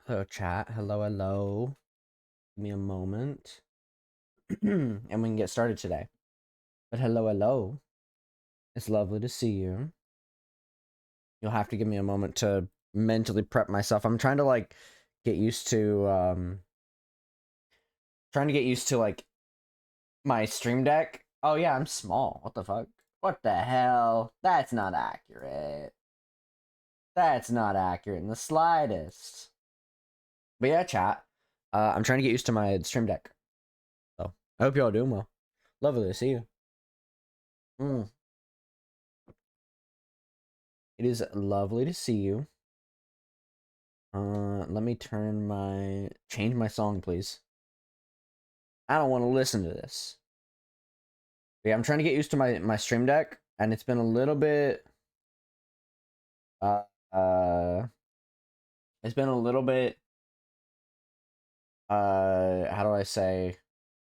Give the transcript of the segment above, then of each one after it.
Hello, chat. Hello, hello. Give me a moment. And we can get started today. But hello, hello. It's lovely to see you. You'll have to give me a moment to mentally prep myself. I'm trying to get used to my stream deck. Oh yeah, I'm small. What the fuck? What the hell? That's not accurate. That's not accurate in the slightest. But yeah, chat. I'm trying to get used to my stream deck. So I hope y'all doing well. Lovely to see you. Mm. It is lovely to see you. Let me change my song, please. I don't want to listen to this. But yeah, I'm trying to get used to my stream deck, and it's been a little bit, uh, uh, it's been a little bit, how do I say,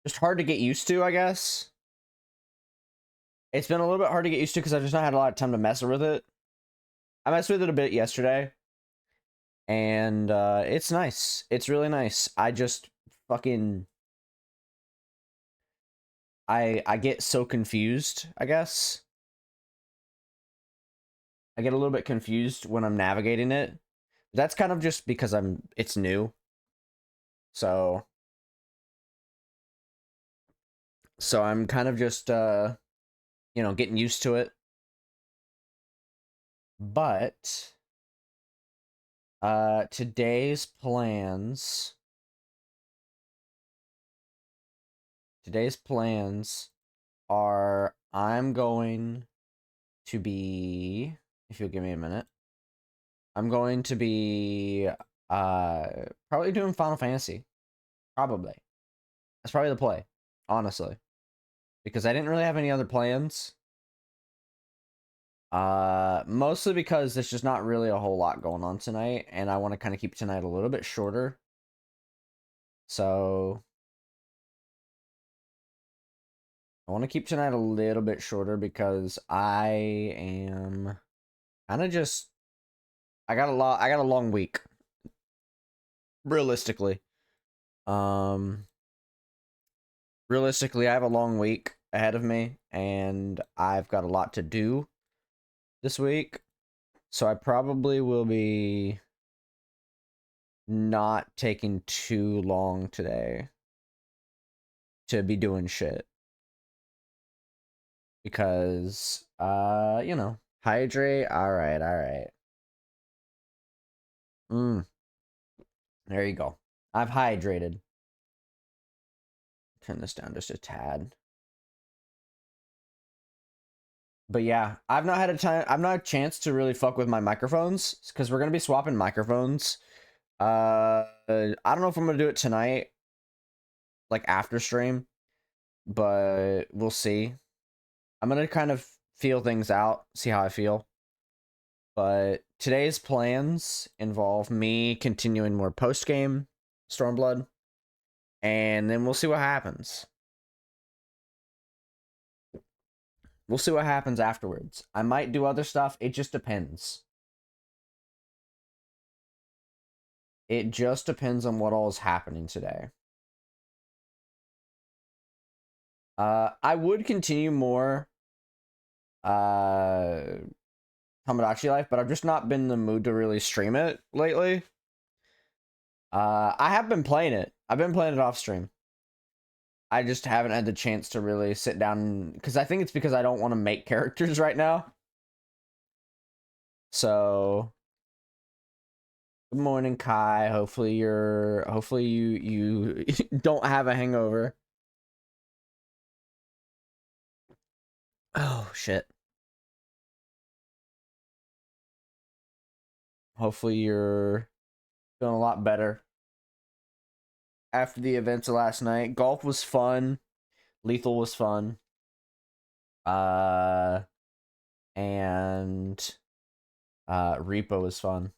just hard to get used to, I guess. It's been a little bit hard to get used to because I've just not had a lot of time to mess with it. I messed with it a bit yesterday, and it's nice. It's really nice. I just fucking I get so confused, I guess. I get a little bit confused when I'm navigating it. That's kind of just because it's new. So I'm kind of just getting used to it. But today's plans are I'm going to be, if you'll give me a minute, I'm going to be probably doing Final Fantasy. Probably. That's probably the play, honestly. Because I didn't really have any other plans. Mostly because there's just not really a whole lot going on tonight, and I want to kind of keep tonight a little bit shorter. So I want to keep tonight a little bit shorter because I am kind of just I got a long week. Realistically. Um Realistically, I have a long week ahead of me and I've got a lot to do this week. So I probably will be not taking too long today to be doing shit. Because hydrate. All right, all right. There you go. I've hydrated. Turn this down just a tad. But yeah, I've not had a chance to really fuck with my microphones because we're gonna be swapping microphones. I don't know if I'm gonna do it tonight, like after stream, but we'll see. I'm gonna kind of feel things out, see how I feel. But today's plans involve me continuing more post game Stormblood, and then we'll see what happens. We'll see what happens afterwards. I might do other stuff. It just depends. It just depends on what all is happening today. I would continue more Tomodachi Life, but I've just not been in the mood to really stream it lately. I have been playing it. I've been playing it off stream. I just haven't had the chance to really sit down because I think it's because I don't want to make characters right now. So, good morning, Kai. Hopefully you don't have a hangover. Oh shit. Hopefully you're feeling a lot better after the events of last night. Golf was fun. Lethal was fun. Uh and Repo was fun.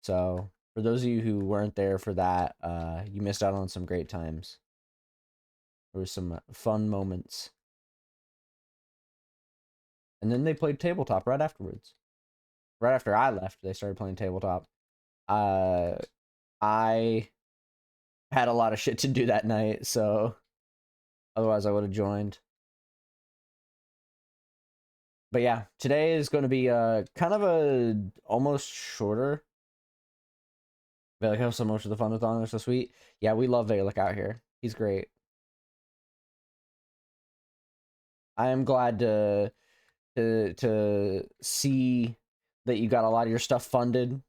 So for those of you who weren't there for that, you missed out on some great times. There were some fun moments. And then they played tabletop right afterwards. Right after I left, they started playing tabletop. Uh, I had a lot of shit to do that night, so otherwise I would have joined. But yeah, today is going to be kind of a almost shorter. Valic have so much of the fun with on. They're so sweet. Yeah, we love Valic out here. He's great. I am glad to see that you got a lot of your stuff funded.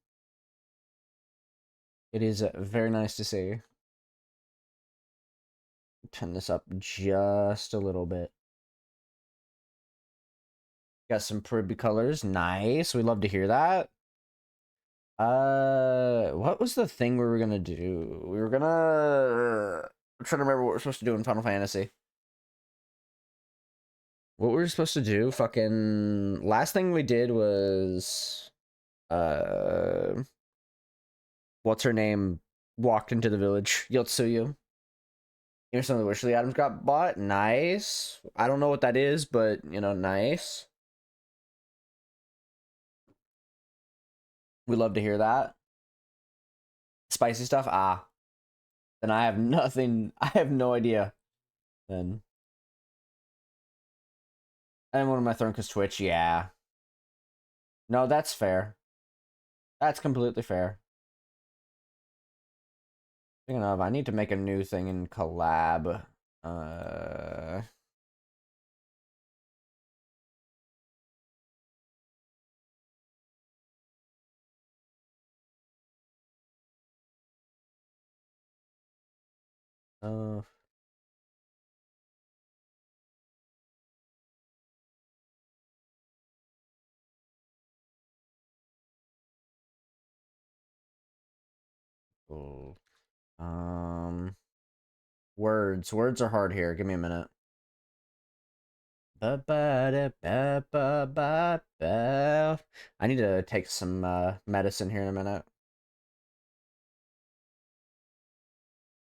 It is very nice to see. Turn this up just a little bit. Got some pretty colors. Nice. We love to hear that. What was the thing we were gonna do? We were gonna. I'm trying to remember what we're supposed to do in Final Fantasy. What we were supposed to do? Fucking last thing we did was what's her name? Walked into the village. Yotsuyu. Here's some of the wish the items got bought. Nice. I don't know what that is, but you know, nice. We love to hear that. Spicy stuff? Ah. Then I have nothing. I have no idea. Then. And one of my throne cause Twitch, yeah. No, that's fair. That's completely fair. Speaking of, I need to make a new thing in collab. Uh uh oh. Words. Words are hard here. Give me a minute. I need to take some medicine here in a minute.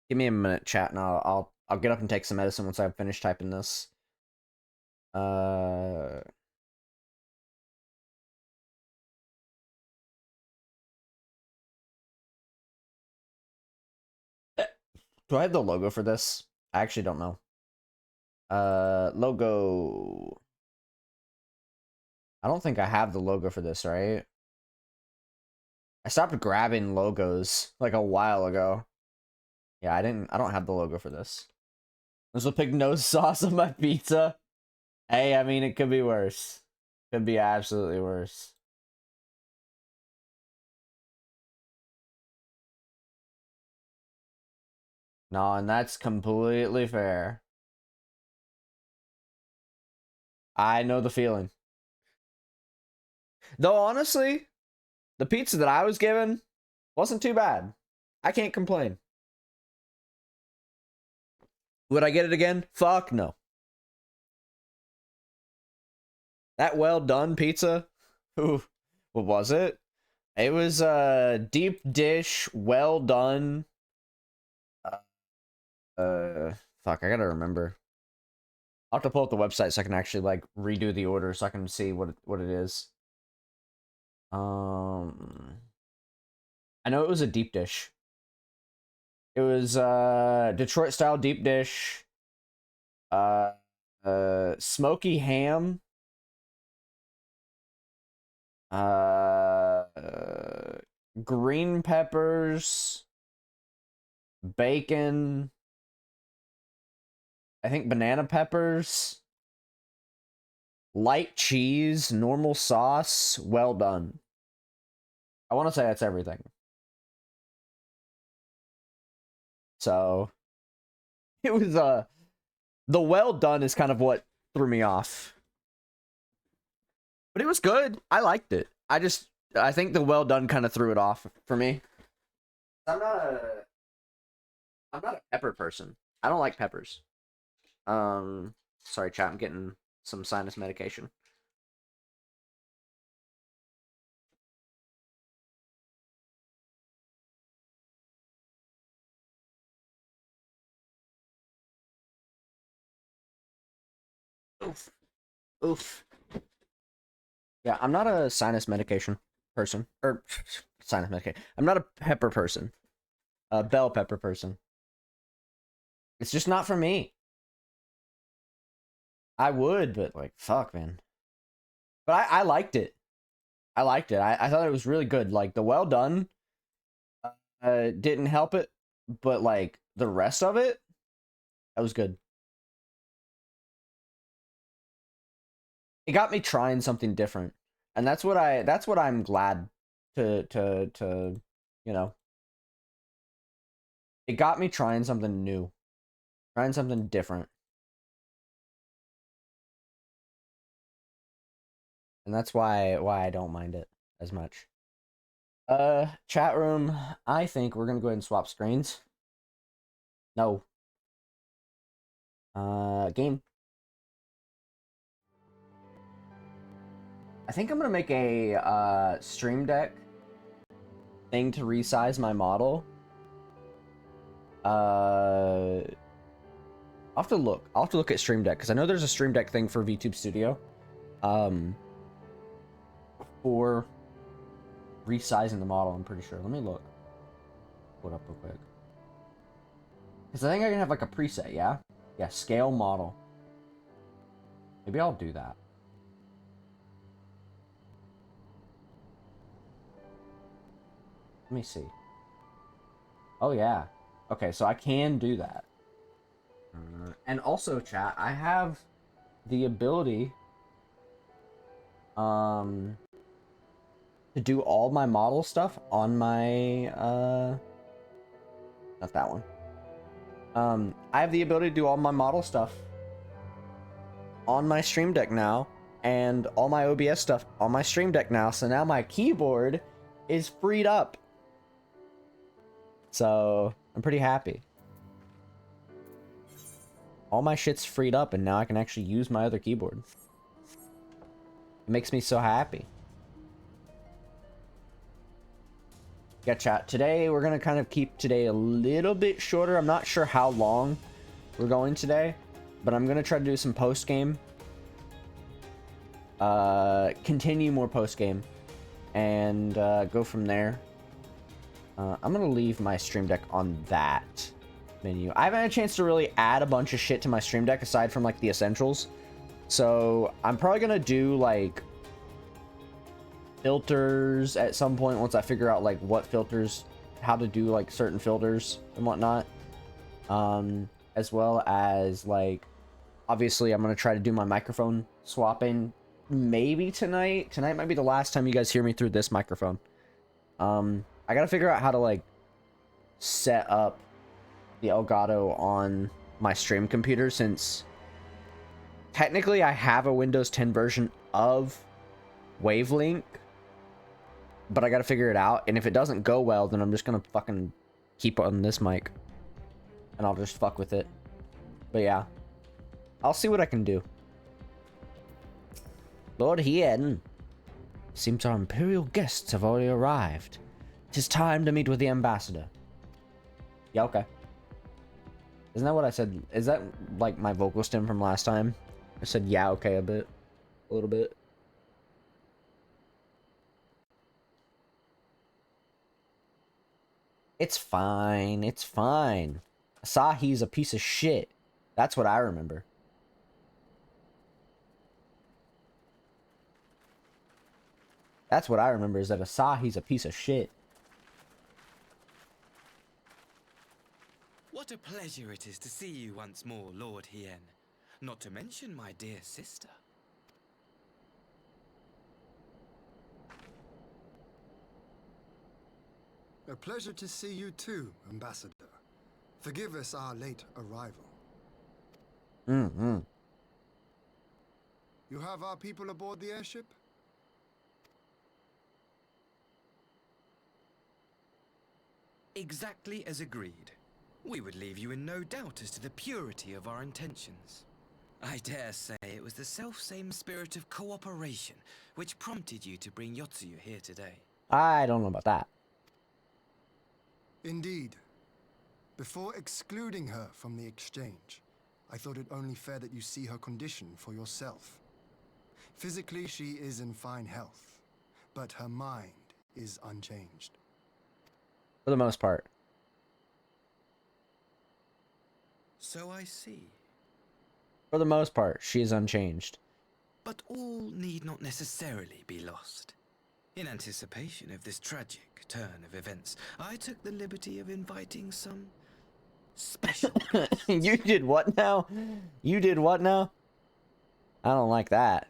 Give me a minute, chat, and I'll get up and take some medicine once I've finished typing this. Uh do I have the logo for this? I actually don't know. Logo. I don't think I have the logo for this, right? I stopped grabbing logos like a while ago. Yeah, I don't have the logo for this. There's a pig nose sauce on my pizza. Hey, I mean, it could be worse. Could be absolutely worse. No, and that's completely fair. I know the feeling. Though, honestly, the pizza that I was given wasn't too bad. I can't complain. Would I get it again? Fuck no. That well done pizza? Ooh, what was it? It was a deep dish, well done. Fuck, I gotta remember. I'll have to pull up the website so I can actually like redo the order so I can see what it is. I know it was a deep dish. It was Detroit style deep dish. Uh, smoky ham. Uh, green peppers, bacon. I think banana peppers, light cheese, normal sauce. Well done. I want to say that's everything. So it was the well done is kind of what threw me off. But it was good. I liked it. I think the well done kind of threw it off for me. I'm not a I'm not a pepper person. I don't like peppers. Sorry, chat. I'm getting some sinus medication. Oof. Oof. Yeah, I'm not a sinus medication person. Or sinus medication. I'm not a pepper person. A bell pepper person. It's just not for me. I would, but like, fuck, man. But I liked it. I liked it. I thought it was really good. Like, the well done didn't help it, but like the rest of it, that was good. It got me trying something different, and that's what I'm glad to you know. It got me trying something new, trying something different, and that's why I don't mind it as much. Chat room. I think we're gonna go ahead and swap screens. No. Game. I think I'm gonna make a Stream Deck thing to resize my model. I'll have to look. I'll have to look at Stream Deck because I know there's a Stream Deck thing for VTube Studio. For resizing the model, I'm pretty sure. Let me look. Pull it up real quick. Because I think I can have like a preset, yeah? Yeah, scale model. Maybe I'll do that. Let me see. Oh, yeah. Okay, so I can do that. And also, chat, I have the ability to do all my model stuff on my not that one. I have the ability to do all my model stuff on my Stream Deck now, and all my OBS stuff on my Stream Deck now, so now my keyboard is freed up. So I'm pretty happy. All my shit's freed up, and now I can actually use my other keyboard. It makes me so happy. Yeah, chat. Today, we're going to kind of keep today a little bit shorter. I'm not sure how long we're going today, but I'm going to try to do some post-game. Continue more post-game, and go from there. I'm going to leave my Stream Deck on that menu. I haven't had a chance to really add a bunch of shit to my Stream Deck aside from, like, the essentials. So, I'm probably going to do, like, filters at some point once I figure out like what filters, how to do like certain filters and whatnot, as well as like obviously I'm gonna try to do my microphone swapping maybe tonight might be the last time you guys hear me through this microphone. I gotta figure out how to like set up the Elgato on my stream computer, since technically I have a Windows 10 version of Wavelink, but I gotta figure it out, and if it doesn't go well, then I'm just gonna fucking keep on this mic, and I'll just fuck with it. But yeah, I'll see what I can do. Lord Hien, seems our imperial guests have already arrived. 'Tis time to meet with the ambassador. Yeah, okay. Isn't that what I said? Is that like my vocal stem from last time? I said yeah, okay, a little bit. It's fine. It's fine. Asahi's a piece of shit. That's what I remember. That's what I remember, is that Asahi's a piece of shit. What a pleasure it is to see you once more, Lord Hien. Not to mention my dear sister. A pleasure to see you too, Ambassador. Forgive us our late arrival. You have our people aboard the airship? Exactly as agreed. We would leave you in no doubt as to the purity of our intentions. I dare say it was the self-same spirit of cooperation which prompted you to bring Yotsuyu here today. I don't know about that. Indeed. Before excluding her from the exchange, I thought it only fair that you see her condition for yourself. Physically, she is in fine health, but her mind is unchanged. For the most part. So I see. For the most part, she is unchanged. But all need not necessarily be lost. In anticipation of this tragic turn of events, I took the liberty of inviting some special guests. You did what now? You did what now? I don't like that.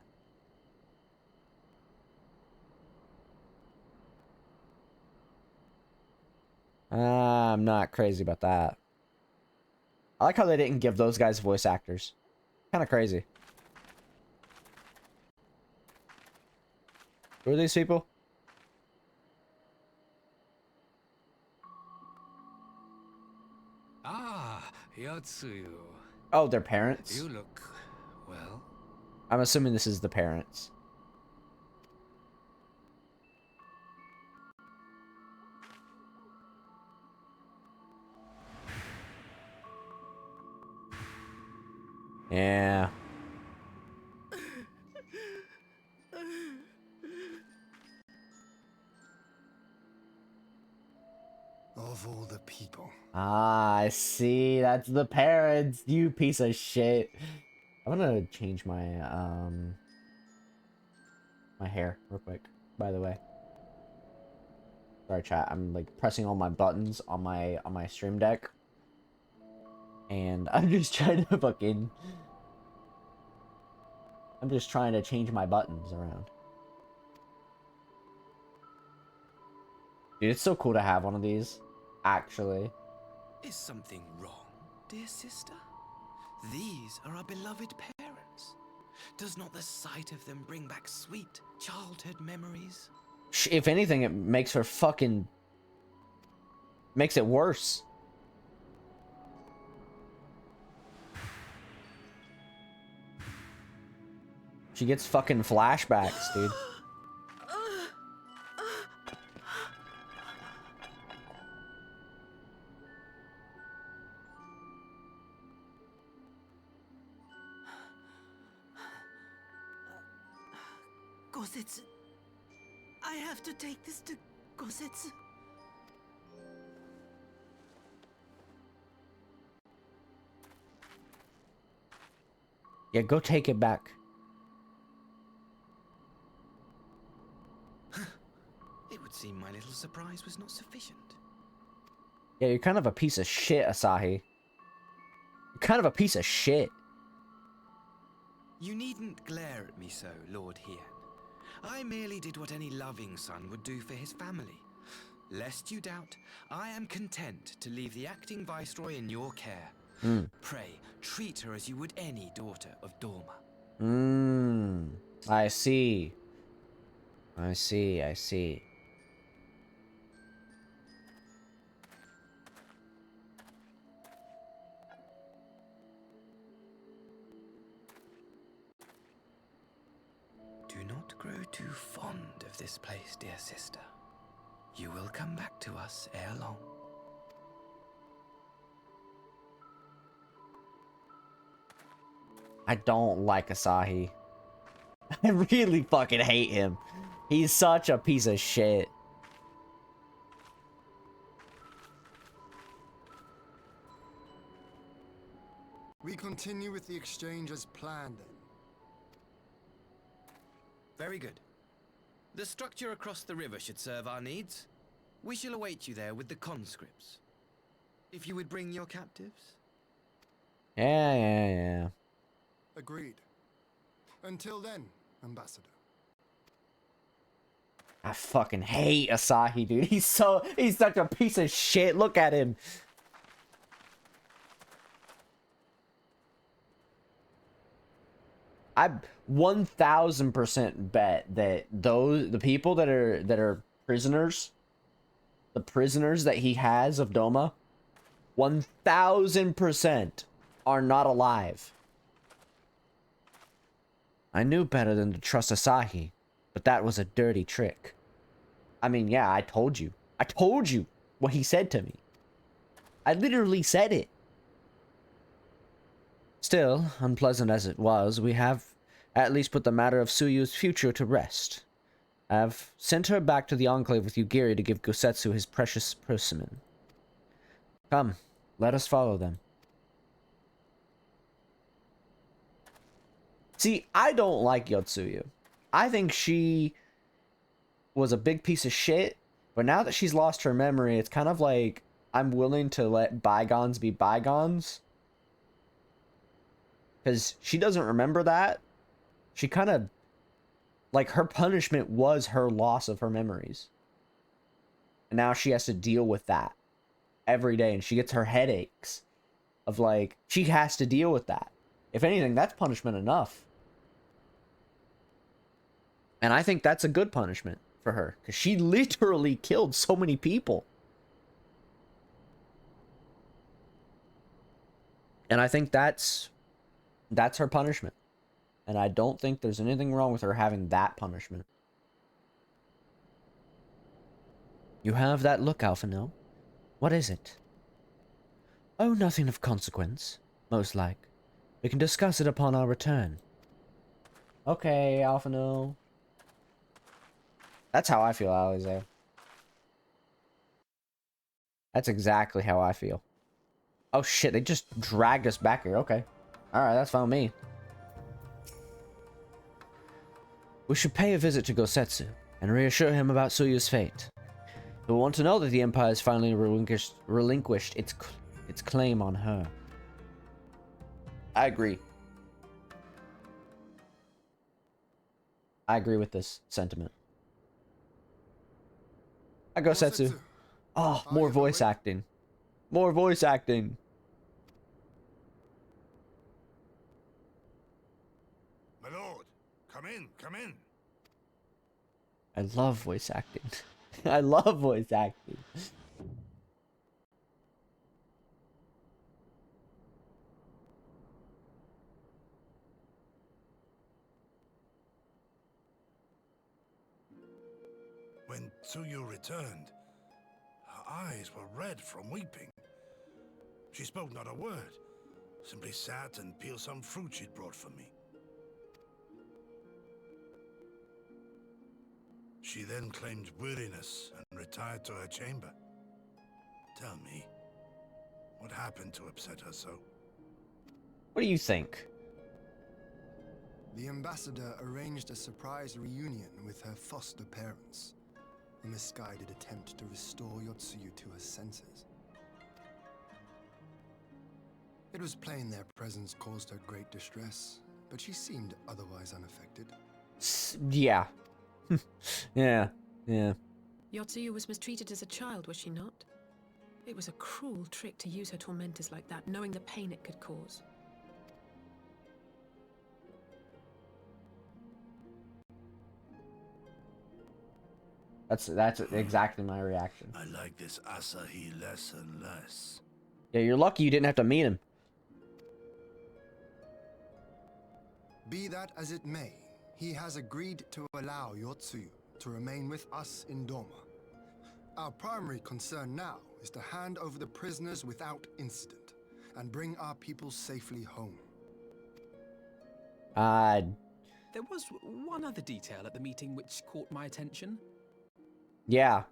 I'm not crazy about that. I like how they didn't give those guys voice actors. Kind of crazy. Who are these people? Ah, Yotsuyu. Oh, their parents? You look, well. I'm assuming this is the parents. Yeah. Of all the people. Ah, I see. That's the parents. You piece of shit. I'm gonna change my my hair real quick, by the way. Sorry, chat. I'm like pressing all my buttons on my stream deck. And I'm just trying to fucking I'm just trying to change my buttons around. Dude, it's so cool to have one of these. Actually. Is something wrong, dear sister? These are our beloved parents. Does not the sight of them bring back sweet childhood memories? If anything, it makes her fucking... makes it worse. She gets fucking flashbacks, dude. Gosetsu. I have to take this to Gosetsu. Yeah, go take it back. It would seem my little surprise was not sufficient. Yeah, you're kind of a piece of shit, Asahi. You're kind of a piece of shit. You needn't glare at me so, Lord Hien. I merely did what any loving son would do for his family. Lest you doubt, I am content to leave the acting viceroy in your care. Pray, treat her as you would any daughter of Dorma. I see. I see, I see. Do not grow too fond of this place, dear sister. You will come back to us ere long. I don't like Asahi. I really fucking hate him. He's such a piece of shit. We continue with the exchange as planned then. Very good. The structure across the river should serve our needs. We shall await you there with the conscripts. If you would bring your captives. Yeah. Agreed. Until then, Ambassador. I fucking hate Asahi, dude. He's such a piece of shit. Look at him. I 1000% bet that the people that are prisoners, the prisoners that he has of Doma, 1000% are not alive. I knew better than to trust Asahi, but that was a dirty trick. I mean, yeah, I told you. I told you what he said to me. I literally said it. Still, unpleasant as it was, we have at least put the matter of Suyu's future to rest. I've sent her back to the Enclave with Yugiri to give Gosetsu his precious persimmon. Come, let us follow them. See, I don't like Yotsuyu. I think she was a big piece of shit, but now that she's lost her memory, it's kind of like I'm willing to let bygones be bygones. Because she doesn't remember that. She kind of, like, her punishment was her loss of her memories. And now she has to deal with that every day, and she gets her headaches of, like, she has to deal with that. If anything, that's punishment enough. And I think that's a good punishment for her, because she literally killed so many people. And I think that's her punishment. And I don't think there's anything wrong with her having that punishment. You have that look, Alphino. What is it? Oh, nothing of consequence, most like. We can discuss it upon our return. Okay, Alphino. That's how I feel, Alize. That's exactly how I feel. Oh shit, they just dragged us back here. Okay. Alright, that's fine with me. We should pay a visit to Gosetsu and reassure him about Suyu's fate. He'll want to know that the Empire has finally relinquished its claim on her. I agree. I agree with this sentiment. I Gosetsu. Oh, more voice acting. More voice acting. My lord, come in, come in. I love voice acting. I love voice acting. When Tsuyu returned, her eyes were red from weeping. She spoke not a word, simply sat and peeled some fruit she'd brought for me. She then claimed weariness and retired to her chamber. Tell me, what happened to upset her so? What do you think? The ambassador arranged a surprise reunion with her foster parents. A misguided attempt to restore Yotsuyu to her senses. It was plain their presence caused her great distress, but she seemed otherwise unaffected. Yeah. Yeah. Yotsuyu was mistreated as a child, was she not? It was a cruel trick to use her tormentors like that, knowing the pain it could cause. That's exactly my reaction. I like this Asahi less and less. Yeah, you're lucky you didn't have to meet him. Be that as it may, he has agreed to allow Yotsuyu to remain with us in Doma. Our primary concern now is to hand over the prisoners without incident and bring our people safely home. There was one other detail at the meeting which caught my attention. Yeah.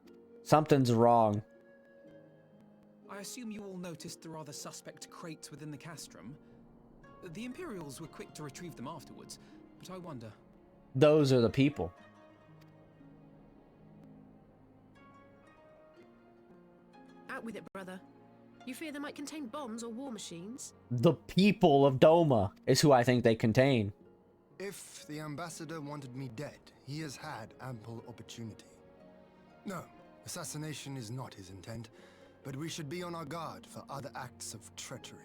Something's wrong. I assume you all noticed the rather suspect crates within the castrum. The Imperials were quick to retrieve them afterwards, but I wonder... Those are the people. Out with it, brother. You fear they might contain bombs or war machines? The people of Doma is who I think they contain. If the ambassador wanted me dead, he has had ample opportunity. No, assassination is not his intent, but we should be on our guard for other acts of treachery.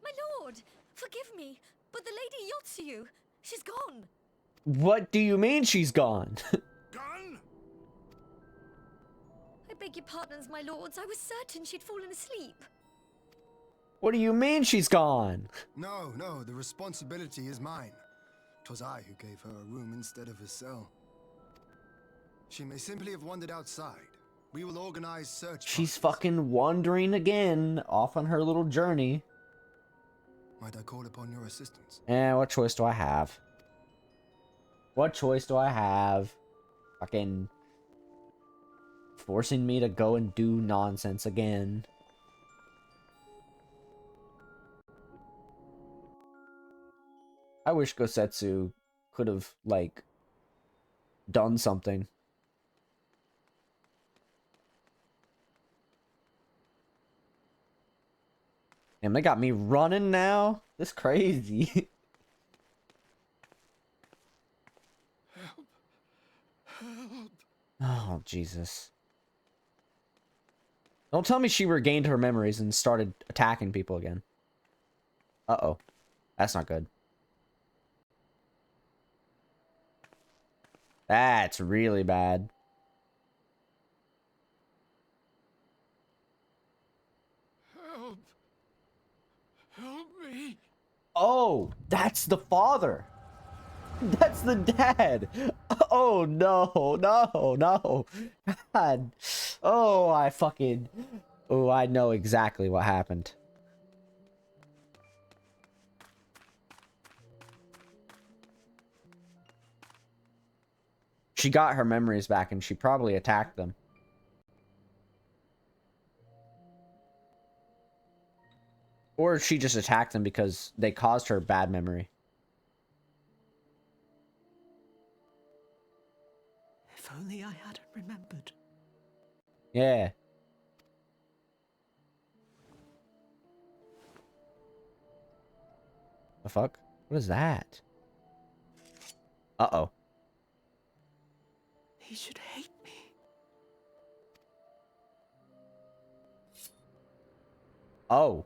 My lord, forgive me, but the Lady Yotsuyu, she's gone. What do you mean she's gone? Gone? I beg your pardons, my lords. I was certain she'd fallen asleep. What do you mean she's gone? No, the responsibility is mine. 'Twas I who gave her a room instead of a cell. She may simply have wandered outside. We will organize search She's parties. fucking wandering again, off on her little journey. Might I call upon your assistance? And what choice do I have? What choice do I have? Fucking forcing me to go and do nonsense again. I wish Gosetsu could have, like, done something. Damn, they got me running now? This crazy. Oh, Jesus. Don't tell me she regained her memories and started attacking people again. Uh-oh. That's not good. That's really bad. Help! Help me! Oh, that's the father. That's the dad. Oh, no, no, no. God. Oh, I fucking... Oh, I know exactly what happened. She got her memories back and she probably attacked them. Or she just attacked them because they caused her bad memory. If only I hadn't remembered. Yeah. The fuck? What is that? Uh-oh. He should hate me. Oh.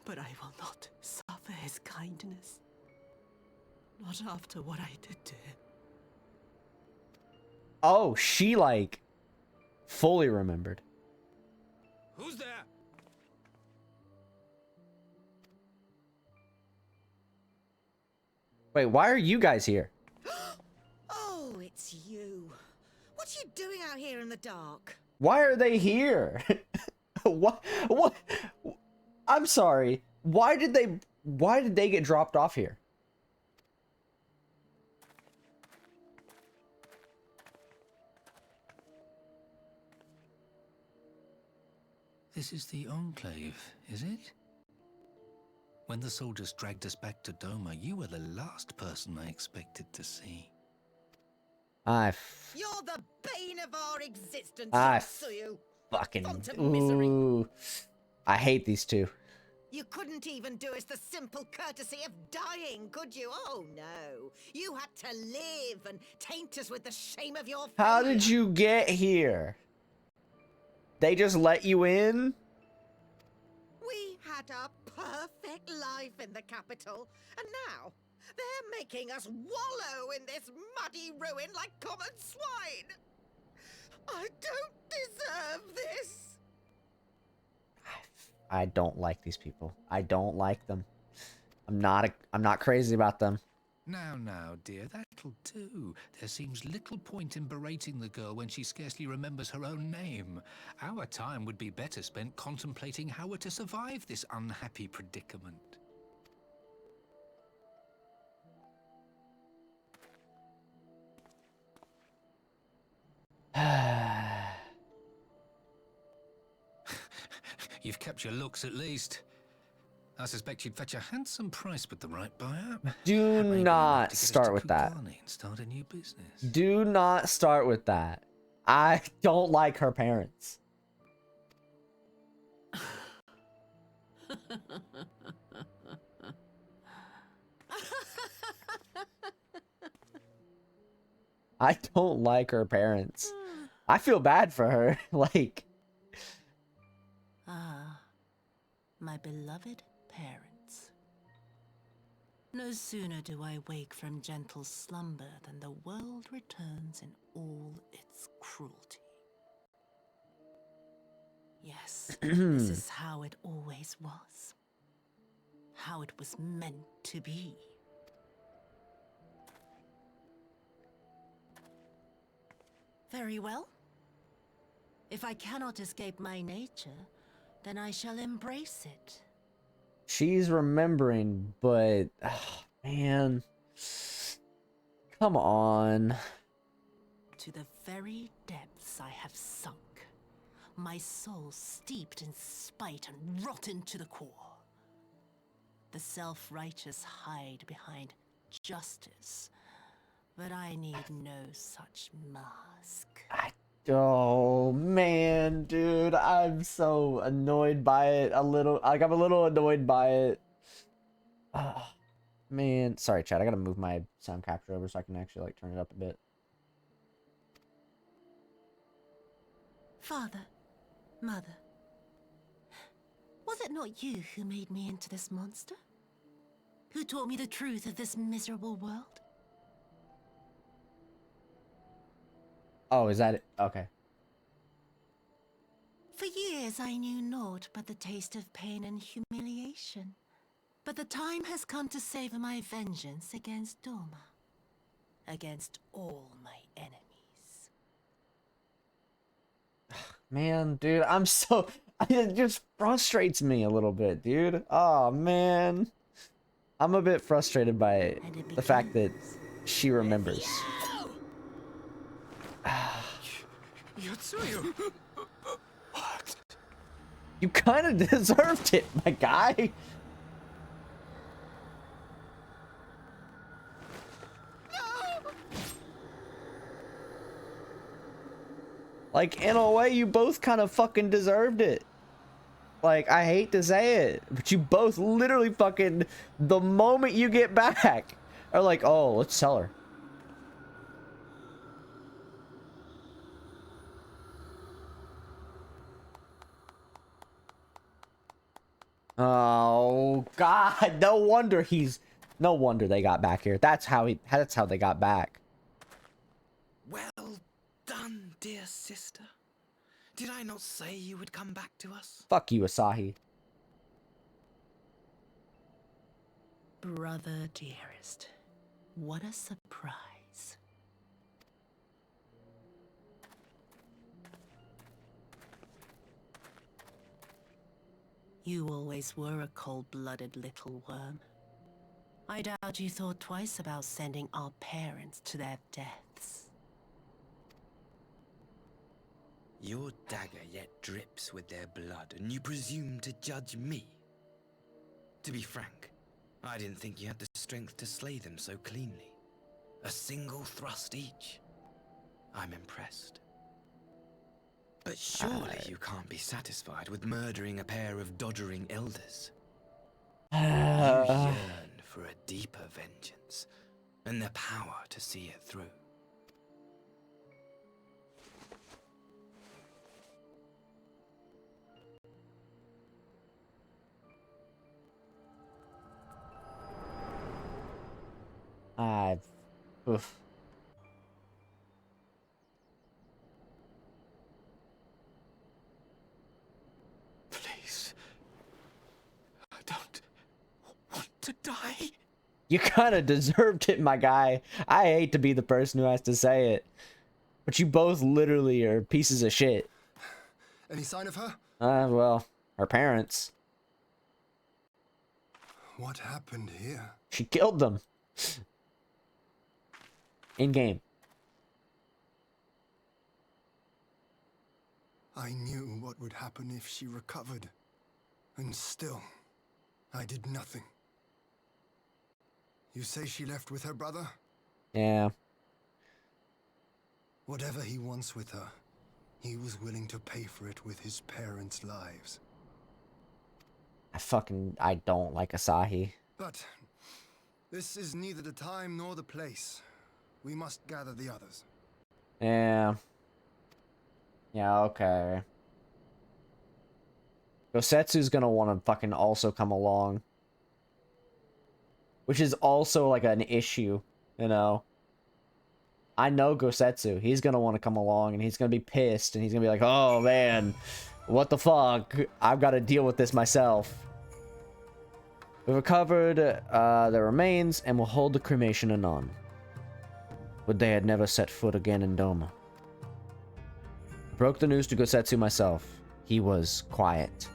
But I will not suffer his kindness. Not after what I did to him. Oh, she, like, fully remembered. Who's there? Wait, why are you guys here? Oh, it's you. What are you doing out here in the dark? Why are they here? What? I'm sorry. Why did they get dropped off here? This is the Enclave, is it? When the soldiers dragged us back to Doma, you were the last person I expected to see. You're the bane of our existence, Yotsuyu. Fucking... Font of misery. Ooh. I hate these two. You couldn't even do us the simple courtesy of dying, could you? Oh, no. You had to live and taint us with the shame of your failure. How did you get here? They just let you in? We had a perfect life in the capital, and now they're making us wallow in this muddy ruin like common swine. I don't deserve this. I don't like these people. I don't like them. I'm not crazy about them. Now, dear, that'll do. There seems little point in berating the girl when she scarcely remembers her own name. Our time would be better spent contemplating how we're to survive this unhappy predicament. You've kept your looks at least. I suspect you'd fetch a handsome price with the right buyer. Do Maybe not enough to get us to start with that. Kugani and start a new business. Do not start with that. I don't like her parents. I don't like her parents. I feel bad for her. Like... Ah, my beloved parents. No sooner do I wake from gentle slumber than the world returns in all its cruelty. Yes, this is how it always was. How it was meant to be. Very well. If I cannot escape my nature, then I shall embrace it. She's remembering, but man, come on. To the very depths I have sunk, my soul steeped in spite and rotten to the core. The self-righteous hide behind justice, but I need no such mask. Oh man, dude, I'm so annoyed by it. I'm a little annoyed by it. Man, sorry, Chad. I gotta move my sound capture over so I can actually like turn it up a bit. Father, Mother, was it not you who made me into this monster? Who taught me the truth of this miserable world? Oh, is that it? Okay. For years I knew naught but the taste of pain and humiliation. But the time has come to savor my vengeance against Doma. Against all my enemies. Man, dude, I'm so... It just frustrates me a little bit, dude. Oh, man. I'm a bit frustrated by the fact that she remembers. Yotsuyu! What? You kind of deserved it, my guy. Like, in a way, you both kind of fucking deserved it. Like, I hate to say it, but you both literally fucking, the moment you get back, are like, oh, let's tell her. Oh, God, no wonder they got back here. That's how they got back. Well done, dear sister. Did I not say you would come back to us? Fuck you, Asahi. Brother dearest, what a surprise. You always were a cold-blooded little worm. I doubt you thought twice about sending our parents to their deaths. Your dagger yet drips with their blood, and you presume to judge me? To be frank, I didn't think you had the strength to slay them so cleanly. A single thrust each. I'm impressed. But surely you can't be satisfied with murdering a pair of doddering elders. You yearn for a deeper vengeance, and the power to see it through. Oof. Please. I don't want to die. You kind of deserved it, my guy. I hate to be the person who has to say it, but you both literally are pieces of shit. Any sign of her? Well, her parents. What happened here? She killed them. In game. I knew what would happen if she recovered. And still, I did nothing. You say she left with her brother? Yeah. Whatever he wants with her, he was willing to pay for it with his parents' lives. I don't like Asahi. But this is neither the time nor the place. We must gather the others. Yeah. Yeah, okay. Gosetsu's gonna want to fucking also come along. Which is also like an issue, you know? I know Gosetsu. He's gonna want to come along and he's gonna be pissed and he's gonna be like, oh man, what the fuck? I've got to deal with this myself. We've recovered the remains and will hold the cremation anon. But they had never set foot again in Doma. Broke the news to Gosetsu myself. He was quiet.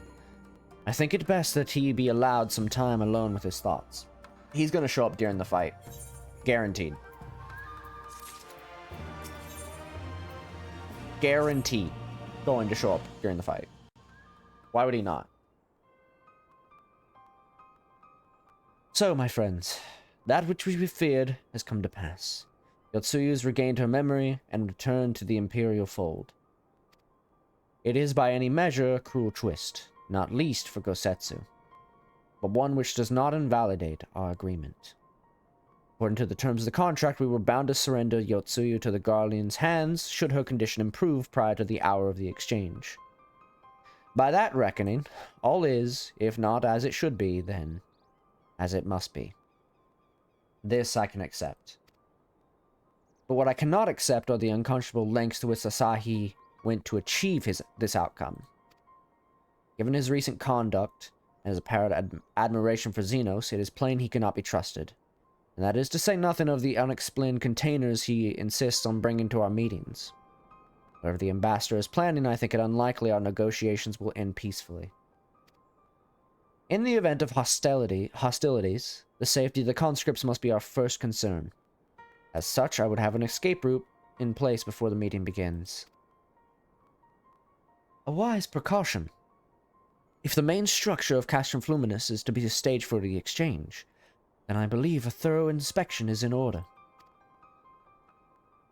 I think it best that he be allowed some time alone with his thoughts. He's gonna show up during the fight. Guaranteed. Guaranteed. Going to show up during the fight. Why would he not? So, my friends, that which we feared has come to pass. Yotsuyu has regained her memory and returned to the Imperial fold. It is by any measure a cruel twist, not least for Gosetsu, but one which does not invalidate our agreement. According to the terms of the contract, we were bound to surrender Yotsuyu to the Guardian's hands should her condition improve prior to the hour of the exchange. By that reckoning, all is, if not as it should be, then as it must be. This I can accept. But what I cannot accept are the unconscionable lengths to which Asahi went to achieve this outcome. Given his recent conduct and his apparent admiration for Xenos, it is plain he cannot be trusted. And that is to say nothing of the unexplained containers he insists on bringing to our meetings. Whatever the ambassador is planning, I think it unlikely our negotiations will end peacefully. In the event of hostilities, the safety of the conscripts must be our first concern. As such, I would have an escape route in place before the meeting begins. A wise precaution. If the main structure of Castrum Fluminus is to be the stage for the exchange, then I believe a thorough inspection is in order.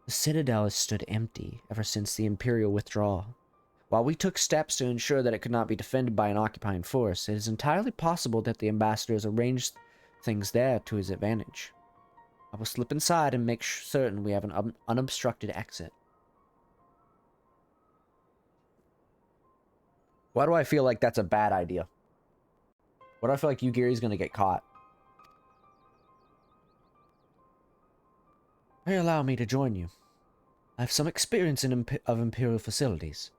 The Citadel has stood empty ever since the Imperial withdrawal. While we took steps to ensure that it could not be defended by an occupying force, it is entirely possible that the ambassador has arranged things there to his advantage. I will slip inside and make certain we have an unobstructed exit. Why do I feel like that's a bad idea? Why do I feel like Yugiri's gonna get caught? Pray allow me to join you. I have some experience of Imperial facilities,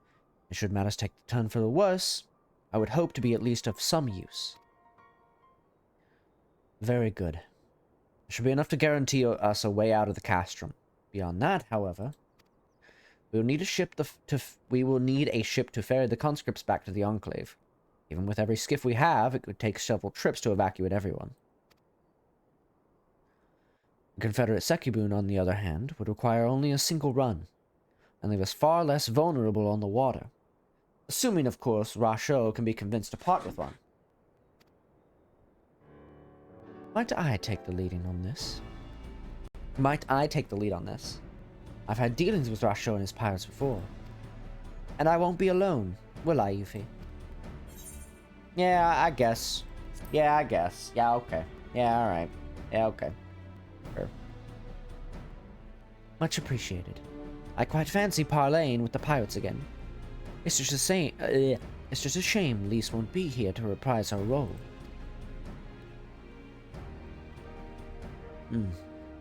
and should matters take the turn for the worse, I would hope to be at least of some use. Very good. There should be enough to guarantee us a way out of the castrum. Beyond that, however, we will need a ship to ferry the conscripts back to the Enclave. Even with every skiff we have, it would take several trips to evacuate everyone. The Confederate Sekibun, on the other hand, would require only a single run, and leave us far less vulnerable on the water. Assuming, of course, Rasho can be convinced to part with one. Might I take the lead on this? I've had dealings with Rasho and his pirates before. And I won't be alone, will I, Yuffie? Yeah, I guess. Yeah, okay. Yeah, alright. Yeah, okay. Sure. Much appreciated. I quite fancy parleying with the pirates again. It's just a shame Lise won't be here to reprise her role.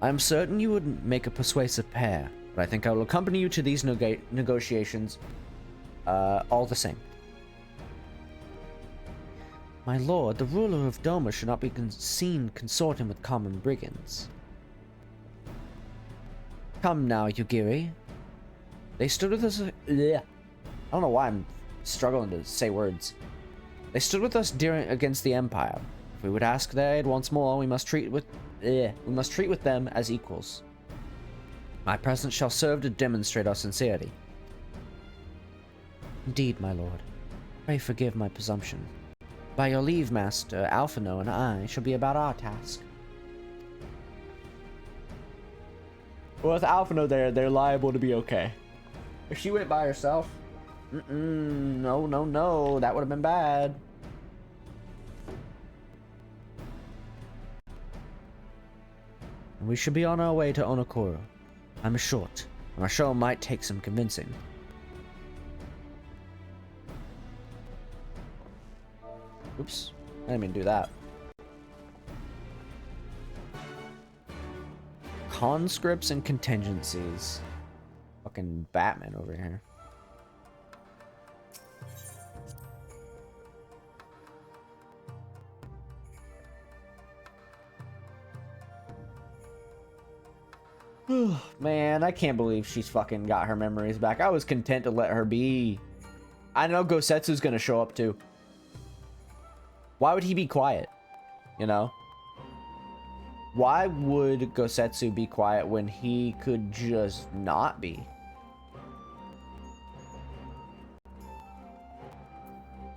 I'm certain you would make a persuasive pair, but I think I will accompany you to these negotiations, all the same. My lord, the ruler of Doma should not be seen consorting with common brigands. Come now, Yugiri. They stood with us. I don't know why I'm struggling to say words. They stood with us against the Empire. If we would ask their aid once more, we must treat with them as equals. My presence shall serve to demonstrate our sincerity. Indeed, my lord. Pray forgive my presumption. By your leave, Master, Alphino and I shall be about our task. Well, with Alphino there, they're liable to be okay. If she went by herself, no, that would have been bad. And we should be on our way to Onokoro. I'm short, and our show might take some convincing. Oops, I didn't mean to do that. Conscripts and contingencies. Fucking Batman over here. Man, I can't believe she's fucking got her memories back. I was content to let her be. I know Gosetsu's gonna show up too. Why would he be quiet? You know? Why would Gosetsu be quiet when he could just not be?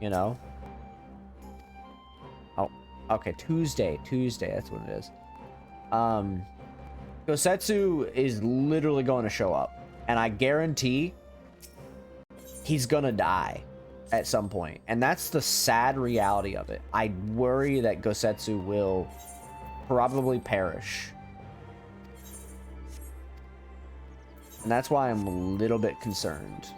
You know? Oh, okay, Tuesday, that's what it is. Gosetsu is literally going to show up, and I guarantee he's gonna die at some point, and that's the sad reality of it. I worry that Gosetsu will probably perish, and that's why I'm a little bit concerned.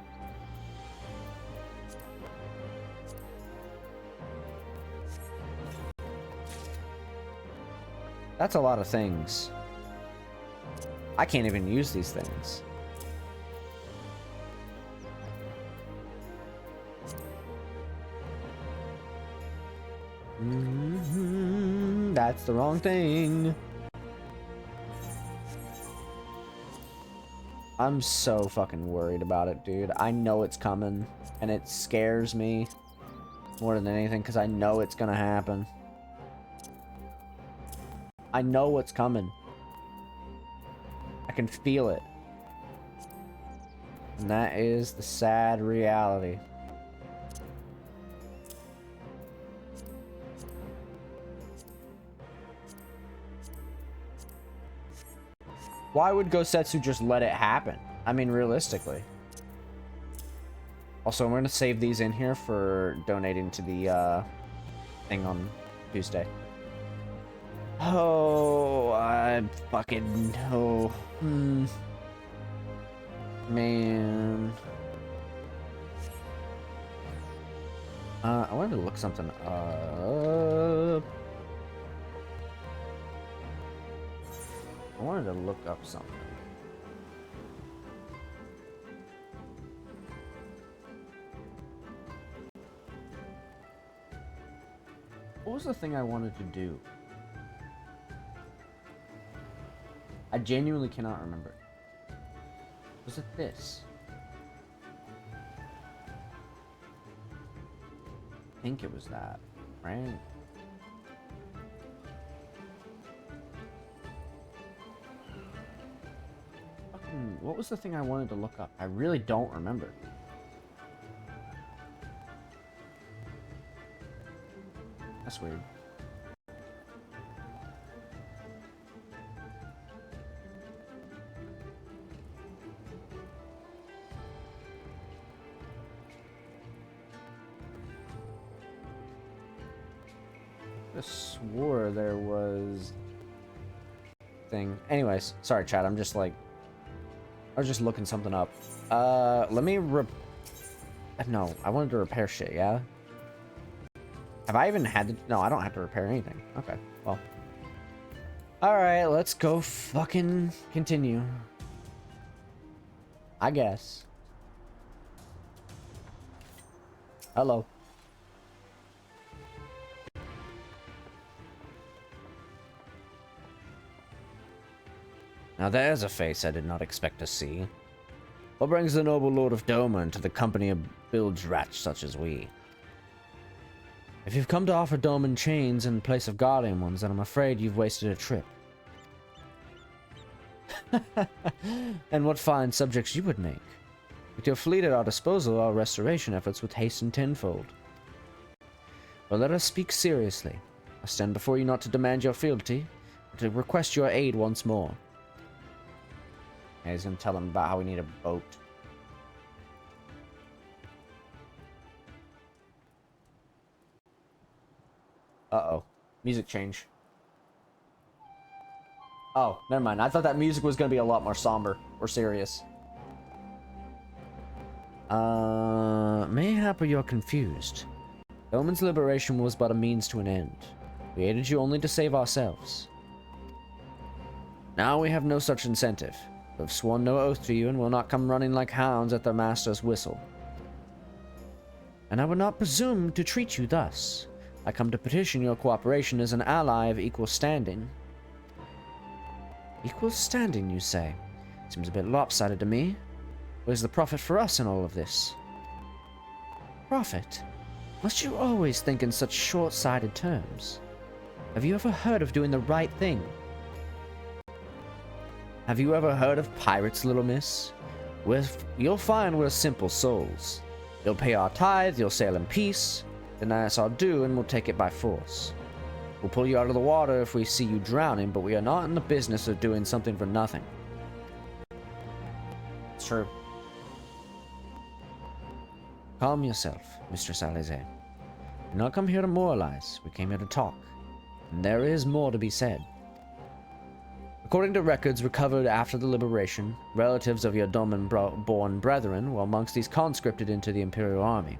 That's a lot of things. I can't even use these things. That's the wrong thing. I'm so fucking worried about it, dude. I know it's coming, and it scares me more than anything because I know it's gonna happen. I know what's coming. I can feel it. And that is the sad reality. Why would Gosetsu just let it happen? I mean, realistically. Also, I'm going to save these in here for donating to the thing on Tuesday. Oh, I fucking know. Man. I wanted to look something up. I wanted to look up something. What was the thing I wanted to do? I genuinely cannot remember. Was it this? I think it was that, right? Fucking, what was the thing I wanted to look up? I really don't remember. That's weird. I swore there was thing. Anyways, sorry chat, I'm just like I was just looking something up. Let me no, I wanted to repair shit, yeah? Have I even had to? No, I don't have to repair anything. Okay, well. Alright, let's go fucking continue. I guess. Hello. Now there's a face I did not expect to see. What brings the noble Lord of Doma into the company of bilge rats such as we? If you've come to offer Doman chains in place of guardian ones, then I'm afraid you've wasted a trip. And what fine subjects you would make. With your fleet at our disposal, our restoration efforts would hasten tenfold. But let us speak seriously. I stand before you not to demand your fealty, but to request your aid once more. Yeah, he's gonna tell him about how we need a boat. Uh-oh. Music change. Oh, never mind. I thought that music was gonna be a lot more somber or serious. Mayhap you're confused. Doman's liberation was but a means to an end. We aided you only to save ourselves. Now we have no such incentive. We have sworn no oath to you and will not come running like hounds at their master's whistle. And I would not presume to treat you thus. I come to petition your cooperation as an ally of equal standing. Equal standing, you say? Seems a bit lopsided to me. Where's the profit for us in all of this? Profit? Must you always think in such short-sighted terms? Have you ever heard of doing the right thing? Have you ever heard of pirates, little miss? You'll find we're simple souls. You'll pay our tithe, you'll sail in peace, deny us our due, and we'll take it by force. We'll pull you out of the water if we see you drowning, but we are not in the business of doing something for nothing. It's true. Calm yourself, Mistress Alize. We did not come here to moralize, we came here to talk. And there is more to be said. According to records recovered after the liberation, relatives of your Doman-born brethren were amongst these conscripted into the Imperial Army.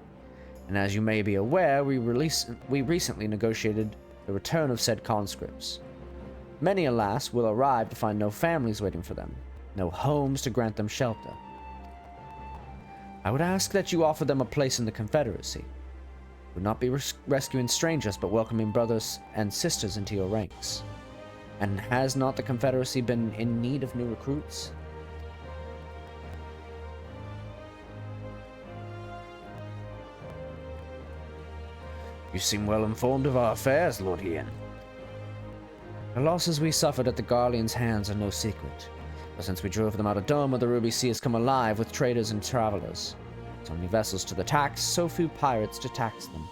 And as you may be aware, we recently negotiated the return of said conscripts. Many, alas, will arrive to find no families waiting for them, no homes to grant them shelter. I would ask that you offer them a place in the Confederacy. You would not be rescuing strangers, but welcoming brothers and sisters into your ranks. And has not the Confederacy been in need of new recruits? You seem well informed of our affairs, Lord Ian. The losses we suffered at the Garleans' hands are no secret. But since we drove them out of Doma, the Ruby Sea has come alive with traders and travelers. So many vessels to the tax, so few pirates to tax them.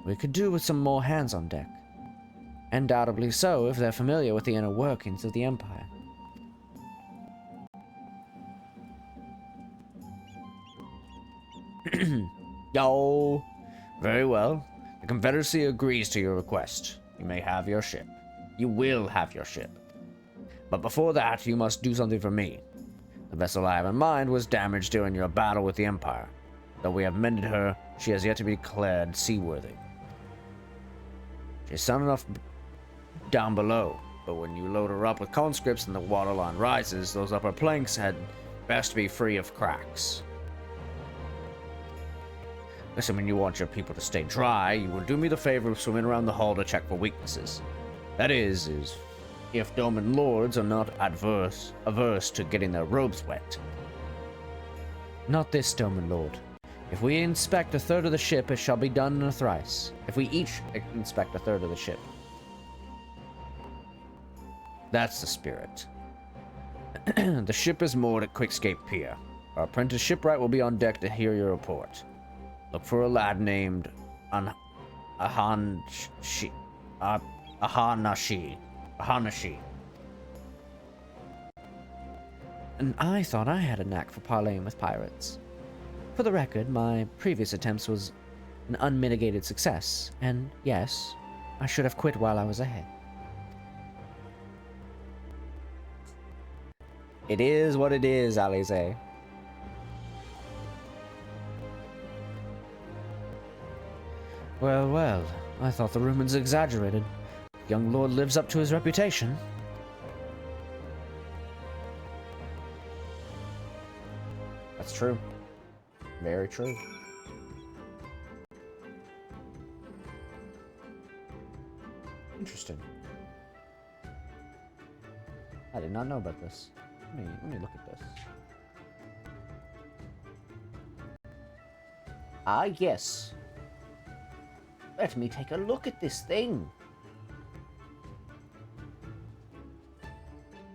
We could do with some more hands on deck. Undoubtedly so, if they're familiar with the inner workings of the Empire. Yo! Very well. The Confederacy agrees to your request. You may have your ship. You will have your ship. But before that, you must do something for me. The vessel I have in mind was damaged during your battle with the Empire. Though we have mended her, she has yet to be declared seaworthy. She's sound enough down below, but when you load her up with conscripts and the waterline rises, those upper planks had best be free of cracks. Assuming you want your people to stay dry, you will do me the favor of swimming around the hull to check for weaknesses. That is if Doman lords are not averse to getting their robes wet. Not this, Doman lord. If we inspect a third of the ship, it shall be done in a thrice. If we each inspect a third of the ship. That's the spirit. The ship is moored at Quickscape Pier. Our apprentice shipwright will be on deck to hear your report. Look for a lad named Ahanashi. And I thought I had a knack for parleying with pirates. For the record, my previous attempts was an unmitigated success, and yes, I should have quit while I was ahead. It is what it is, Alize. Well, well, I thought the rumors exaggerated. The young lord lives up to his reputation. That's true. Very true. Interesting. I did not know about this. Let me look at this. Ah, yes. Let me take a look at this thing.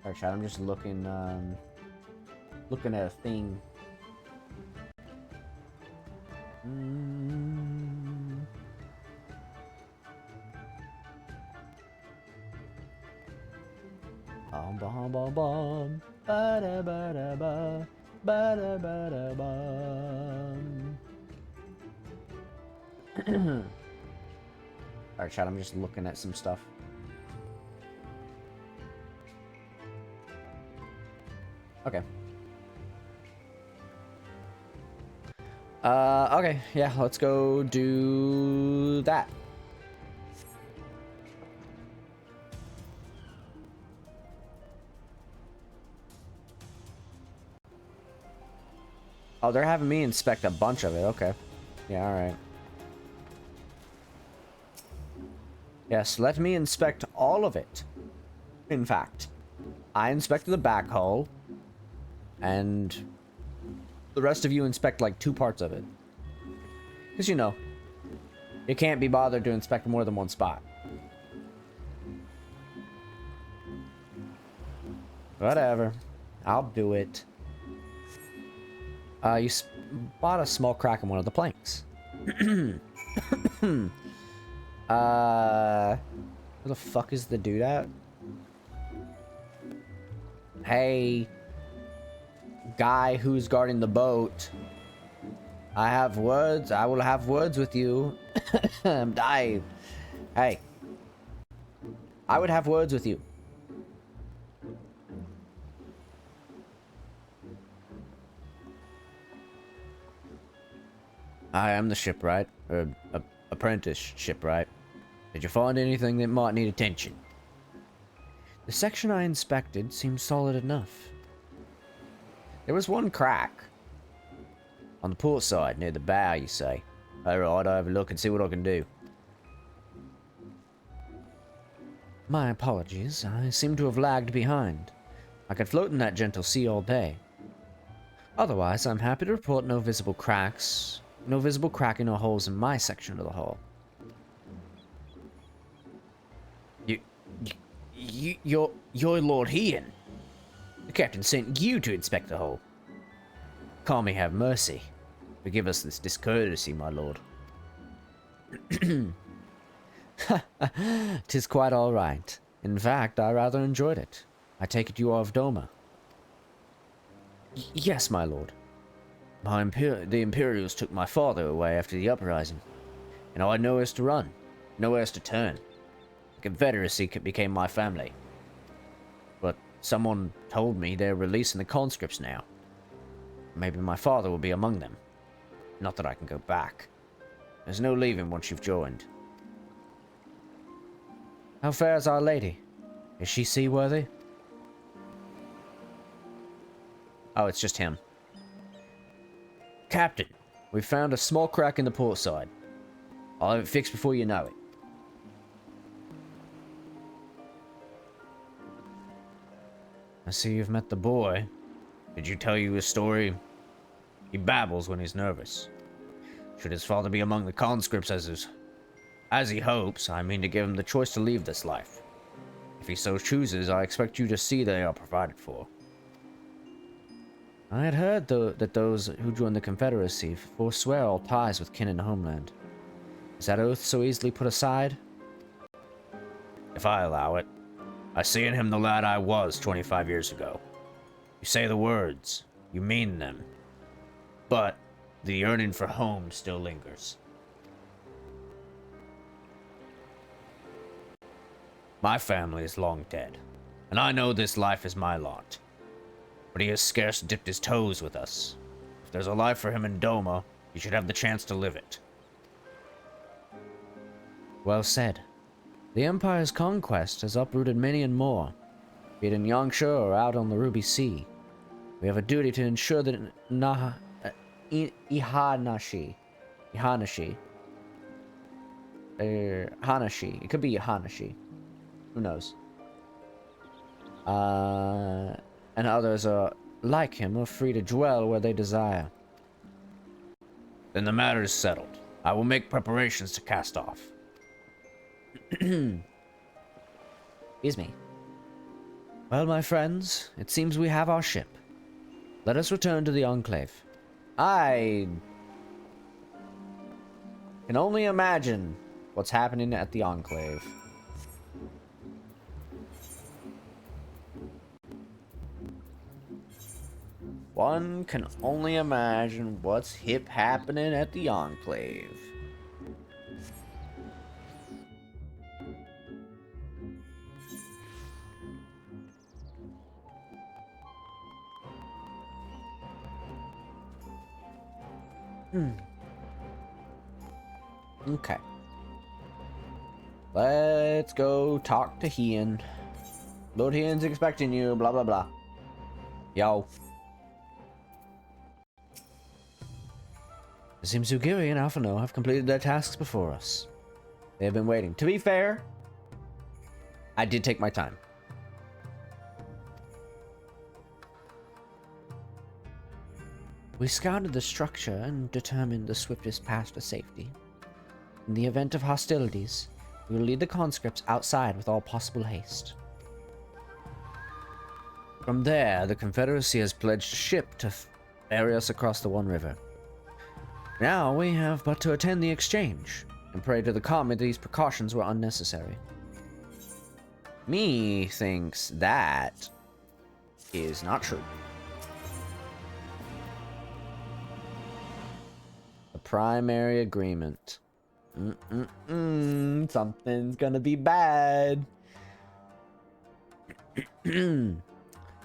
Alright, chat, I'm just looking at a thing. Bum bum bum bum. Ba da ba da ba. Ba da ba da bum. Alright, chat, I'm just looking at some stuff. Okay. Okay, yeah, let's go do that. Oh, they're having me inspect a bunch of it, okay. Yeah, alright. Yes, let me inspect all of it. In fact, I inspected the back hull, and the rest of you inspect like 2 parts of it. Because, you know, you can't be bothered to inspect more than one spot. Whatever. I'll do it. You spot a small crack in one of the planks. Where the fuck is the dude at? Hey, guy who's guarding the boat. I have words. I will have words with you. Hey, I would have words with you. I am the shipwright, or apprentice shipwright. Did you find anything that might need attention? The section I inspected seemed solid enough. There was one crack. On the port side, near the bow, you say. Alright, I'll have a look and see what I can do. My apologies, I seem to have lagged behind. I could float in that gentle sea all day. Otherwise, I'm happy to report no visible cracks, no visible cracking or holes in my section of the hull. You're Lord Hean. The captain sent you to inspect the hull. Call me have mercy. Forgive us this discourtesy, my lord. 'Tis quite all right. In fact, I rather enjoyed it. I take it you are of Doma. Yes, my lord. The Imperials took my father away after the uprising, and I had nowhere else to run, nowhere else to turn. The Confederacy became my family. But someone told me they're releasing the conscripts now. Maybe my father will be among them. Not that I can go back. There's no leaving once you've joined. How fares Our Lady? Is she seaworthy? Oh, it's just him. Captain, we found a small crack in the port side. I'll have it fixed before you know it. I see you've met the boy. Did you tell you his story? He babbles when he's nervous. Should his father be among the conscripts as he hopes, I mean to give him the choice to leave this life. If he so chooses, I expect you to see they are provided for. I had heard, though, that those who joined the Confederacy forswear all ties with kin and homeland. Is that oath so easily put aside? If I allow it, I see in him the lad I was 25 years ago. You say the words, you mean them, but the yearning for home still lingers. My family is long dead, and I know this life is my lot. But he has scarce dipped his toes with us. If there's a life for him in Doma, he should have the chance to live it. Well said. The Empire's conquest has uprooted many and more, be it in Yangsha or out on the Ruby Sea. We have a duty to ensure that Hanashi. It could be Hanashi. Who knows? And others are like him are free to dwell where they desire. Then the matter is settled. I will make preparations to cast off. Excuse me. Well, my friends, it seems we have our ship. Let us return to the Enclave. I can only imagine what's happening at the Enclave. One can only imagine what's happening at the Enclave. Okay. Let's go talk to Hean. Lord Hean's expecting you, blah blah blah. Yo. It seems Ugiri and Alphano have completed their tasks before us. They have been waiting. To be fair, I did take my time. We scouted the structure and determined the swiftest path to safety. In the event of hostilities, we will lead the conscripts outside with all possible haste. From there, the Confederacy has pledged a ship to ferry us across the One River. Now we have but to attend the exchange, and pray to the Kami that these precautions were unnecessary. Me thinks that is not true. The primary agreement. Something's gonna be bad.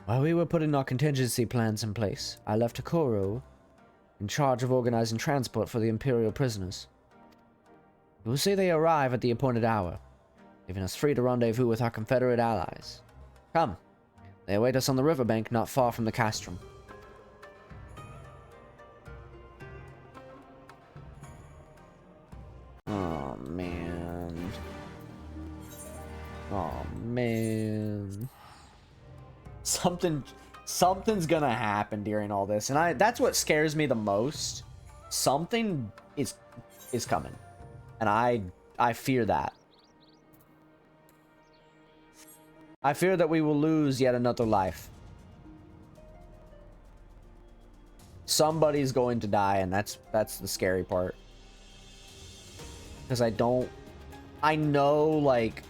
While we were putting our contingency plans in place, I left Takoro in charge of organizing transport for the Imperial prisoners. We will say they arrive at the appointed hour, leaving us free to rendezvous with our Confederate allies. Come, they await us on the riverbank not far from the castrum. Oh man. Oh man. Something's gonna happen during all this, and that's what scares me the most. Something is coming, and I fear that. I fear that we will lose yet another life. Somebody's going to die, and that's the scary part. Because I know, like,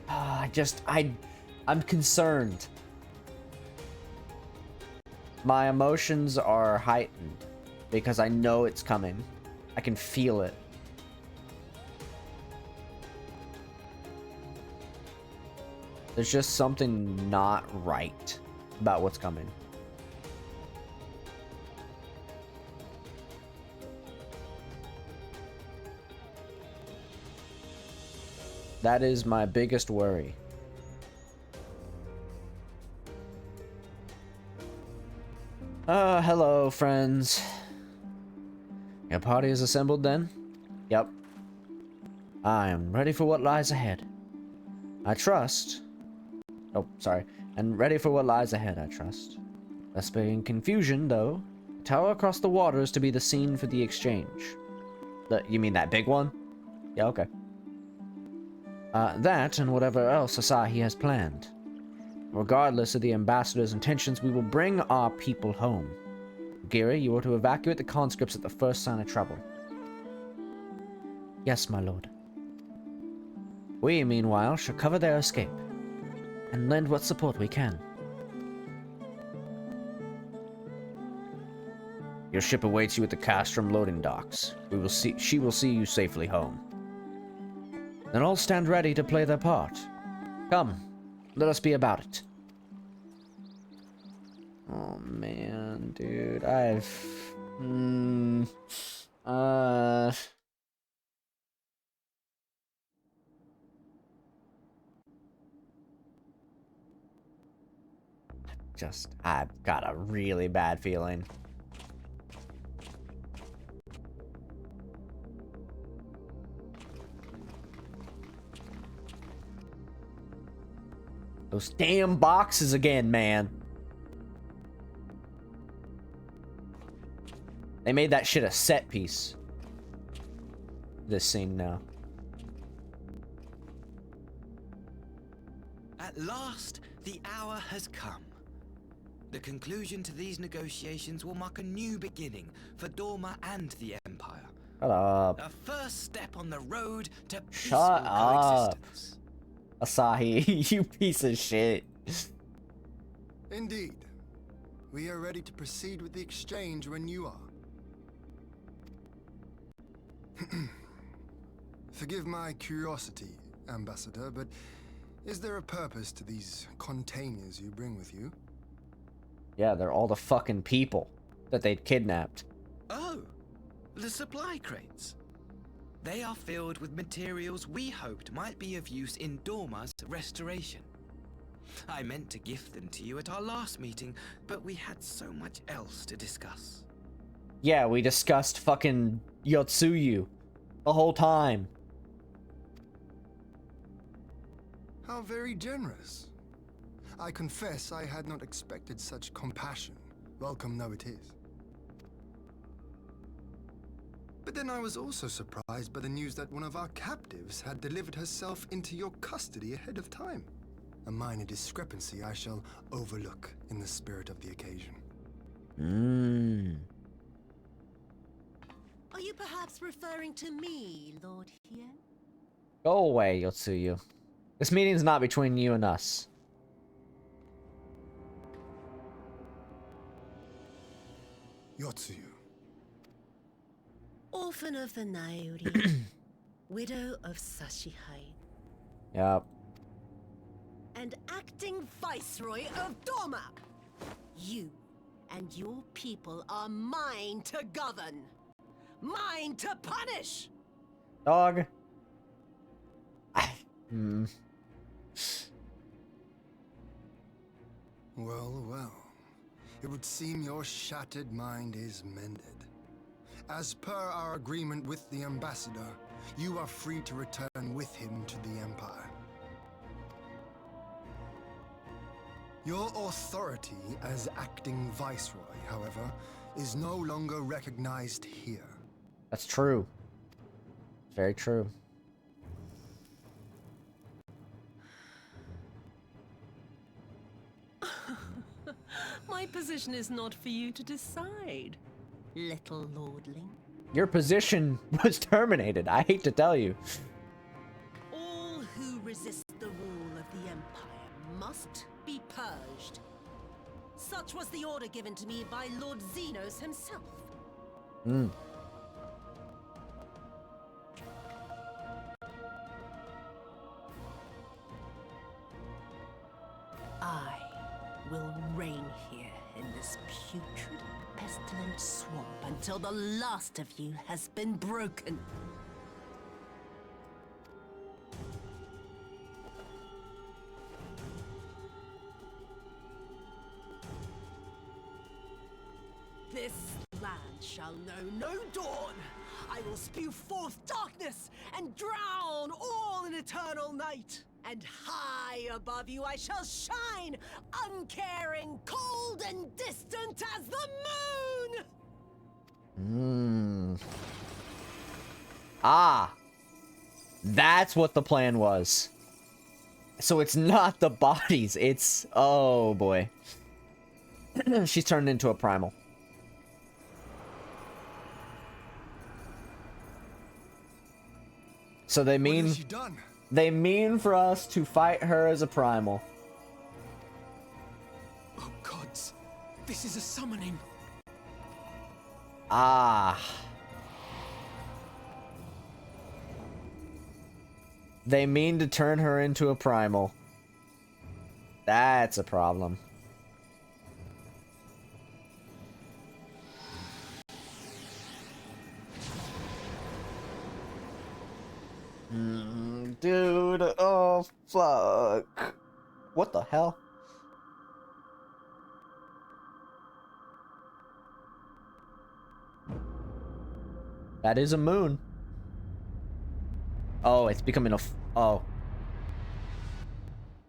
I'm concerned. My emotions are heightened because I know it's coming. I can feel it. There's just something not right about what's coming. That is my biggest worry. Hello, friends. Your party is assembled then? Yep. I am ready for what lies ahead. I trust. Oh, sorry. And ready for what lies ahead, I trust. Lest be in confusion, though. The tower across the water is to be the scene for the exchange. You mean that big one? Yeah, okay. That and whatever else Asahi has planned. Regardless of the ambassador's intentions, we will bring our people home. Gira, you are to evacuate the conscripts at the first sign of trouble. Yes, my lord. We, meanwhile, shall cover their escape, and lend what support we can. Your ship awaits you at the Castrum loading docks. She will see you safely home. Then all stand ready to play their part. Come, let us be about it. Oh man, dude, I've got a really bad feeling. Those damn boxes again, man. They made that shit a set piece. This scene now. At last, the hour has come. The conclusion to these negotiations will mark a new beginning for Dorma and the Empire. Shut up. A first step on the road to peaceful Shut up. coexistence. Asahi, you piece of shit. Indeed. We are ready to proceed with the exchange when you are. Forgive my curiosity, Ambassador, but is there a purpose to these containers you bring with you? Yeah, they're all the fucking people that they'd kidnapped. Oh, the supply crates. They are filled with materials we hoped might be of use in Dorma's restoration. I meant to gift them to you at our last meeting, but we had so much else to discuss. Yeah, we discussed fucking Yotsuyu the whole time. How very generous. I confess I had not expected such compassion, welcome though it is. But then I was also surprised by the news that one of our captives had delivered herself into your custody ahead of time. A minor discrepancy I shall overlook in the spirit of the occasion. Are you perhaps referring to me, Lord Hien? Go away, Yotsuyu. This meeting's not between you and us. Yotsuyu. Orphan of the Nairi, widow of Sashihai, Yep. and acting viceroy of Doma. You and your people are mine to govern, mine to punish. Dog. Well, well. It would seem your shattered mind is mended. As per our agreement with the ambassador, you are free to return with him to the Empire. Your authority as acting viceroy, however, is no longer recognized here. That's true. Very true. My position is not for you to decide, little lordling. Your position was terminated. I hate to tell you. All who resist the rule of the Empire must be purged. Such was the order given to me by Lord Xenos himself. I will reign here in this putrid, pestilent swamp until the last of you has been broken. This land shall know no dawn. I will spew forth darkness and drown all in eternal night. And high above you I shall shine, uncaring, cold and distant as the moon! Ah. That's what the plan was. So it's not the bodies, it's... Oh, boy. She's turned into a primal. So they mean... What has she done? They mean for us to fight her as a primal. Oh gods, this is a summoning. Ah. They mean to turn her into a primal. That's a problem. Dude, oh fuck. What the hell? That is a moon. Oh, it's becoming a oh.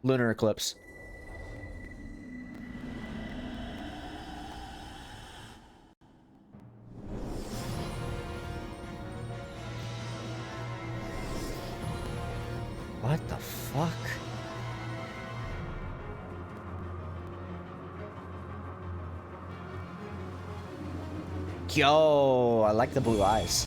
Lunar eclipse. What the fuck? Yo, I like the blue eyes.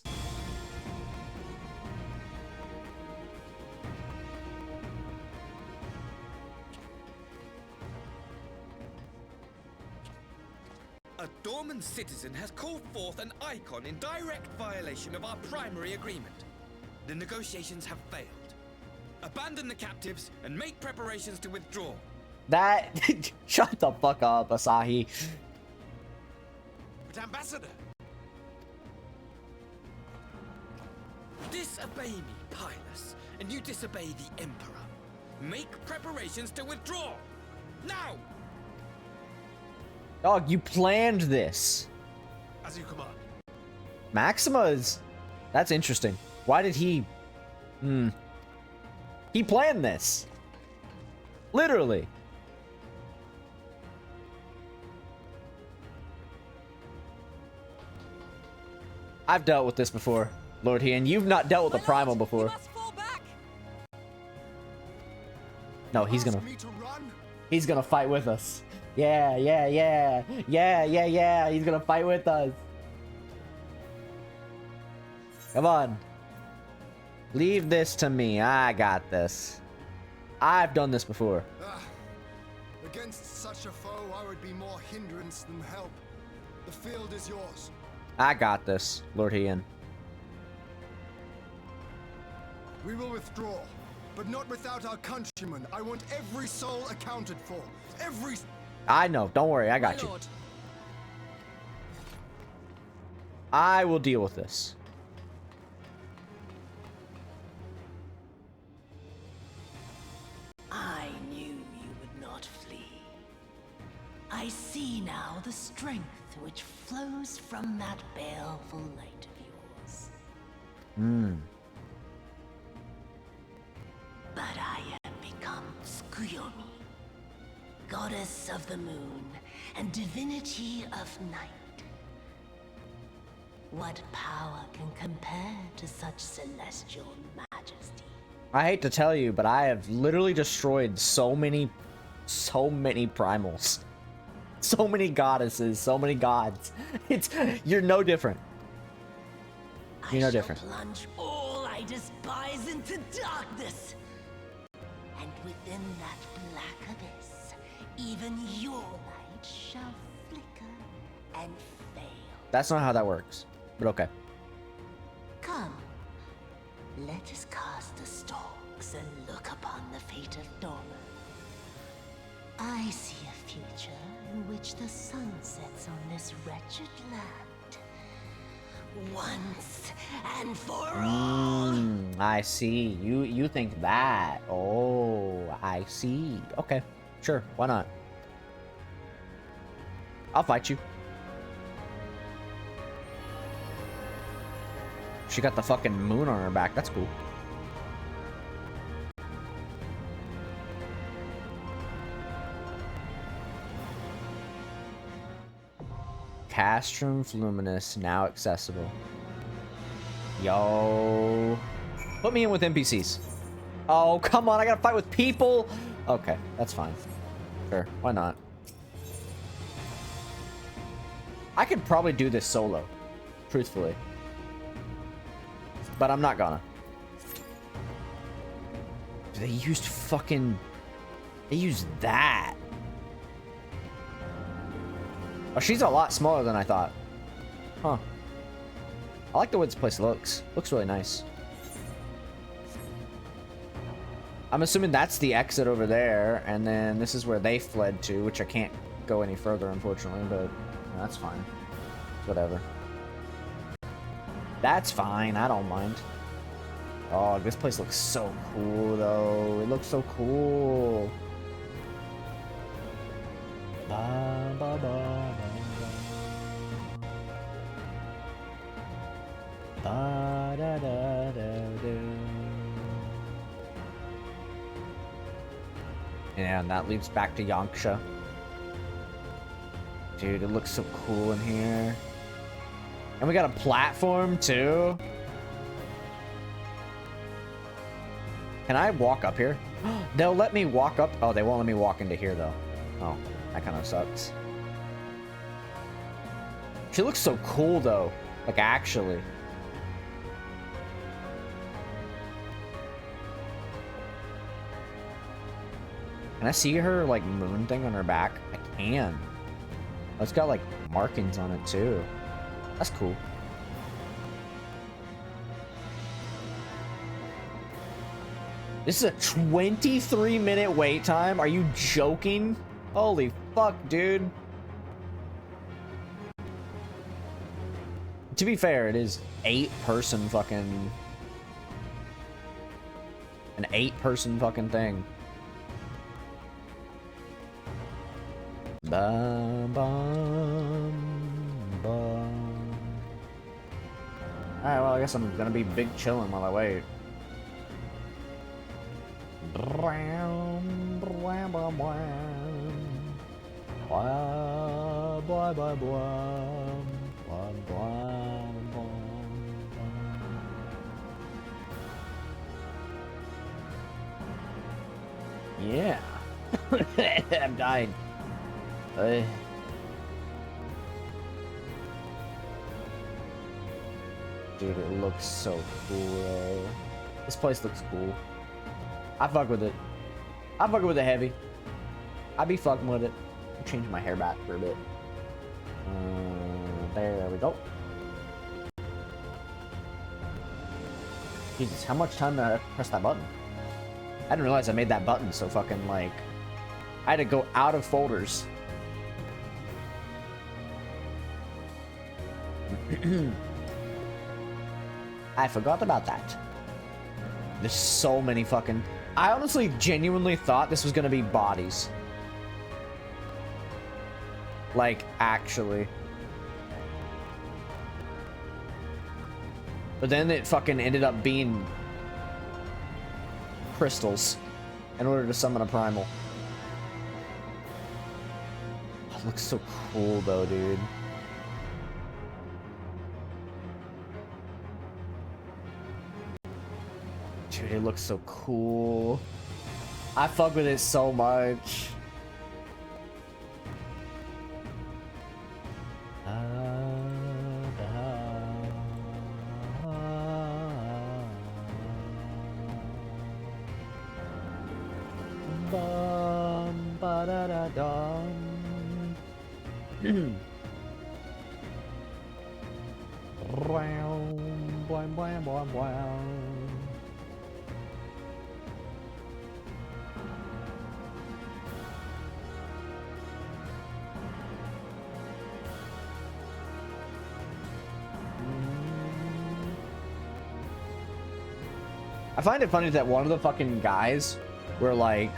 A Dorman citizen has called forth an icon in direct violation of our primary agreement. The negotiations have failed. Abandon the captives and make preparations to withdraw. That shut the fuck up, Asahi. But Ambassador! Disobey me, Pilus, and you disobey the Emperor. Make preparations to withdraw. Now! Dog, you planned this. As you command. Maxima is... That's interesting. Why did he... He planned this. Literally. I've dealt with this before, Lord Ian. You've not dealt with a primal before. No, he's gonna fight with us. Yeah, yeah, yeah. Yeah, yeah, yeah. He's gonna fight with us. Come on. Leave this to me. I got this. I've done this before. Against such a foe, I would be more hindrance than help. The field is yours. I got this, Lord Ian. We will withdraw, but not without our countrymen. I want every soul accounted for. Every... I know. Don't worry. I got you. I will deal with this. I knew you would not flee. I see now the strength which flows from that baleful light of yours. But I am become Tsukuyomi, goddess of the moon and divinity of night. What power can compare to such celestial majesty? I hate to tell you, but I have literally destroyed so many primals. So many goddesses, so many gods. You're no different. You're no different. Plunge all I despise into darkness. And within that black abyss, even your light shall flicker and fail. That's not how that works, but okay. Come, let us cast the stalks and look upon the fate of Dorma. I see a future in which the sun sets on this wretched land. Once and for all. I see. You think that. Oh, I see. Okay. Sure. Why not? I'll fight you. She got the fucking moon on her back. That's cool. Castrum Luminous now accessible. Yo. Put me in with NPCs. Oh, come on. I gotta fight with people. Okay, that's fine. Sure. Why not? I could probably do this solo. Truthfully. But I'm not gonna. They used fucking... They used that. Oh, she's a lot smaller than I thought. Huh. I like the way this place looks. Looks really nice. I'm assuming that's the exit over there, and then this is where they fled to, which I can't go any further, unfortunately, but that's fine. Whatever. That's fine. I don't mind. Oh, this place looks so cool, though. It looks so cool. Ba, ba, ba, ba, ba, da, da, da, da. Yeah, and that leads back to Yanksha. Dude, it looks so cool in here. And we got a platform, too. Can I walk up here? They'll let me walk up. Oh, they won't let me walk into here, though. Oh, that kind of sucks. She looks so cool, though. Like, actually. Can I see her, like, moon thing on her back? I can. Oh, it's got, like, markings on it, too. That's cool. This is a 23-minute wait time? Are you joking? Holy fuck, dude. To be fair, it is 8-person fucking... An 8-person fucking thing. Bum, bum, bum. Alright, well, I guess I'm gonna be big chilling while I wait. Yeah. I'm dying. Dude, it looks so cool. This place looks cool. I fuck with it. I fuck with it heavy. I be fucking with it. I'll change my hair back for a bit. There we go. Jesus, how much time did I press that button? I didn't realize I made that button so fucking like... I had to go out of folders. I forgot about that. There's so many fucking... I honestly genuinely thought this was gonna be bodies. Like, actually. But then it fucking ended up being crystals in order to summon a primal. It looks so cool though, dude. Dude, it looks so cool. I fuck with it so much. Bum, ba da da dum. Blam, blam, blam, blam, blam. I find it funny that one of the fucking guys were like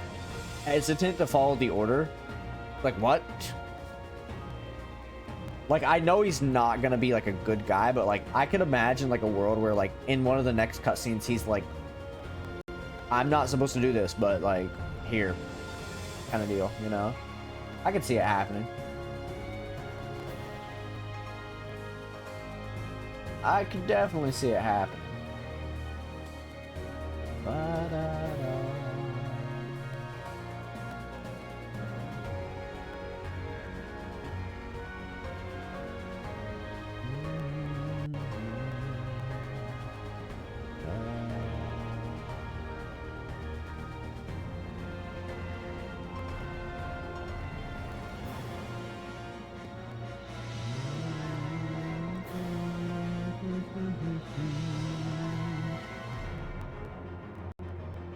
hesitant to follow the order. Like, what? Like, I know he's not gonna be like a good guy, but like I could imagine like a world where like in one of the next cutscenes he's like, I'm not supposed to do this, but like here, kind of deal, you know? I could see it happening. I could definitely see it happening. Ba-da-da.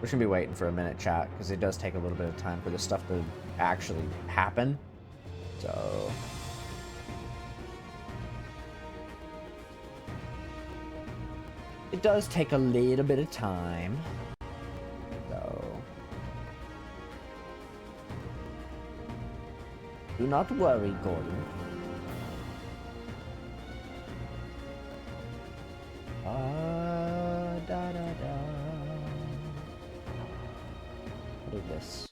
We're just gonna be waiting for a minute, chat, because it does take a little bit of time for this stuff to actually happen. So... it does take a little bit of time. So... do not worry, Gordon. Da da da. What is this?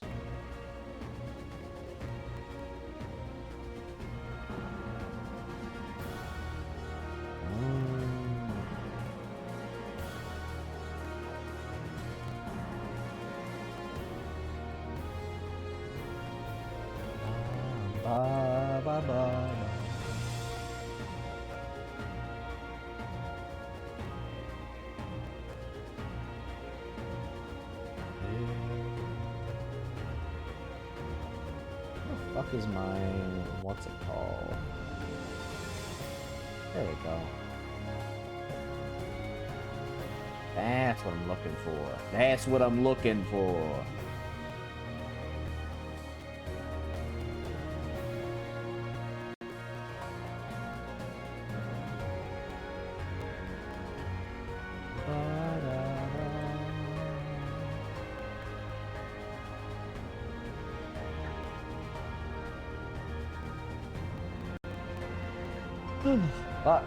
Ba, ba, ba. Fuck is my... what's it called? There we go. That's what I'm looking for. That's what I'm looking for. Fuck.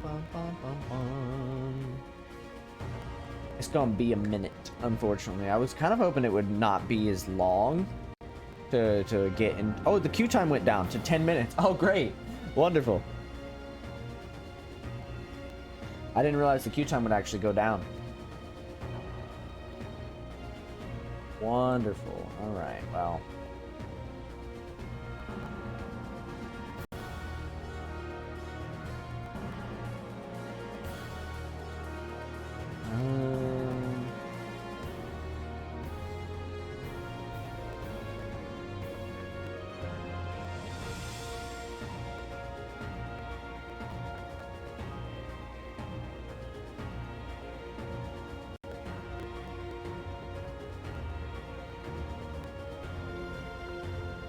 Bum, bum, bum, It's gonna be a minute, unfortunately. I was kind of hoping it would not be as long to get in. Oh, the queue time went down to 10 minutes. Oh, great. Wonderful. I didn't realize the queue time would actually go down. Wonderful. All right, well.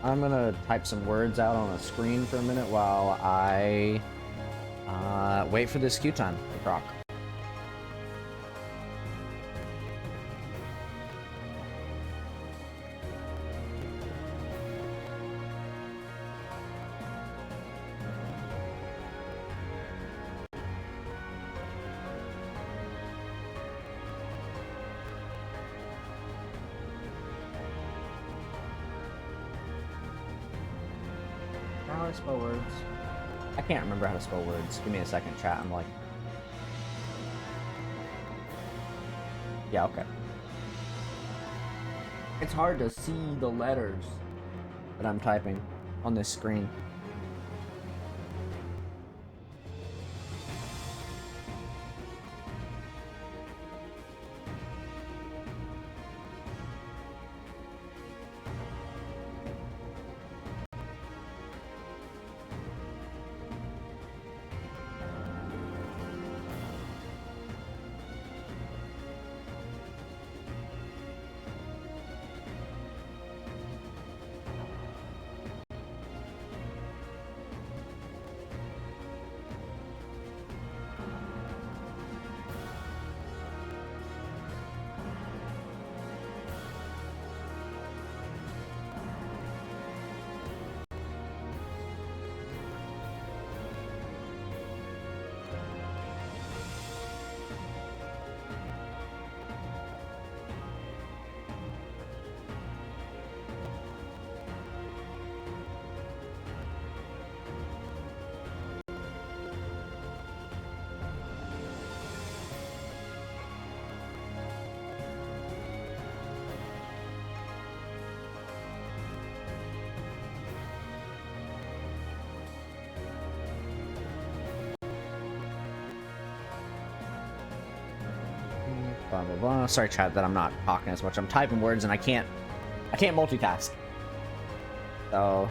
I'm gonna type some words out on a screen for a minute while I wait for this queue time to proc. How do I spell words? I can't remember how to spell words. Give me a second, chat. I'm like... Yeah, okay. It's hard to see the letters that I'm typing on this screen. Blah, blah, blah. Sorry, chat, that I'm not talking as much. I'm typing words and I can't multitask. So...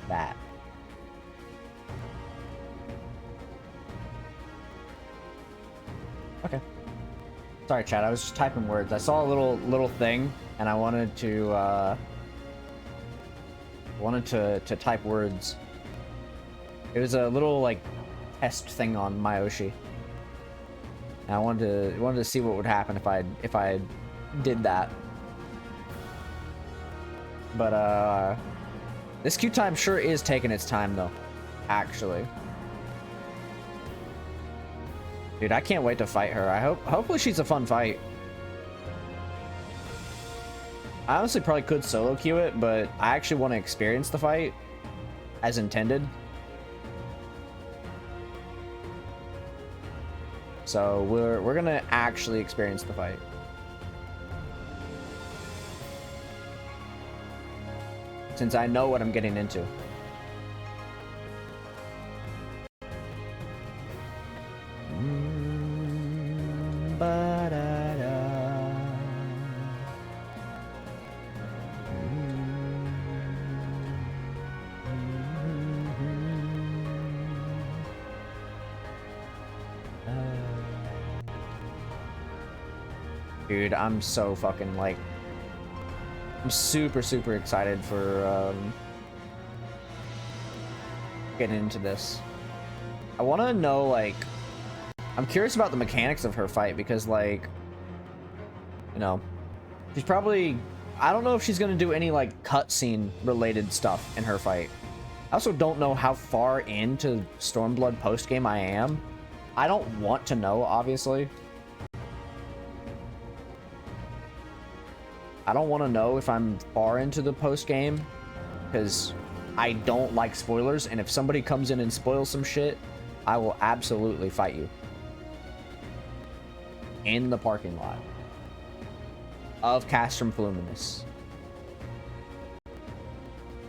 that. Okay. Sorry, chat. I was just typing words. I saw a little thing, and I wanted to type words. It was a little like test thing on Myoshi. And I wanted to see what would happen if I did that. But this queue time sure is taking its time though, actually. Dude, I can't wait to fight her. Hopefully she's a fun fight. I honestly probably could solo queue it, but I actually want to experience the fight as intended. So we're gonna actually experience the fight. Since I know what I'm getting into. Dude, I'm so fucking like, I'm super excited for getting into this. I want to know, like, I'm curious about the mechanics of her fight because, like, you know, she's probably, I don't know if she's gonna do any like cutscene related stuff in her fight. I also don't know how far into Stormblood postgame I am. I don't want to know, obviously. I don't want to know if I'm far into the postgame because I don't like spoilers, and if somebody comes in and spoils some shit, I will absolutely fight you. In the parking lot of Castrum Fluminus.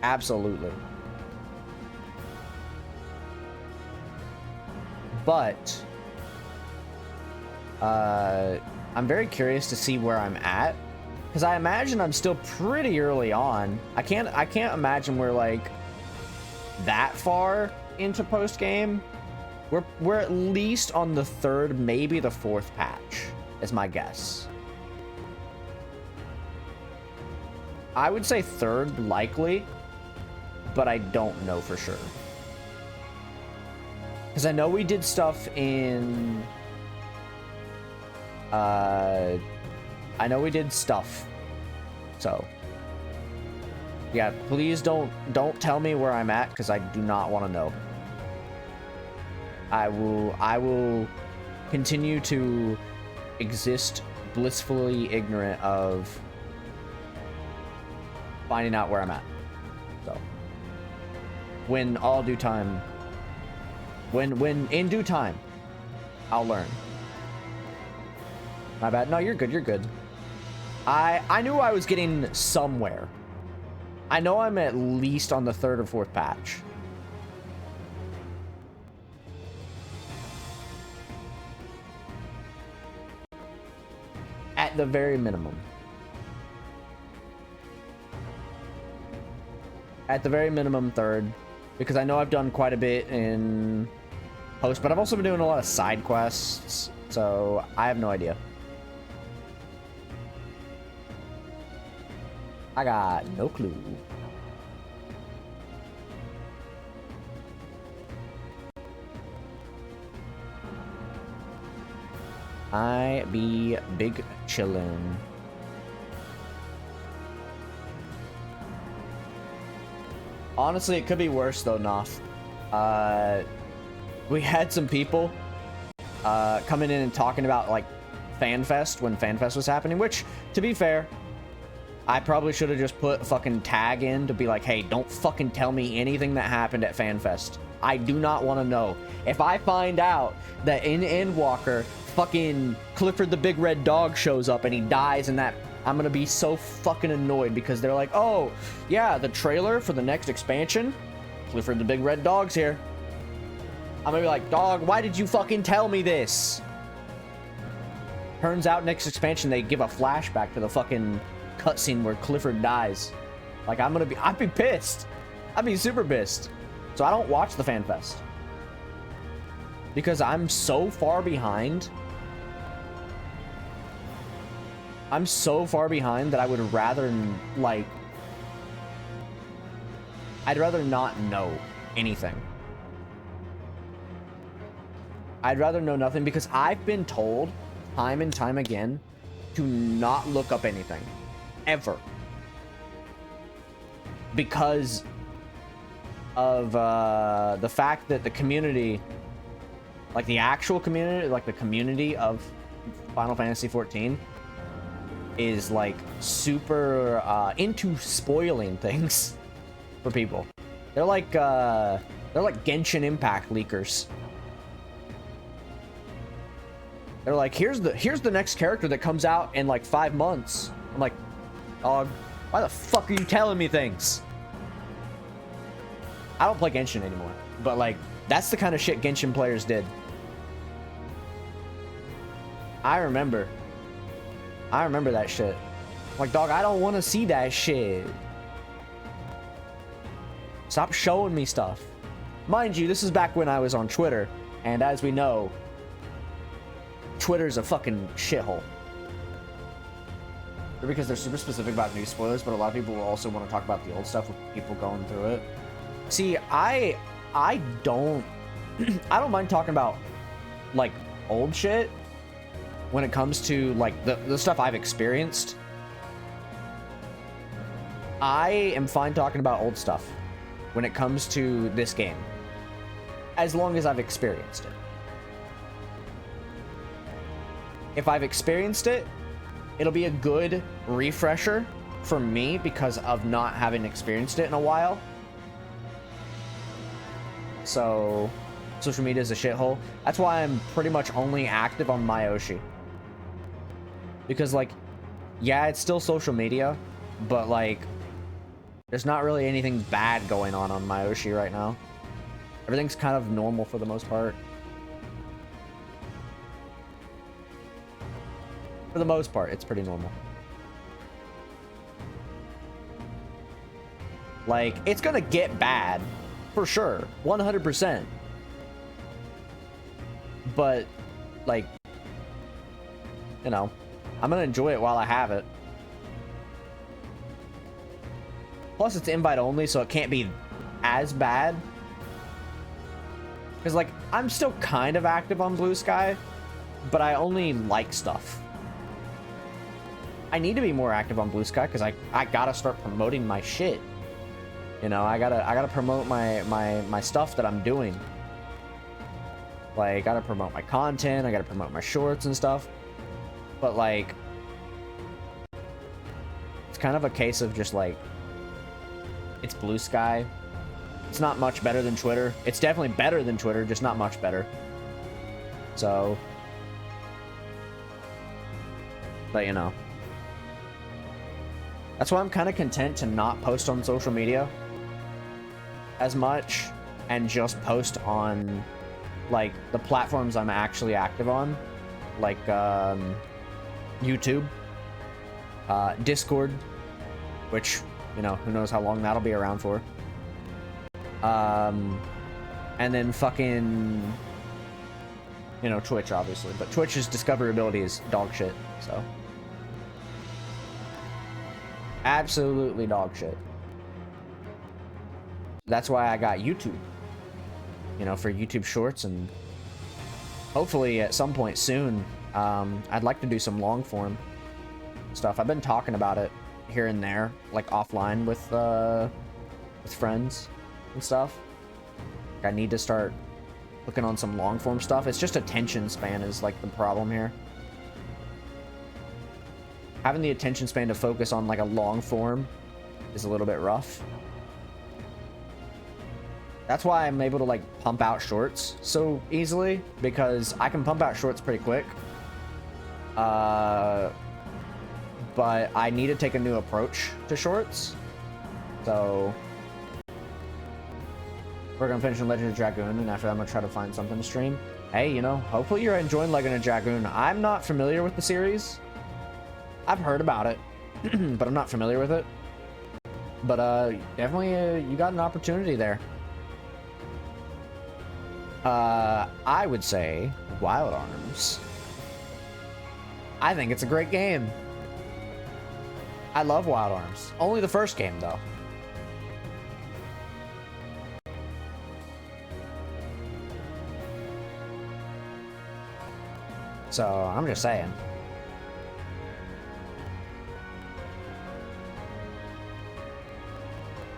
Absolutely. But I'm very curious to see where I'm at, because I imagine I'm still pretty early on. I can't imagine we're like that far into post game. We're at least on the 3rd, maybe the 4th patch, is my guess. I would say 3rd likely, but I don't know for sure. Because I know we did stuff in... I know we did stuff. So... yeah, please don't tell me where I'm at, because I do not want to know. I will continue to exist blissfully ignorant of finding out where I'm at. So, when all due time, when in due time, I'll learn. My bad. No, you're good. You're good. I knew I was getting somewhere. I know I'm at least on the 3rd or 4th patch. At the very minimum. At the very minimum, 3rd. Because I know I've done quite a bit in post, but I've also been doing a lot of side quests, so I have no idea. I got no clue. I be big chillin'. Honestly, it could be worse though, Noth. We had some people coming in and talking about like FanFest when FanFest was happening, which, to be fair, I probably should have just put a fucking tag in to be like, hey, don't fucking tell me anything that happened at FanFest. I do not want to know. If I find out that in Endwalker, fucking Clifford the Big Red Dog shows up and he dies in that, I'm gonna be so fucking annoyed because they're like, oh, yeah, the trailer for the next expansion, Clifford the Big Red Dog's here. I'm gonna be like, dog, why did you fucking tell me this? Turns out next expansion they give a flashback to the fucking cutscene where Clifford dies. Like, I'd be pissed. I'd be super pissed. So I don't watch the FanFest. Because I'm so far behind. I'm so far behind that I would rather, like... I'd rather not know anything. I'd rather know nothing because I've been told time and time again to not look up anything. Ever. Because of the fact that the community, like the actual community, like the community of Final Fantasy XIV is like super into spoiling things for people. They're like Genshin Impact leakers. They're like, here's the next character that comes out in like 5 months. I'm like, dog, why the fuck are you telling me things? I don't play Genshin anymore, but like, that's the kind of shit Genshin players did. I remember that shit. Like, dog, I don't want to see that shit. Stop showing me stuff. Mind you, this is back when I was on Twitter, and as we know, Twitter's a fucking shithole. because they're super specific about new spoilers, but a lot of people will also want to talk about the old stuff with people going through it. See, I don't I don't mind talking about like old shit when it comes to like the stuff I've experienced. I am fine talking about old stuff when it comes to this game, as long as I've experienced it. If I've experienced it, it'll be a good refresher for me because of not having experienced it in a while. So, social media is a shithole. That's why I'm pretty much only active on Myoshi. Because, like, yeah, it's still social media, but, like, there's not really anything bad going on Myoshi right now. Everything's kind of normal for the most part. For the most part, it's pretty normal. Like, it's gonna get bad, for sure, 100%. But, like, you know, I'm gonna enjoy it while I have it. Plus, it's invite only, so it can't be as bad. Because, like, I'm still kind of active on Blue Sky, but I only like stuff. I need to be more active on Blue Sky because I gotta start promoting my shit. You know, I gotta promote my stuff that I'm doing. Like, I gotta promote my content, I gotta promote my shorts and stuff. But, like, it's kind of a case of just, like, it's Blue Sky. It's not much better than Twitter. It's definitely better than Twitter, just not much better. So, but, you know. That's why I'm kind of content to not post on social media as much and just post on, like, the platforms I'm actually active on, like YouTube, Discord, which, you know, who knows how long that'll be around for. And then fucking, you know, Twitch, obviously, but Twitch's discoverability is dog shit, so. Absolutely dog shit. That's why I got YouTube, you know, for YouTube shorts, and hopefully at some point soon, I'd like to do some long form stuff. I've been talking about it here and there, like offline with friends and stuff. Like, I need to start looking on some long form stuff. It's just attention span is like the problem here. Having the attention span to focus on like a long form is a little bit rough. That's why I'm able to like pump out shorts so easily, because I can pump out shorts pretty quick. But I need to take a new approach to shorts. So we're gonna finish in Legend of Dragoon, and after that I'm gonna try to find something to stream. Hey, you know, hopefully you're enjoying Legend of Dragoon. I'm not familiar with the series. I've heard about it, but I'm not familiar with it. But definitely you got an opportunity there. I would say Wild Arms. I think it's a great game. I love Wild Arms. Only the first game, though. So, I'm just saying.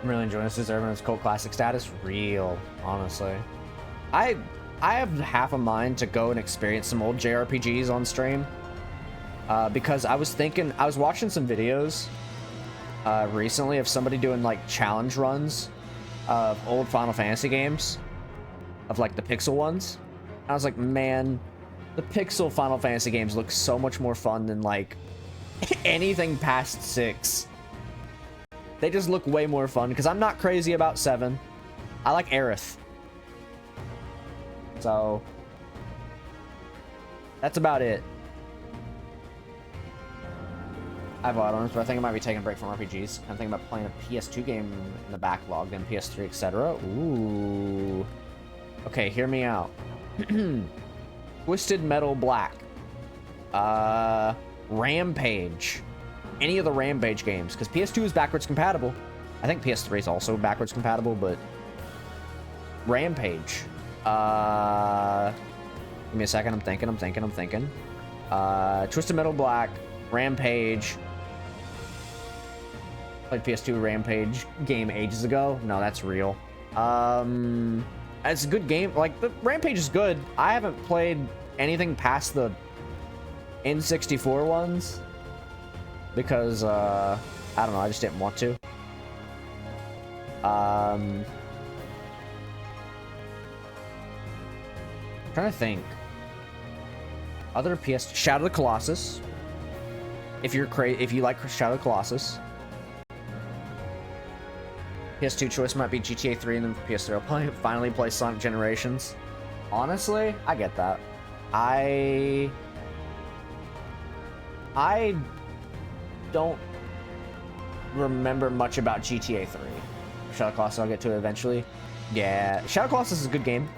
I'm really enjoying this. Deserving its cult classic status. Real, honestly. I have half a mind to go and experience some old JRPGs on stream. Because I was watching some videos recently of somebody doing like challenge runs of old Final Fantasy games, of like the pixel ones. I was like, man, the pixel Final Fantasy games look so much more fun than like anything past 6. They just look way more fun because I'm not crazy about 7. I like Aerith. So that's about it. I have Wild Arms, but I think I might be taking a break from RPGs. I'm thinking about playing a PS2 game in the backlog, then PS3, etc. Ooh. Okay, hear me out. Twisted Metal Black. Rampage. any of the Rampage games, because PS2 is backwards compatible. I think PS3 is also backwards compatible, but Rampage. Give me a second. I'm thinking. Twisted Metal Black, Rampage. Played PS2 Rampage game ages ago. No, that's real. It's a good game. Like, the Rampage is good. I haven't played anything past the N64 ones because, I don't know, I just didn't want to. Trying to think. Other PS... Shadow of the Colossus. If you like Shadow of the Colossus. PS2 choice might be GTA 3, and then PS3 will finally play Sonic Generations. Honestly, I get that. I don't remember much about GTA 3. Shadow of the Colossus, I'll get to it eventually. Yeah, Shadow of the Colossus is a good game.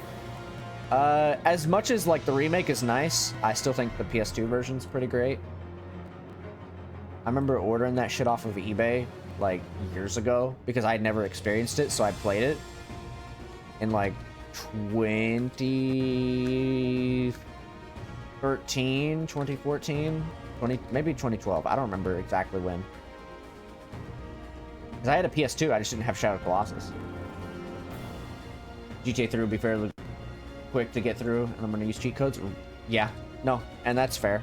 As much as like the remake is nice, I still think the PS2 version's pretty great. I remember ordering that shit off of eBay like years ago because I had never experienced it, so I played it in like 2013, 2014, maybe 2012. I don't remember exactly when. Because I had a PS2, I just didn't have Shadow of the Colossus. GTA 3 would be fairly quick to get through, and I'm going to use cheat codes. Yeah, no, and that's fair.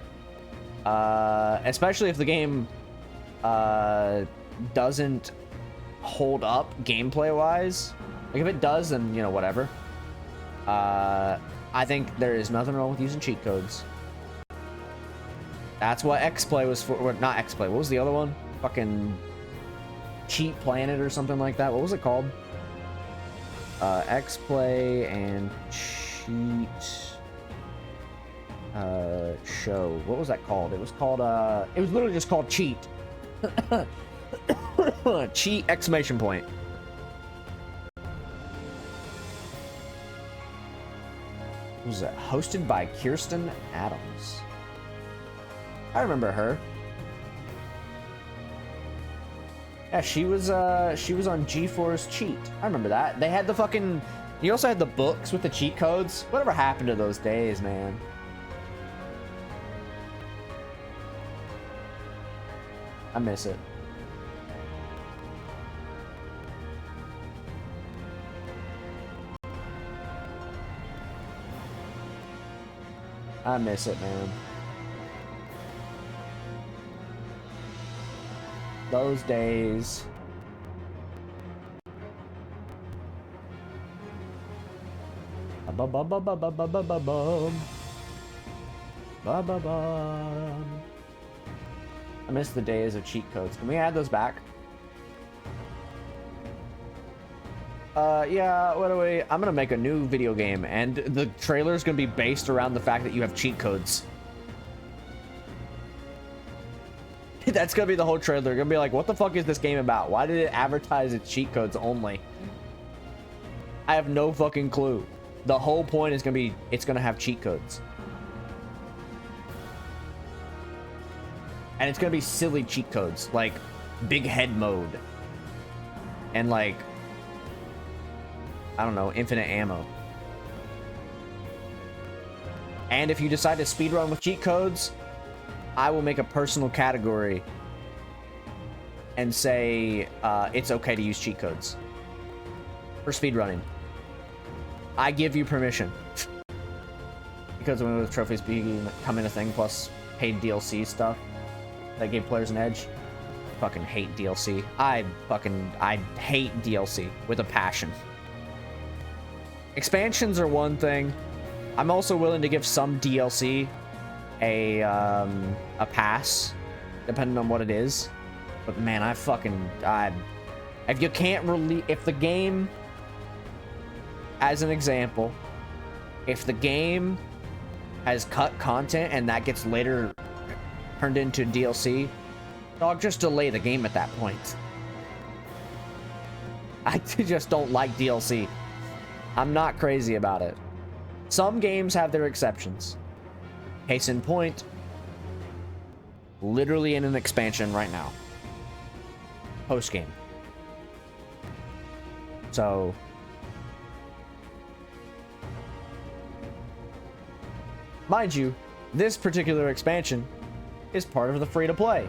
Especially if the game doesn't hold up gameplay-wise. Like, if it does, then, you know, whatever. I think there is nothing wrong with using cheat codes. That's what X-Play was for. Or not X-Play, what was the other one? Fucking Cheat Planet or something like that. What was it called? X-Play and Cheat Show. What was that called? It was called it was literally just called Cheat. Cheat exclamation point. Who's that? Hosted by Kirsten Adams. I remember her. Yeah, she was on GeForce Cheat. I remember that. They had the fucking... You also had the books with the cheat codes. Whatever happened to those days, man? I miss it. I miss it, man. Those days. I miss the days of cheat codes. Can we add those back? Yeah, what do we... I'm gonna make a new video game, and the trailer's gonna be based around the fact that you have cheat codes. That's gonna be the whole trailer. They're gonna be like, what the fuck is this game about? Why did it advertise its cheat codes only? I have no fucking clue. The whole point is gonna be, it's gonna have cheat codes. And it's gonna be silly cheat codes, like big head mode. And like, I don't know, infinite ammo. And if you decide to speedrun with cheat codes, I will make a personal category and say it's okay to use cheat codes for speedrunning. I give you permission. Because when the trophies becoming a thing, plus paid DLC stuff that gave players an edge. Fucking hate DLC. I hate DLC with a passion. Expansions are one thing. I'm also willing to give some DLC a pass, depending on what it is. But man, if you can't release, if the game, as an example, if the game has cut content and that gets later turned into DLC, dog, just delay the game at that point. I just don't like DLC. I'm not crazy about it. Some games have their exceptions. Case in point, literally in an expansion right now. Post game. So mind you, this particular expansion is part of the free-to-play,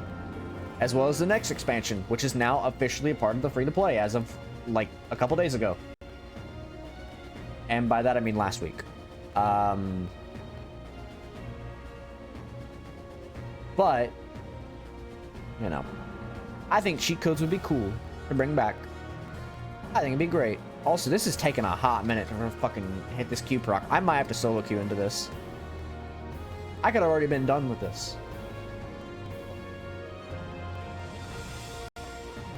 as well as the next expansion, which is now officially a part of the free-to-play as of like a couple days ago. And by that I mean last week. But you know, I think cheat codes would be cool to bring back. I think it'd be great. Also, this is taking a hot minute to fucking hit this queue proc. I might have to solo queue into this. I could have already been done with this.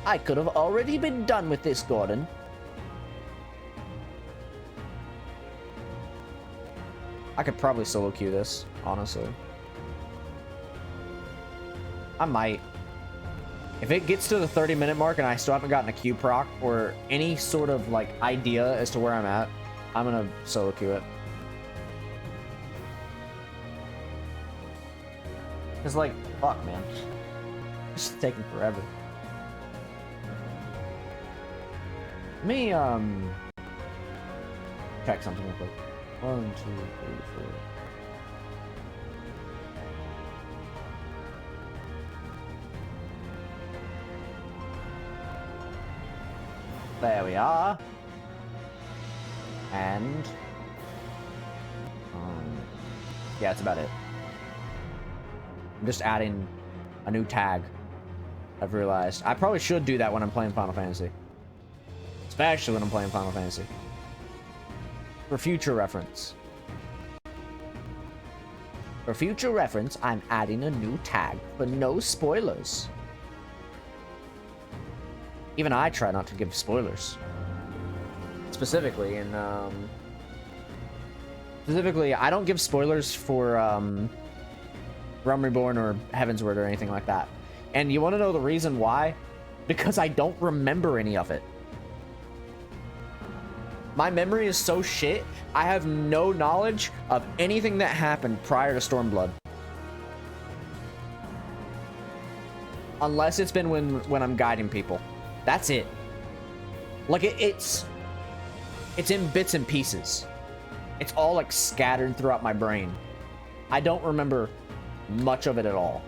I could have already been done with this, Gordon. I could probably solo queue this, honestly. I might. If it gets to the 30-minute mark and I still haven't gotten a queue proc or any sort of like idea as to where I'm at, I'm gonna solo queue it. Cause like, fuck, man, it's just taking forever. Let me check something real quick. 1, 2, 3, 4. There we are. And yeah, that's about it. I'm just adding a new tag. I've realized I probably should do that when I'm playing Final Fantasy, especially when I'm playing Final Fantasy, for future reference. For future reference, I'm adding a new tag, but no spoilers. Even I try not to give spoilers. Specifically, I don't give spoilers for Realm Reborn or Heavensward or anything like that. And you want to know the reason why? Because I don't remember any of it. My memory is so shit, I have no knowledge of anything that happened prior to Stormblood. Unless it's been when I'm guiding people. That's it. Like, it's in bits and pieces. It's all, like, scattered throughout my brain. I don't remember much of it at all.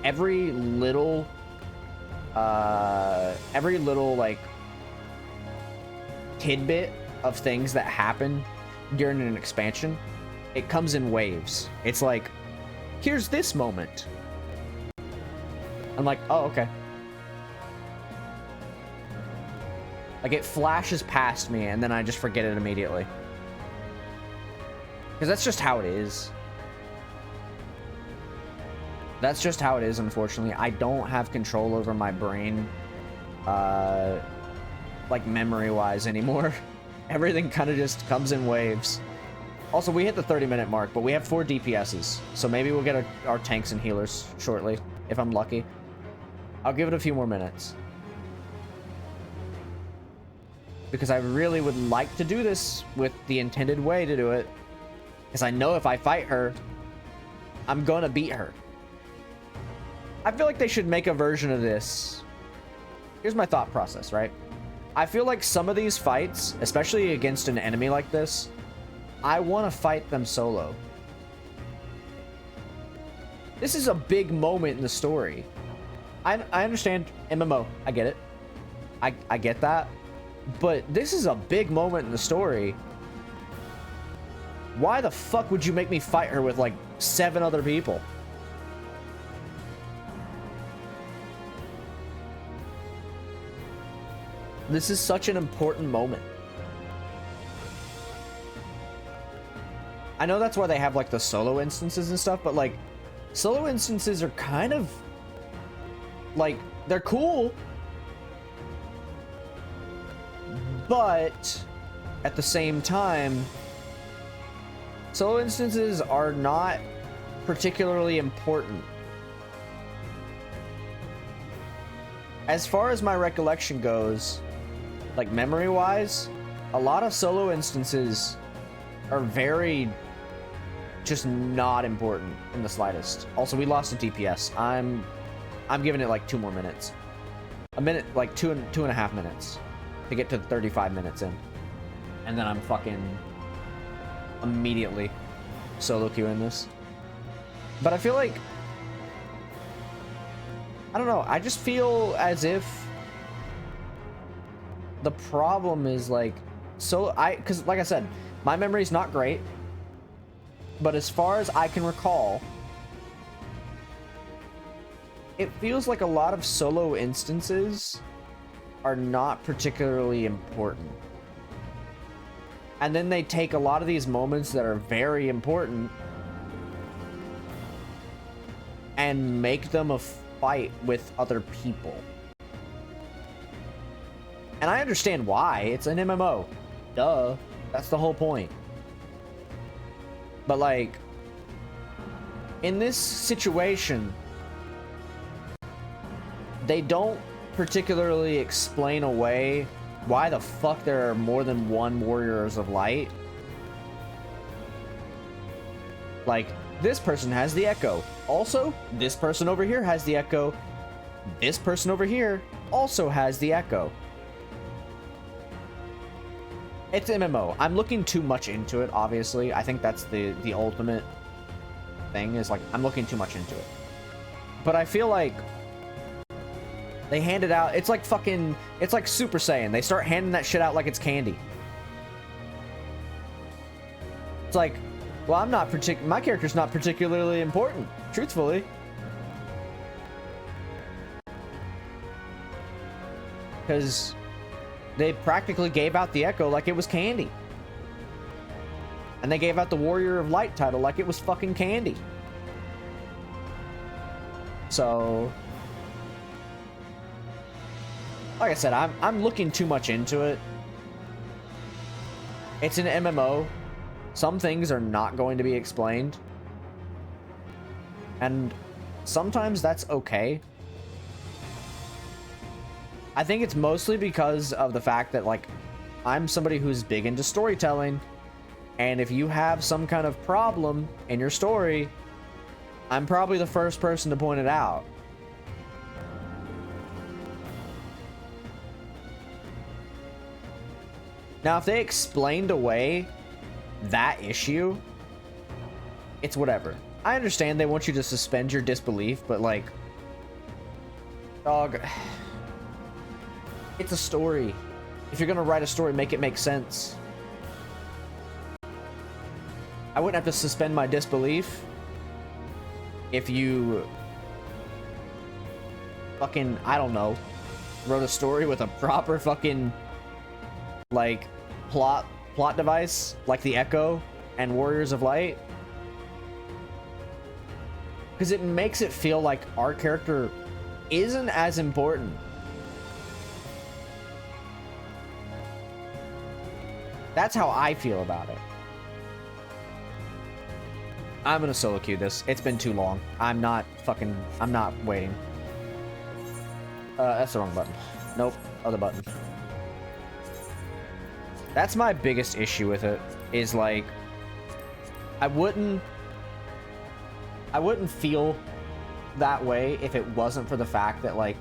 Every little, like, tidbit of things that happen during an expansion, it comes in waves. It's like, here's this moment. I'm like, oh, okay. Like, it flashes past me, and then I just forget it immediately. Because that's just how it is. That's just how it is, unfortunately. I don't have control over my brain, like, memory-wise anymore. Everything kind of just comes in waves. Also, we hit the 30-minute mark, but we have 4 DPSs. So maybe we'll get our tanks and healers shortly, if I'm lucky. I'll give it a few more minutes. Because I really would like to do this with the intended way to do it. Because I know if I fight her, I'm gonna beat her. I feel like they should make a version of this. Here's my thought process, right? I feel like some of these fights, especially against an enemy like this, I want to fight them solo. This is a big moment in the story. I understand MMO. I get it. I get that. But this is a big moment in the story. Why the fuck would you make me fight her with like 7 other people? This is such an important moment. I know that's why they have like the solo instances and stuff, but like solo instances are kind of like, they're cool, but at the same time, solo instances are not particularly important. As far as my recollection goes, like memory-wise, a lot of solo instances are very just not important in the slightest. Also, we lost a DPS. I'm giving it like 2 more minutes. A minute, like two and a half minutes to get to 35 minutes in. And then I'm fucking immediately solo queuing this. But I feel like, I don't know, I just feel as if the problem is like, because like I said, my memory's not great, but as far as I can recall, it feels like a lot of solo instances are not particularly important. And then they take a lot of these moments that are very important and make them a fight with other people. And I understand why. It's an MMO. Duh. That's the whole point. But like, in this situation, they don't particularly explain away why the fuck there are more than one Warriors of Light. Like, this person has the Echo. Also, this person over here has the Echo. This person over here also has the Echo. It's MMO. I'm looking too much into it, obviously. I think that's the ultimate thing, is like, I'm looking too much into it. But I feel like they hand it out. It's like fucking, it's like Super Saiyan. They start handing that shit out like it's candy. It's like, well, I'm not my character's not particularly important, truthfully. Because they practically gave out the Echo like it was candy. And they gave out the Warrior of Light title like it was fucking candy. So, like I said, I'm looking too much into it. It's an MMO. Some things are not going to be explained. And sometimes that's okay. I think it's mostly because of the fact that, like, I'm somebody who's big into storytelling. And if you have some kind of problem in your story, I'm probably the first person to point it out. Now, if they explained away that issue, it's whatever. I understand they want you to suspend your disbelief, but like, dog, it's a story. If you're gonna write a story, make it make sense. I wouldn't have to suspend my disbelief if you fucking, I don't know, wrote a story with a proper fucking, like, plot device, like the Echo and Warriors of Light. Because it makes it feel like our character isn't as important. That's how I feel about it. I'm gonna solo queue this. It's been too long. I'm not waiting. That's the wrong button. Nope, other button. That's my biggest issue with it, is like, I wouldn't feel that way if it wasn't for the fact that, like,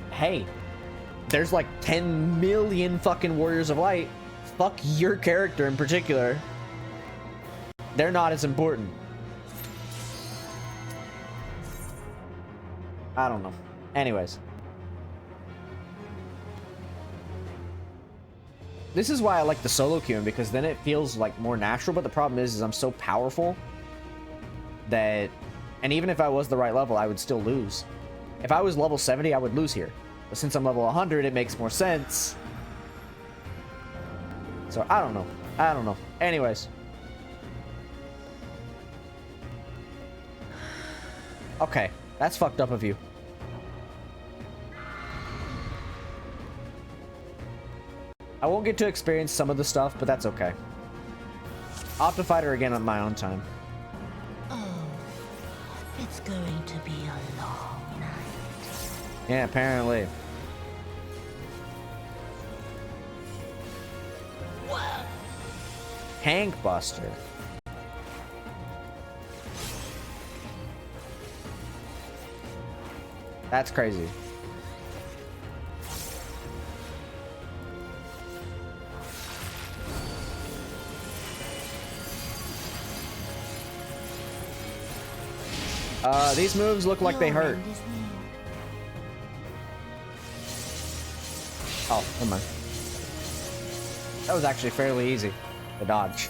hey, there's like 10 million fucking Warriors of Light. Fuck your character in particular. They're not as important. I don't know. Anyways. This is why I like the solo queuing, because then it feels like more natural, but the problem is I'm so powerful that, and even if I was the right level, I would still lose. If I was level 70, I would lose here. But since I'm level 100, it makes more sense. So I don't know. I don't know. Anyways. Okay, that's fucked up of you. I won't get to experience some of the stuff, but that's okay. I'll have to fight her again on my own time. Oh, it's going to be a long night. Yeah, apparently. Hank Buster. That's crazy. These moves look like they hurt. Oh, never mind. That was actually fairly easy to dodge.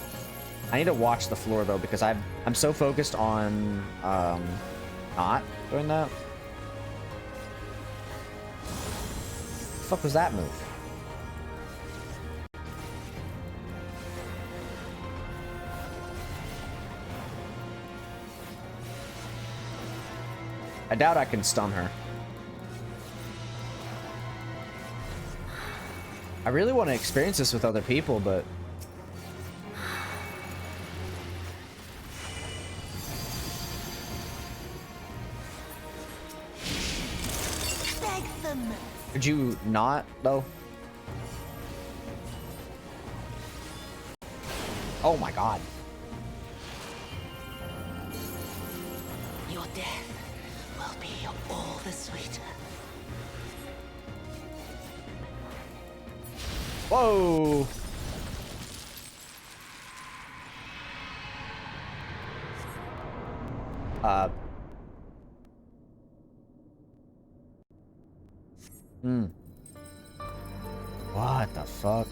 I need to watch the floor though because I'm so focused on not doing that. The fuck was that move? I doubt I can stun her. I really want to experience this with other people, but could you not though? Oh my god. Your death will be all the sweeter. Whoa. What the fuck?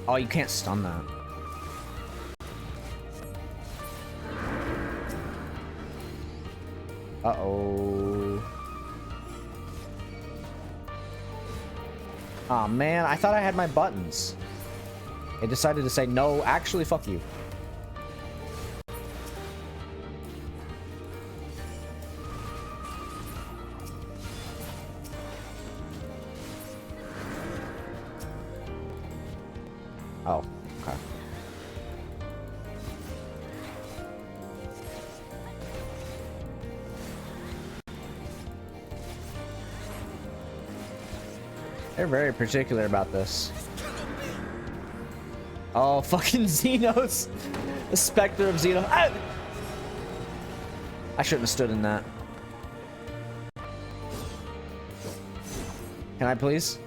Oh, you can't stun that. Uh-oh. Aw, man, I thought I had my buttons. It decided to say, no, actually, fuck you. Oh, okay. They're very particular about this. Oh, fucking Xenos! The specter of Xenos. Ah! I shouldn't have stood in that. Can I please?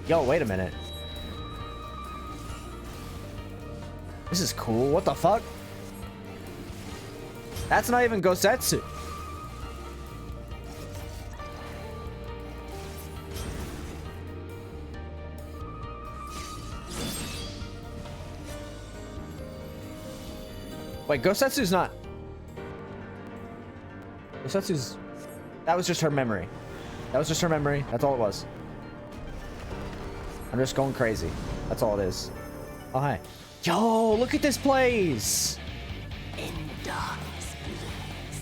Yo, wait a minute. This is cool. What the fuck? That's not even Gosetsu. Wait, Gosetsu's not... Gosetsu's... That was just her memory. That was just her memory. That's all it was. I'm just going crazy. That's all it is. Oh, hi. Yo, look at this place! In darkness.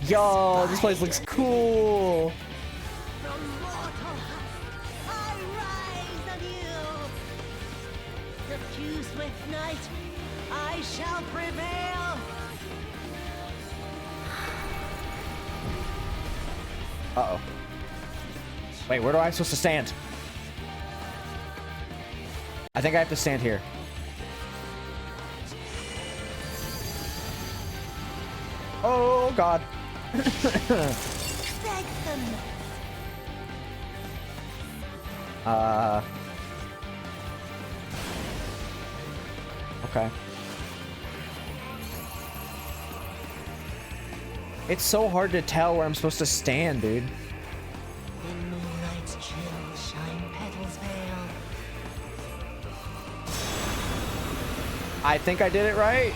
Yo, this place looks cool. From mortal I rise anew. The few swift night, I shall prevail. Uh-oh. Wait, where do I supposed to stand? I think I have to stand here. Oh, God. Okay. It's so hard to tell where I'm supposed to stand, dude. In moonlight's chill shine petals veil. I think I did it right.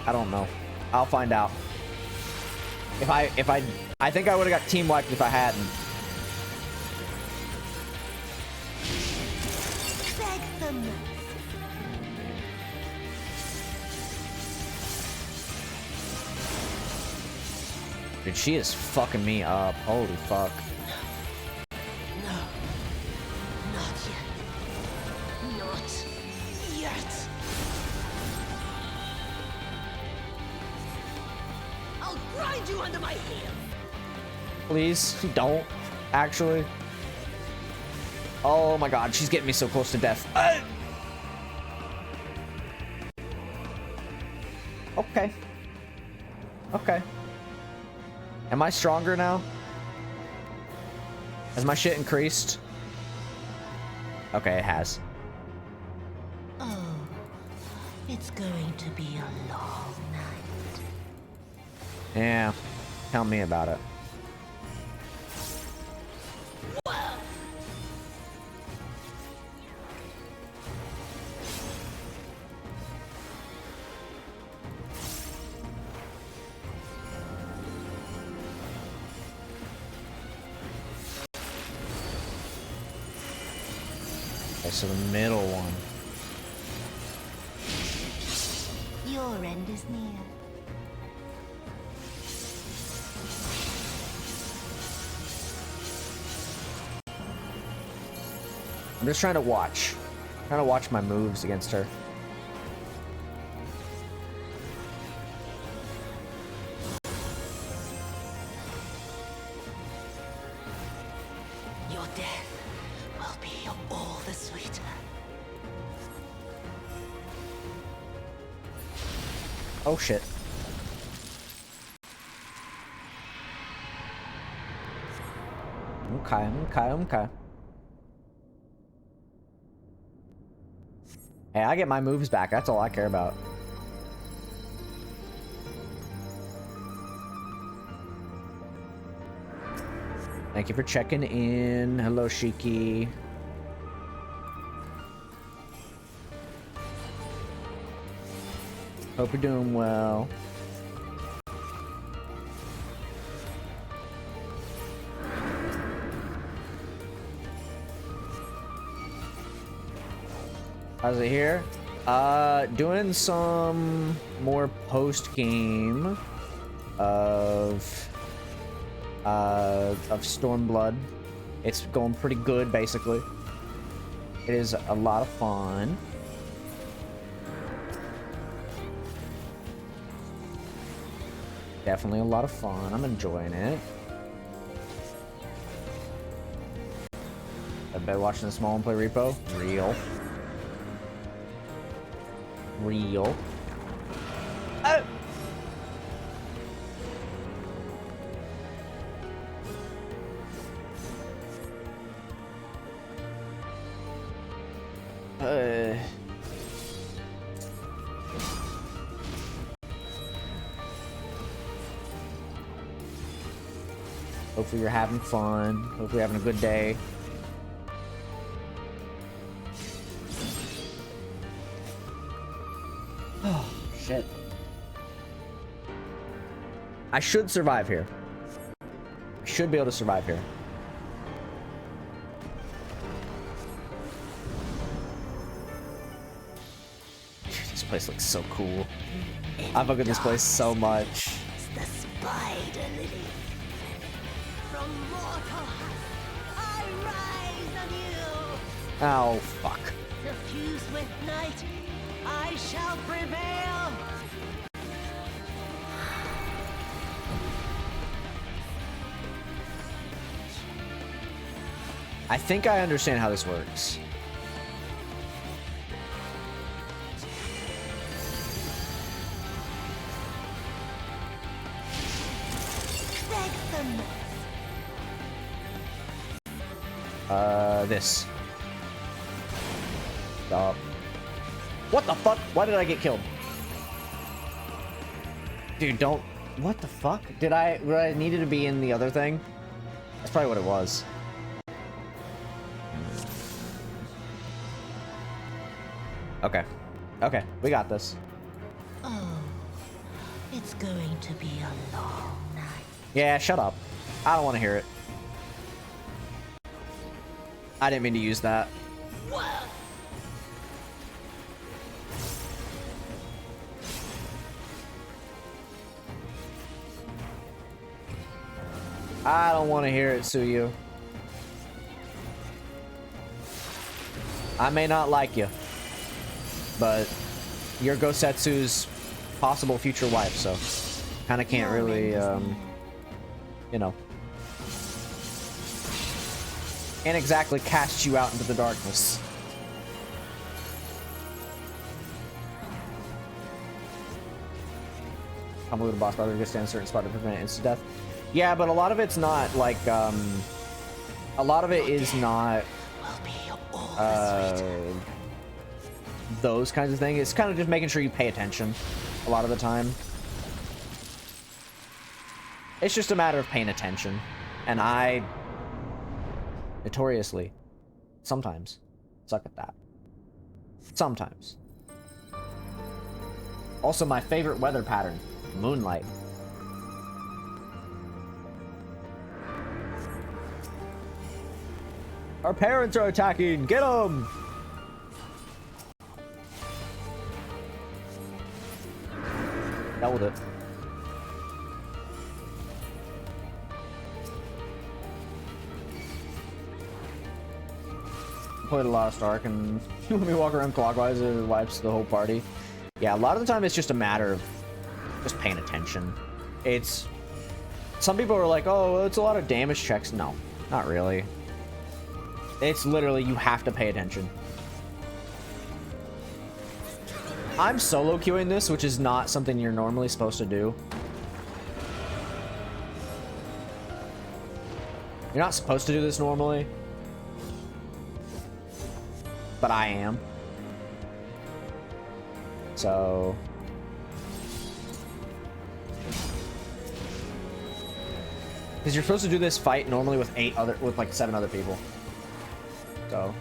I don't know. I'll find out. I think I would have got team wiped if I hadn't. Beg them. Dude, she is fucking me up. Holy fuck. No. Not yet. Not yet. I'll grind you under my heel. Please, don't. Actually. Oh my god, she's getting me so close to death. Okay. Okay. Am I stronger now? Has my shit increased? Okay, it has. Oh, it's going to be a long night. Yeah. Tell me about it. Okay, so the middle one. Your end is near. I'm just trying to watch. Trying to watch my moves against her. Your death will be all the sweeter. Oh shit. Okay, okay, okay. Hey, I get my moves back. That's all I care about. Thank you for checking in. Hello, Shiki. Hope you're doing well. How's it here? Doing some more post-game of Stormblood. It's going pretty good, basically. It is a lot of fun. Definitely a lot of fun. I'm enjoying it. I've been watching the small and play repo. Real. Real. Oh! Hopefully you're having fun. Hopefully you're having a good day. Oh, shit. I should survive here. I should be able to survive here. Dude, this place looks so cool. I fuck with this place so much. The spider lily. From mortal heights, I rise anew. Oh, fuck. Suffused with night, I shall prevail. I think I understand how this works. This. Stop. What the fuck? Why did I get killed? Dude, don't. What the fuck? Did I needed to be in the other thing? That's probably what it was. Okay. Okay, we got this. Oh, it's going to be a long night. Yeah, shut up. I don't want to hear it. I didn't mean to use that. I don't want to hear it, Suyu. I may not like you, but you're Gosetsu's possible future wife, so kind of can't really, you know, can't exactly cast you out into the darkness. Probably the boss battle to stand a certain spot to prevent instant death. Yeah, but a lot of it's not like, a lot of it is not, those kinds of things. It's kind of just making sure you pay attention a lot of the time. It's just a matter of paying attention. And I notoriously sometimes suck at that. Sometimes. Also, my favorite weather pattern, moonlight. Our parents are attacking! Get them! Dealt with it. Played a lot of Stark, and when we walk around clockwise, it wipes the whole party. Yeah, a lot of the time it's just a matter of just paying attention. It's... Some people are like, oh, it's a lot of damage checks. No, not really. It's literally, you have to pay attention. I'm solo queuing this, which is not something you're normally supposed to do. You're not supposed to do this normally. But I am. So... Because you're supposed to do this fight normally with like 7 other people. So...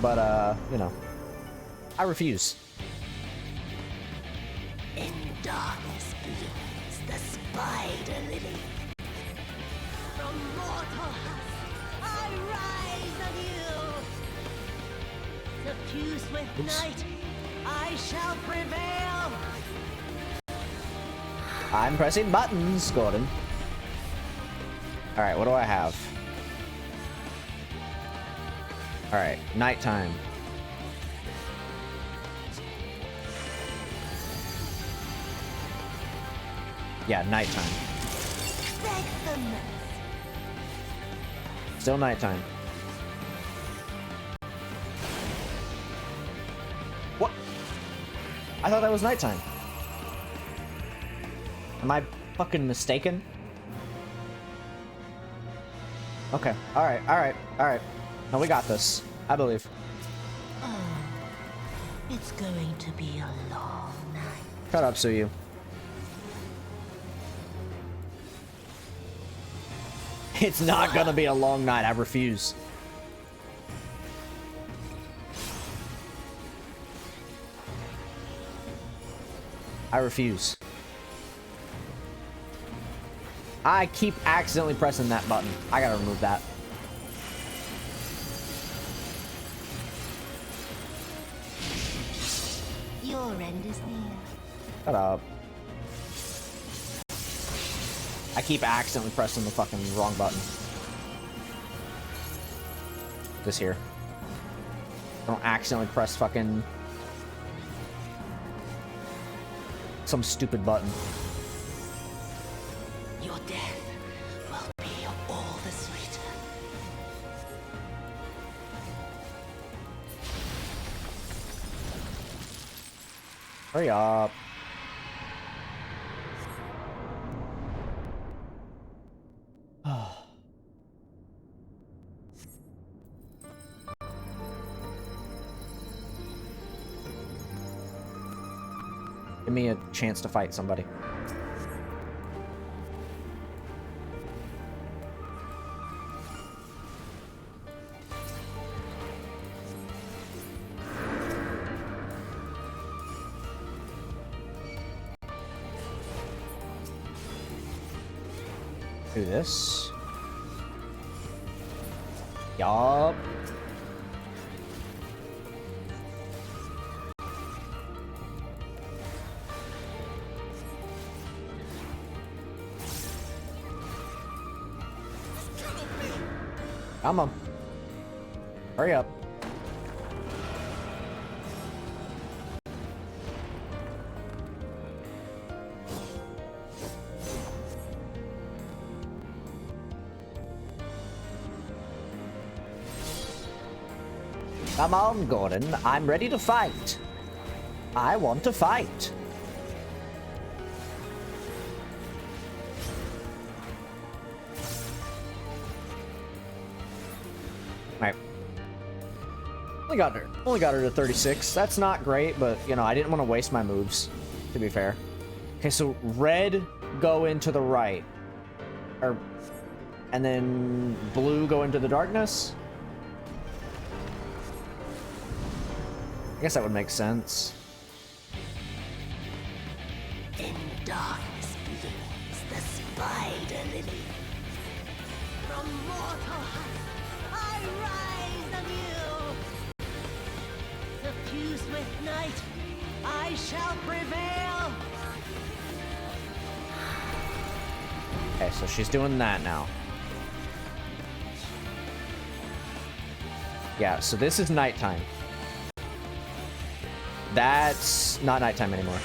But, you know, I refuse. In darkness blooms the spider lily. From mortal husk, I rise anew. Suffused with night, I shall prevail. I'm pressing buttons, Gordon. Alright, what do I have? Alright, nighttime. Yeah, nighttime. Still nighttime. What? I thought that was nighttime. Am I fucking mistaken? Okay, alright, alright, alright. No, we got this. I believe. Oh, it's going to be a long night. Shut up, Suyu. It's not gonna be a long night. I refuse. I refuse. I keep accidentally pressing that button. I gotta remove that. Your end is near. Shut up. I keep accidentally pressing the fucking wrong button. This here. Don't accidentally press fucking some stupid button. Your death will be all the sweeter. Hurry up. Give me a chance to fight somebody. Do this. Yup. Come on. Hurry up. Come on, Gordon. I'm ready to fight. I want to fight. Alright. Only got her to 36. That's not great, but, you know, I didn't want to waste my moves, to be fair. Okay, so red go into the right. And then blue go into the darkness. I guess that would make sense. In darkness blooms the spider lily. From mortal heights I rise anew. Suffused with night, I shall prevail. Okay, so she's doing that now. Yeah, so this is nighttime. That's not nighttime anymore.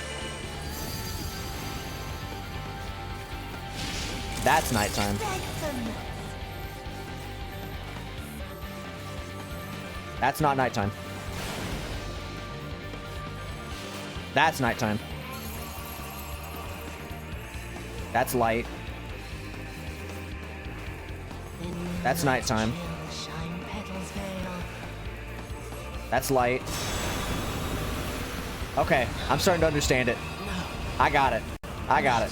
That's nighttime. That's not nighttime. That's nighttime. That's light. That's nighttime. That's light. Okay, I'm starting to understand it. I got it. I got it.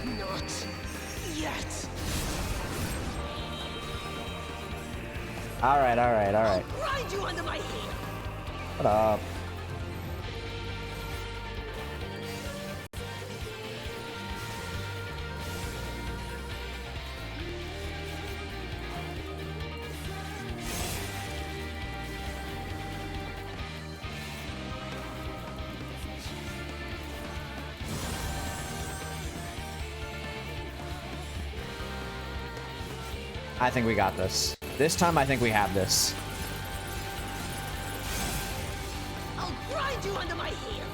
Not yet. Alright, alright, alright. Grind you under my heel. What up? I think we got this. This time I think we have this. I'll grind you under my heel.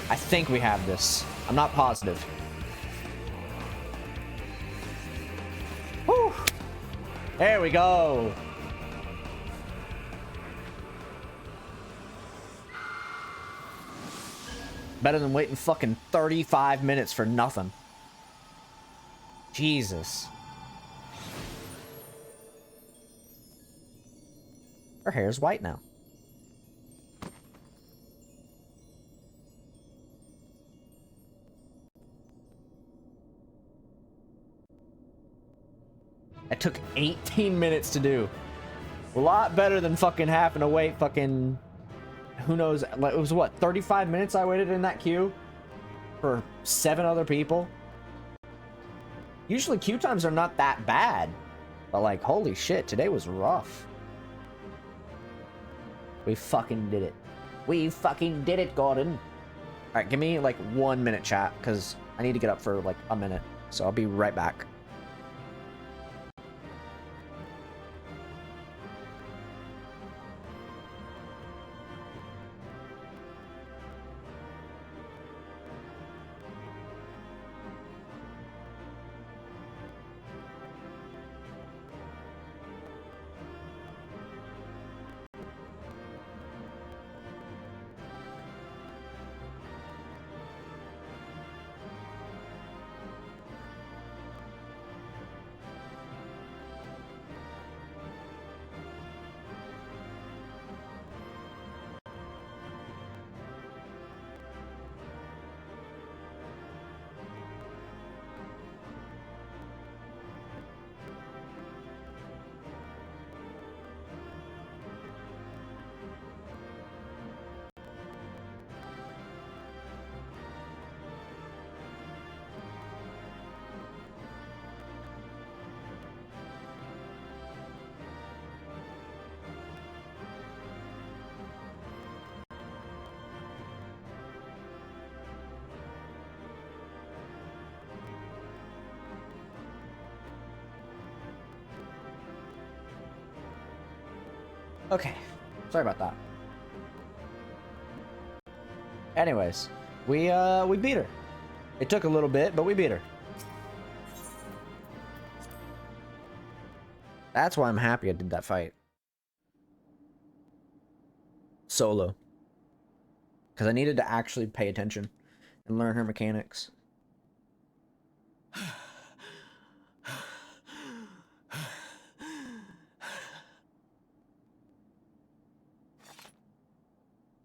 I think we have this. I'm not positive. Whew. There we go. Better than waiting fucking 35 minutes for nothing. Jesus. Her hair's white now. It took 18 minutes to do. A lot better than fucking having to wait fucking... Who knows? Like, it was what, 35 minutes I waited in that queue for 7 other people. Usually queue times are not that bad, but like, holy shit, today was rough. We fucking did it. We fucking did it, Gordon. All right, give me like 1 minute, chat, because I need to get up for like a minute. So I'll be right back. Okay. Sorry about that. Anyways, we beat her. It took a little bit, but we beat her. That's why I'm happy I did that fight. Solo. Because I needed to actually pay attention and learn her mechanics.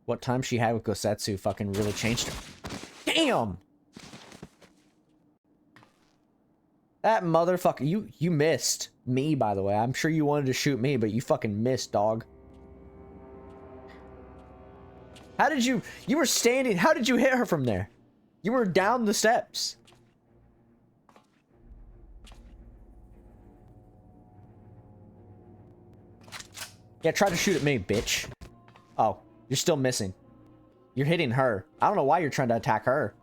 What time she had with Gosetsu fucking really changed her. Damn! That motherfucker, you missed me, by the way. I'm sure you wanted to shoot me, but you fucking missed, dog. How did you were standing, how did you hit her from there? You were down the steps. Yeah, try to shoot at me, bitch. Oh, you're still missing. You're hitting her. I don't know why you're trying to attack her.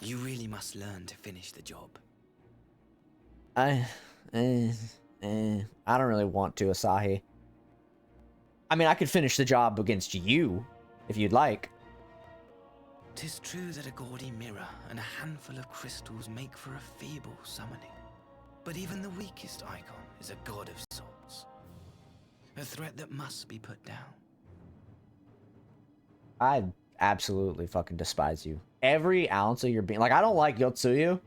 You really must learn to finish the job. I don't really want to, Asahi. I mean, I could finish the job against you, if you'd like. 'Tis true that a gaudy mirror and a handful of crystals make for a feeble summoning. But even the weakest icon is a god of sorts. A threat that must be put down. I absolutely fucking despise you. Every ounce of your being... Like, I don't like Yotsuyu.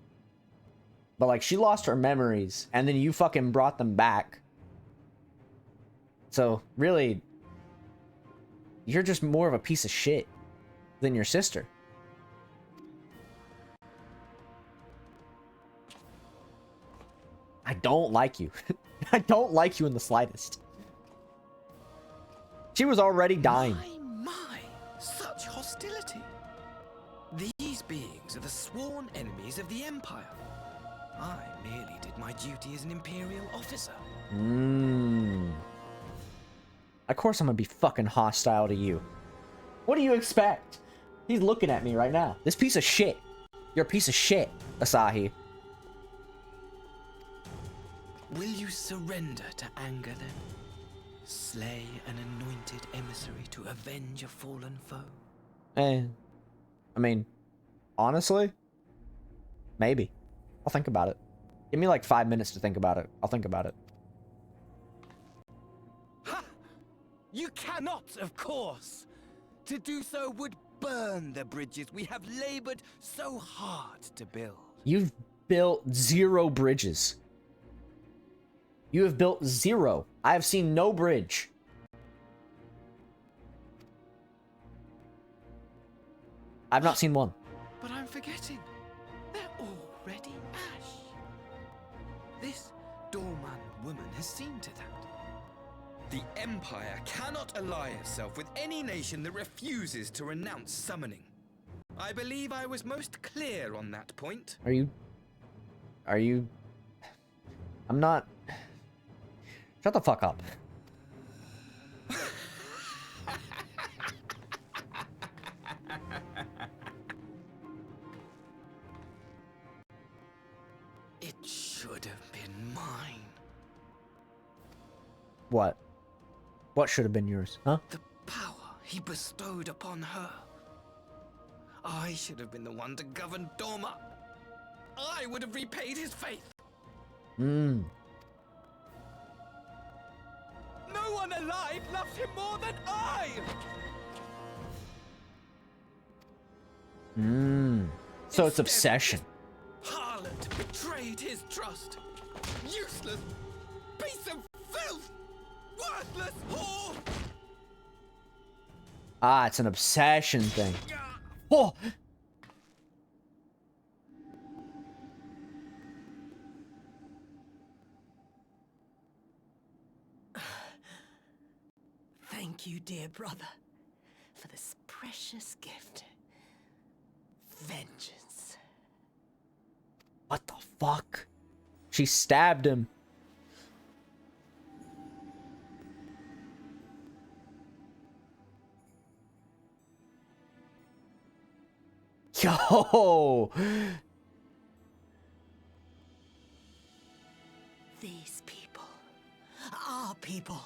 But, like, she lost her memories, and then you fucking brought them back. So, really... You're just more of a piece of shit than your sister. I don't like you. I don't like you in the slightest. She was already dying. My, such hostility. These beings are the sworn enemies of the Empire. I merely did my duty as an Imperial officer. Of course I'm gonna be fucking hostile to you. What do you expect? He's looking at me right now. This piece of shit. You're a piece of shit, Asahi. Will you surrender to anger then? Slay an anointed emissary to avenge a fallen foe? I mean, honestly, maybe. I'll think about it. Give me like 5 minutes to think about it. I'll think about it. Ha! You cannot, of course! To do so would burn the bridges we have labored so hard to build. You've built 0 bridges. You have built 0. I have seen no bridge. I've not seen one. But I'm forgetting. They're already ash. This doorman woman has seen to that. The Empire cannot ally itself with any nation that refuses to renounce summoning. I believe I was most clear on that point. Are you... I'm not... Shut the fuck up. It should have been mine. What? What should have been yours, huh? The power he bestowed upon her. I should have been the one to govern Doma. I would have repaid his faith. No one alive loves him more than I! So it's obsession. Harlot betrayed his trust. Useless piece of filth! Worthless whore! Ah, it's an obsession thing. Oh! Thank you, dear brother, for this precious gift. Vengeance. What the fuck? She stabbed him. Yo! These people, our people,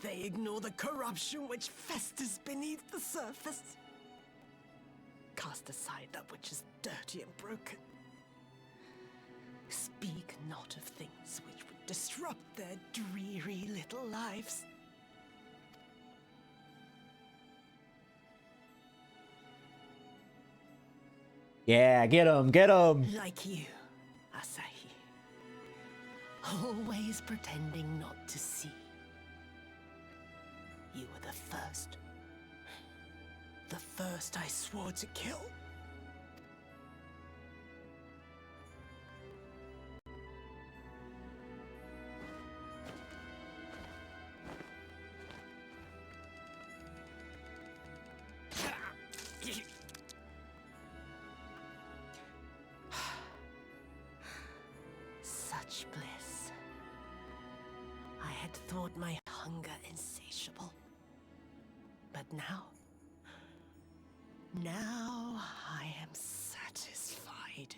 they ignore the corruption which festers beneath the surface. Cast aside that which is dirty and broken. Speak not of things which would disrupt their dreary little lives. Yeah, get him, get him. Like you, Asahi. Always pretending not to see. You were the first. The first I swore to kill. Such bliss. I had thought my hunger insatiable. But now I am satisfied.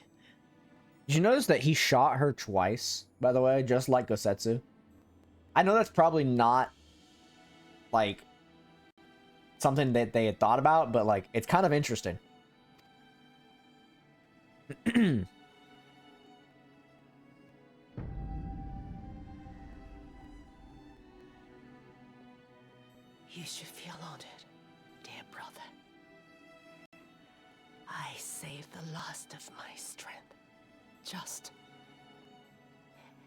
Did you notice that he shot her twice, by the way, just like Gosetsu? I know that's probably not, like, something that they had thought about, but, like, it's kind of interesting. You should feel honored, dear brother. I saved the last of my strength, just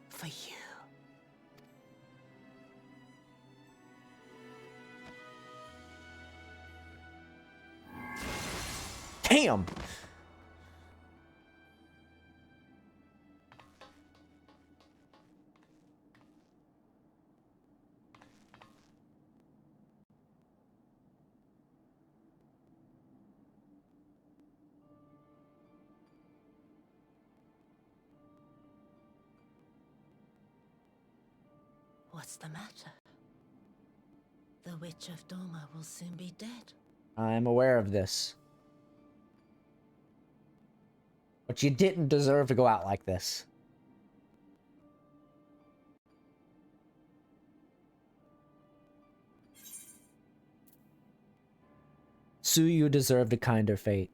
for you. Damn! What's the matter? The Witch of Doma will soon be dead. I'm aware of this. But you didn't deserve to go out like this. Tsuyu deserved a kinder fate.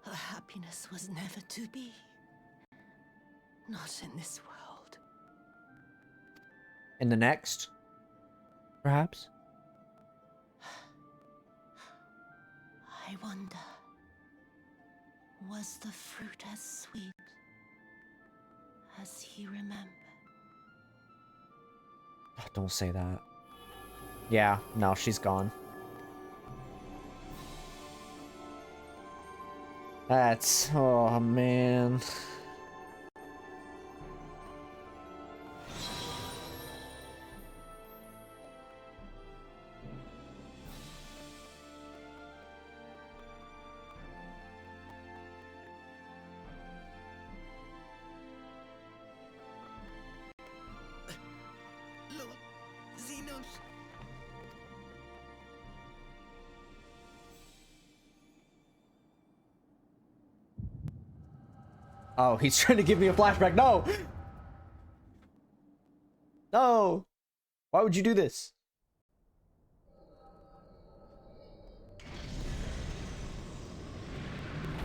Her happiness was never to be. Not in this world. In the next? Perhaps? I wonder, was the fruit as sweet as he remembered? Don't say that. Yeah, no, she's gone. That's... oh, man. Lord Xenos. Oh, he's trying to give me a flashback. No! No! Why would you do this?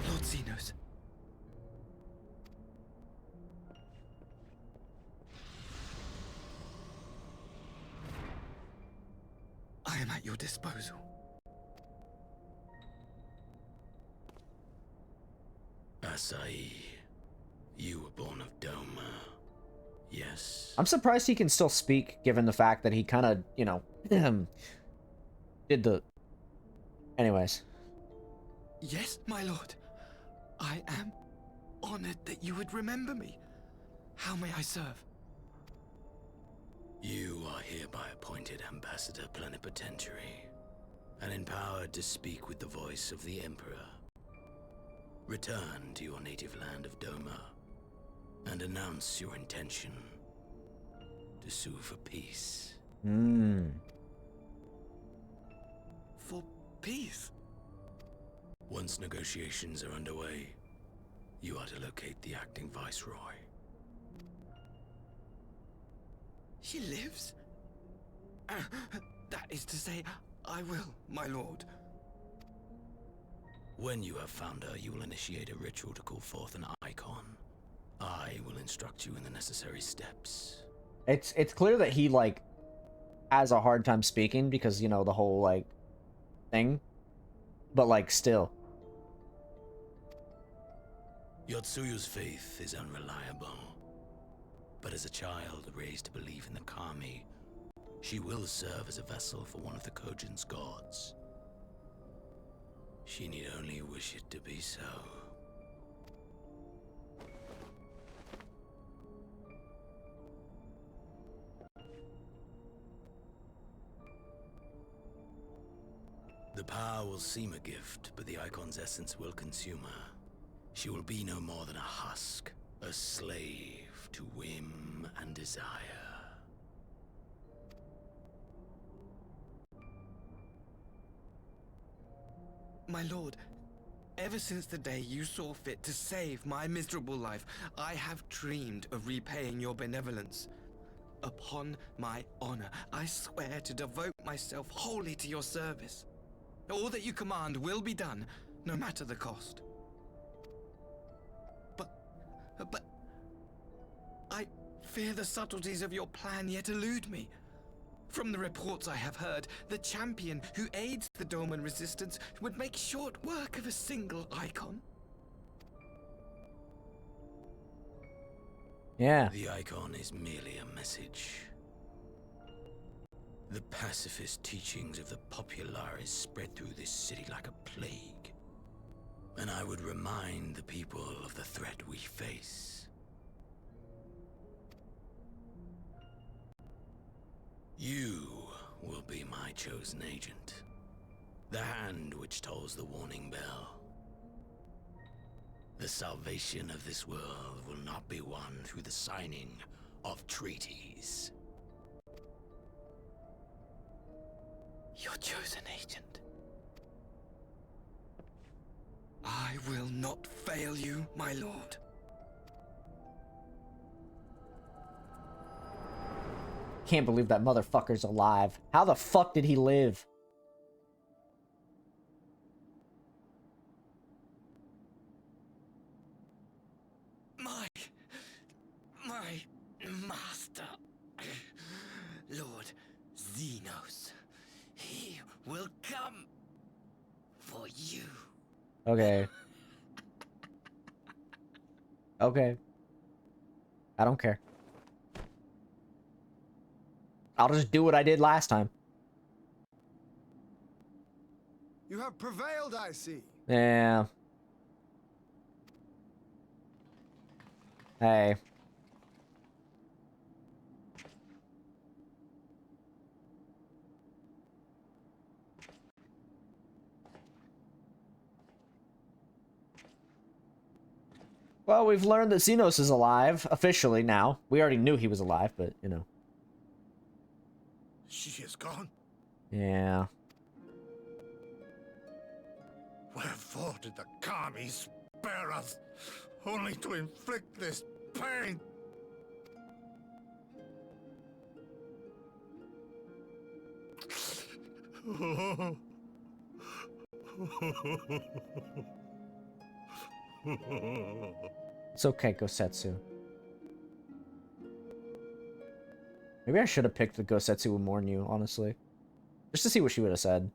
Lord Xenos. I am at your disposal. Asahi, you were born of Doma. Yes. I'm surprised he can still speak, given the fact that he kind of, you know, did the... Anyways. Yes, my lord. I am honored that you would remember me. How may I serve? You are hereby appointed Ambassador Plenipotentiary, and empowered to speak with the voice of the Emperor. Return to your native land of Doma, and announce your intention to sue for peace. Hmm. For peace? Once negotiations are underway, you are to locate the acting viceroy. She lives? That is to say, I will, my lord. When you have found her, you will initiate a ritual to call forth an icon. I will instruct you in the necessary steps. It's clear that he, like, has a hard time speaking because, you know, the whole, like, thing. But, like, still. Yotsuyu's faith is unreliable. But as a child raised to believe in the kami, she will serve as a vessel for one of the Kojin's gods. She need only wish it to be so. The power will seem a gift, but the icon's essence will consume her. She will be no more than a husk, a slave to whim and desire. My lord, ever since the day you saw fit to save my miserable life, I have dreamed of repaying your benevolence. Upon my honor, I swear to devote myself wholly to your service. All that you command will be done, no matter the cost. But I fear the subtleties of your plan yet elude me. From the reports I have heard, the champion who aids the Doman resistance would make short work of a single icon. Yeah. The icon is merely a message. The pacifist teachings of the Populares spread through this city like a plague. And I would remind the people of the threat we face. You will be my chosen agent. The hand which tolls the warning bell. The salvation of this world will not be won through the signing of treaties. Your chosen agent. I will not fail you, my lord. Can't believe that motherfucker's alive. How the fuck did he live? My master, Lord Xenos. He will come for you. Okay. Okay. I don't care. I'll just do what I did last time. You have prevailed, I see. Yeah. Hey. Well, we've learned that Xenos is alive, officially now. We already knew he was alive, but, you know. She is gone. Yeah. Wherefore did the kami spare us, only to inflict this pain? It's okay, Gosetsu. Maybe I should have picked the Gosetsu Umornu, honestly. Just to see what she would have said.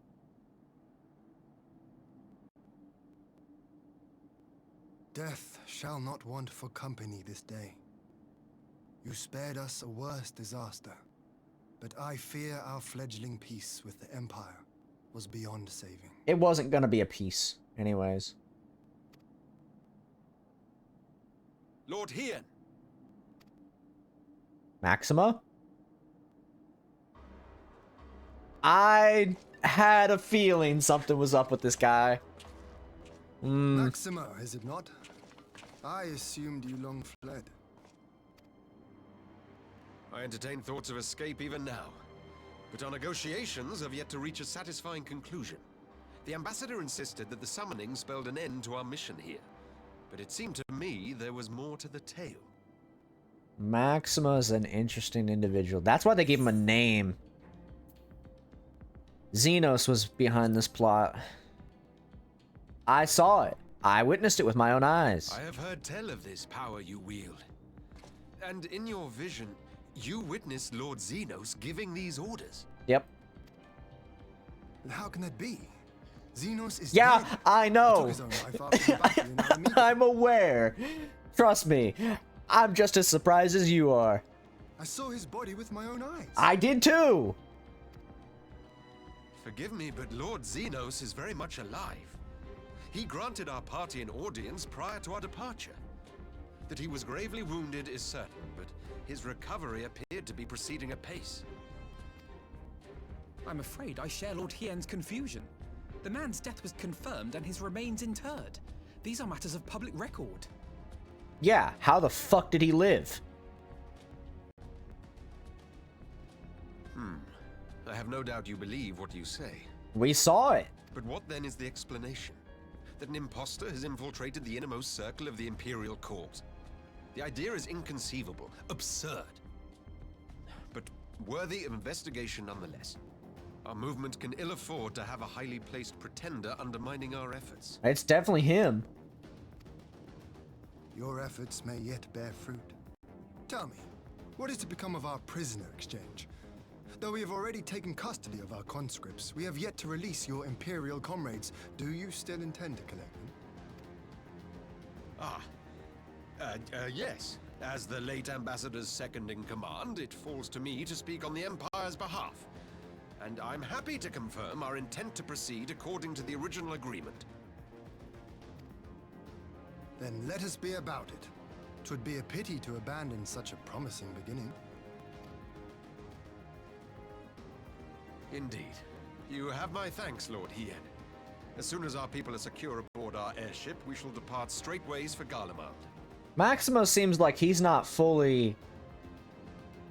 Death shall not want for company this day. You spared us a worse disaster, but I fear our fledgling peace with the Empire was beyond saving. It wasn't gonna be a peace, anyways. Lord Hien! Maxima? I had a feeling something was up with this guy. Maxima, is it not? I assumed you long fled. I entertain thoughts of escape even now, but our negotiations have yet to reach a satisfying conclusion. The ambassador insisted that the summoning spelled an end to our mission here. But it seemed to me there was more to the tale. Maxima is an interesting individual. That's why they gave him a name. Xenos was behind this plot. I saw it. I witnessed it with my own eyes. I have heard tell of this power you wield. And in your vision, you witnessed Lord Xenos giving these orders. Yep. How can that be? Xenos is yeah, dead. I know. He took his own life after the battle in Alameda. I'm aware. Trust me. I'm just as surprised as you are. I saw his body with my own eyes. I did too. Forgive me, but Lord Xenos is very much alive. He granted our party an audience prior to our departure. That he was gravely wounded is certain, but his recovery appeared to be proceeding apace. I'm afraid I share Lord Hien's confusion. The man's death was confirmed and his remains interred. These are matters of public record. Yeah, how the fuck did he live? I have no doubt you believe what you say. We saw it. But what then is the explanation? That an imposter has infiltrated the innermost circle of the Imperial Court? The idea is inconceivable, absurd. But worthy of investigation nonetheless. Our movement can ill afford to have a highly placed pretender undermining our efforts. It's definitely him. Your efforts may yet bear fruit. Tell me, what is to become of our prisoner exchange? Though we have already taken custody of our conscripts, we have yet to release your Imperial comrades. Do you still intend to collect them? Yes. As the late ambassador's second in command, it falls to me to speak on the Empire's behalf. And I'm happy to confirm our intent to proceed according to the original agreement. Then let us be about it. 'Twould be a pity to abandon such a promising beginning. Indeed. You have my thanks, Lord Hien. As soon as our people are secure aboard our airship, we shall depart straightways for Garlemald. Maximo seems like he's not fully,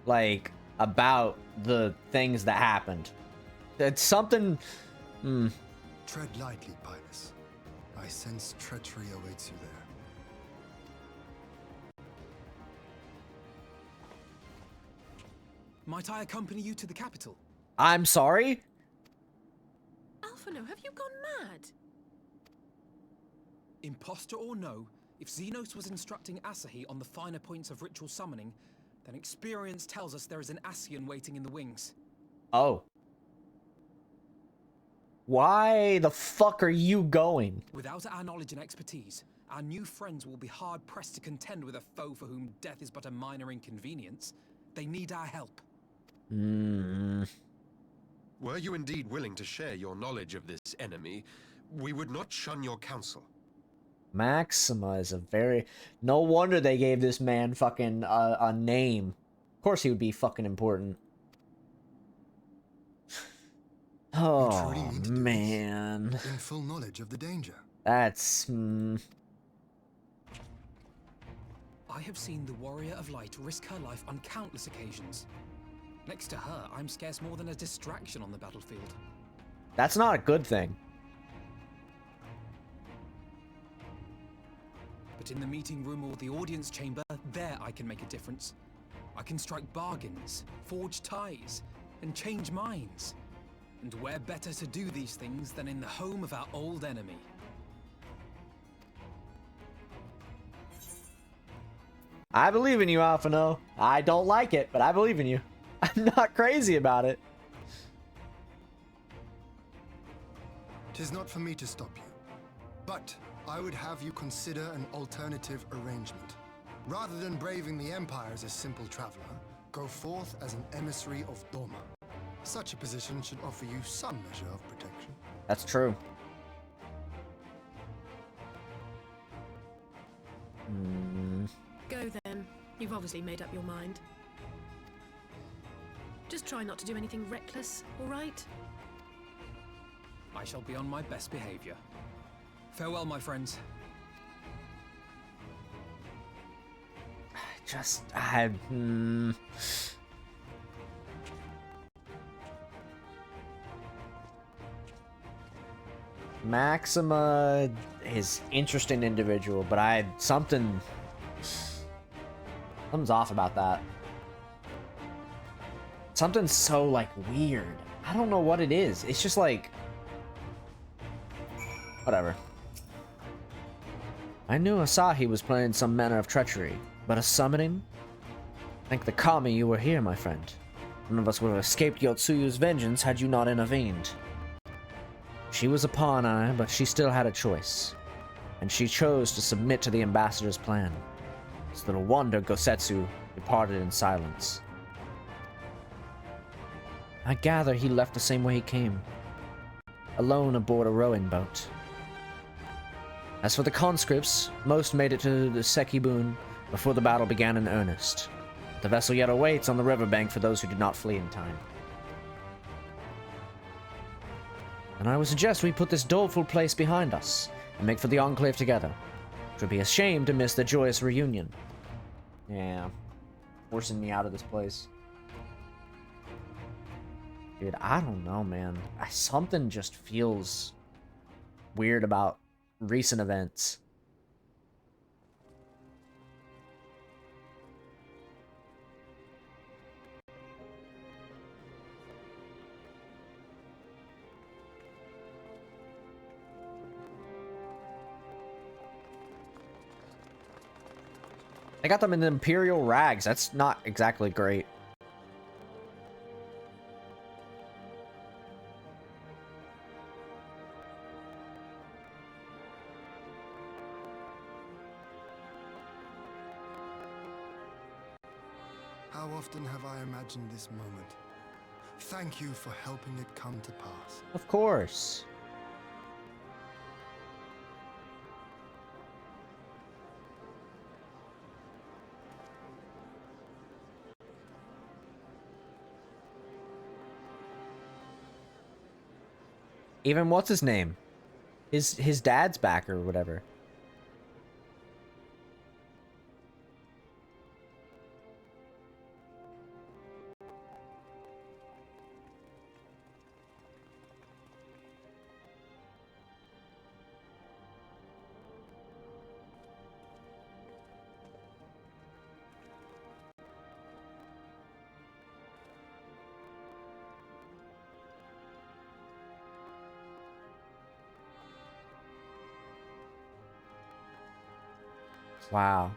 like, about the things that happened. It's something... Tread lightly, Pilus. I sense treachery awaits you there. Might I accompany you to the capital? I'm sorry? Alphino, have you gone mad? Imposter or no, if Xenos was instructing Asahi on the finer points of ritual summoning, then experience tells us there is an Ascian waiting in the wings. Oh. Why the fuck are you going? Without our knowledge and expertise, our new friends will be hard-pressed to contend with a foe for whom death is but a minor inconvenience. They need our help. Were you indeed willing to share your knowledge of this enemy, we would not shun your counsel. Maxima is a very... No wonder they gave this man fucking a name. Of course he would be fucking important. Oh, man. In full knowledge of the danger. That's... I have seen the Warrior of Light risk her life on countless occasions. Next to her, I'm scarce more than a distraction on the battlefield. That's not a good thing. But in the meeting room or the audience chamber, there I can make a difference. I can strike bargains, forge ties, and change minds. And where better to do these things than in the home of our old enemy? I believe in you, Alphino. I don't like it, but I believe in you. I'm not crazy about it. 'Tis not for me to stop you, but I would have you consider an alternative arrangement. Rather than braving the Empire as a simple traveler, go forth as an emissary of Doma. Such a position should offer you some measure of protection. That's true. Go then. You've obviously made up your mind. Just try not to do anything reckless, all right? I shall be on my best behavior. Farewell, my friends. Maxima is interesting individual, but something's off about that. Something's so like weird. I don't know what it is. It's just like whatever. I knew Asahi was planning some manner of treachery, but a summoning? Thank the Kami you were here, my friend. None of us would have escaped Yotsuyu's vengeance had you not intervened. She was a pawn, but she still had a choice. And she chose to submit to the ambassador's plan. It's little wonder Gosetsu departed in silence. I gather he left the same way he came. Alone aboard a rowing boat. As for the conscripts, most made it to the Sekibun before the battle began in earnest. The vessel yet awaits on the riverbank for those who did not flee in time. And I would suggest we put this doleful place behind us and make for the Enclave together. It would be a shame to miss the joyous reunion. Yeah. Forcing me out of this place. Dude, I don't know, man. Something just feels weird about recent events. I got them in the Imperial rags. That's not exactly great. How often have I imagined this moment? Thank you for helping it come to pass. Of course. Even what's his name? His dad's back or whatever. Wow.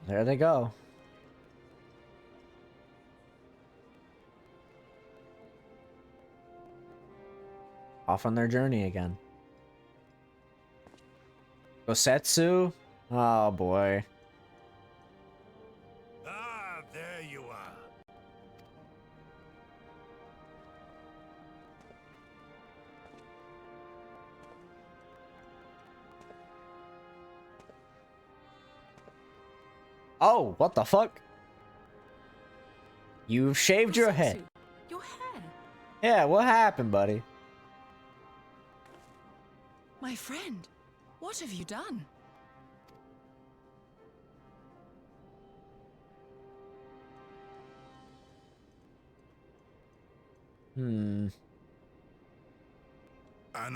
There they go. Off on their journey again. Gosetsu? Oh boy. Ah, there you are. Oh, what the fuck? You've shaved your head. Your hair? Yeah, what happened, buddy? My friend, what have you done? An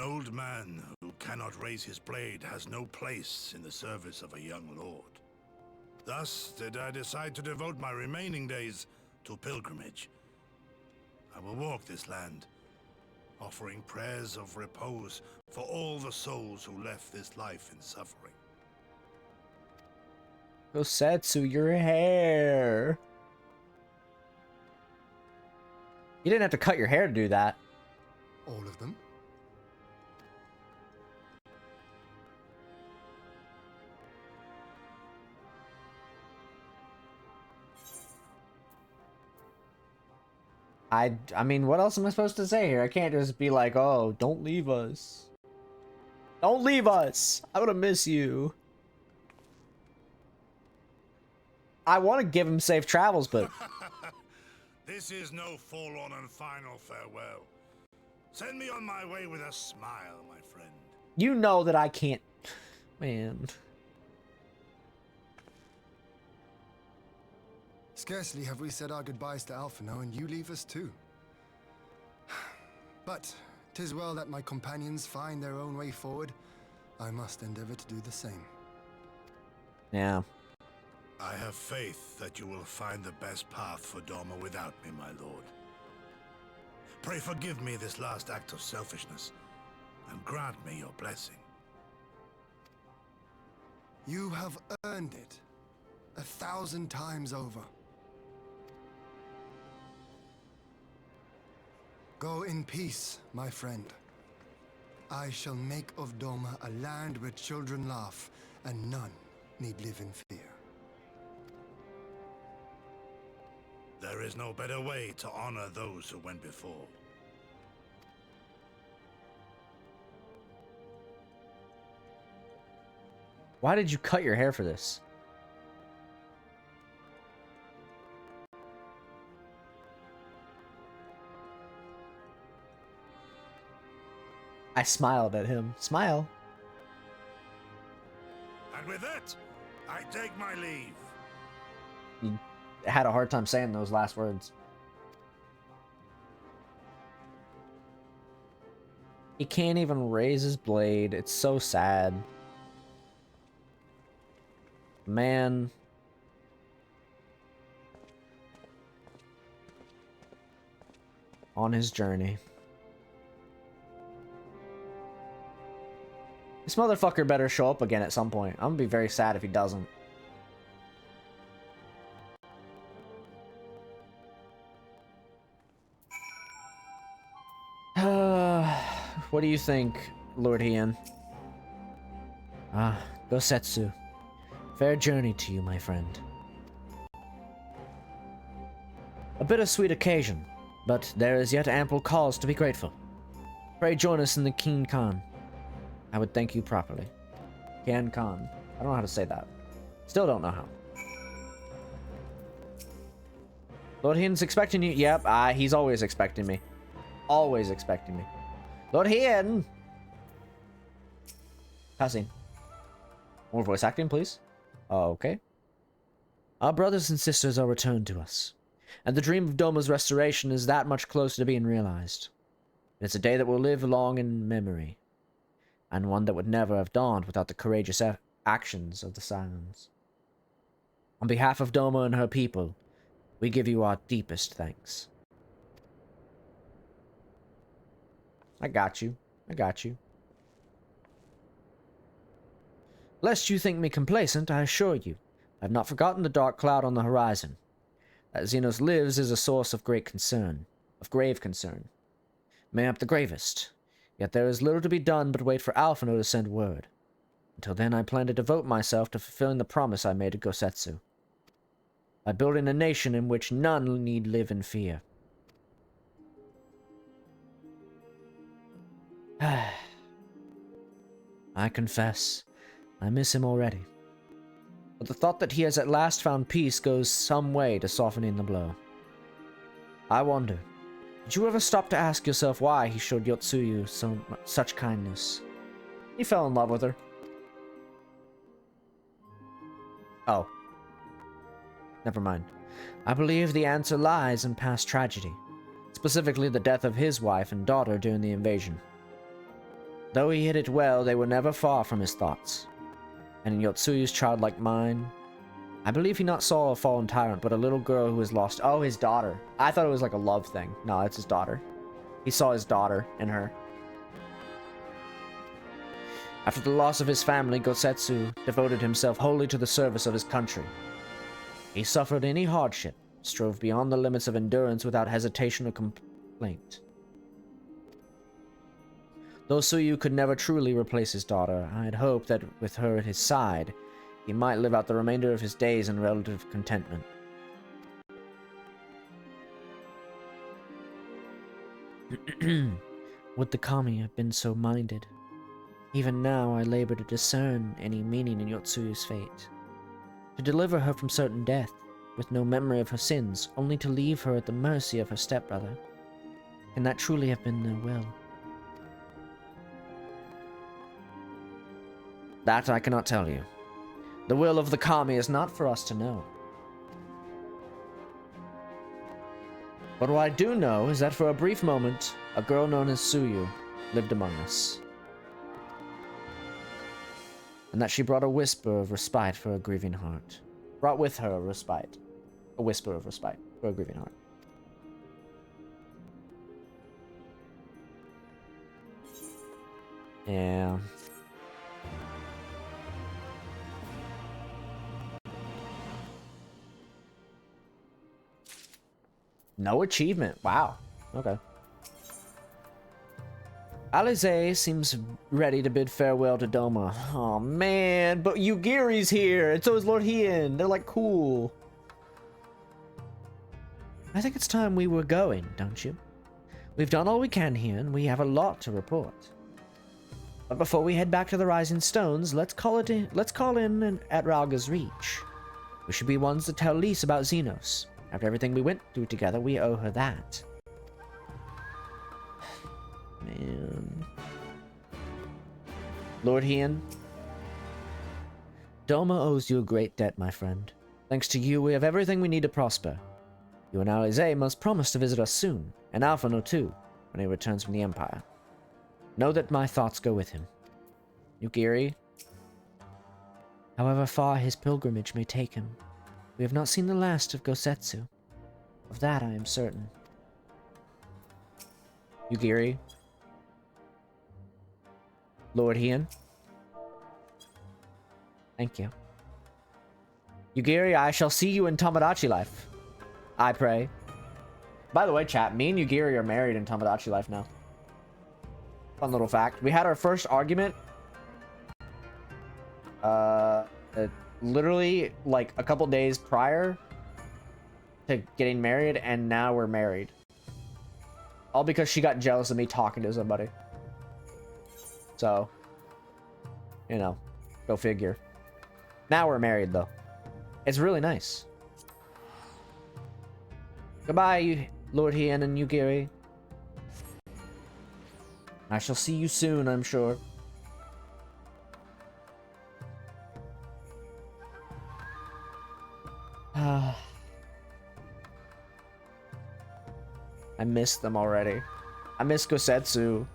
old man who cannot raise his blade has no place in the service of a young lord. Thus did I decide to devote my remaining days to pilgrimage. I will walk this land, offering prayers of repose for all the souls who left this life in suffering. Gosetsu, your hair. You didn't have to cut your hair to do that. All of them? I mean, what else am I supposed to say here? I can't just be like, oh, don't leave us. Don't leave us. I'm gonna miss you. I want to give him safe travels, but This is no forlorn and final farewell. Send me on my way with a smile, my friend. You know that I can't... Man. Scarcely have we said our goodbyes to Alphino, and you leave us too. But 'tis well that my companions find their own way forward. I must endeavor to do the same. Yeah. I have faith that you will find the best path for Doma without me, my lord. Pray forgive me this last act of selfishness, and grant me your blessing. You have earned it 1,000 times over. Go in peace, my friend. I shall make of Doma a land where children laugh and none need live in fear. There is no better way to honor those who went before. Why did you cut your hair for this? I smiled at him. Smile. And with that, I take my leave. He had a hard time saying those last words. He can't even raise his blade. It's so sad. Man. On his journey. This motherfucker better show up again at some point. I'm gonna be very sad if he doesn't. What do you think, Lord Hien? Gosetsu. Fair journey to you, my friend. A bittersweet occasion, but there is yet ample cause to be grateful. Pray join us in the Keen Khan. I would thank you properly. Khan Khan. I don't know how to say that. Still don't know how. Lord Hien's expecting you. Yep, he's always expecting me. Always expecting me. Lord Hien! Cussing. More voice acting, please. Okay. Our brothers and sisters are returned to us, and the dream of Doma's restoration is that much closer to being realized. It's a day that will live long in memory, and one that would never have dawned without the courageous actions of the Silence. On behalf of Doma and her people, we give you our deepest thanks. I got you. I got you. Lest you think me complacent, I assure you, I have not forgotten the dark cloud on the horizon. That Xenos lives is a source of great concern, of grave concern. Mayhap the gravest. Yet there is little to be done but wait for Alphino to send word. Until then, I plan to devote myself to fulfilling the promise I made to Gosetsu, by building a nation in which none need live in fear. I confess, I miss him already. But the thought that he has at last found peace goes some way to softening the blow. I wonder, did you ever stop to ask yourself why he showed Yotsuyu such kindness? He fell in love with her. Oh. Never mind. I believe the answer lies in past tragedy, specifically the death of his wife and daughter during the invasion. Though he hid it well, they were never far from his thoughts. And in Yotsuyu's childlike mind, I believe he not saw a fallen tyrant, but a little girl who was lost. Oh, his daughter. I thought it was like a love thing. No, it's his daughter. He saw his daughter in her. After the loss of his family, Gosetsu devoted himself wholly to the service of his country. He suffered any hardship, strove beyond the limits of endurance without hesitation or complaint. Though Tsuyu could never truly replace his daughter, I had hoped that with her at his side, he might live out the remainder of his days in relative contentment. Would the kami have been so minded? Even now I labor to discern any meaning in Yotsuyu's fate. To deliver her from certain death with no memory of her sins, only to leave her at the mercy of her stepbrother. Can that truly have been their will? That I cannot tell you. The will of the Kami is not for us to know. But what I do know is that for a brief moment, a girl known as Suyu lived among us. And that she brought a whisper of respite for a grieving heart. Brought with her a respite. A whisper of respite for a grieving heart. Yeah. No achievement. Wow. Okay. Alize seems ready to bid farewell to Doma. Oh man, but Yugiri's here, and so is Lord Hien. They're like cool. I think it's time we were going, don't you? We've done all we can here, and we have a lot to report. But before we head back to the Rising Stones, let's call in at Ralga's Reach. We should be ones to tell Lise about Xenos. After everything we went through together, we owe her that. Man. Lord Hien? Doma owes you a great debt, my friend. Thanks to you, we have everything we need to prosper. You and Alize must promise to visit us soon, and Alphino too, when he returns from the Empire. Know that my thoughts go with him. Yugiri? However far his pilgrimage may take him, we have not seen the last of Gosetsu. Of that I am certain. Yugiri? Lord Hien? Thank you. Yugiri, I shall see you in Tomodachi life. I pray. By the way, chat, me and Yugiri are married in Tomodachi life now. Fun little fact. We had our first argument literally like a couple days prior to getting married, and now we're married. All because she got jealous of me talking to somebody. So, you know, go figure. Now we're married though. It's really nice. Goodbye, Lord Hien and Yugiri. I shall see you soon, I'm sure. I miss them already. I miss Gosetsu.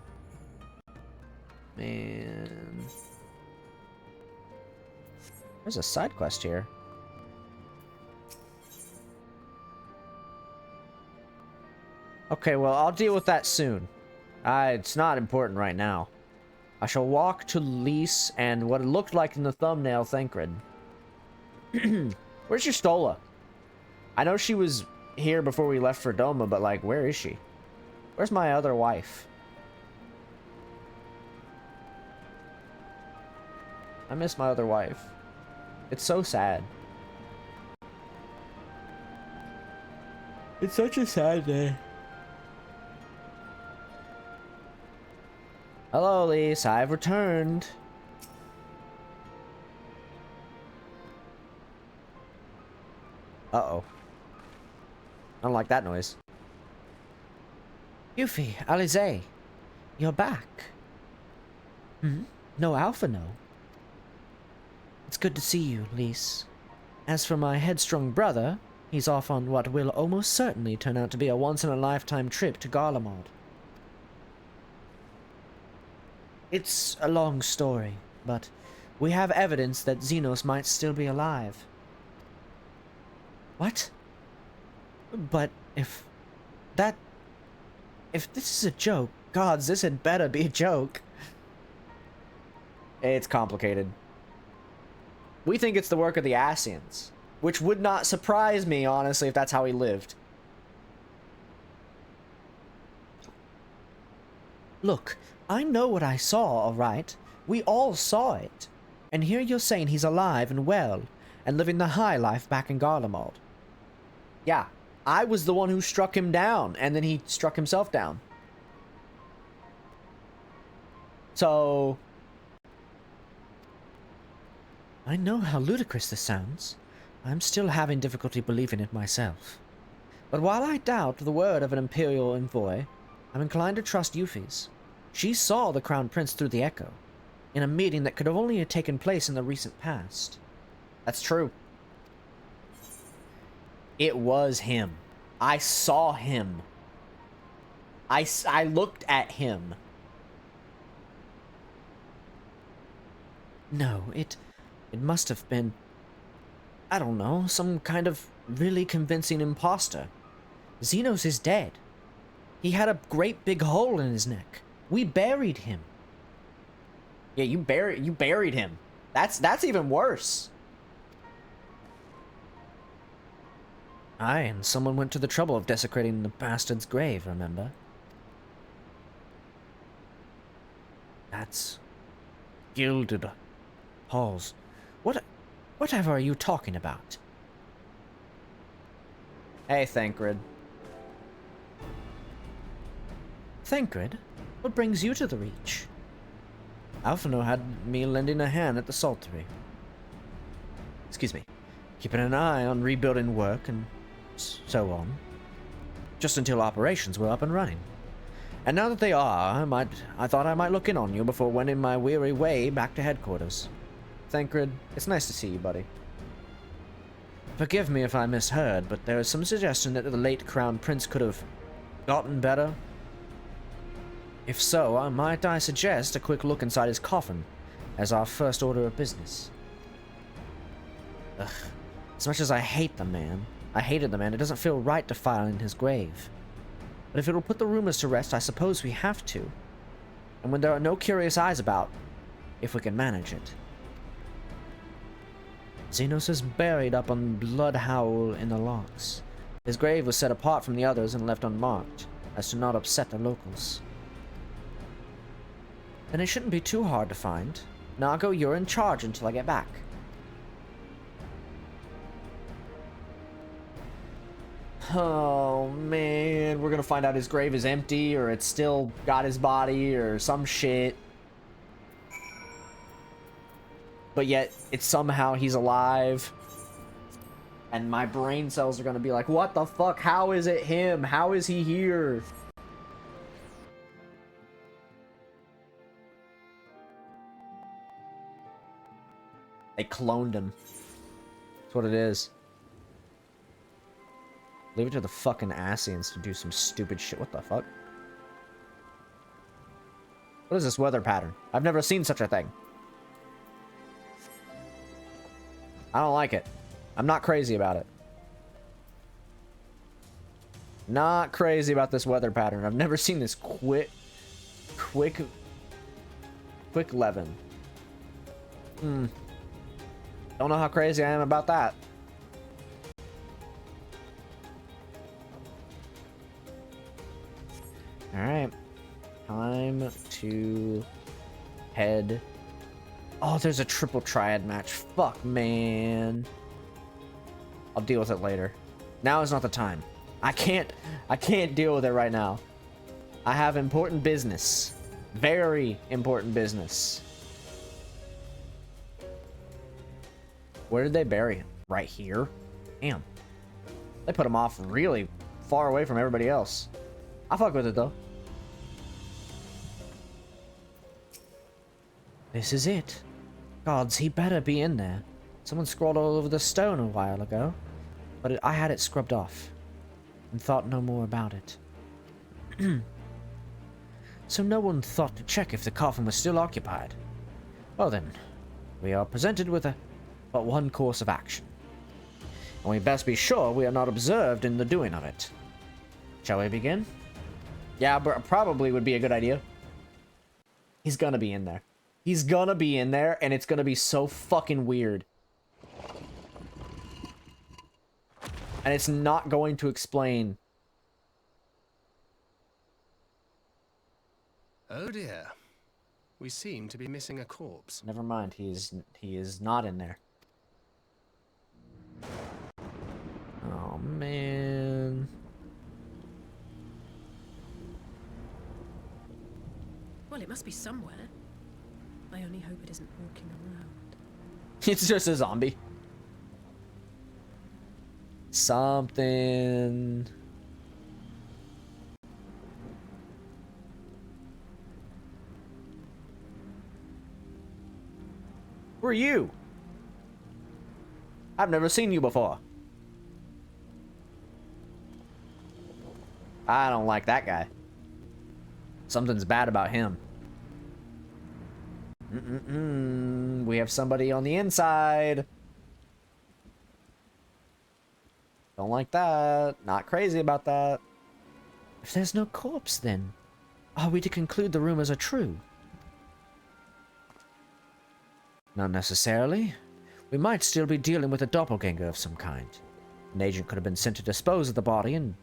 Man. There's a side quest here. Okay, well, I'll deal with that soon. It's not important right now. I shall walk to Lise and what it looked like in the thumbnail, Thancred. Where's your Stola? I know she was here before we left for Doma, but like, where is she? Where's my other wife? I miss my other wife. It's so sad. It's such a sad day. Hello, Lise. I've returned. Uh-oh. I don't like that noise. Yuffie, Alize, you're back. No Alphino. It's good to see you, Lise. As for my headstrong brother, he's off on what will almost certainly turn out to be a once-in-a-lifetime trip to Garlemald. It's a long story, but we have evidence that Xenos might still be alive. What? But if this is a joke, gods, this had better be a joke. It's complicated. We think it's the work of the Asians, which would not surprise me, honestly, if that's how he lived. Look, I know what I saw, all right? We all saw it. And here you're saying he's alive and well, and living the high life back in Garlemald. Yeah, I was the one who struck him down, and then he struck himself down. So... I know how ludicrous this sounds. I'm still having difficulty believing it myself. But while I doubt the word of an Imperial envoy, I'm inclined to trust Yuffie's. She saw the Crown Prince through the Echo, in a meeting that could have only have taken place in the recent past. That's true. It was him. I saw him. I looked at him. No, it must have been, I don't know, some kind of really convincing imposter. Xenos is dead. He had a great big hole in his neck. We buried him. Yeah, you buried him. That's even worse. Aye, and someone went to the trouble of desecrating the bastard's grave, remember? That's gilded halls. Whatever are you talking about? Hey, Thancred. Thancred? What brings you to the Reach? Alphino had me lending a hand at the Saltery. Excuse me. Keeping an eye on rebuilding work and so on. Just until operations were up and running. And now that they are, I thought I might look in on you before wending my weary way back to headquarters. Thancred, it's nice to see you, buddy. Forgive me if I misheard, but there is some suggestion that the late Crown Prince could have gotten better. If so, might I suggest a quick look inside his coffin, as our first order of business. Ugh. As much as I hated the man, it doesn't feel right defiling his grave. But if it will put the rumors to rest, I suppose we have to. And when there are no curious eyes about, if we can manage it. Xenos is buried up on Blood Howl in the locks. His grave was set apart from the others and left unmarked, as to not upset the locals. Then it shouldn't be too hard to find. Nago, you're in charge until I get back. Oh man, we're gonna find out his grave is empty, or it's still got his body, or some shit. But yet, it's somehow he's alive. And my brain cells are gonna be like, what the fuck? How is it him? How is he here? They cloned him. That's what it is. Leave it to the fucking Asians to do some stupid shit. What the fuck? What is this weather pattern? I've never seen such a thing. I don't like it. I'm not crazy about it. Not crazy about this weather pattern. I've never seen this quick 11. Don't know how crazy I am about that. Alright. Time to head. Oh, there's a triple triad match. Fuck, man. I'll deal with it later. Now is not the time. I can't deal with it right now. I have important business. Very important business. Where did they bury him? Right here? Damn. They put him off really far away from everybody else. I fuck with it though. This is it. Gods, he better be in there. Someone scrawled all over the stone a while ago, but I had it scrubbed off and thought no more about it. So no one thought to check if the coffin was still occupied. Well then, we are presented with but one course of action. And we best be sure we are not observed in the doing of it. Shall we begin? Yeah, but probably would be a good idea. He's gonna be in there. He's gonna be in there, and it's gonna be so fucking weird. And it's not going to explain. Oh dear. We seem to be missing a corpse. Never mind, he is not in there. Oh man. Well, it must be somewhere. I only hope it isn't walking around. It's just a zombie. something. Who are you? I've never seen you before. I don't like that guy. Something's bad about him. We have somebody on the inside. Don't like that. Not crazy about that. If there's no corpse, then are we to conclude the rumors are true? Not necessarily. We might still be dealing with a doppelganger of some kind. An agent could have been sent to dispose of the body in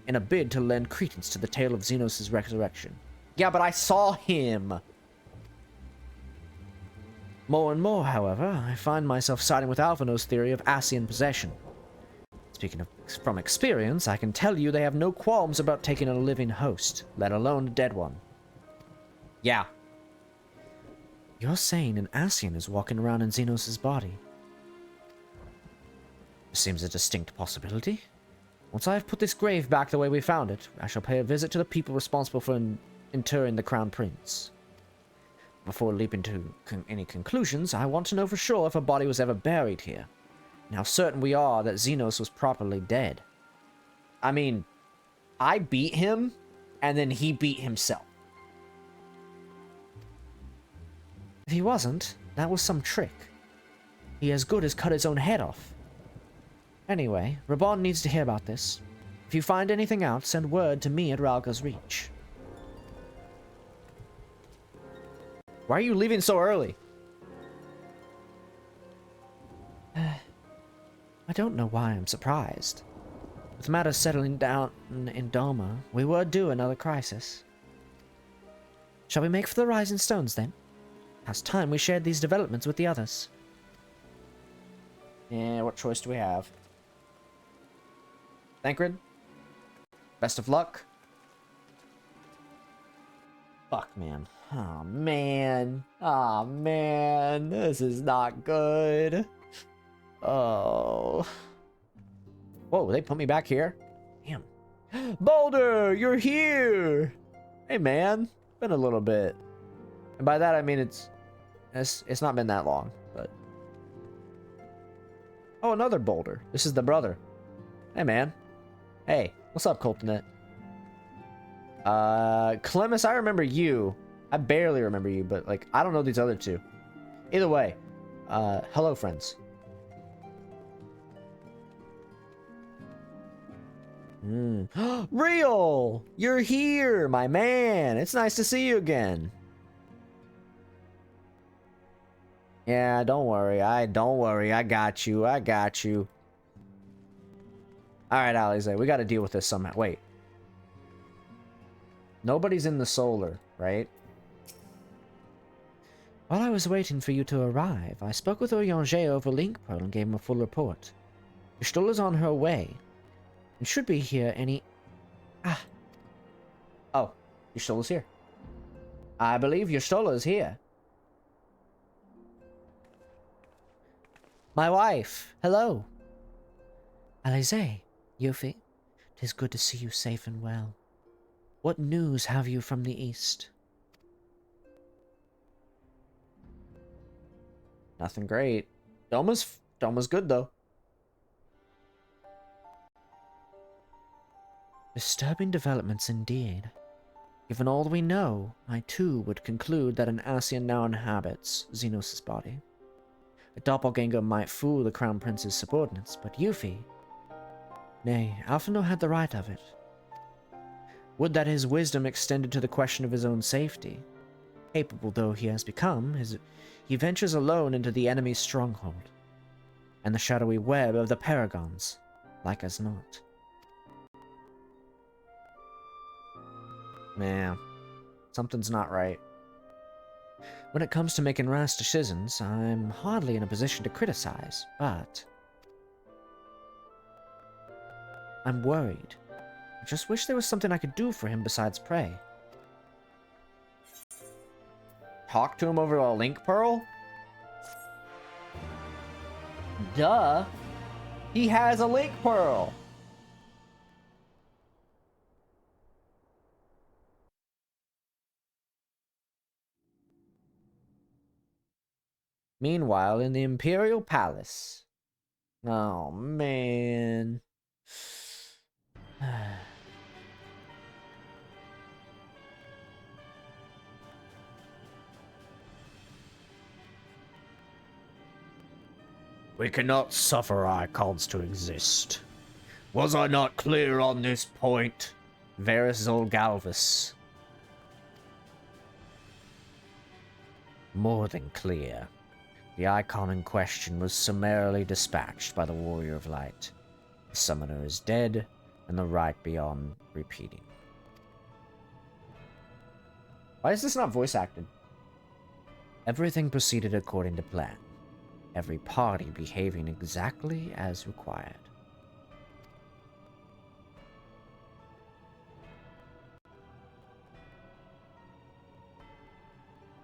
a bid to lend credence to the tale of Xenos' resurrection. Yeah, but I saw him! More and more, however, I find myself siding with Alphino's theory of Ascian possession. Speaking of from experience, I can tell you they have no qualms about taking a living host, let alone a dead one. Yeah. You're saying an Ascian is walking around in Xenos' body? Seems a distinct possibility. Once I have put this grave back the way we found it, I shall pay a visit to the people responsible for interring the Crown Prince. Before leaping to any conclusions, I want to know for sure if a body was ever buried here, and how certain we are that Xenos was properly dead. I mean, I beat him, and then he beat himself. If he wasn't, that was some trick. He as good as cut his own head off. Anyway, Raban needs to hear about this. If you find anything out, send word to me at Ralga's Reach. Why are you leaving so early? I don't know why I'm surprised. With matters settling down in Doma, we were due another crisis. Shall we make for the Rising Stones, then? Past time we shared these developments with the others. Yeah, what choice do we have? Thancred? Best of luck? Fuck, man. Oh, man. Oh, man. This is not good. Oh. Whoa, they put me back here? Damn. Boulder, you're here! Hey, man. Been a little bit. And by that, I mean it's not been that long, but... Oh, another Boulder. This is the brother. Hey, man. Hey, what's up, Coltonet? Clemis, I remember you. I barely remember you, but, like, I don't know these other two. Either way, hello, friends. Real! You're here, my man! It's nice to see you again. Yeah, don't worry. Don't worry. I got you. I got you. Alright, Alize, we gotta deal with this somehow. Wait. Nobody's in the solar, right? While I was waiting for you to arrive, I spoke with Oyonge over Link Pearl and gave him a full report. Ystola is on her way, and should be here any... Oh, Ystola's here. I believe Ystola is here. My wife, hello. Alize, Yuffie, 'tis good to see you safe and well. What news have you from the east? Nothing great. Doma's good, though. Disturbing developments indeed. Given all we know, I too would conclude that an Ascian now inhabits Xenos' body. A doppelganger might fool the Crown Prince's subordinates, but Yuffie... Nay, Alphino had the right of it. Would that his wisdom extended to the question of his own safety. Capable though he has become, he ventures alone into the enemy's stronghold, and the shadowy web of the Paragons, like as not. Man, something's not right. When it comes to making rash decisions, I'm hardly in a position to criticize, but... I'm worried. I just wish there was something I could do for him besides pray. Talk to him over a Link Pearl? Duh. He has a link pearl. Meanwhile, in the Imperial Palace. Oh, man. We cannot suffer icons to exist. Was I not clear on this point? Varys Zolgalvus. More than clear. The icon in question was summarily dispatched by the Warrior of Light. The summoner is dead, and the right beyond repeating. Why is this not voice acted? Everything proceeded according to plan. Every party behaving exactly as required.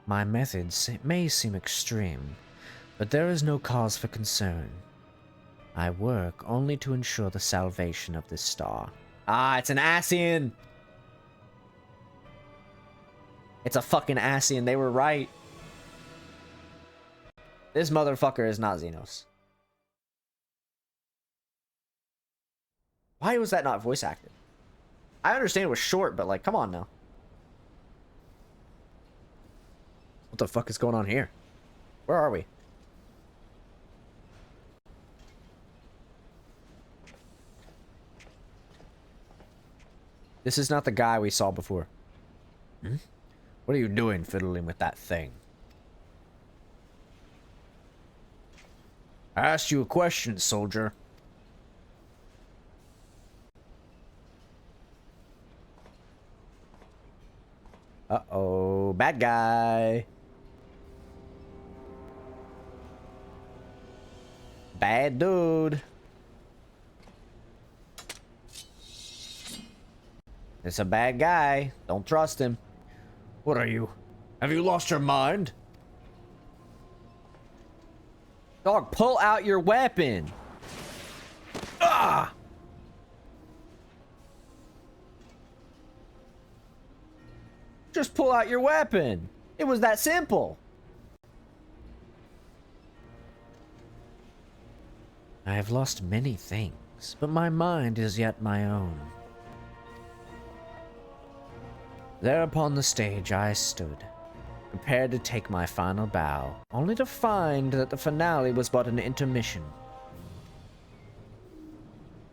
My methods may seem extreme, but there is no cause for concern. I work only to ensure the salvation of this star. Ah, it's an Ascian. It's a fucking Ascian. They were right. This motherfucker is not Xenos. Why was that not voice acted? I understand it was short, but like, come on now. What the fuck is going on here? Where are we? This is not the guy we saw before. Hmm? What are you doing fiddling with that thing? I asked you a question, soldier. Uh-oh, bad guy. Bad dude. It's a bad guy. Don't trust him. What are you? Have you lost your mind? Dog, pull out your weapon. Ah! Just pull out your weapon. It was that simple. I have lost many things, but my mind is yet my own. There upon the stage I stood, prepared to take my final bow, only to find that the finale was but an intermission.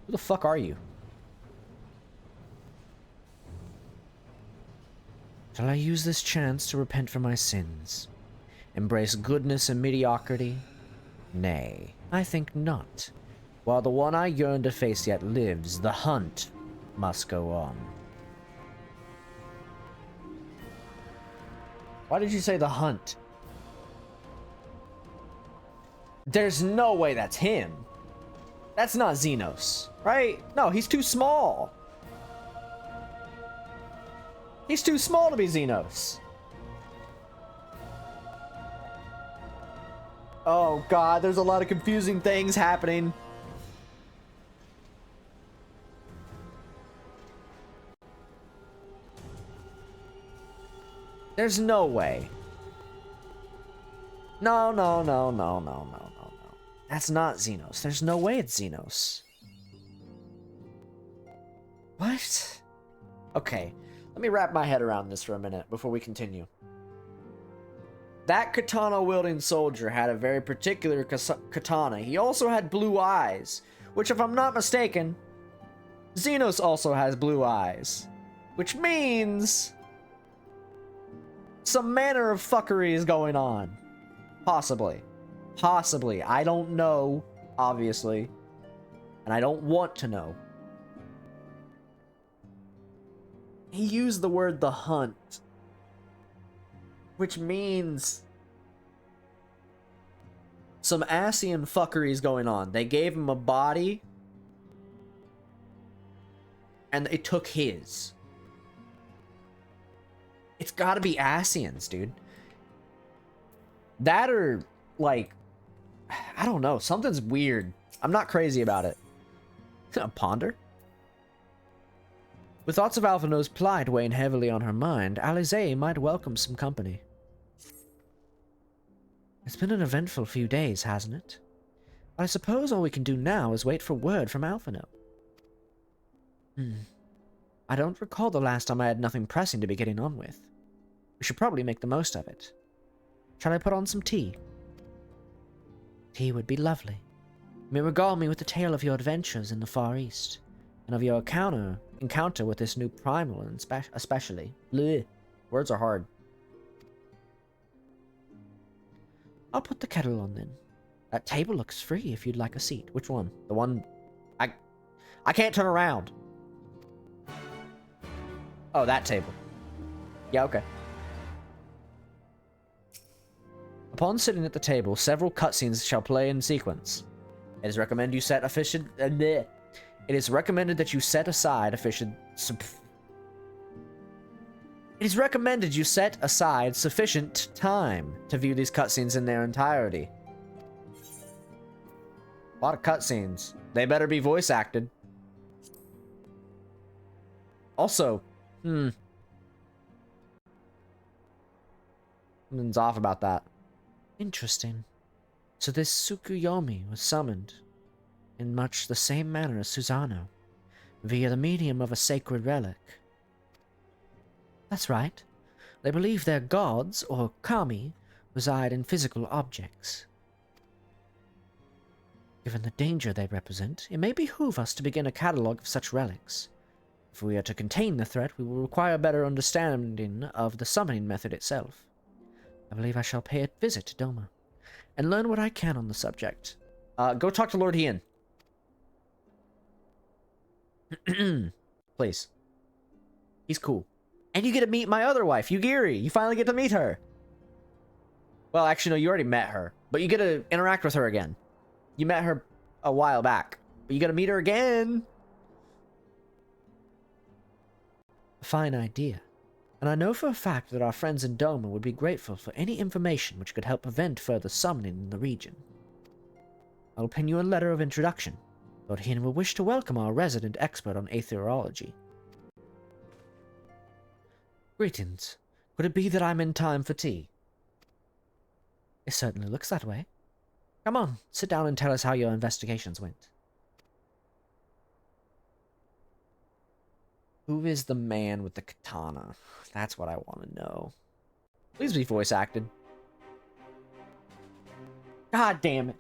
Who the fuck are you? Shall I use this chance to repent for my sins? Embrace goodness and mediocrity? Nay, I think not. While the one I yearn to face yet lives, the hunt must go on. Why did you say the hunt? There's no way that's him. That's not Xenos, right? No, he's too small. He's too small to be Xenos. Oh god, there's a lot of confusing things happening. There's no way. No. That's not Xenos. There's no way it's Xenos. What? Okay, let me wrap my head around this for a minute before we continue. That katana-wielding soldier had a very particular katana. He also had blue eyes, which, if I'm not mistaken, Xenos also has blue eyes. Which means some manner of fuckery is going on. Possibly. Possibly. I don't know, obviously. And I don't want to know. He used the word the hunt, which means some Ascian fuckery is going on. They gave him a body and they took his. It's gotta be Ascians, dude. That or, like, I don't know, something's weird. I'm not crazy about it. Ponder? With thoughts of Alphinaud's plight weighing heavily on her mind, Alisaie might welcome some company. It's been an eventful few days, hasn't it? I suppose all we can do now is wait for word from Alphinaud. I don't recall the last time I had nothing pressing to be getting on with. We should probably make the most of it. Shall I put on some tea? Tea would be lovely. You may regale me with the tale of your adventures in the Far East, and of your encounter with this new primal, and especially. Bleh. Words are hard. I'll put the kettle on then. That table looks free if you'd like a seat. Which one? The one... I can't turn around. Oh, that table. Yeah, okay. Upon sitting at the table, several cutscenes shall play in sequence. It is recommended you set It is recommended that you set aside It is recommended you set aside sufficient time to view these cutscenes in their entirety. A lot of cutscenes. They better be voice acted. Also, something's off about that. Interesting. So this Tsukuyomi was summoned in much the same manner as Susano, via the medium of a sacred relic. That's right. They believe their gods, or kami, reside in physical objects. Given the danger they represent, it may behoove us to begin a catalogue of such relics. If we are to contain the threat, we will require a better understanding of the summoning method itself. I believe I shall pay a visit to Doma, and learn what I can on the subject. Go talk to Lord Hien. Please. He's cool. And you get to meet my other wife, Yugiri. You finally get to meet her. Well, actually, no, you already met her. But you get to interact with her again. You met her a while back. But you get to meet her again. A fine idea. And I know for a fact that our friends in Doma would be grateful for any information which could help prevent further summoning in the region. I will pen you a letter of introduction. Lord Hien will wish to welcome our resident expert on aetherology. Greetings. Could it be that I'm in time for tea? It certainly looks that way. Come on, sit down and tell us how your investigations went. Who is the man with the katana? That's what I want to know. Please be voice acted. God damn it.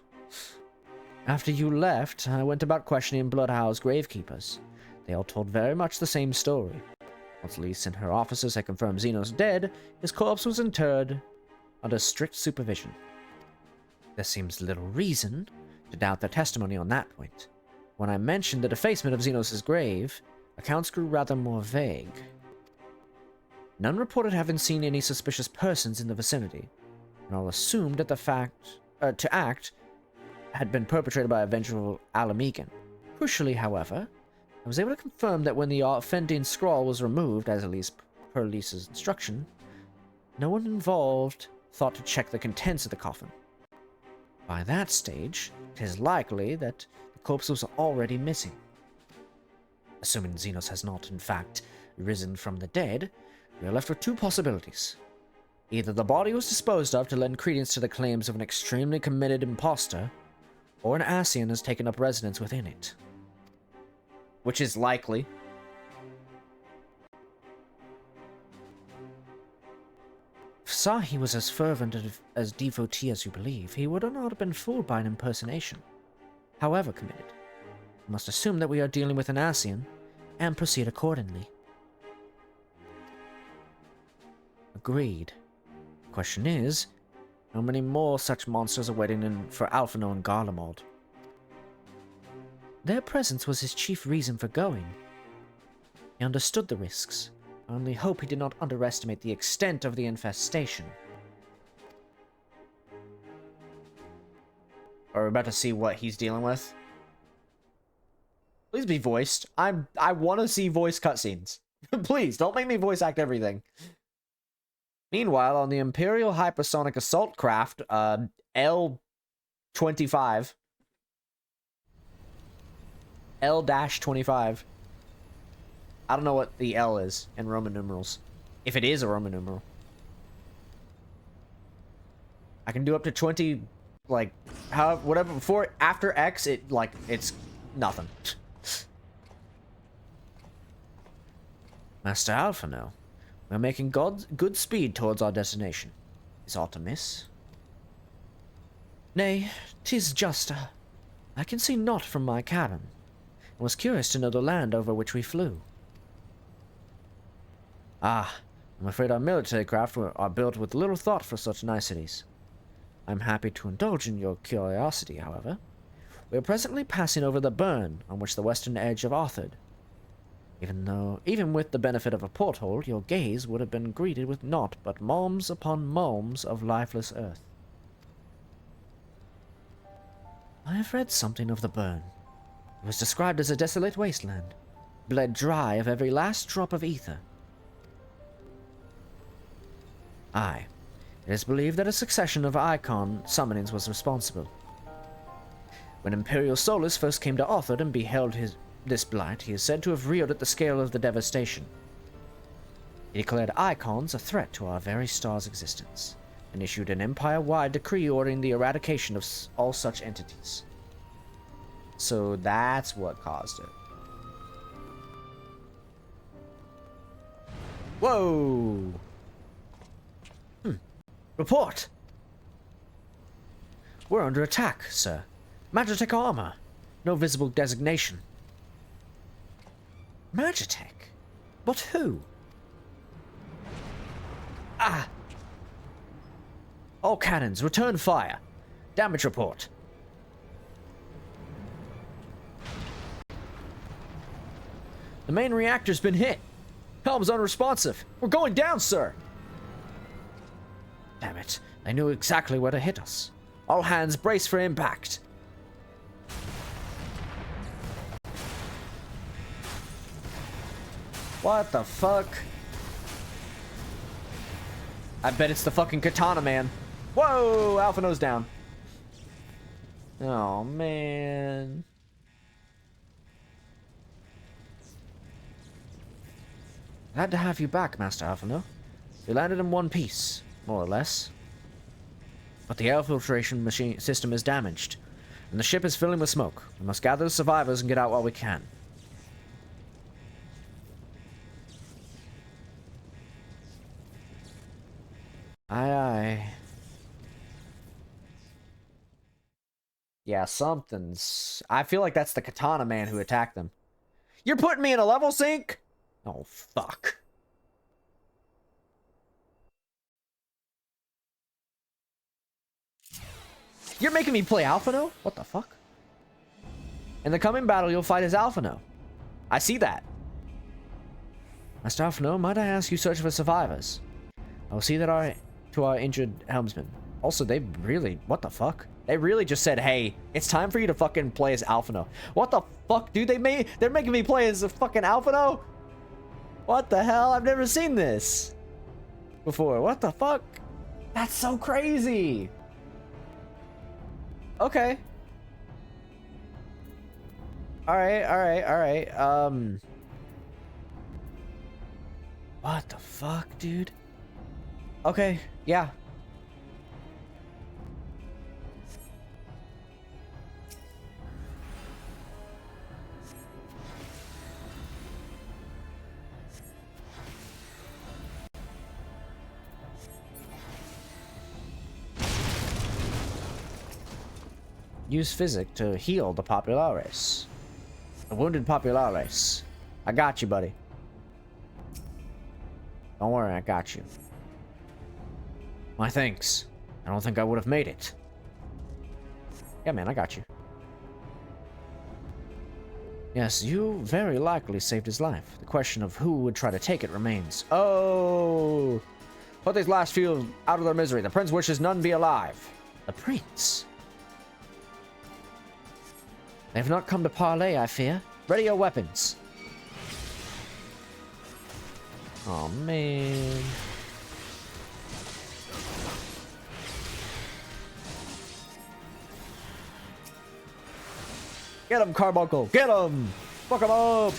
After you left, I went about questioning Bloodhow's gravekeepers. They all told very much the same story. Once Lise and her officers had confirmed Xenos dead, his corpse was interred under strict supervision. There seems little reason to doubt their testimony on that point. When I mentioned the defacement of Xenos' grave, accounts grew rather more vague. None reported having seen any suspicious persons in the vicinity, and all assumed that the act had been perpetrated by a vengeful Alamegan. Crucially, however, I was able to confirm that when the offending scrawl was removed, as at least per Lisa's instruction, no one involved thought to check the contents of the coffin. By that stage, it is likely that the corpse was already missing. Assuming Xenos has not, in fact, risen from the dead, we are left with two possibilities. Either the body was disposed of to lend credence to the claims of an extremely committed impostor, or an Ascian has taken up residence within it. Which is likely. If Sahi was as fervent as devotee as you believe, he would not have been fooled by an impersonation, however committed. We must assume that we are dealing with an Ascian, and proceed accordingly. Agreed. The question is, how many more such monsters are waiting for Alphinaud and Garlemald? Their presence was his chief reason for going. He understood the risks. I only hope he did not underestimate the extent of the infestation. Are we about to see what he's dealing with? Please be voiced. I want to see voice cutscenes. Please, don't make me voice act everything. Meanwhile, on the Imperial Hypersonic Assault Craft, L-25, L-25. I don't know what the L is in Roman numerals. If it is a Roman numeral. I can do up to 20, like, whatever, before, after X, it's nothing. Master Alphino, we're making good speed towards our destination. Is aught amiss? Nay, 'tis just, I can see naught from my cabin, and was curious to know the land over which we flew. Ah, I'm afraid our military craft are built with little thought for such niceties. I'm happy to indulge in your curiosity, however. We are presently passing over the burn on which the western edge of Arthur. Even with the benefit of a porthole, your gaze would have been greeted with naught but malms upon malms of lifeless earth. I have read something of the burn. It was described as a desolate wasteland, bled dry of every last drop of ether. Aye, it is believed that a succession of Icon summonings was responsible. When Imperial Solus first came to Arthur and beheld this blight, he is said to have reeled at the scale of the devastation. He declared Icons a threat to our very star's existence, and issued an empire-wide decree ordering the eradication of all such entities. So that's what caused it. Whoa! Report! We're under attack, sir. Magitech armor. No visible designation. Magitech? But who? Ah! All cannons, return fire. Damage report. The main reactor's been hit. Helm's unresponsive. We're going down, sir. Damn it. They knew exactly where to hit us. All hands brace for impact. What the fuck? I bet it's the fucking Katana Man. Whoa! Alphino's down. Oh, man. Glad to have you back, Master Alphino. We landed in one piece, more or less. But the air filtration machine system is damaged, and the ship is filling with smoke. We must gather the survivors and get out while we can. Aye, aye. Yeah, something's... I feel like that's the Katana Man who attacked them. You're putting me in a level sync? Oh, fuck. You're making me play Alphino? What the fuck? In the coming battle, you'll fight as Alphino. I see that. Master Alphino, might I ask you search for survivors? I will see that to our injured helmsman. Also, they really... What the fuck? They really just said, hey, it's time for you to fucking play as Alphino. What the fuck, dude? They're making me play as a fucking Alphino? What the hell? I've never seen this before. What the fuck? That's so crazy. Okay. Alright. What the fuck, dude? Okay, yeah. Use physic to heal the populares. The wounded populares. I got you, buddy. Don't worry, I got you. My thanks. I don't think I would have made it. Yeah, man, I got you. Yes, you very likely saved his life. The question of who would try to take it remains. Oh! Put these last few out of their misery. The prince wishes none be alive. The prince? They have not come to parley, I fear. Ready your weapons. Oh, man. Get him, Carbuncle! Get him! Fuck him up!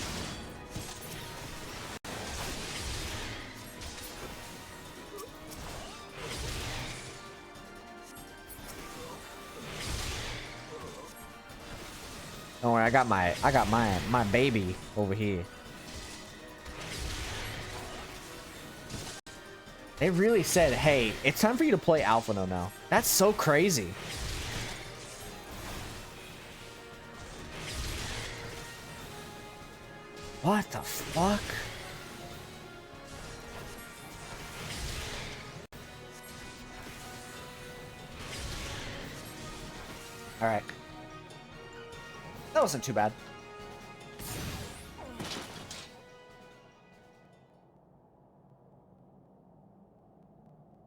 Don't worry, I got my baby over here. They really said, hey, it's time for you to play Alphino now. That's so crazy. What the fuck? Alright. That wasn't too bad.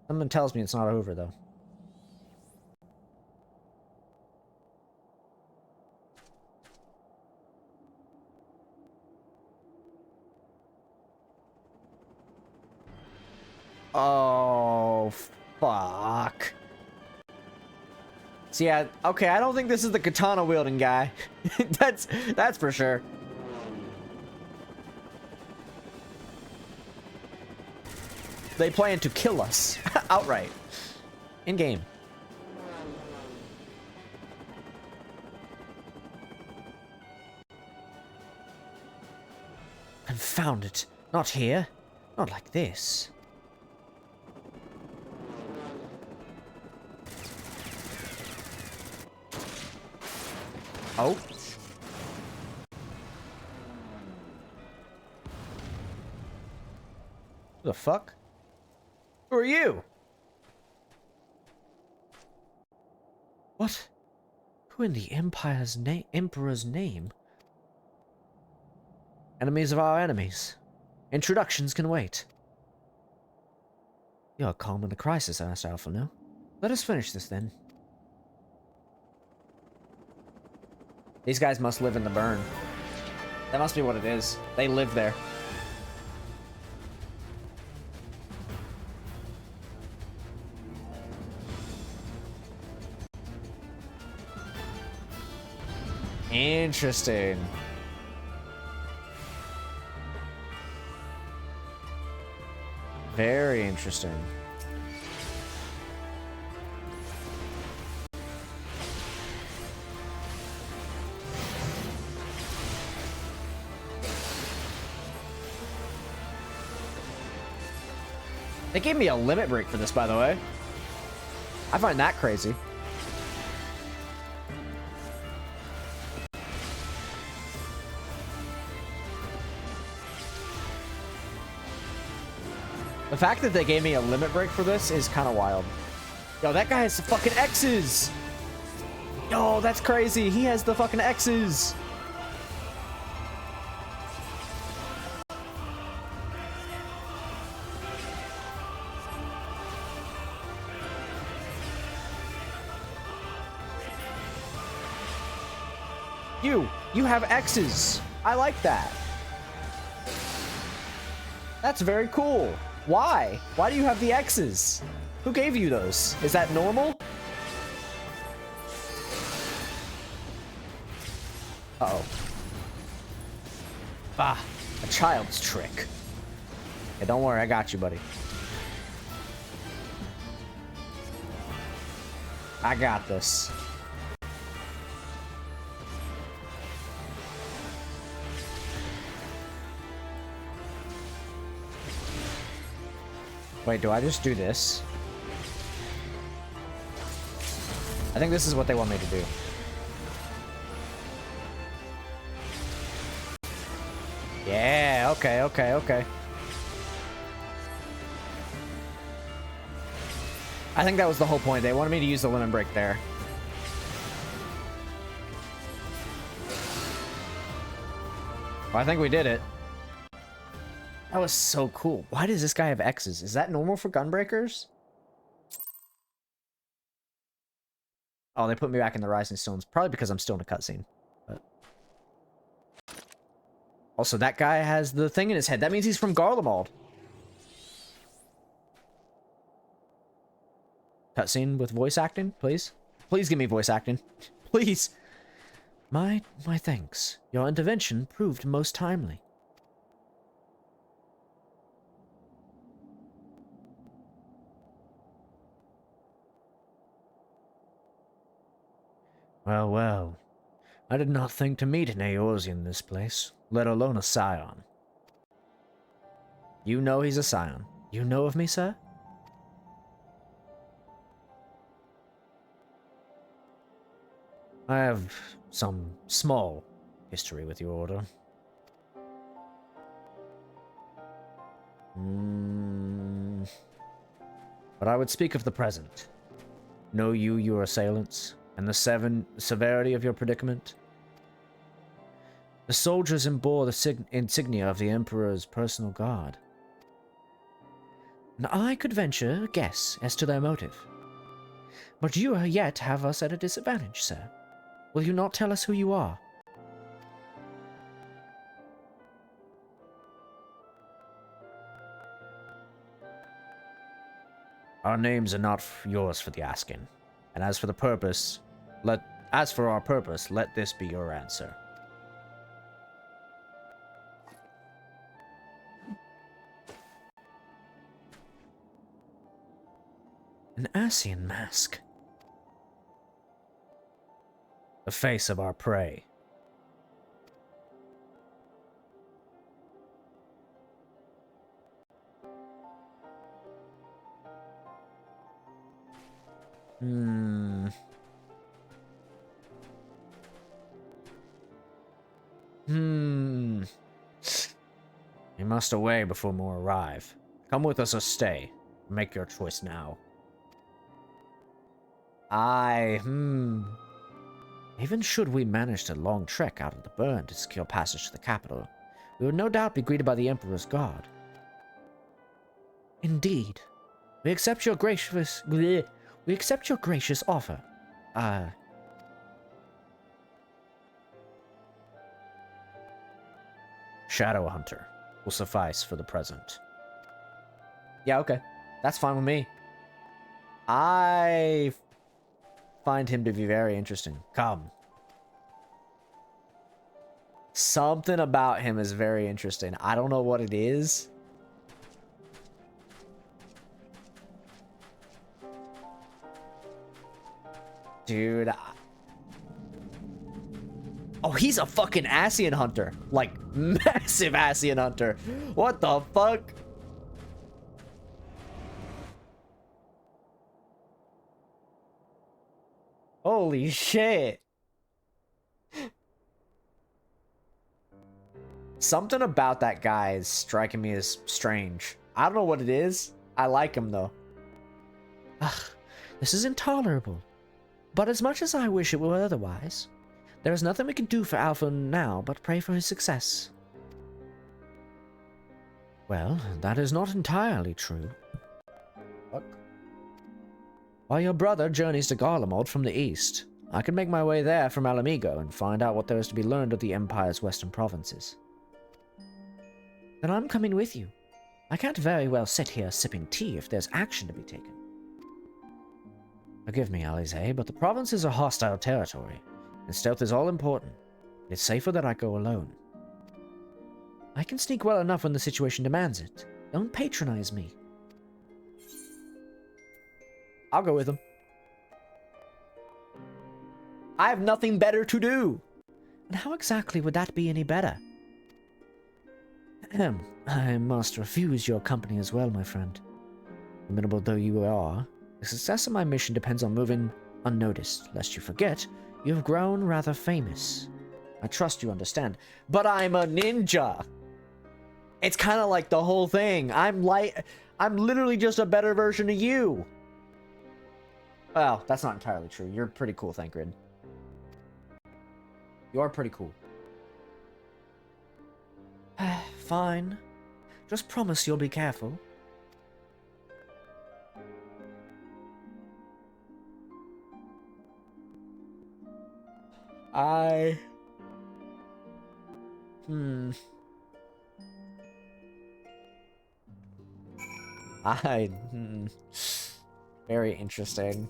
Someone tells me it's not over, though. Oh, fuck. So yeah, okay, I don't think this is the katana wielding guy. That's for sure. They plan to kill us outright in game. Confound it. Not here. Not like this. Oh. Who the fuck? Who are you? What? Who in the Emperor's name? Enemies of our enemies. Introductions can wait. You're calm in the crisis, Master Alphino. Let us finish this then. These guys must live in the burn. That must be what it is. They live there. Interesting. Very interesting. They gave me a limit break for this, by the way. I find that crazy. The fact that they gave me a limit break for this is kind of wild. Yo, that guy has the fucking X's. Yo, that's crazy. He has the fucking X's. You have X's. I like that. That's very cool. Why? Why do you have the X's? Who gave you those? Is that normal? Uh-oh. Ah, a child's trick. Hey, don't worry, I got you, buddy. I got this. Wait, do I just do this? I think this is what they want me to do. Yeah, okay, okay, okay. I think that was the whole point. They wanted me to use the limit break there. Well, I think we did it. That was so cool. Why does this guy have X's? Is that normal for gunbreakers? Oh, they put me back in the Rising Stones. Probably because I'm still in a cutscene. But... also, that guy has the thing in his head. That means he's from Garlemald. Cutscene with voice acting, please? Please give me voice acting. Please. My thanks. Your intervention proved most timely. Well, well. I did not think to meet an Eorzean in this place, let alone a scion. You know he's a scion. You know of me, sir? I have some small history with your order. But I would speak of the present. Know you your assailants, and the severity of your predicament? The soldiers embore the insignia of the Emperor's personal guard. And I could venture a guess as to their motive. But you yet have us at a disadvantage, sir. Will you not tell us who you are? Our names are not yours for the asking. And as for the purpose, as for our purpose, let this be your answer. An Ascian mask. The face of our prey. You must away before more arrive. Come with us or stay. Make your choice now. Even should we manage the long trek out of the burn to secure passage to the capital, we would no doubt be greeted by the Emperor's guard. Indeed. We accept your gracious offer. Shadow Hunter will suffice for the present. Yeah, okay. That's fine with me. I find him to be very interesting. Come. Something about him is very interesting. I don't know what it is. Dude. Oh, he's a fucking Ascian hunter. Like, massive Ascian hunter. What the fuck? Holy shit. Something about that guy is striking me as strange. I don't know what it is. I like him, though. Ugh, this is intolerable. But as much as I wish it were otherwise, there is nothing we can do for Alpha now but pray for his success. Well, that is not entirely true. Fuck. While your brother journeys to Garlemald from the east, I can make my way there from Alamigo and find out what there is to be learned of the Empire's western provinces. Then I'm coming with you. I can't very well sit here sipping tea if there's action to be taken. Forgive me, Alize, but the provinces are hostile territory, and stealth is all important. It's safer that I go alone. I can sneak well enough when the situation demands it. Don't patronize me. I'll go with him. I have nothing better to do. And how exactly would that be any better? I must refuse your company as well, my friend. Formidable though you are, the success of my mission depends on moving unnoticed. Lest you forget, you have grown rather famous. I trust you understand. But I'm a ninja. It's kind of like the whole thing. I'm literally just a better version of you. Well, that's not entirely true. You're pretty cool, Thancred. You're pretty cool. Fine. Just promise you'll be careful. Very interesting.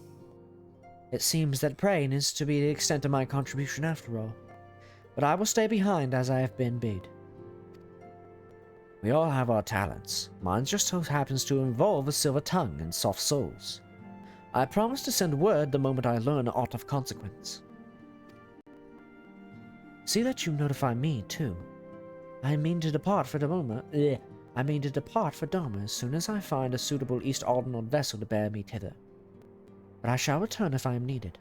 It seems that praying is to be the extent of my contribution after all. but I will stay behind as I have been bid. We all have our talents. Mine just so happens to involve a silver tongue and soft souls. I promise to send word the moment I learn aught of consequence. See that you notify me, too. I mean to depart for Doma. As soon as I find a suitable East Aldenord vessel to bear me thither. But I shall return if I am needed.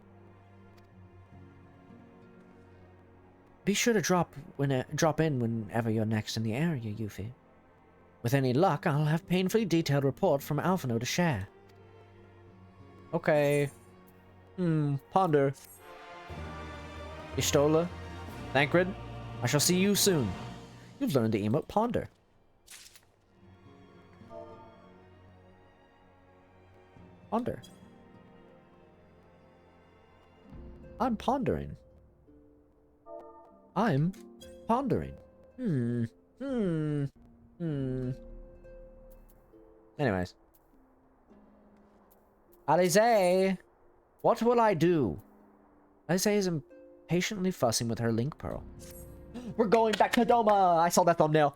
Be sure to drop in whenever you're next in the area, Yuffie. With any luck, I'll have painfully detailed report from Alphino to share. Okay. Ponder. Ishtola, Thancred, I shall see you soon. You've learned the emote Ponder. Ponder. I'm pondering. I'm pondering. Anyways. Alize, what will I do? Alize is impatiently fussing with her link pearl. We're going back to Doma! I saw that thumbnail.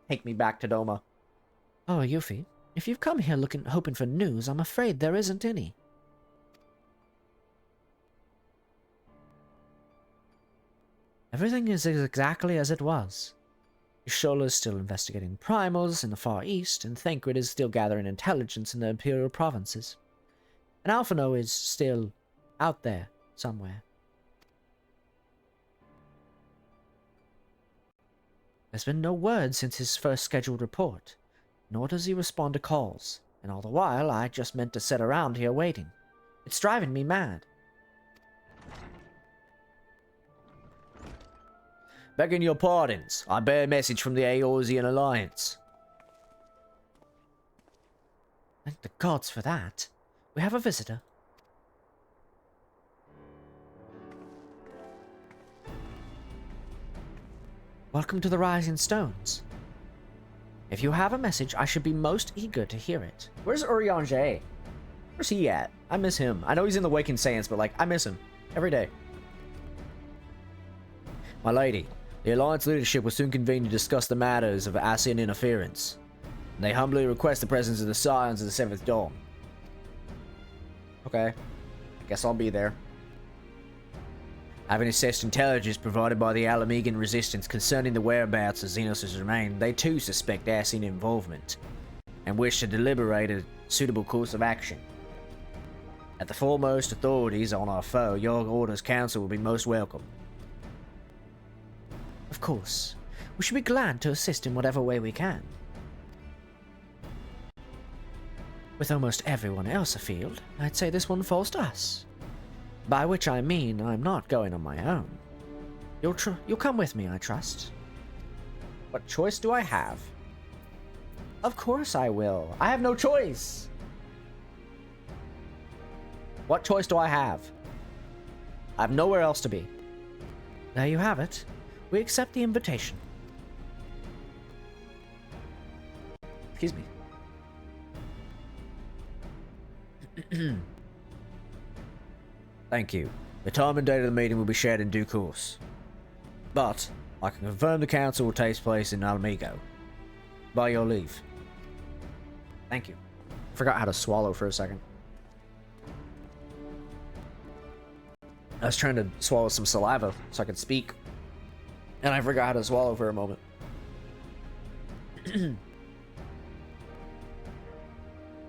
Take me back to Doma. Oh, Yuffie, if you've come here hoping for news, I'm afraid there isn't any. Everything is exactly as it was. Ishola is still investigating primals in the Far East, and Thancred is still gathering intelligence in the Imperial provinces. And Alphino is still out there somewhere. There's been no word since his first scheduled report, nor does he respond to calls, and all the while I just meant to sit around here waiting. It's driving me mad. Begging your pardons, I bear a message from the Aorzean Alliance. Thank the gods for that. We have a visitor. Welcome to the Rising Stones. If you have a message, I should be most eager to hear it. Where's Urianger? Where's he at? I miss him. I know he's in the Waking Saints, but like, I miss him. Every day. My lady, the Alliance leadership will soon convene to discuss the matters of Ascian interference. And they humbly request the presence of the Scions of the Seventh Dawn. Okay. I guess I'll be there. Having assessed intelligence provided by the Alamegan resistance concerning the whereabouts of Xenos' remain, they too suspect Ascian involvement, and wish to deliberate a suitable course of action. At the foremost authorities on our foe, your Order's counsel will be most welcome. Of course. We should be glad to assist in whatever way we can. With almost everyone else afield, I'd say this one falls to us. By which I mean I'm not going on my own. You'll come with me, I trust. What choice do I have? Of course I will. I have no choice. What choice do I have? I have nowhere else to be. There you have it. We accept the invitation. Excuse me. Thank you. The time and date of the meeting will be shared in due course. But I can confirm the council will take place in Alamigo. By your leave. Thank you. Forgot how to swallow for a second. I was trying to swallow some saliva so I could speak. And I forgot how to swallow for a moment.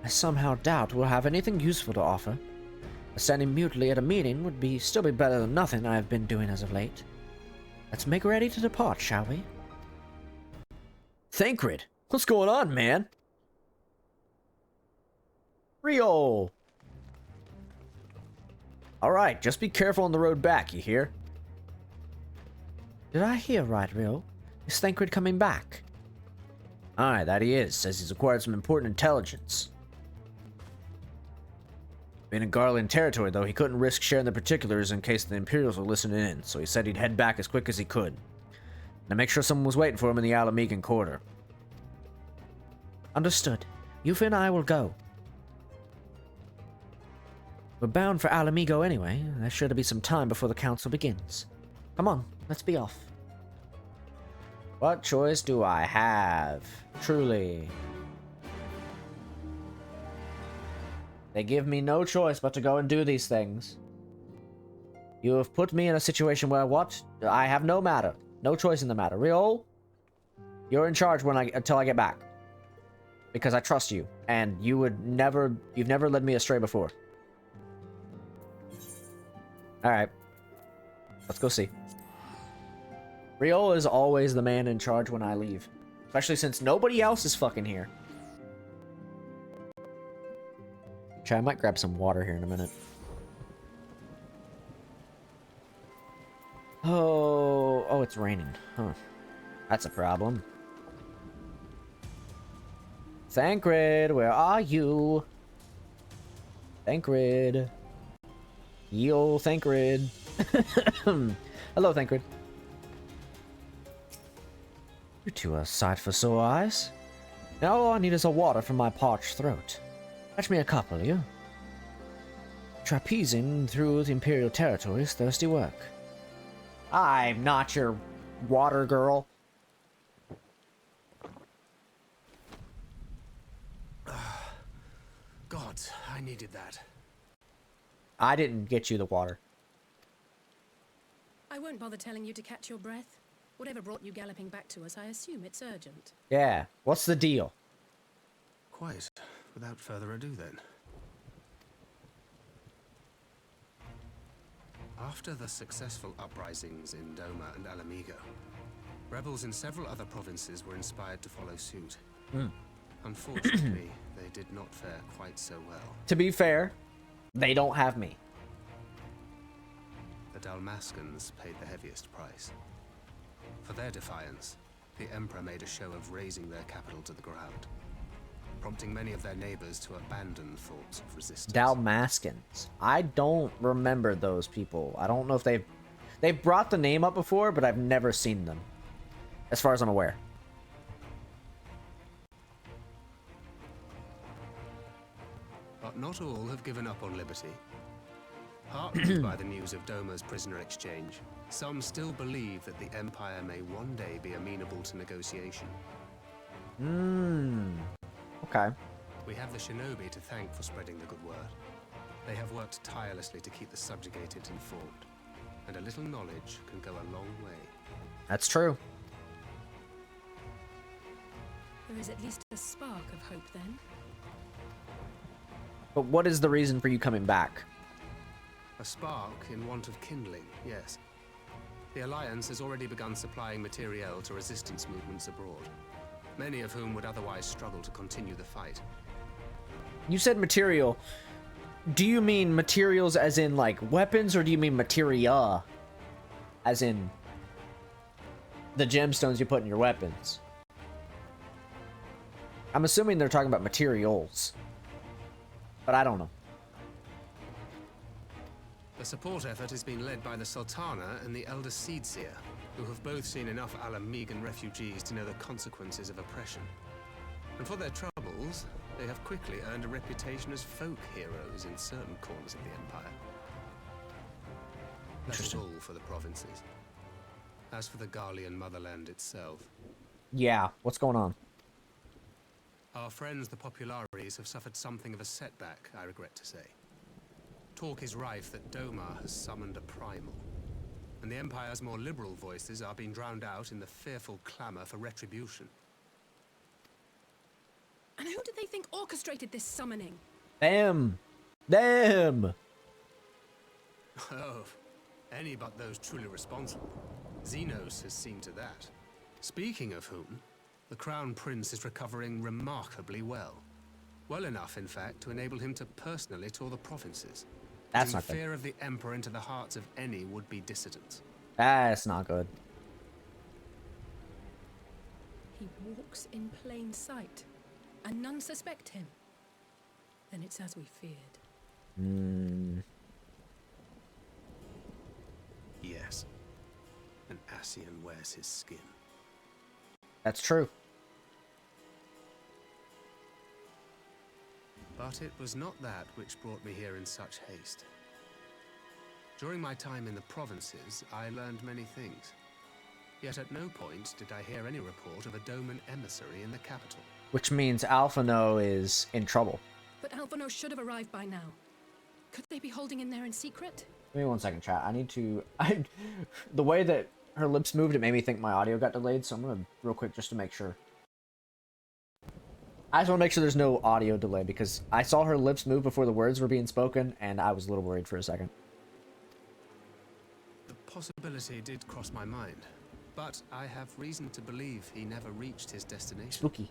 I somehow doubt we'll have anything useful to offer. Standing mutely at a meeting would still be better than nothing I have been doing as of late. Let's make ready to depart, shall we? Thancred, what's going on, man? Rio! Alright, just be careful on the road back, you hear? Did I hear right, Rio? Is Thancred coming back? Aye, that he is. Says he's acquired some important intelligence. Being in Garland territory, though, he couldn't risk sharing the particulars in case the Imperials were listening in, so he said he'd head back as quick as he could. Now make sure someone was waiting for him in the Alamegan quarter. Understood. Yuffie and I will go. We're bound for Alamigo anyway. There's sure to be some time before the council begins. Come on, let's be off. What choice do I have? Truly. They give me no choice but to go and do these things. You have put me in a situation where what? I have no matter. No choice in the matter. Riol, you're in charge until I get back. Because I trust you. And you've never led me astray before. Alright. Let's go see. Riol is always the man in charge when I leave. Especially since nobody else is fucking here. Actually, I might grab some water here in a minute. Oh, it's raining. Huh. That's a problem. Thancred, where are you? Thancred. Yo, Thancred. Hello, Thancred. You're too a sight for sore eyes. Now all I need is a water from my parched throat. Fetch me a cup, will you? Trapezing through the Imperial territory is thirsty work. I'm not your water girl. God, I needed that. I didn't get you the water. I won't bother telling you to catch your breath. Whatever brought you galloping back to us, I assume it's urgent. Yeah, what's the deal? Quite. Without further ado, then. After the successful uprisings in Doma and Alamigo, rebels in several other provinces were inspired to follow suit. Unfortunately, they did not fare quite so well. To be fair, they don't have me. The Dalmascans paid the heaviest price. For their defiance, the Emperor made a show of razing their capital to the ground, prompting many of their neighbors to abandon thoughts of resistance. Dalmascans. I don't remember those people. I don't know if they've brought the name up before, but I've never seen them. As far as I'm aware. But not all have given up on liberty. Heartened by the news of Doma's prisoner exchange, some still believe that the Empire may one day be amenable to negotiation. Okay. We have the shinobi to thank for spreading the good word. They have worked tirelessly to keep the subjugated informed, and a little knowledge can go a long way. That's true. There is at least a spark of hope, then. But what is the reason for you coming back? A spark in want of kindling, yes. The Alliance has already begun supplying materiel to resistance movements abroad, many of whom would otherwise struggle to continue the fight. You said material. Do you mean materials as in, like, weapons, or do you mean materia? As in the gemstones you put in your weapons? I'm assuming they're talking about materials. But I don't know. The support effort has been led by the Sultana and the Elder Seedseer, who have both seen enough Alamigan refugees to know the consequences of oppression. And for their troubles, they have quickly earned a reputation as folk heroes in certain corners of the Empire. That is all for the provinces. As for the Garlean motherland itself... Yeah, what's going on? Our friends the Populares have suffered something of a setback, I regret to say. Talk is rife that Doma has summoned a primal, and the Empire's more liberal voices are being drowned out in the fearful clamor for retribution. And who do they think orchestrated this summoning? Them! Them! Oh, any but those truly responsible. Xenos has seen to that. Speaking of whom, the Crown Prince is recovering remarkably well. Well enough, in fact, to enable him to personally tour the provinces. That's putting not the good. fear of the Emperor into the hearts of any would-be dissidents. That's not good. He walks in plain sight, and none suspect him. Then it's as we feared. Yes. An Ascian wears his skin. That's true. But it was not that which brought me here in such haste. During my time in the provinces, I learned many things. Yet at no point did I hear any report of a Doman emissary in the capital. Which means Alphino is in trouble. But Alphino should have arrived by now. Could they be holding in there in secret? Give me 1 second, chat. I need to... The way that her lips moved, it made me think my audio got delayed, so I'm gonna real quick just to make sure. I just want to make sure there's no audio delay, because I saw her lips move before the words were being spoken, and I was a little worried for a second. The possibility did cross my mind, but I have reason to believe he never reached his destination. Spooky.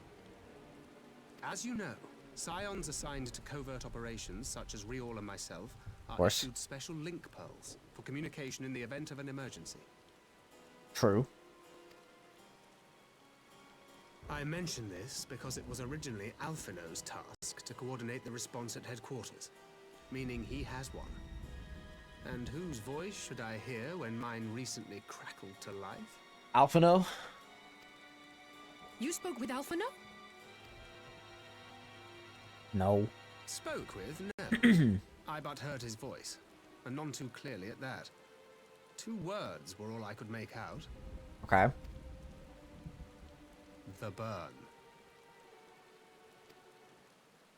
As you know, Scions assigned to covert operations, such as Riol and myself, are issued special link pearls for communication in the event of an emergency. True. I mention this because it was originally Alphino's task to coordinate the response at headquarters, meaning he has one. And whose voice should I hear when mine recently crackled to life? Alphino? You spoke with Alphino? No. Spoke with? No. I but heard his voice, and none too clearly at that. 2 words were all I could make out. Okay. The burn.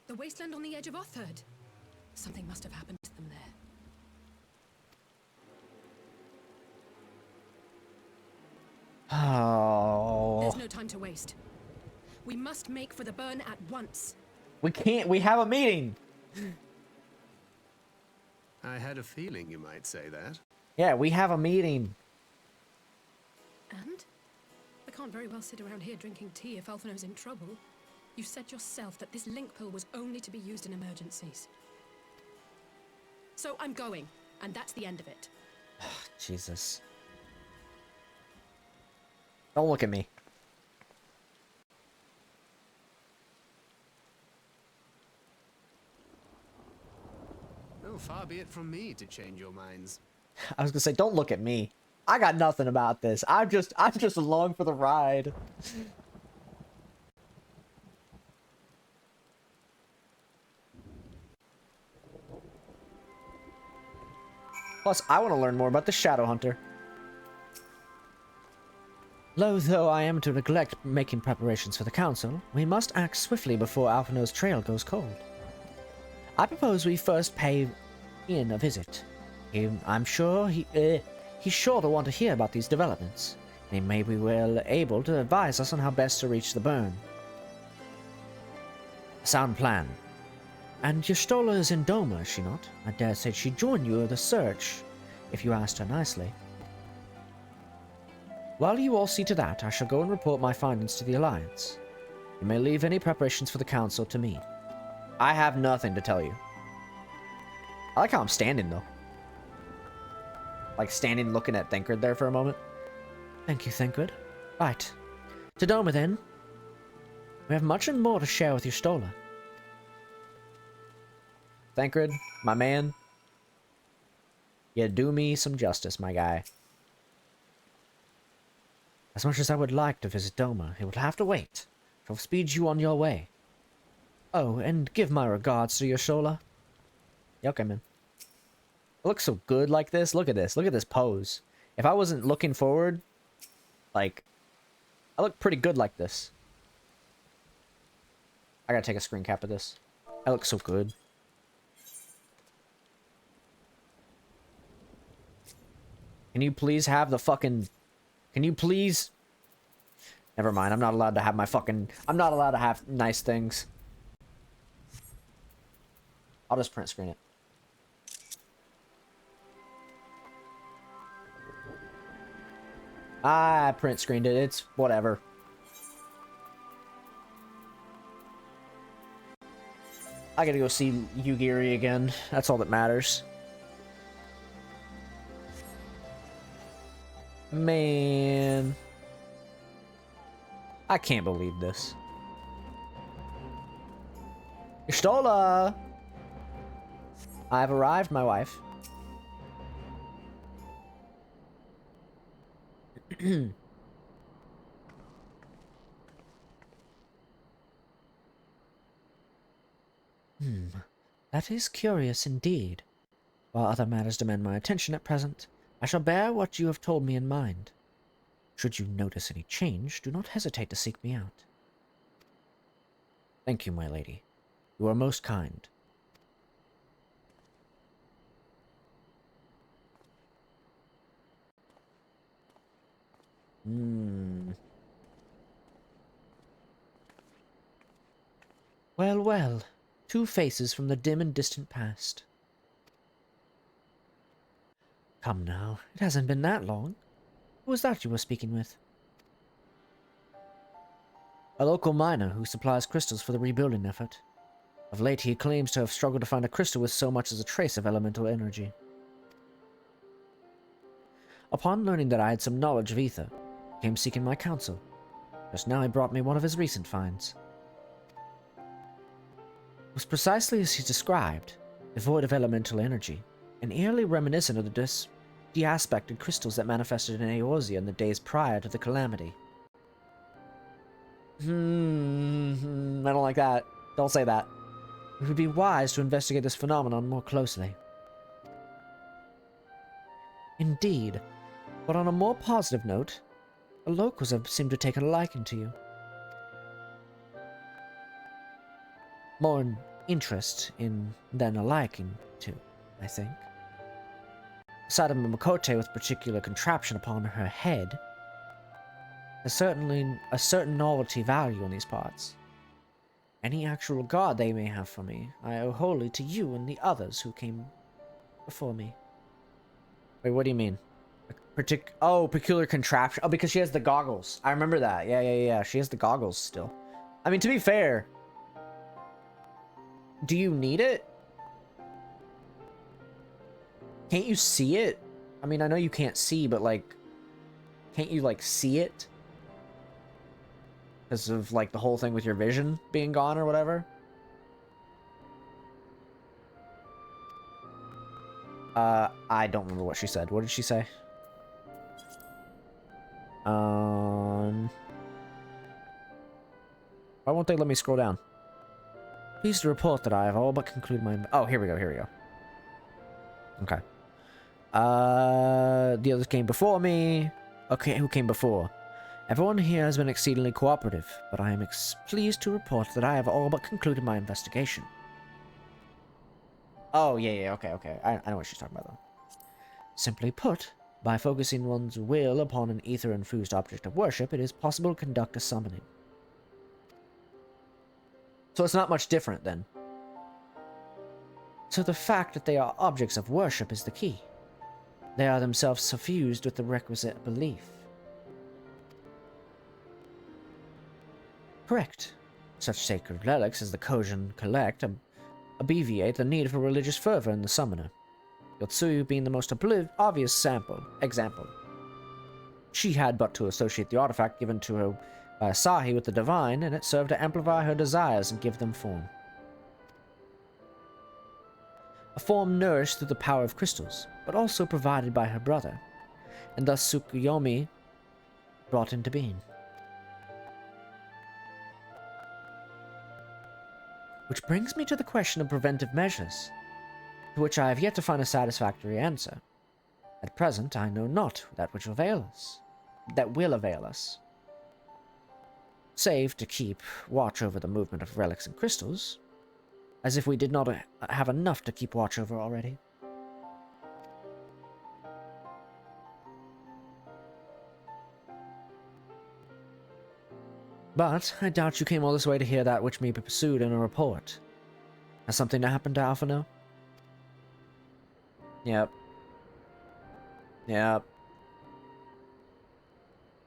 The wasteland on the edge of Otherd. Something must have happened to them there. Oh. There's no time to waste. We must make for the burn at once. We can't. We have a meeting. I had a feeling you might say that. Yeah, we have a meeting. And? I can't very well sit around here drinking tea if Alphino's in trouble. You said yourself that this link pill was only to be used in emergencies. So I'm going, and that's the end of it. Jesus. Don't look at me. Oh, far be it from me to change your minds. I was gonna say, don't look at me. I got nothing about this. I'm just along for the ride. Plus, I want to learn more about the Shadow Hunter. Loath though I am to neglect making preparations for the council, we must act swiftly before Alphino's trail goes cold. I propose we first pay Ian a visit. I'm sure he's sure to want to hear about these developments, and he may be well able to advise us on how best to reach the burn. Sound plan. And Y'shtola is in Doma, is she not? I dare say she'd join you in the search, if you asked her nicely. While you all see to that, I shall go and report my findings to the Alliance. You may leave any preparations for the council to me. I have nothing to tell you. I like how I'm standing, though. Like, standing looking at Thancred there for a moment. Thank you, Thancred. Right. To Doma, then. We have much and more to share with Y'shtola. Thancred, my man. You do me some justice, my guy. As much as I would like to visit Doma, it will have to wait. I'll speed you on your way. Oh, and give my regards to Y'shtola. Yeah, okay, man. It looks so good like this. Look at this. Look at this pose. If I wasn't looking forward, like, I look pretty good like this. I gotta take a screen cap of this. I look so good. Can you please have the fucking... Can you please... Never mind, I'm not allowed to have my fucking... I'm not allowed to have nice things. I'll just print screen it. I print screened it. It's whatever. I gotta go see Yugiri again. That's all that matters. Man. I can't believe this. Y'shtola! I've arrived, my wife. That is curious indeed. While other matters demand my attention at present, I shall bear what you have told me in mind. Should you notice any change, do not hesitate to seek me out. Thank you, my lady. You are most kind. Well, well. Two faces from the dim and distant past. Come now, it hasn't been that long. Who was that you were speaking with? A local miner who supplies crystals for the rebuilding effort. Of late, he claims to have struggled to find a crystal with so much as a trace of elemental energy. Upon learning that I had some knowledge of ether, he came seeking my counsel. Just now he brought me one of his recent finds. It was precisely as he described, devoid of elemental energy, and eerily reminiscent of the de-aspected crystals that manifested in Eorzea in the days prior to the calamity. I don't like that. Don't say that. It would be wise to investigate this phenomenon more closely. Indeed, but on a more positive note, the locals have seemed to take a liking to you. More an interest in than a liking to, I think. Aside of Makote with particular contraption upon her head, there's certainly a certain novelty value in these parts. Any actual regard they may have for me, I owe wholly to you and the others who came before me. Wait, what do you mean? Peculiar contraption. Oh, because she has the goggles. I remember that. Yeah. She has the goggles still. I mean, to be fair, do you need it? Can't you see it? I mean, I know you can't see, but like, can't you like see it? Because of like the whole thing with your vision being gone or whatever? I don't remember what she said. What did she say? Why won't they let me scroll down? Pleased to report that I have all but concluded my... Oh, here we go. Okay. The others came before me. Okay, who came before? Everyone here has been exceedingly cooperative, but I am pleased to report that I have all but concluded my investigation. Oh, yeah, okay. I know what she's talking about, though. Simply put, by focusing one's will upon an ether-infused object of worship, it is possible to conduct a summoning. So it's not much different, then. So the fact that they are objects of worship is the key. They are themselves suffused with the requisite belief. Correct. Such sacred relics as the Kojin collect obviate the need for religious fervor in the summoner. Yotsuyu being the most obvious example. She had but to associate the artifact given to her by Asahi with the divine, and it served to amplify her desires and give them form. A form nourished through the power of crystals, but also provided by her brother, and thus Tsukuyomi brought into being. Which brings me to the question of preventive measures, to which I have yet to find a satisfactory answer. At present, I know not that will avail us. Save to keep watch over the movement of relics and crystals, as if we did not have enough to keep watch over already. But I doubt you came all this way to hear that which may be pursued in a report. Has something happened to Alphino? Yep.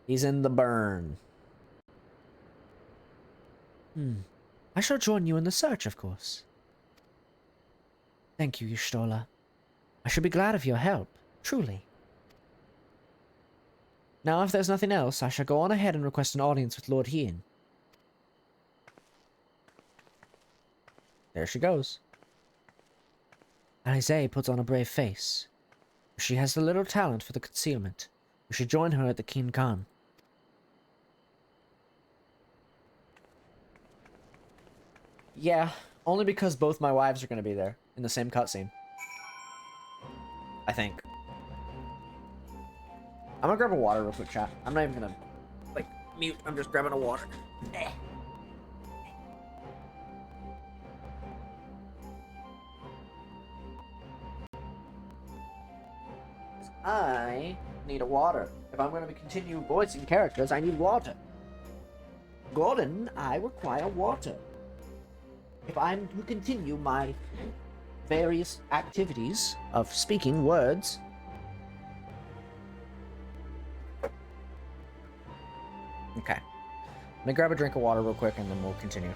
He's in the burn. I shall join you in the search, of course. Thank you, Y'shtola. I should be glad of your help, truly. Now, if there's nothing else, I shall go on ahead and request an audience with Lord Hien. There she goes. Alize puts on a brave face. She has the little talent for the concealment. We should join her at the King Khan. Yeah, only because both my wives are going to be there in the same cutscene. I think. I'm gonna grab a water real quick, chat. I'm not even gonna, like, mute. I'm just grabbing a water. I need a water. If I'm gonna continue voicing characters, I need water. Gordon, I require water. If I'm to continue my various activities of speaking words. Okay. Let me grab a drink of water real quick and then we'll continue.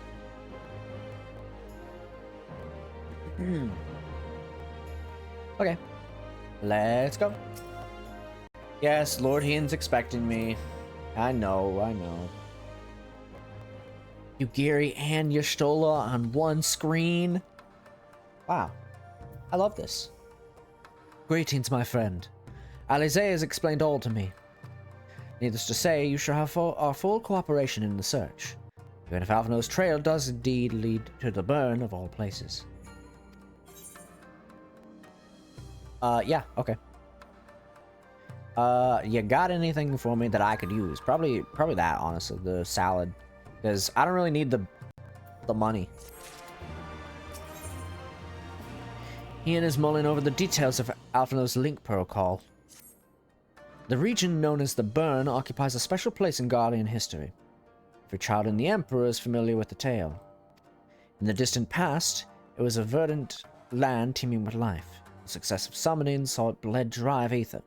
Okay. Let's go. Yes, Lord Hian's expecting me. I know, I know. Yugiri and Y'shtola on one screen. Wow. I love this. Greetings, my friend. Alize has explained all to me. Needless to say, you shall have our full cooperation in the search, even if Alphinaud's trail does indeed lead to the burn of all places. Yeah, okay. You got anything for me that I could use? Probably that, honestly, the salad. Because I don't really need the money. Ian is mulling over the details of Alphinaud's link protocol. The region known as the Burn occupies a special place in Guardian history. Every child in the Emperor is familiar with the tale. In the distant past, it was a verdant land teeming with life. Successive summonings saw it bled dry of ether,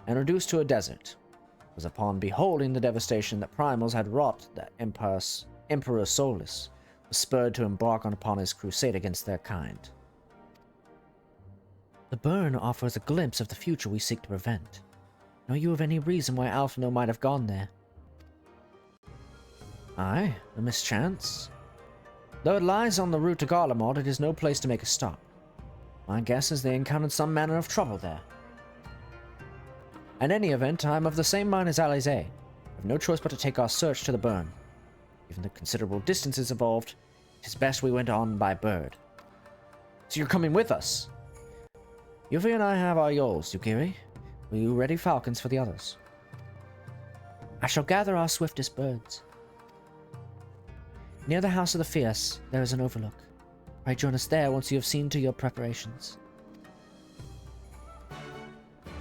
and reduced to a desert. It was upon beholding the devastation that Primals had wrought that Emperor Solus was spurred to embark upon his crusade against their kind. The Burn offers a glimpse of the future we seek to prevent. Know you of any reason why Alphinaud might have gone there? Aye, a mischance. Though it lies on the route to Garlemald, it is no place to make a stop. My guess is they encountered some manner of trouble there. In any event, I am of the same mind as Alize. We have no choice but to take our search to the Burn. Given the considerable distances involved, it is best we went on by bird. So you're coming with us? Yuffie and I have our yoles, Yugiri. Will you ready falcons for the others? I shall gather our swiftest birds. Near the House of the Fierce, there is an overlook. Pray join us there once you have seen to your preparations.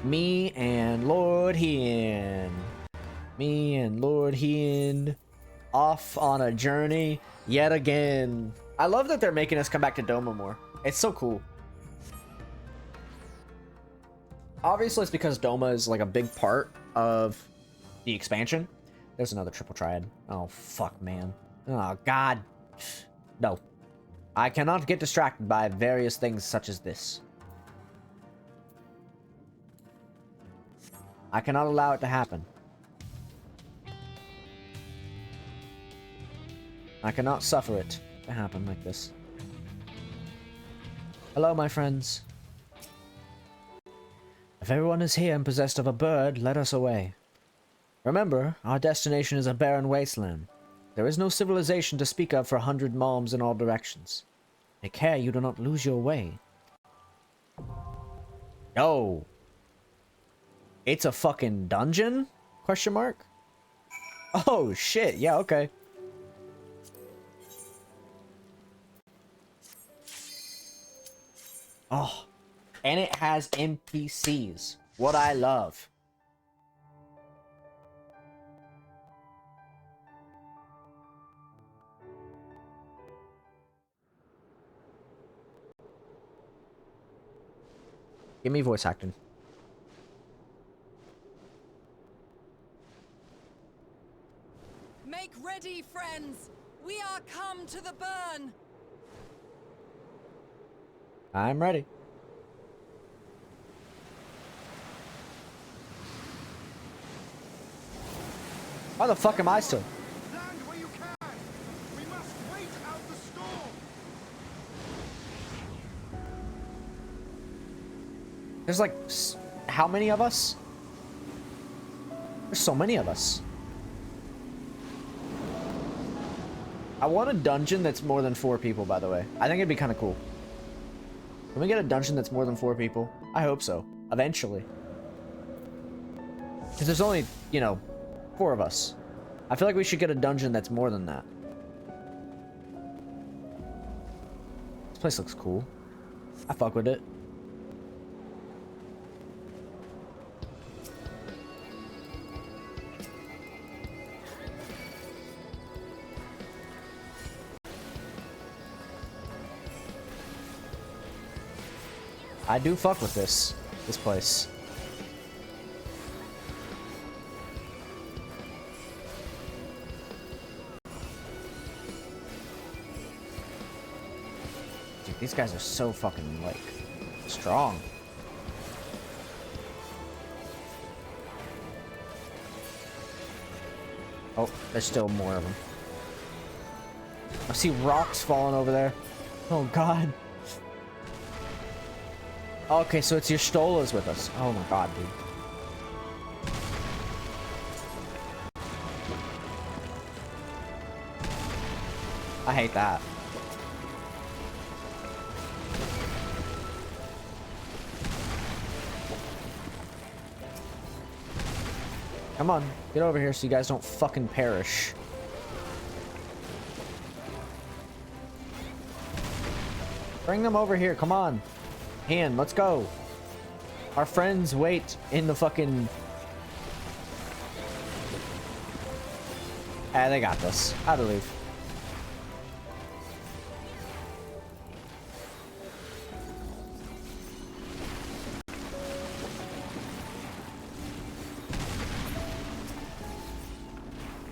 Me and Lord Hian. Me and Lord Hian off on a journey yet again. I love that they're making us come back to Doma more. It's so cool. Obviously, it's because Doma is like a big part of the expansion. There's another triple triad. Oh, fuck, man. Oh, God. No. I cannot get distracted by various things such as this. I cannot allow it to happen. I cannot suffer it to happen like this. Hello, my friends. If everyone is here and possessed of a bird, let us away. Remember, our destination is a barren wasteland. There is no civilization to speak of for 100 malms in all directions. Take care you do not lose your way. No. It's a fucking dungeon? Question mark? Oh, shit. Yeah, okay. Oh. And it has NPCs. What I love. Give me voice acting. Make ready, friends! We are come to the Burn! I'm ready. Why the fuck am I still? Land where you can. We must wait out the storm. There's like, how many of us? There's so many of us. I want a dungeon that's more than 4 people, by the way. I think it'd be kind of cool. Can we get a dungeon that's more than 4 people? I hope so. Eventually. Because there's only, you know, 4 of us. I feel like we should get a dungeon that's more than that. This place looks cool. I fuck with it. I do fuck with this place. Dude, these guys are so fucking, like, strong. Oh, there's still more of them. I see rocks falling over there. Oh, God. Okay, so it's your Stolas with us. Oh my god, dude. I hate that. Come on, get over here so you guys don't fucking perish. Bring them over here, come on. Han, let's go. Our friends wait in the fucking... Ah, they got this. I believe.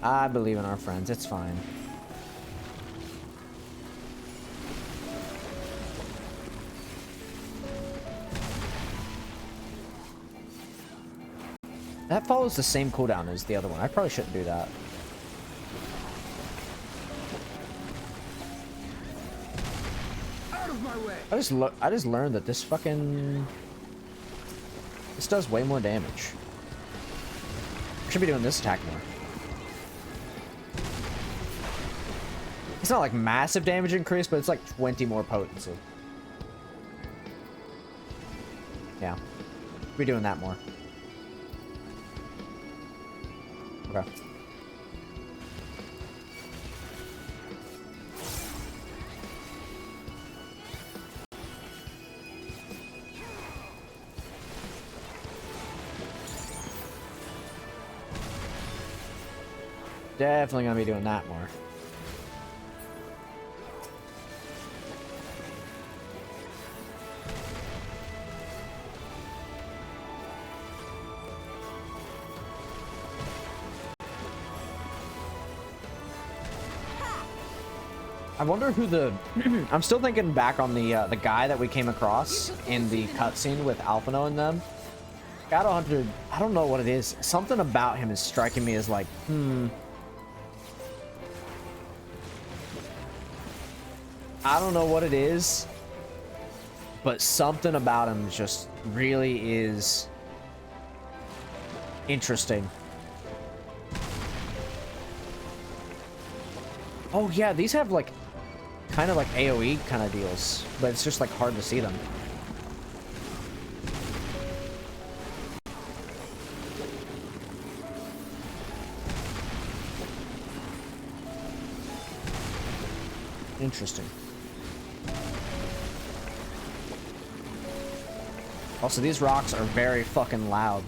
I believe in our friends. It's fine. That follows the same cooldown as the other one. I probably shouldn't do that. Out of my way. I just learned that this fucking... This does way more damage. I should be doing this attack more. It's not like massive damage increase, but it's like 20 more potency. Yeah. Be doing that more. Okay. Definitely gonna be doing that more. I wonder who the... I'm still thinking back on the guy that we came across in the cutscene with Alphino and them. Shadowhunter, I don't know what it is. Something about him is striking me as like, I don't know what it is, but something about him just really is interesting. Oh yeah, these have like kind of like AoE kind of deals, but it's just like hard to see them. Interesting. Also, these rocks are very fucking loud.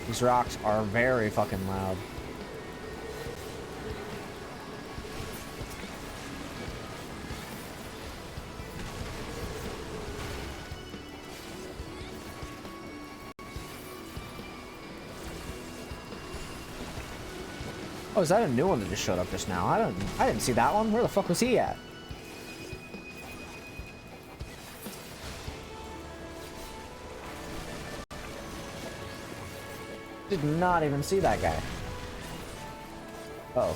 These rocks are very fucking loud. Oh, is that a new one that just showed up just now? I didn't see that one. Where the fuck was he at? Did not even see that guy. Uh-oh.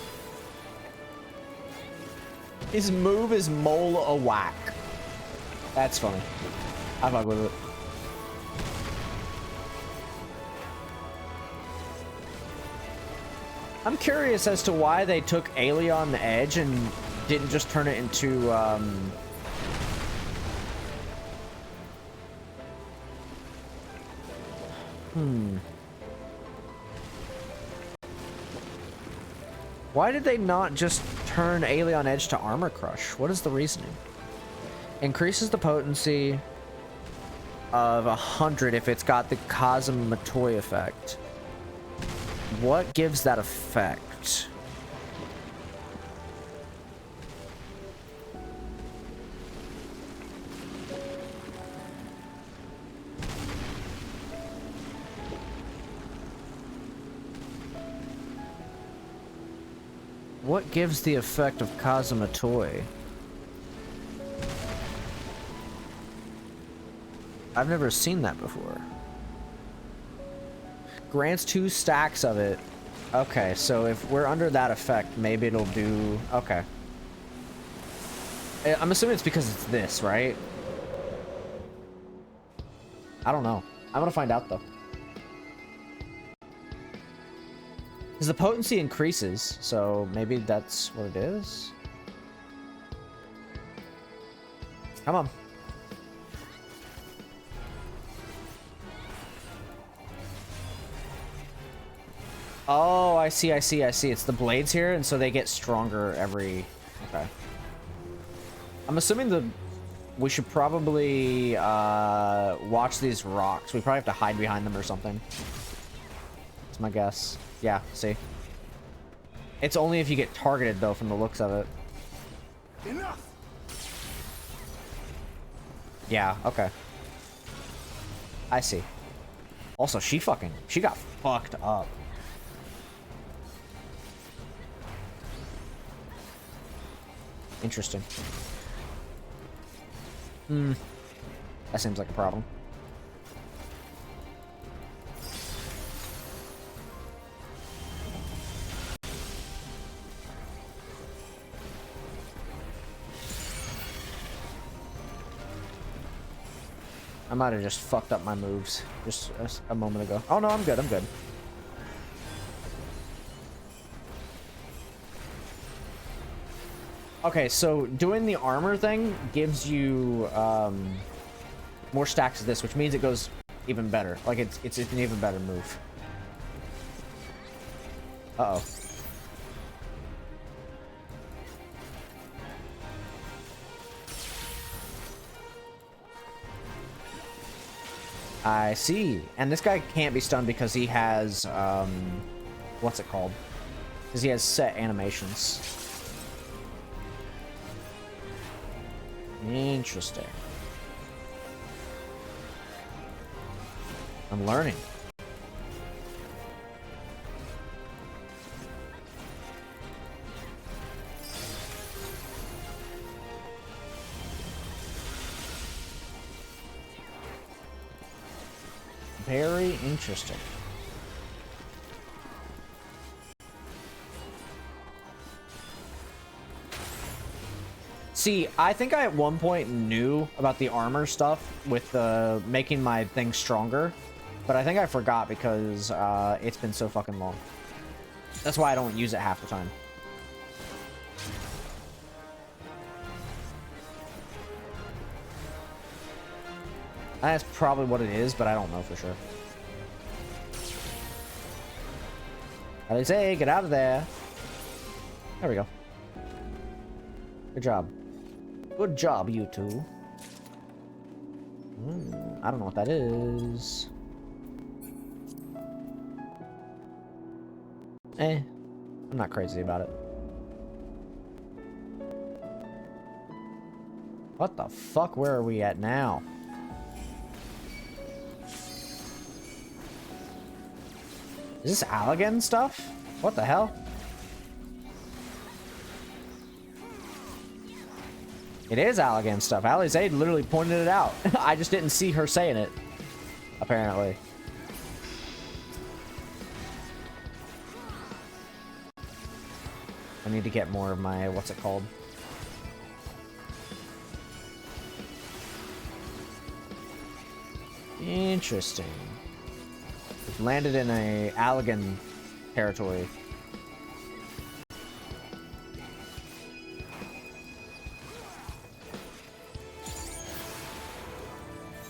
His move is mole a whack. That's funny. I fuck with it. I'm curious as to why they took Aeon Edge and didn't just turn it into, Why did they not just turn Aeon Edge to Armor Crush? What is the reasoning? Increases the potency of 100 if it's got the Kazuma-Toy effect. What gives that effect? What gives the effect of Kazuma-Toy? I've never seen that before. Grants 2 stacks of it. Okay, so if we're under that effect, maybe it'll do... Okay. I'm assuming it's because it's this, right? I don't know. I'm gonna find out, though. Because the potency increases, so maybe that's what it is? Come on. Oh, I see. It's the blades here, and so they get stronger every... Okay. I'm assuming we should probably watch these rocks. We probably have to hide behind them or something. That's my guess. Yeah, see? It's only if you get targeted, though, from the looks of it. Enough. Yeah, okay. I see. Also, she got fucked up. Interesting. That seems like a problem. I might have just fucked up my moves just a moment ago. Oh no, I'm good. Okay, so doing the armor thing gives you more stacks of this, which means it goes even better. Like it's an even better move. Uh-oh. I see. And this guy can't be stunned because he has what's it called? Because he has set animations. Interesting. I'm learning. Very interesting. See, I think I at one point knew about the armor stuff with making my thing stronger, but I think I forgot because it's been so fucking long. That's why I don't use it half the time. That's probably what it is, but I don't know for sure. They say, get out of there. There we go. Good job. Good job, you two. I don't know what that is. I'm not crazy about it. What the fuck? Where are we at now? Is this Allergen stuff? What the hell? It is Allergen stuff. Alizade literally pointed it out. I just didn't see her saying it. Apparently. I need to get more of my, what's it called? Interesting. We've landed in a Allegan territory.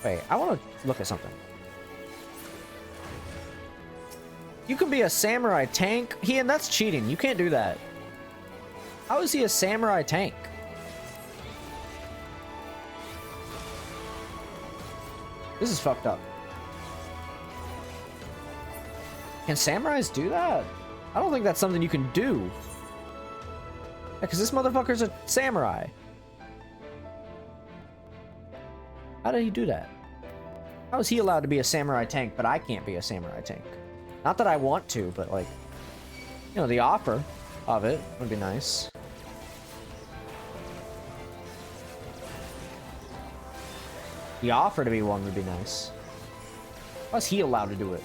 Wait, I want to look at something. You can be a samurai tank? Ian, that's cheating. You can't do that. How is he a samurai tank? This is fucked up. Can samurais do that? I don't think that's something you can do. Yeah, because this motherfucker's a samurai. How did he do that? How is he allowed to be a samurai tank, but I can't be a samurai tank? Not that I want to, but like, you know, the offer of it would be nice. The offer to be one would be nice. How is he allowed to do it?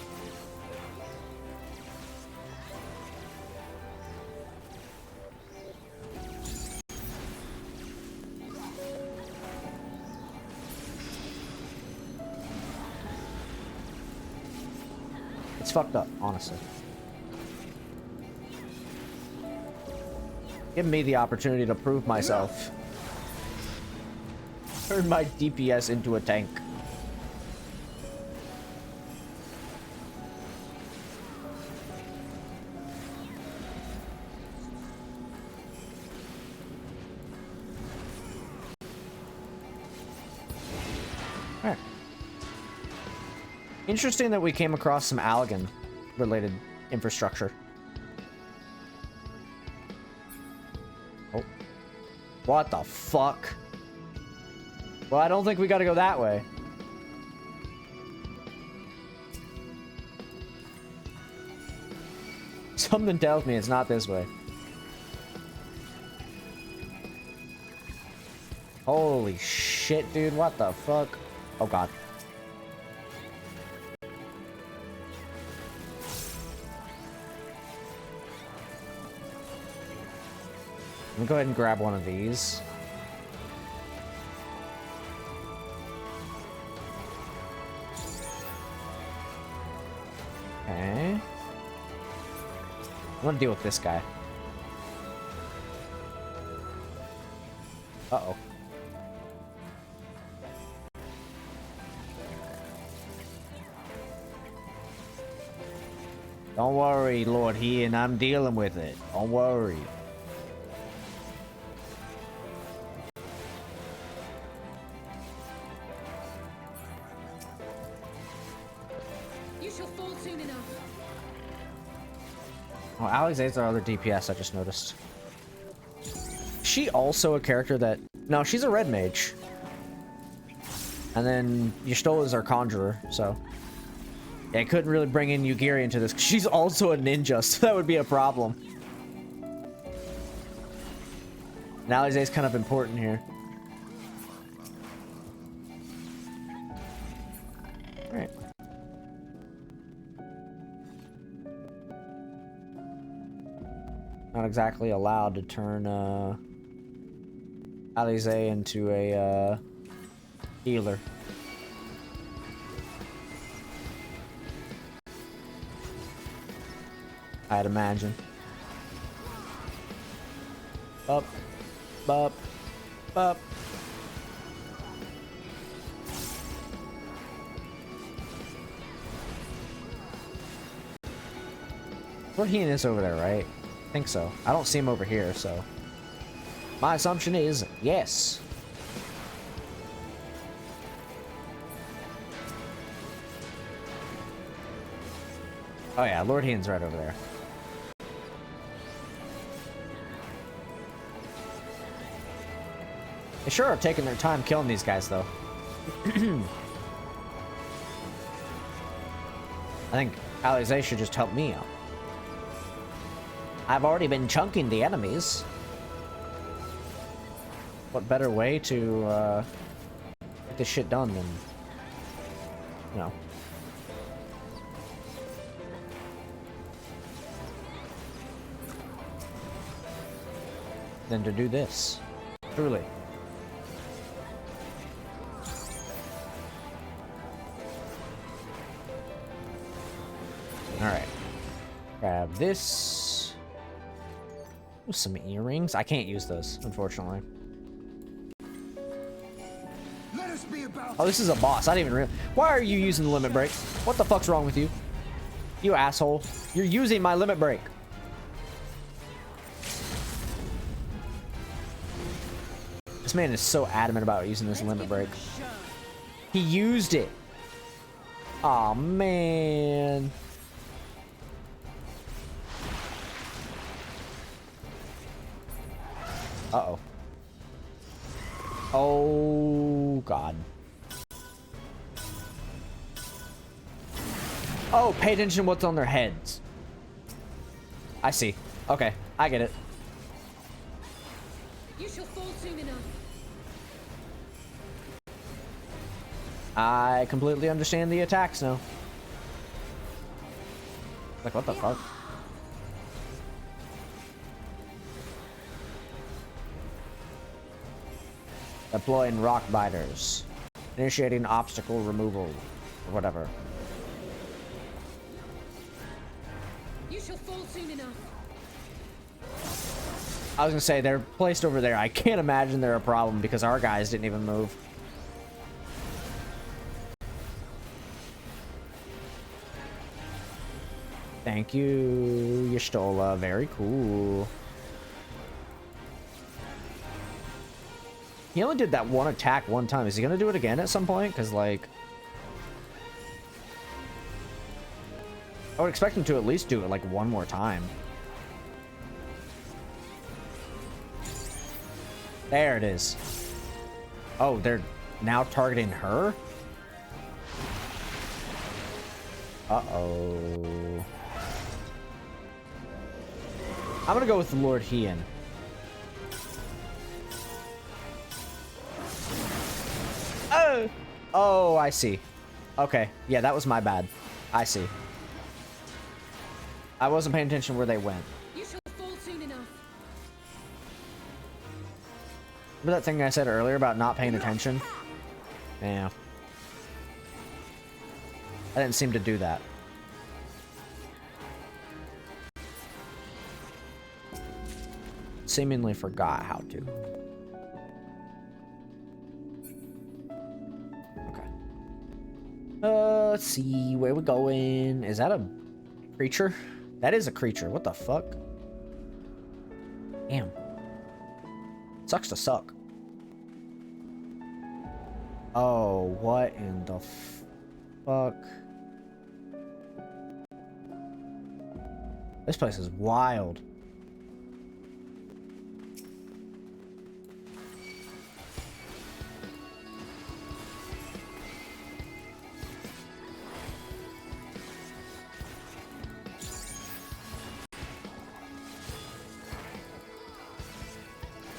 It's fucked up, honestly. Give me the opportunity to prove myself. Turn my DPS into a tank. Alright. Interesting that we came across some Allegan related infrastructure. Oh. What the fuck? Well, I don't think we gotta go that way. Something tells me it's not this way. Holy shit, dude. What the fuck? Oh, God. Let me go ahead and grab one of these. Okay. I'm gonna deal with this guy. Uh-oh. Don't worry, Lord Ian, I'm dealing with it. Don't worry. You shall fall soon enough. Oh, Alexei's our other DPS, I just noticed. She also a character that... No, she's a red mage. And then Y'shtola is our conjurer, so... Yeah, I couldn't really bring in Yugiri into this, 'cause she's also a ninja, so that would be a problem. And Alexei's kind of important here. Alright. Not exactly allowed to turn, Alizé into a, healer. I'd imagine. Up. Up. Up. Raheem is over there, right? I think so. I don't see him over here, so... My assumption is yes. Oh yeah, Lord Heen's right over there. They sure are taking their time killing these guys, though. I think Alizé should just help me out. I've already been chunking the enemies. What better way to, get this shit done than... You know. Than to do this. Truly. this. Ooh, some earrings. I can't use those, unfortunately. Let us be about Oh, this is a boss. I didn't even realize. Why are you using the limit break? What the fuck's wrong with you? You asshole. You're using my limit break. This man is so adamant about using this limit break. He used it. Aw, man. Uh-oh. Oh, God. Oh, pay attention to what's on their heads. I see. Okay, I get it. You shall fall soon enough. I completely understand the attacks now. Like, what the fuck? Deploying rock biters. Initiating obstacle removal. Or whatever. You shall fall soon enough. I was gonna say, they're placed over there. I can't imagine they're a problem because our guys didn't even move. Thank you, Y'shtola. Very cool. He only did that one attack one time. Is he gonna do it again at some point? Because, like, I would expect him to at least do it, like, one more time. There it is. Oh, they're now targeting her? Uh-oh. I'm gonna go with Lord Hien. Oh! Oh, I see. Okay. Yeah, that was my bad. I see. I wasn't paying attention where they went. You shall fall soon enough. Remember that thing I said earlier about not paying attention? Yeah. I didn't seem to do that. Seemingly forgot how to. Okay. Let's see where we're going. Is that a creature? That is a creature. What the fuck? Damn. Sucks to suck. Oh, what in the fuck? This place is wild.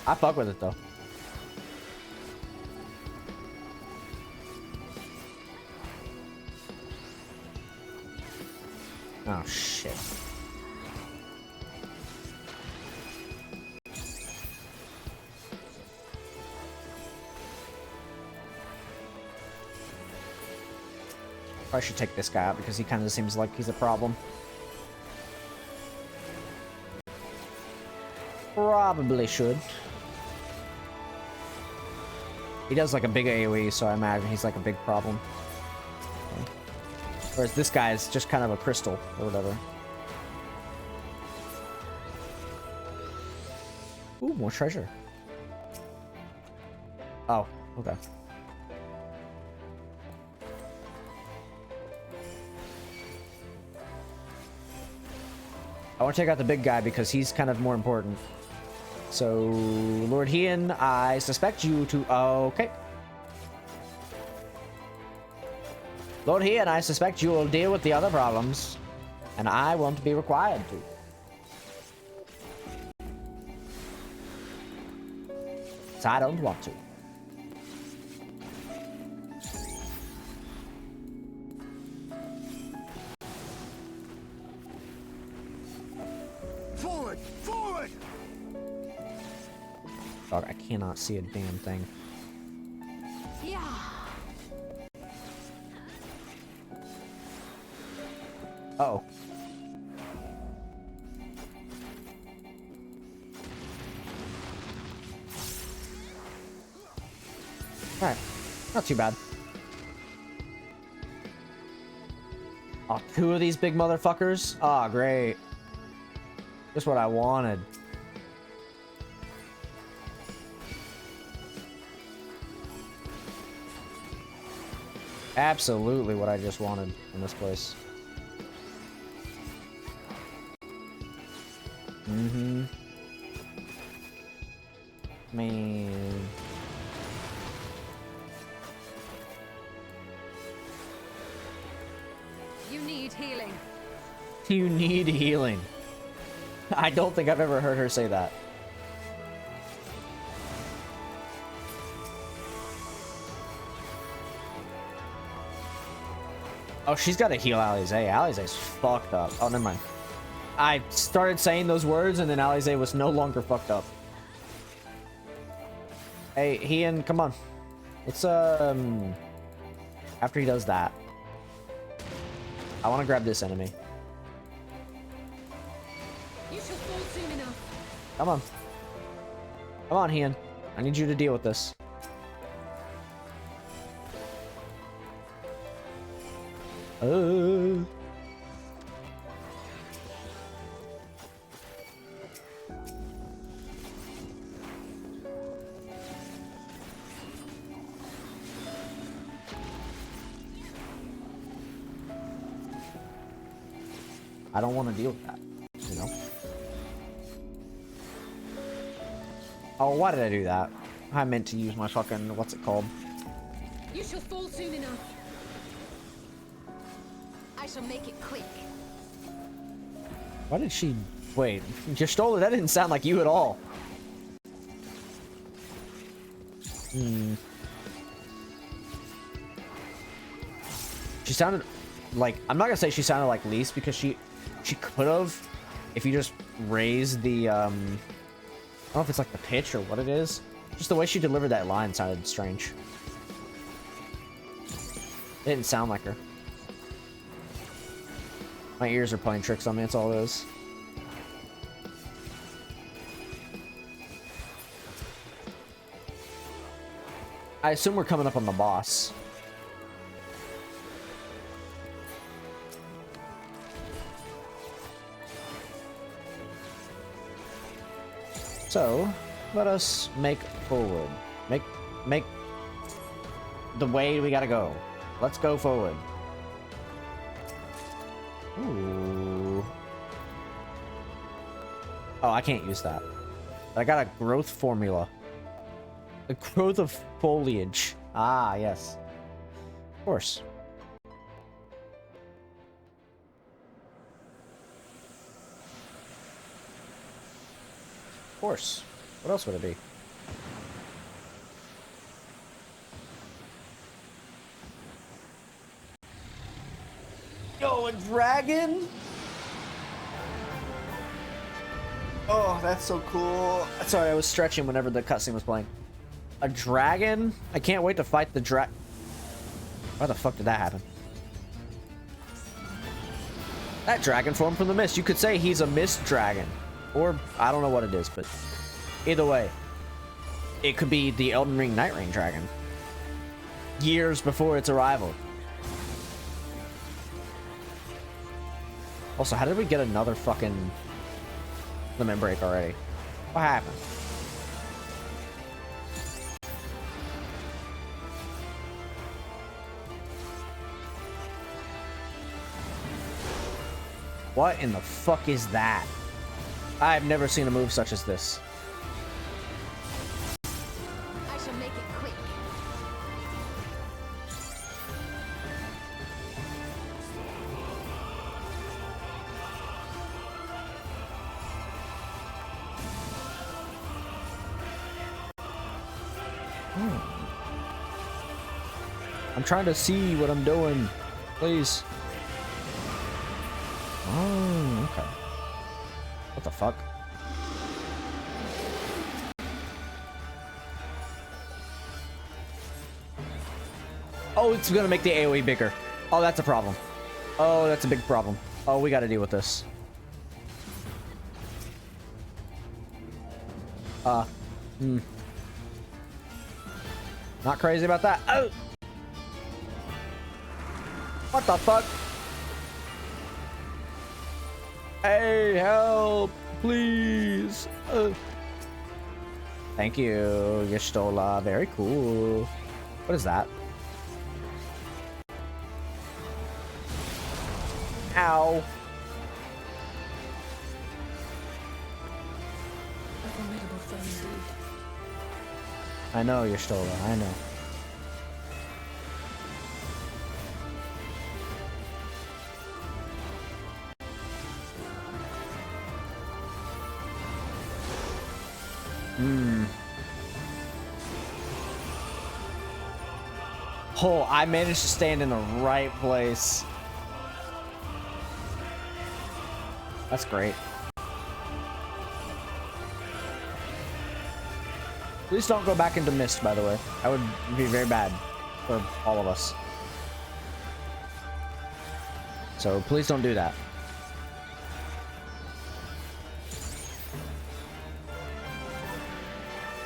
I fuck with it though. Oh shit. I should take this guy out because he kind of seems like he's a problem. Probably should. He does like a big AoE, so I imagine he's like a big problem. Whereas this guy is just kind of a crystal or whatever. Ooh, more treasure. Oh, okay. I want to take out the big guy because he's kind of more important. So, Lord Hien, I suspect you to... Okay. Lord Hien, I suspect you will deal with the other problems. And I won't be required to. So I don't want to. Forward! Forward! Dog, I cannot see a damn thing. Yeah. Uh-oh. Alright. Not too bad. Oh, 2 of these big motherfuckers? Ah, oh, great. Just what I wanted. Absolutely what I just wanted in this place. Mm-hmm. Man. You need healing. You need healing. I don't think I've ever heard her say that. Oh, she's got to heal Alize. Alize's fucked up. Oh, never mind. I started saying those words and then Alize was no longer fucked up. Hey, Ian, come on. Let's, after he does that, I want to grab this enemy. You shall fall soon enough. Come on. Come on, Ian. I need you to deal with this. I don't want to deal with that, you know? Oh, why did I do that? I meant to use my fucking, what's it called? You shall fall soon enough. I shall make it quick. Why did she... Wait, Gestola, that didn't sound like you at all. She sounded like... I'm not gonna say she sounded like Lise because she could have if you just raised the... I don't know if it's like the pitch or what it is. Just the way she delivered that line sounded strange. It didn't sound like her. My ears are playing tricks on me, that's all it is. I assume we're coming up on the boss. So, let us make forward. Make the way we gotta go. Let's go forward. Ooh. Oh, I can't use that. But I got a growth formula. The growth of foliage. Ah, yes. Of course. Of course. What else would it be? Yo, a dragon? Oh, that's so cool. Sorry, I was stretching whenever the cutscene was playing. A dragon? I can't wait to fight the Why the fuck did that happen? That dragon form from the mist. You could say he's a mist dragon. Or, I don't know what it is, but either way. It could be the Elden Ring Night Rain dragon. Years before its arrival. Also, how did we get another fucking limit break already? What happened? What in the fuck is that? I've never seen a move such as this. I shall make it quick. I'm trying to see what I'm doing. Please. Oh, okay. What the fuck? Oh, it's gonna make the AoE bigger. Oh, that's a problem. Oh, that's a big problem. Oh, we gotta deal with this. Not crazy about that. Oh! What the fuck? Hey, help! Please! Thank you, Yestola. Very cool. What is that? Ow! A formidable foe indeed. I know, Yestola. I know. Oh, I managed to stand in the right place. That's great. Please don't go back into mist, by the way. That would be very bad for all of us. So please don't do that.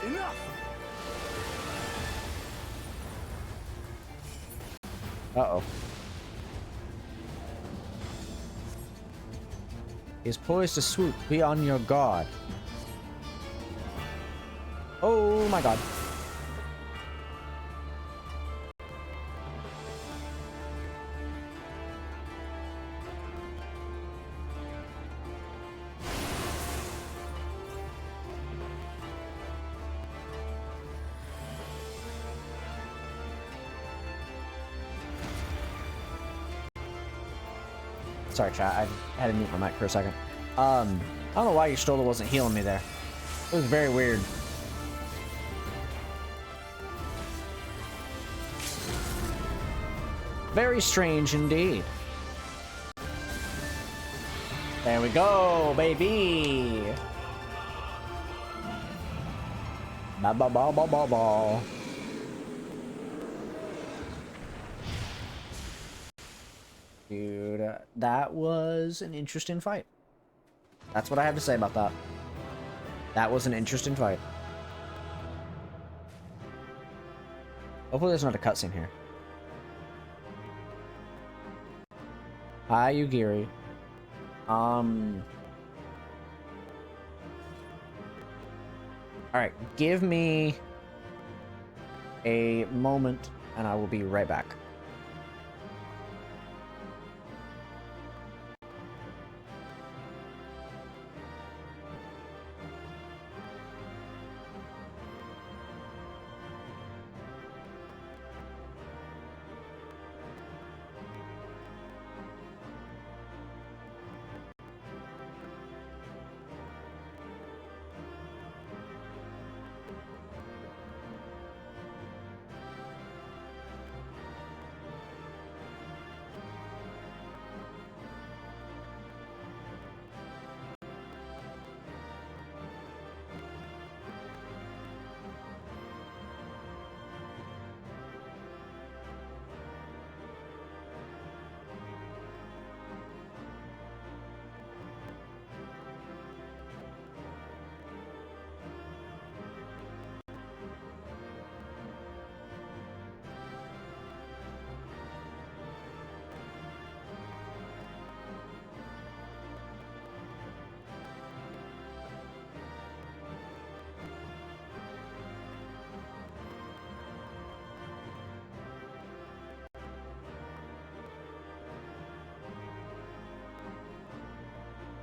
Enough! Uh-oh. He is poised to swoop. Be on your guard. Oh my god. Sorry, chat. I had to mute my mic for a second. I don't know why Yestola wasn't healing me there. It was very weird. Very strange indeed. There we go, baby. Ba ba ba ba ba ba. Dude, that was an interesting fight. That's what I have to say about that. That was an interesting fight. Hopefully there's not a cutscene here. Hi, Yugiri. Alright, give me a moment and I will be right back.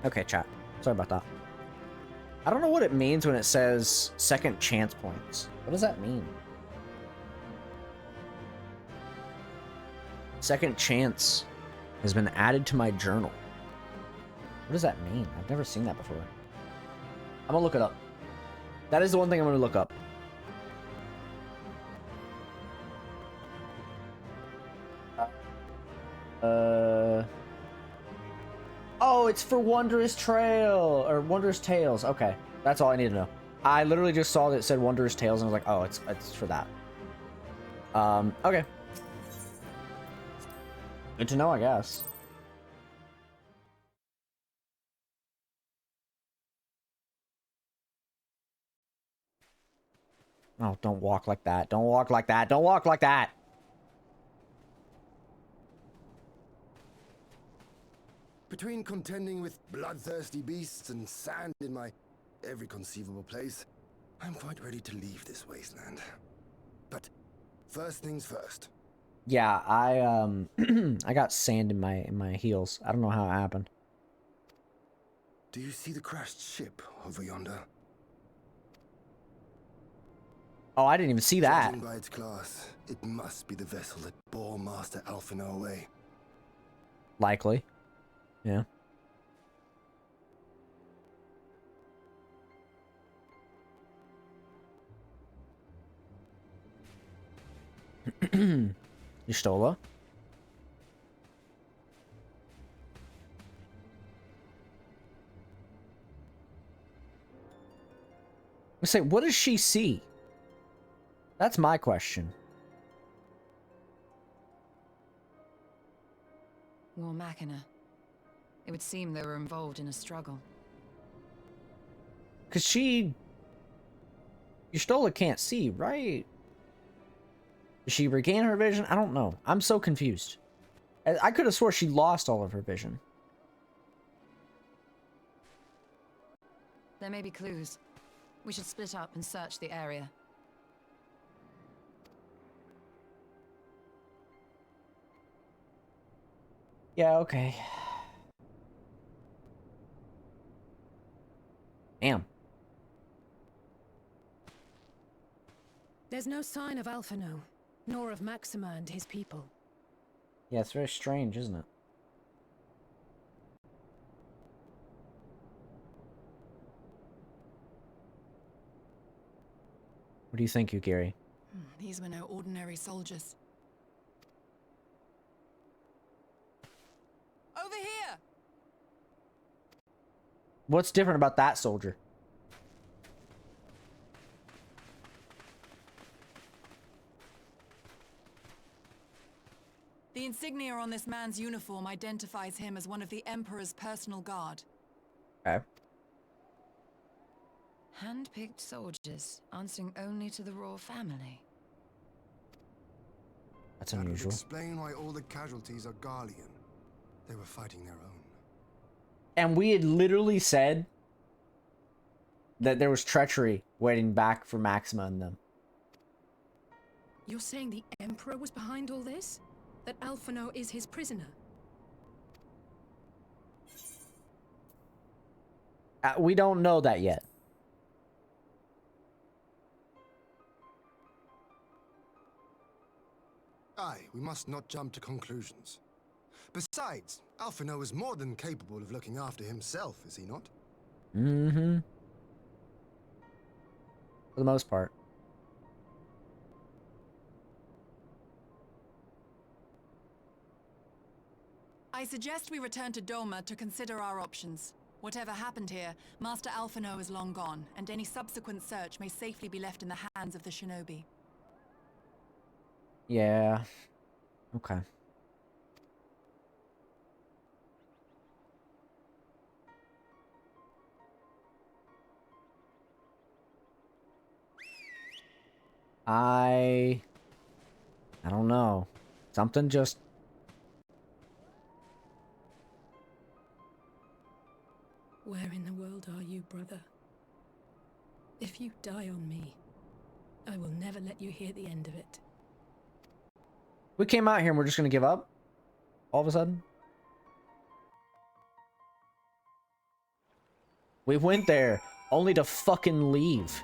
Okay, chat. Sorry about that. I don't know what it means when it says second chance points. What does that mean? Second chance has been added to my journal. What does that mean? I've never seen that before. I'm gonna look it up. That is the one thing I'm gonna look up. Oh, it's for Wondrous Trail or Wondrous Tales. Okay, that's all I need to know. I literally just saw that it said Wondrous Tales and I was like, oh, it's for that. Okay. Good to know, I guess. Oh, don't walk like that. Don't walk like that. Don't walk like that. Between contending with bloodthirsty beasts and sand in my every conceivable place, I'm quite ready to leave this wasteland. But first things first. Yeah, I I got sand in my heels. I don't know how it happened. Do you see the crashed ship over yonder? Oh, I didn't even see that. Judging by its class, it must be the vessel that bore Master Alphino away. Likely. Yeah. You stole her? I say, what does she see? That's my question. War Machina. It would seem they were involved in a struggle. Cause she... Y'shtola can't see, right? Did she regain her vision? I don't know. I'm so confused. I could have swore she lost all of her vision. There may be clues. We should split up and search the area. Yeah, okay. Damn. There's no sign of Alphino, nor of Maxima and his people. Yeah, it's very strange, isn't it? What do you think, Gary? These were no ordinary soldiers. Over here! What's different about that soldier? The insignia on this man's uniform identifies him as one of the Emperor's personal guard. Okay. Hand-picked soldiers, answering only to the royal family. That's That would unusual. explain why all the casualties are Garlean. They were fighting their own. And we had literally said that there was treachery waiting back for Maxima and them. You're saying the Emperor was behind all this? That Alphino is his prisoner? We don't know that yet. Aye, we must not jump to conclusions. Besides, Alphino is more than capable of looking after himself, is he not? Mm-hmm. For the most part. I suggest we return to Doma to consider our options. Whatever happened here, Master Alphino is long gone, and any subsequent search may safely be left in the hands of the shinobi. Yeah. Okay. I don't know. Something just... Where in the world are you, brother? If you die on me, I will never let you hear the end of it. We came out here and we're just gonna give up? All of a sudden? We went there only to fucking leave.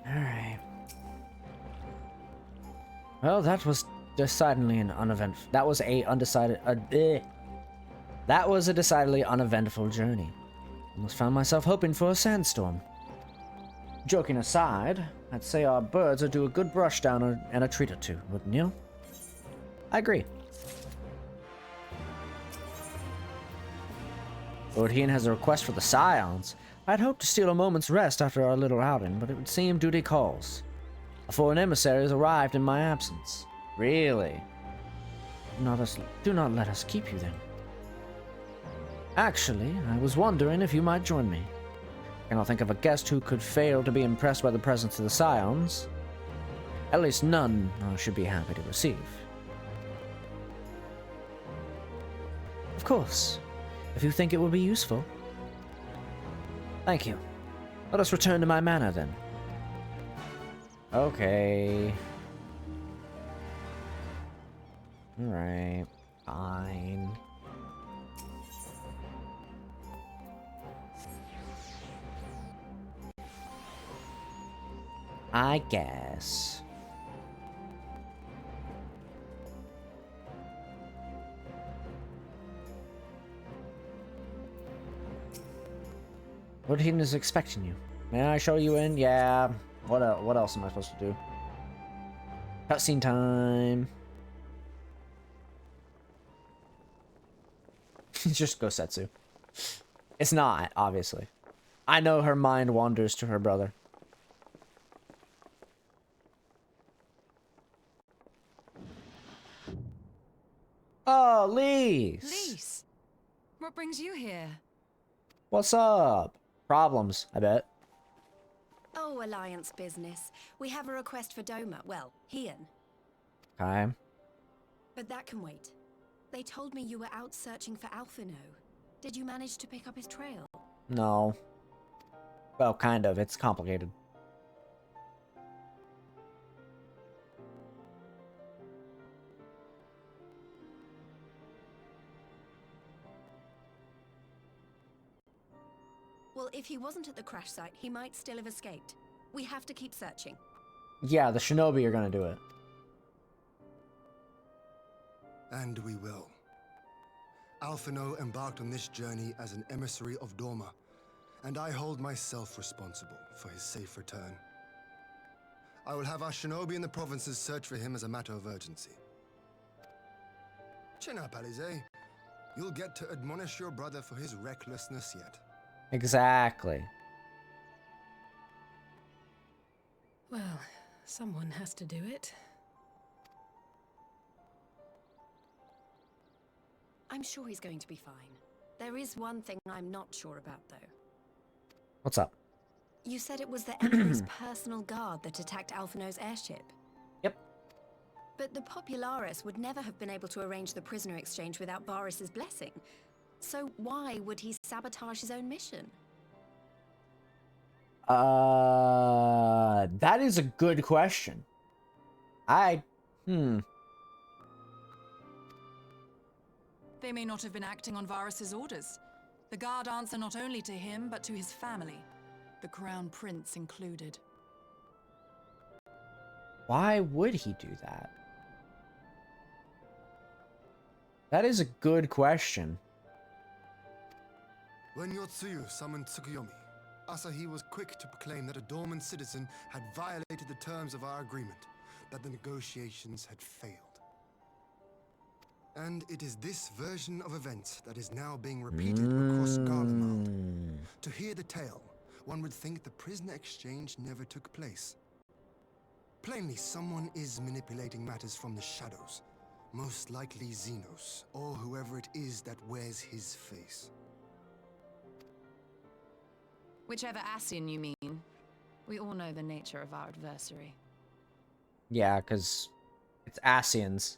Alright. Well, that was decidedly an uneventful... That was a undecided... That was a decidedly uneventful journey. Almost found myself hoping for a sandstorm. Joking aside, I'd say our birds would do a good brush down and a treat or two, wouldn't you? I agree. Lord Hien has a request for the Scions. I'd hoped to steal a moment's rest after our little outing, but it would seem duty calls. A foreign emissary has arrived in my absence. Really? Do not let us keep you then. Actually, I was wondering if you might join me. I cannot think of a guest who could fail to be impressed by the presence of the Scions. At least none should be happy to receive. Of course, if you think it will be useful. Thank you. Let us return to my manor then. Okay. Alright. Fine. I guess. Lord Heaton is expecting you. May I show you in? Yeah. What else am I supposed to do? Cutscene time. It's just Gosetsu. It's not, obviously. I know her mind wanders to her brother. Oh, Lise! Lise! What brings you here? What's up? Problems, I bet. Oh, Alliance business. We have a request for Doma. Well, Hien. Okay. But that can wait. They told me you were out searching for Alphino. Did you manage to pick up his trail? No. Well, kind of. It's complicated. Well, if he wasn't at the crash site, he might still have escaped. We have to keep searching. Yeah, the shinobi are gonna do it. And we will. Alphino embarked on this journey as an emissary of Doma, and I hold myself responsible for his safe return. I will have our shinobi in the provinces search for him as a matter of urgency. Chin up, Alize. You'll get to admonish your brother for his recklessness yet. Exactly. Well, someone has to do it. I'm sure he's going to be fine. There is one thing I'm not sure about, though. What's up? You said it was the Emperor's personal guard that attacked Alphino's airship. Yep. But the Popularis would never have been able to arrange the prisoner exchange without Varus's blessing. So why would he sabotage his own mission? That is a good question. They may not have been acting on Varus's orders. The guard answer not only to him, but to his family, the Crown Prince included. Why would he do that? That is a good question. When Yotsuyu summoned Tsukuyomi, Asahi was quick to proclaim that a dormant citizen had violated the terms of our agreement, that the negotiations had failed. And it is this version of events that is now being repeated across Garlemald. To hear the tale, one would think the prisoner exchange never took place. Plainly, someone is manipulating matters from the shadows. Most likely Xenos, or whoever it is that wears his face. Whichever Ascian you mean, we all know the nature of our adversary. Yeah, because it's Ascians.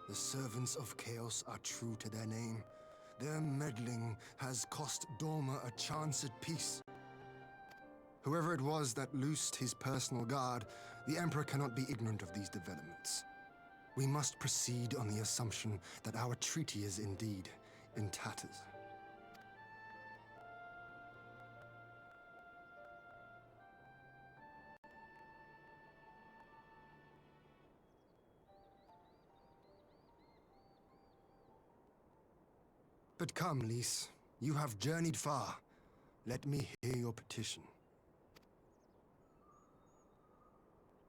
The servants of chaos are true to their name. Their meddling has cost Doma a chance at peace. Whoever it was that loosed his personal guard, the Emperor cannot be ignorant of these developments. We must proceed on the assumption that our treaty is indeed in tatters. But come, Lise. You have journeyed far. Let me hear your petition.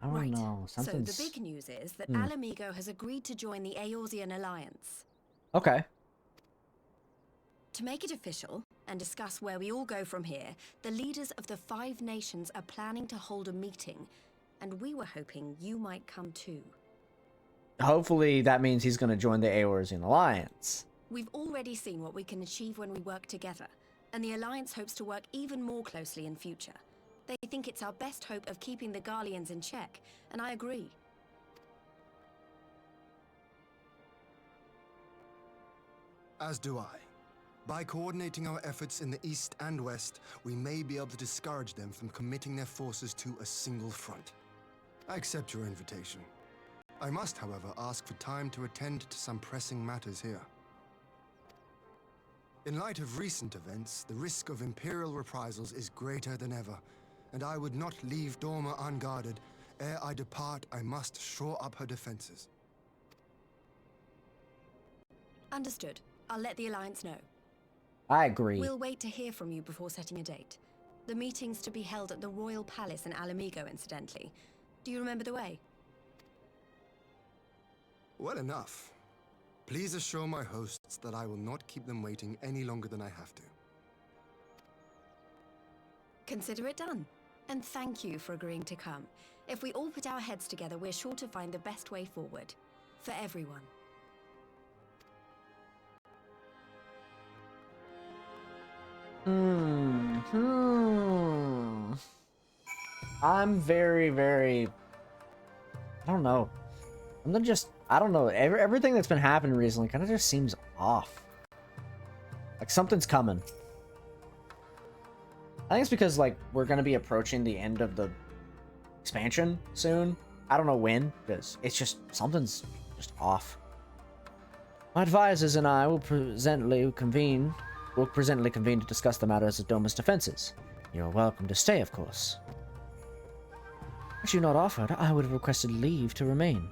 I don't know. Something's... So the big news is that Alamigo has agreed to join the Eorzean Alliance. Okay. To make it official, and discuss where we all go from here, the leaders of the 5 nations are planning to hold a meeting, and we were hoping you might come too. Hopefully that means he's going to join the Eorzean Alliance. We've already seen what we can achieve when we work together, and the Alliance hopes to work even more closely in future. They think it's our best hope of keeping the Garleans in check, and I agree. As do I. By coordinating our efforts in the east and west, we may be able to discourage them from committing their forces to a single front. I accept your invitation. I must, however, ask for time to attend to some pressing matters here. In light of recent events, the risk of Imperial reprisals is greater than ever, and I would not leave Dorma unguarded. Ere I depart, I must shore up her defenses. Understood. I'll let the Alliance know. I agree. We'll wait to hear from you before setting a date. The meeting's to be held at the Royal Palace in Alamigo, incidentally. Do you remember the way? Well enough. Please assure my hosts that I will not keep them waiting any longer than I have to. Consider it done. And thank you for agreeing to come. If we all put our heads together, we're sure to find the best way forward. For everyone. I'm very, I don't know. I don't know. Everything that's been happening recently kind of just seems off. Like something's coming. I think it's because like we're gonna be approaching the end of the expansion soon. I don't know when, because it's just something's just off. My advisors and I will presently convene to discuss the matters of Doma's defenses. You're welcome to stay, of course. Had you not offered, I would have requested leave to remain.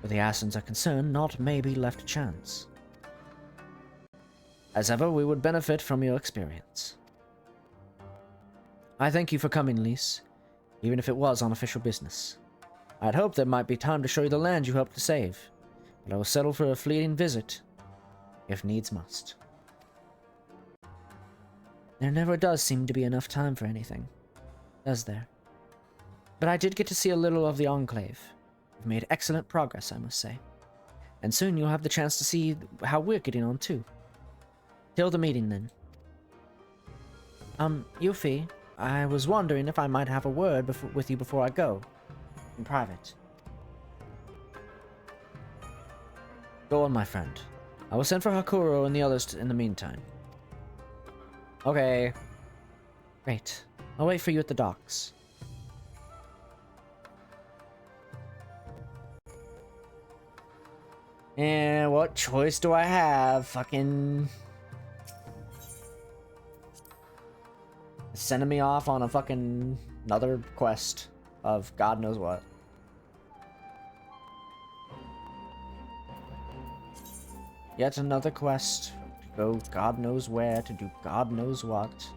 Where the Assans are concerned, naught may be left to chance. As ever, we would benefit from your experience. I thank you for coming, Lise, even if it was on official business. I'd hoped there might be time to show you the land you helped to save, but I will settle for a fleeting visit, if needs must. There never does seem to be enough time for anything, does there? But I did get to see a little of the Enclave. We've made excellent progress, I must say. And soon you'll have the chance to see how we're getting on, too. Till the meeting, then. Yuffie, I was wondering if I might have a word with you before I go. In private. Go on, my friend. I will send for Hakuro and the others in the meantime. Okay. Great. I'll wait for you at the docks. And what choice do I have? Fucking... sending me off on a fucking another quest of God knows what. Yet another quest to go God knows where, to do God knows what.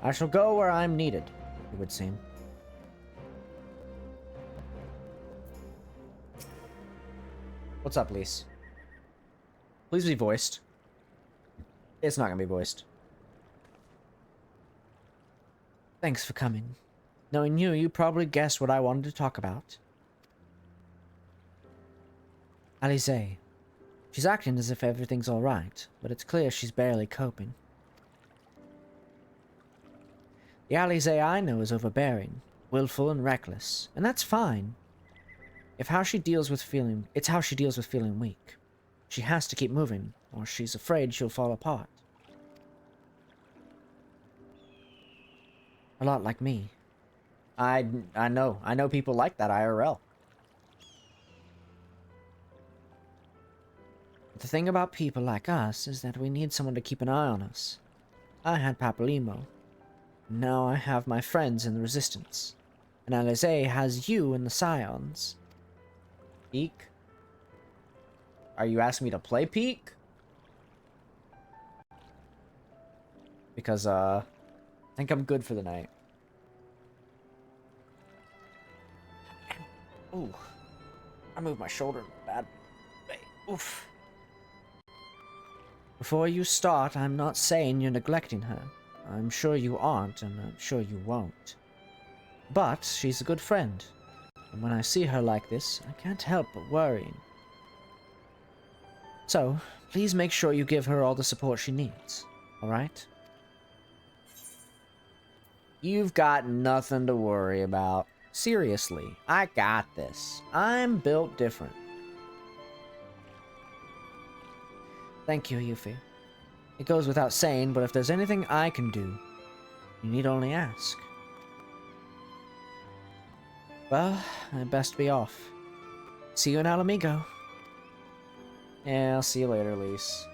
I shall go where I'm needed, it would seem. What's up, Lise? Please be voiced. It's not gonna be voiced. Thanks for coming. Knowing you, you probably guessed what I wanted to talk about. Alize. She's acting as if everything's alright, but it's clear she's barely coping. The Alize I know is overbearing, willful and reckless, and that's fine. It's how she deals with feeling weak. She has to keep moving, or she's afraid she'll fall apart. A lot like me. I know people like that IRL. But the thing about people like us is that we need someone to keep an eye on us. I had Papalymo. Now I have my friends in the Resistance. And Alize has you in the Scions. Peak? Are you asking me to play Peak? Because, I think I'm good for the night. Ooh. I moved my shoulder in a bad way. Oof. Before you start, I'm not saying you're neglecting her. I'm sure you aren't, and I'm sure you won't. But she's a good friend, and when I see her like this, I can't help but worrying. So, please make sure you give her all the support she needs, alright? You've got nothing to worry about. Seriously, I got this. I'm built different. Thank you, Yuffie. It goes without saying, but if there's anything I can do, you need only ask. Well, I'd best be off. See you in Alamigo. Yeah, I'll see you later, Lise.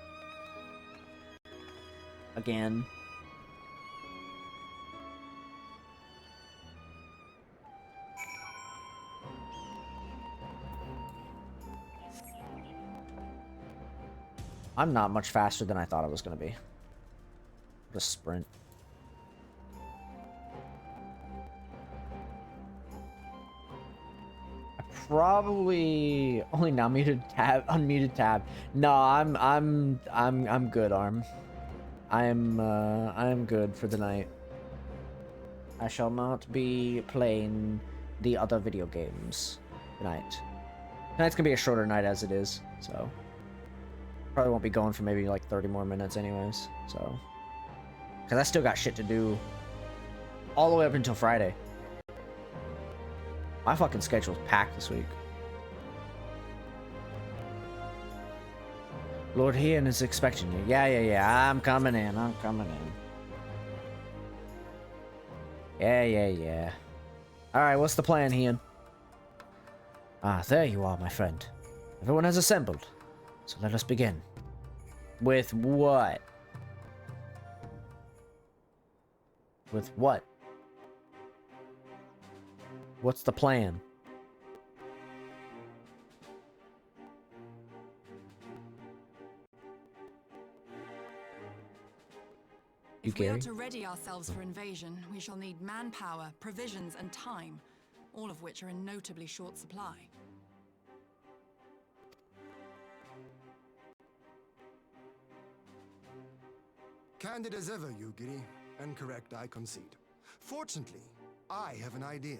Again. I'm not much faster than I thought I was going to be. Just sprint. I probably only now unmuted tab. No, I'm good, Arm. I'm good for the night. I shall not be playing the other video games tonight. Tonight's gonna be a shorter night as it is, so probably won't be going for maybe like 30 more minutes anyways, so. Because I still got shit to do all the way up until Friday. My fucking schedule's packed this week. Lord Hean is expecting you. Yeah. I'm coming in. Yeah. Alright, what's the plan, Hean? Ah, there you are, my friend. Everyone has assembled. So let us begin. With what? With what? What's the plan? If we are to ready ourselves for invasion, we shall need manpower, provisions, and time, all of which are in notably short supply. Candid as ever, Yugiri, and correct, I concede. Fortunately, I have an idea.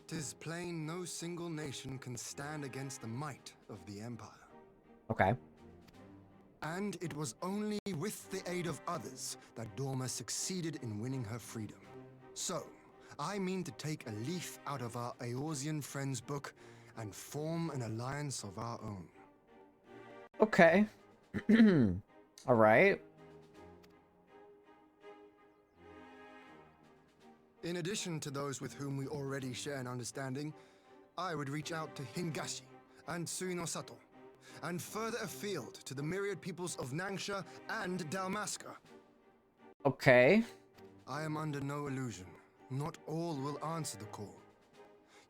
Tis plain no single nation can stand against the might of the Empire. Okay. And it was only with the aid of others that Dorma succeeded in winning her freedom. So, I mean to take a leaf out of our Eorzean friends' book and form an alliance of our own. Okay. Alright. In addition to those with whom we already share an understanding, I would reach out to Hingashi and Suinosato, and further afield to the myriad peoples of Nangsha and Dalmasca. Okay. I am under no illusion. Not all will answer the call.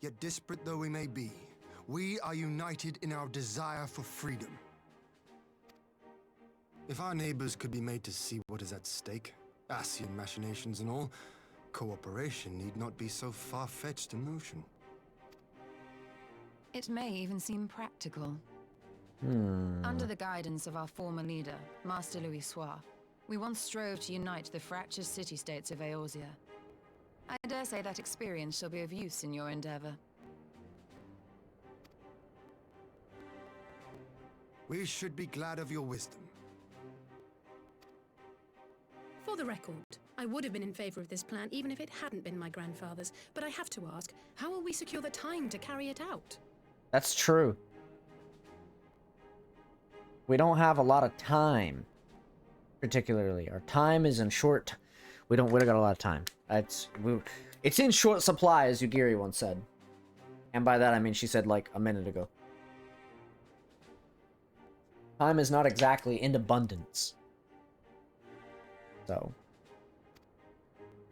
Yet disparate though we may be, we are united in our desire for freedom. If our neighbors could be made to see what is at stake, Ascian machinations and all, cooperation need not be so far-fetched a notion. It may even seem practical. Under the guidance of our former leader, Master Louis Soir, we once strove to unite the fractured city-states of Eorzea. I dare say that experience shall be of use in your endeavor. We should be glad of your wisdom. For the record, I would have been in favor of this plan even if it hadn't been my grandfather's, but I have to ask, how will we secure the time to carry it out? That's true. We don't have a lot of time, particularly. Our time is in short. We don't got a lot of time. It's in short supply, as Yugiri once said. And by that I mean she said like a minute ago. Time is not exactly in abundance. So.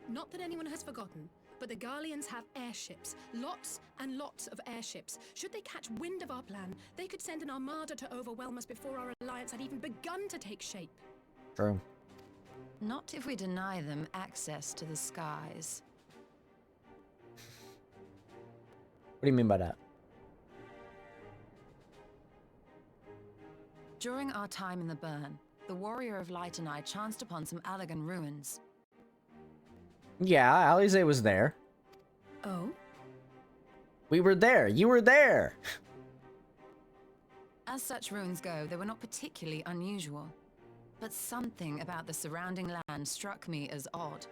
Not that anyone has forgotten, but the Garleans have airships. Lots and lots of airships. Should they catch wind of our plan, they could send an armada to overwhelm us before our alliance had even begun to take shape. True. Not if we deny them access to the skies. What do you mean by that? During our time in the Burn, the Warrior of Light and I chanced upon some Allagan ruins. Yeah, Alize was there. Oh? We were there. You were there. As such ruins go, they were not particularly unusual. But something about the surrounding land struck me as odd.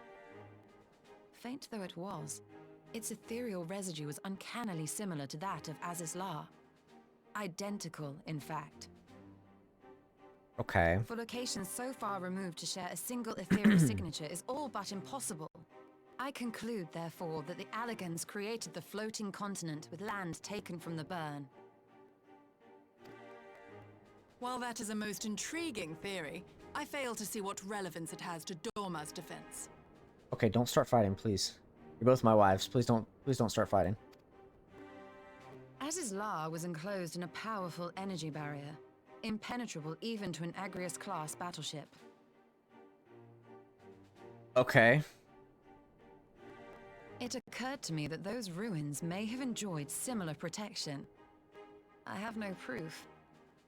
Faint though it was, its ethereal residue was uncannily similar to that of Aziz La. Identical, in fact. Okay. For locations so far removed to share a single ethereal signature is all but impossible. I conclude, therefore, that the Allagans created the floating continent with land taken from the Burn. While that is a most intriguing theory, I fail to see what relevance it has to Dorma's defense. Okay, don't start fighting, please. You're both my wives. Please don't start fighting. Aziz La was enclosed in a powerful energy barrier, impenetrable even to an Agrius-class battleship. Okay. It occurred to me that those ruins may have enjoyed similar protection. I have no proof,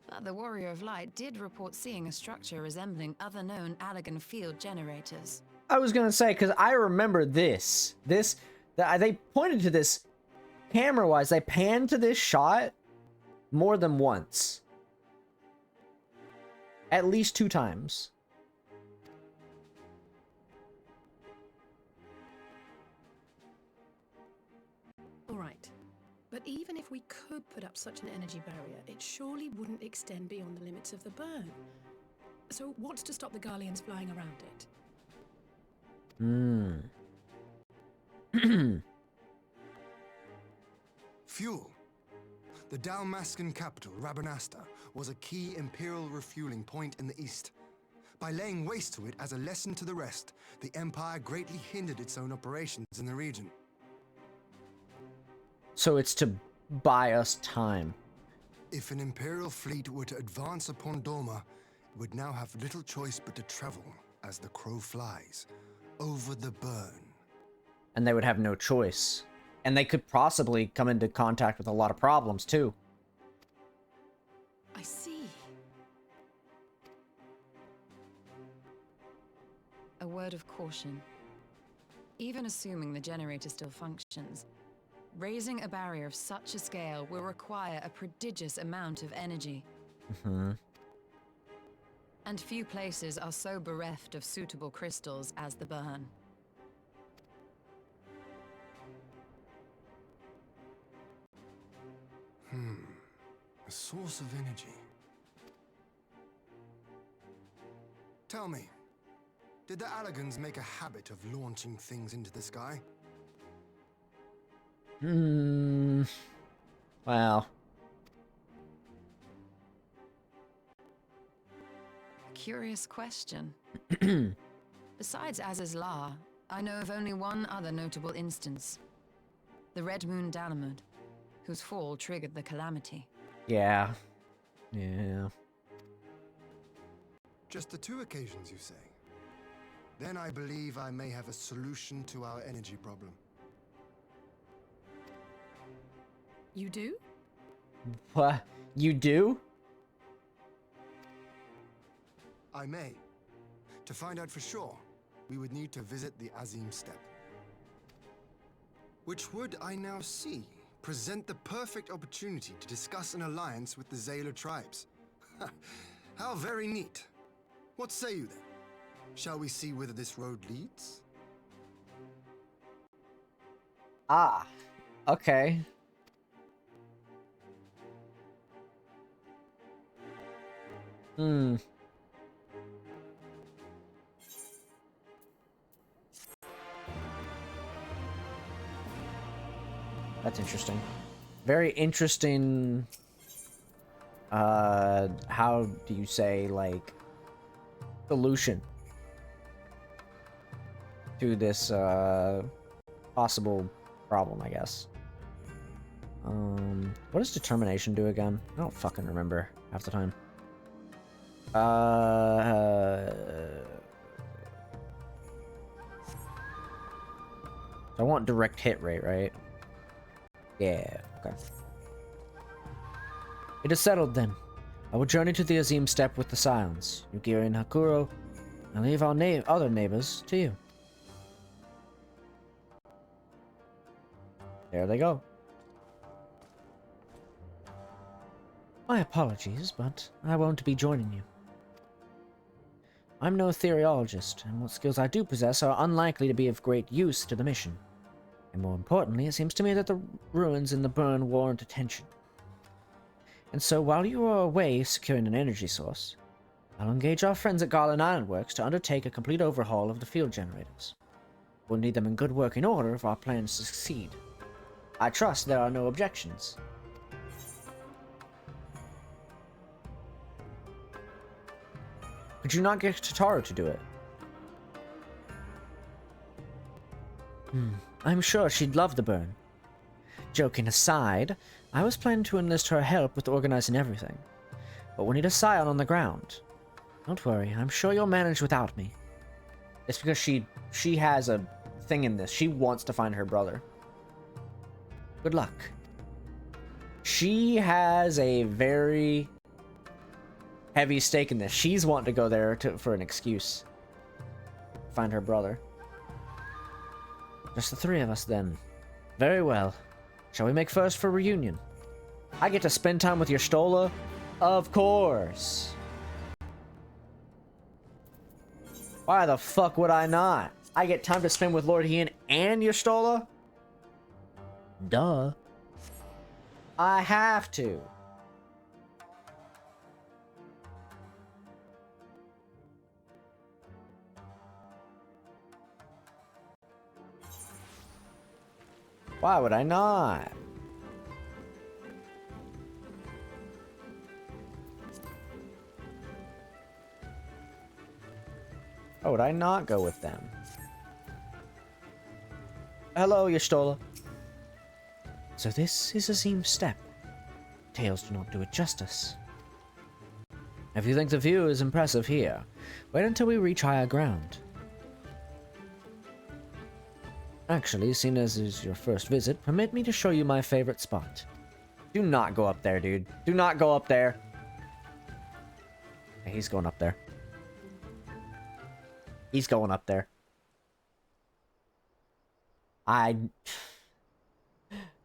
but the Warrior of Light did report seeing a structure resembling other known Allagan field generators. I was gonna say, because I remember this. They pointed to this camera-wise. They panned to this shot more than once. At least 2 times. All right. But even if we could put up such an energy barrier, it surely wouldn't extend beyond the limits of the Burn. So what's to stop the Garleans flying around it? Fuel. The Dalmascan capital, Rabanasta, was a key imperial refueling point in the east. By laying waste to it as a lesson to the rest, the Empire greatly hindered its own operations in the region. So it's to buy us time. If an imperial fleet were to advance upon Dorma, it would now have little choice but to travel, as the crow flies, over the Burn. And they would have no choice. And they could possibly come into contact with a lot of problems, too. I see. A word of caution. Even assuming the generator still functions, raising a barrier of such a scale will require a prodigious amount of energy. And few places are so bereft of suitable crystals as the Burn. A source of energy. Tell me, did the Allagans make a habit of launching things into the sky? Well. Curious question. Besides Aziz La, I know of only one other notable instance. The Red Moon Dalamud, whose fall triggered the calamity. Yeah. Yeah. Just the 2 occasions, you say? Then I believe I may have a solution to our energy problem. You do? What? You do? I may. To find out for sure, we would need to visit the Azim Steppe. Which would, I now see, present the perfect opportunity to discuss an alliance with the Zayla tribes. How very neat. What say you then? Shall we see whither this road leads? Ah. Okay. That's interesting. Very interesting. How do you say, like, solution to this possible problem, I guess. What does determination do again? I don't fucking remember half the time. I want direct hit rate, right? Yeah, okay. It is settled then. I will journey to the Azim Steppe with the Scions, Yugiri and Hakuro, and leave our other neighbors to you. There they go. My apologies, but I won't be joining you. I'm no theoriologist, and what skills I do possess are unlikely to be of great use to the mission. And more importantly, it seems to me that the ruins in the burn warrant attention. And so while you are away securing an energy source, I'll engage our friends at Garland Iron Works to undertake a complete overhaul of the field generators. We'll need them in good working order if our plans succeed. I trust there are no objections. Could you not get Tataru to do it? I'm sure she'd love the burn. Joking aside, I was planning to enlist her help with organizing everything. But we'll need a scion on the ground. Don't worry, I'm sure you'll manage without me. It's because she has a thing in this. She wants to find her brother. Good luck. She has a very heavy stake in this. She's wanting to go there for an excuse. Find her brother. Just the three of us then. Very well. Shall we make first for reunion? I get to spend time with your Stola? Of course. Why the fuck would I not? I get time to spend with Lord Hien and your Stola? Duh. I have to. Why would I not? Why would I not go with them? Hello, Y'shtola. So this is Azim Steppe. Tales do not do it justice. If you think the view is impressive here, wait until we reach higher ground. Actually, seeing as it is your first visit, permit me to show you my favorite spot. Do not go up there, dude. Do not go up there. Okay, he's going up there. He's going up there.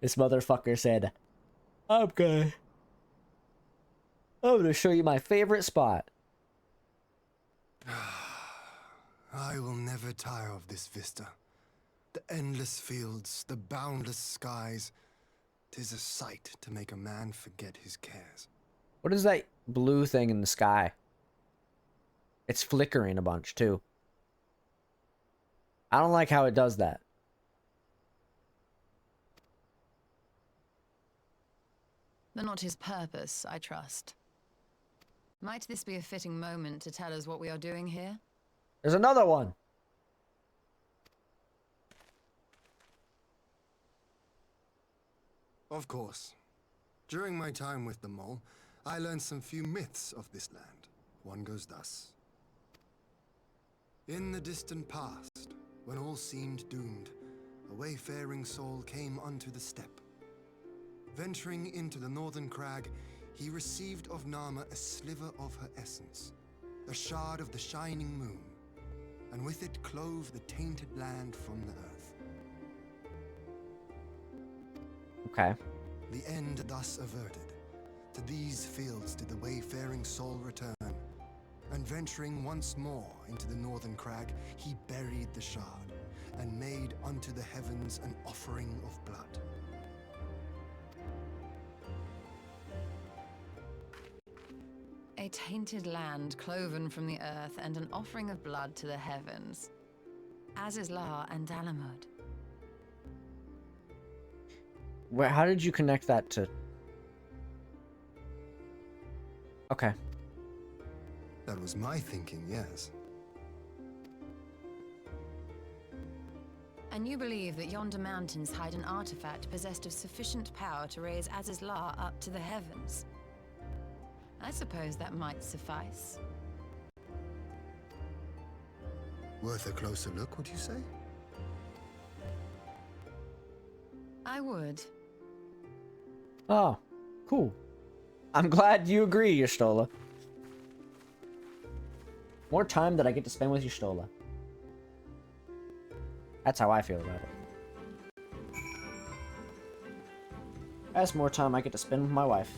This motherfucker said, I'm gonna show you my favorite spot. I will never tire of this vista. The endless fields, the boundless skies. 'Tis a sight to make a man forget his cares. What is that blue thing in the sky? It's flickering a bunch, too. I don't like how it does that. But not his purpose, I trust. Might this be a fitting moment to tell us what we are doing here? There's another one! Of course. During my time with the mole, I learned some few myths of this land. One goes thus. In the distant past, when all seemed doomed, a wayfaring soul came unto the steppe. Venturing into the northern crag, he received of Nama a sliver of her essence, a shard of the shining moon, and with it clove the tainted land from the earth. Okay. The end thus averted. To these fields did the wayfaring soul return, and venturing once more into the northern crag, he buried the shard, and made unto the heavens an offering of blood. A tainted land cloven from the earth and an offering of blood to the heavens. Azizlar and Dalamud. Where? How did you connect that to... Okay. That was my thinking, yes. And you believe that yonder mountains hide an artifact possessed of sufficient power to raise Azizlar up to the heavens? I suppose that might suffice. Worth a closer look, would you say? I would. Oh, cool. I'm glad you agree, Y'shtola. More time that I get to spend with Y'shtola. That's how I feel about it. That's more time I get to spend with my wife.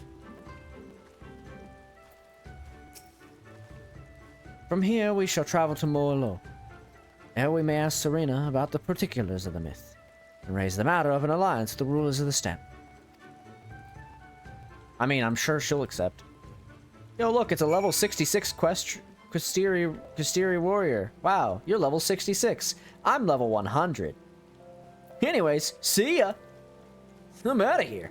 From here, we shall travel to Morlo. There we may ask Serena about the particulars of the myth, and raise the matter of an alliance with the rulers of the steppe. I mean, I'm sure she'll accept. Yo, look, it's a level 66 Kastiri warrior. Wow, you're level 66. I'm level 100. Anyways, see ya. I'm out of here.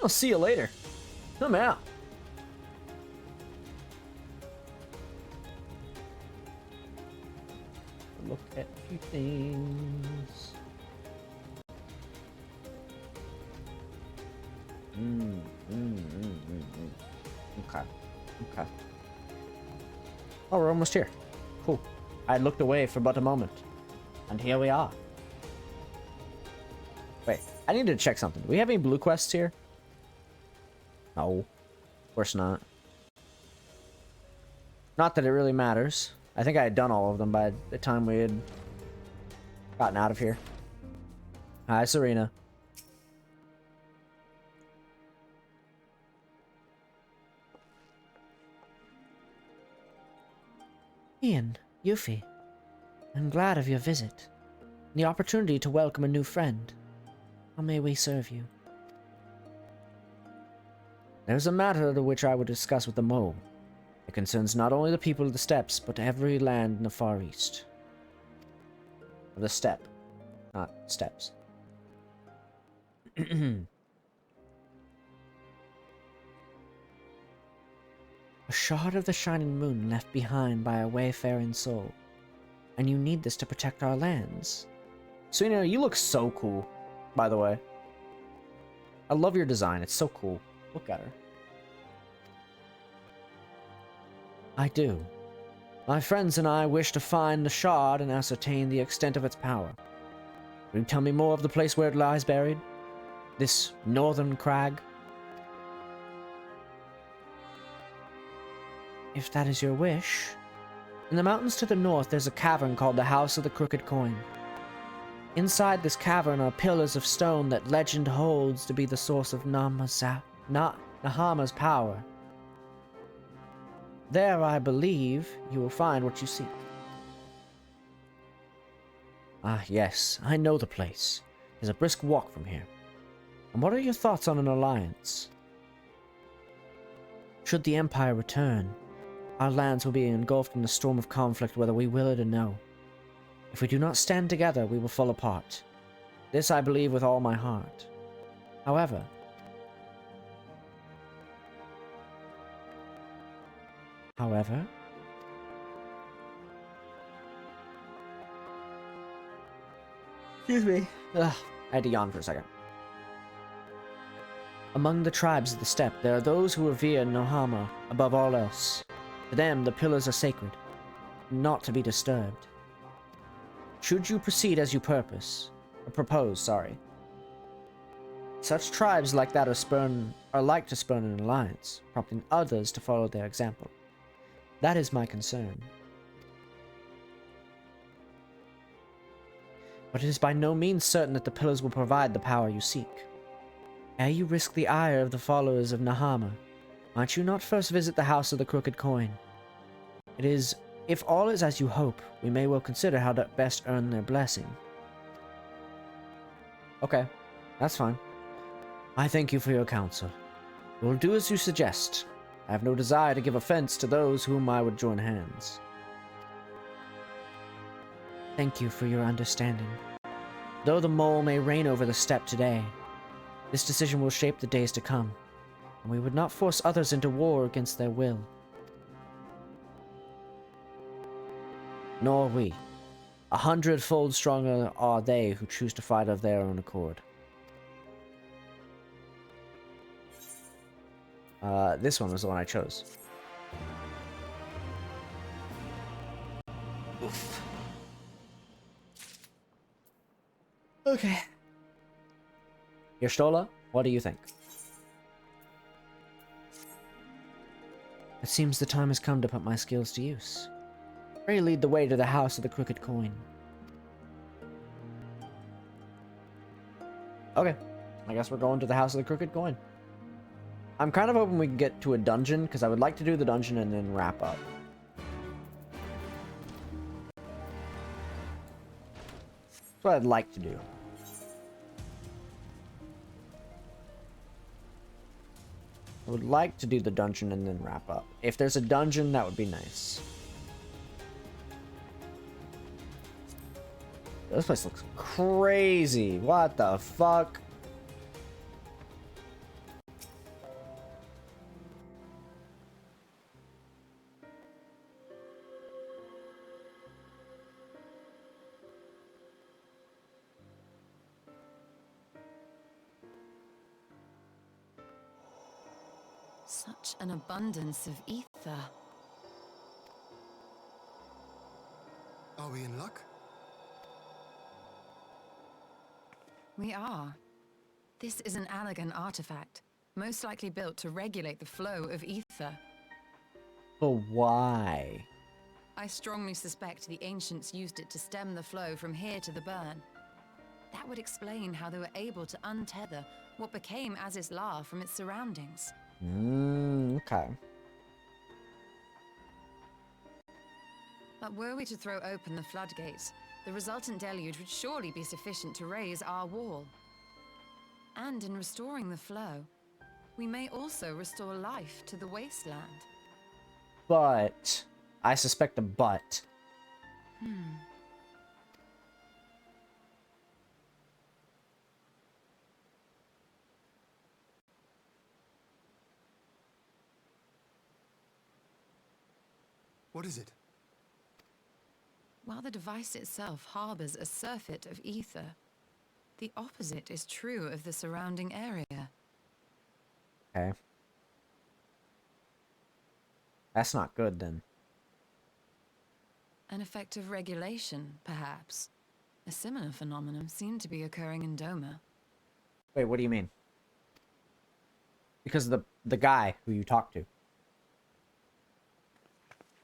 I'll see you later. I'm out. Look at a few things. Okay. Okay. Oh, we're almost here. Cool. I looked away for but a moment. And here we are. Wait, I need to check something. Do we have any blue quests here? No. Of course not. Not that it really matters. I think I had done all of them by the time we had gotten out of here. Hi, Serena. Ian, Yuffie, I'm glad of your visit, and the opportunity to welcome a new friend. How may we serve you? There's a matter to which I would discuss with the mole. It concerns not only the people of the steppes, but every land in the Far East. The steppe, not steppes. A shard of the shining moon left behind by a wayfaring soul, and you need this to protect our lands. Serena, you look so cool, by the way. I love your design, it's so cool. Look at her. I do. My friends and I wish to find the shard and ascertain the extent of its power. Will you tell me more of the place where it lies buried? This northern crag? If that is your wish. In the mountains to the north, there's a cavern called the House of the Crooked Coin. Inside this cavern are pillars of stone that legend holds to be the source of Nahama's power. There, I believe, you will find what you seek. Ah, yes, I know the place. There's a brisk walk from here. And what are your thoughts on an alliance? Should the Empire return, our lands will be engulfed in a storm of conflict whether we will it or no. If we do not stand together, we will fall apart. This I believe with all my heart. However, excuse me. Ugh, I had to yawn for a second. among the tribes of the steppe, there are those who revere Nahama above all else. To them, the pillars are sacred, not to be disturbed. Should you proceed as you propose, such tribes like that are like to spurn an alliance, prompting others to follow their example. That is my concern. But it is by no means certain that the pillars will provide the power you seek. Ere you risk the ire of the followers of Nahama, might you not first visit the House of the Crooked Coin? It is, if all is as you hope, we may well consider how to best earn their blessing. Okay, that's fine. I thank you for your counsel. We will do as you suggest. I have no desire to give offense to those whom I would join hands. Thank you for your understanding. Though the mole may reign over the steppe today, this decision will shape the days to come, and we would not force others into war against their will. Nor we. 100-fold stronger are they who choose to fight of their own accord. This one was the one I chose. Oof. Okay. Yerstola, what do you think? It seems the time has come to put my skills to use. Pray lead the way to the House of the Crooked Coin. Okay. I guess we're going to the House of the Crooked Coin. I'm kind of hoping we can get to a dungeon, because I would like to do the dungeon and then wrap up. That's what I'd like to do. I would like to do the dungeon and then wrap up. If there's a dungeon, that would be nice. This place looks crazy. What the fuck? Such an abundance of ether. Are we in luck? We are. This is an Allegan artifact, most likely built to regulate the flow of ether. But why? I strongly suspect the ancients used it to stem the flow from here to the burn. That would explain how they were able to untether what became Aziz's La from its surroundings. Okay. But were we to throw open the floodgates, the resultant deluge would surely be sufficient to raise our wall. And in restoring the flow, we may also restore life to the wasteland. But I suspect a but. What is it? While the device itself harbors a surfeit of ether, the opposite is true of the surrounding area. Okay. That's not good then. An effect of regulation, perhaps. A similar phenomenon seemed to be occurring in Doma. Wait, what do you mean? Because of the guy who you talked to.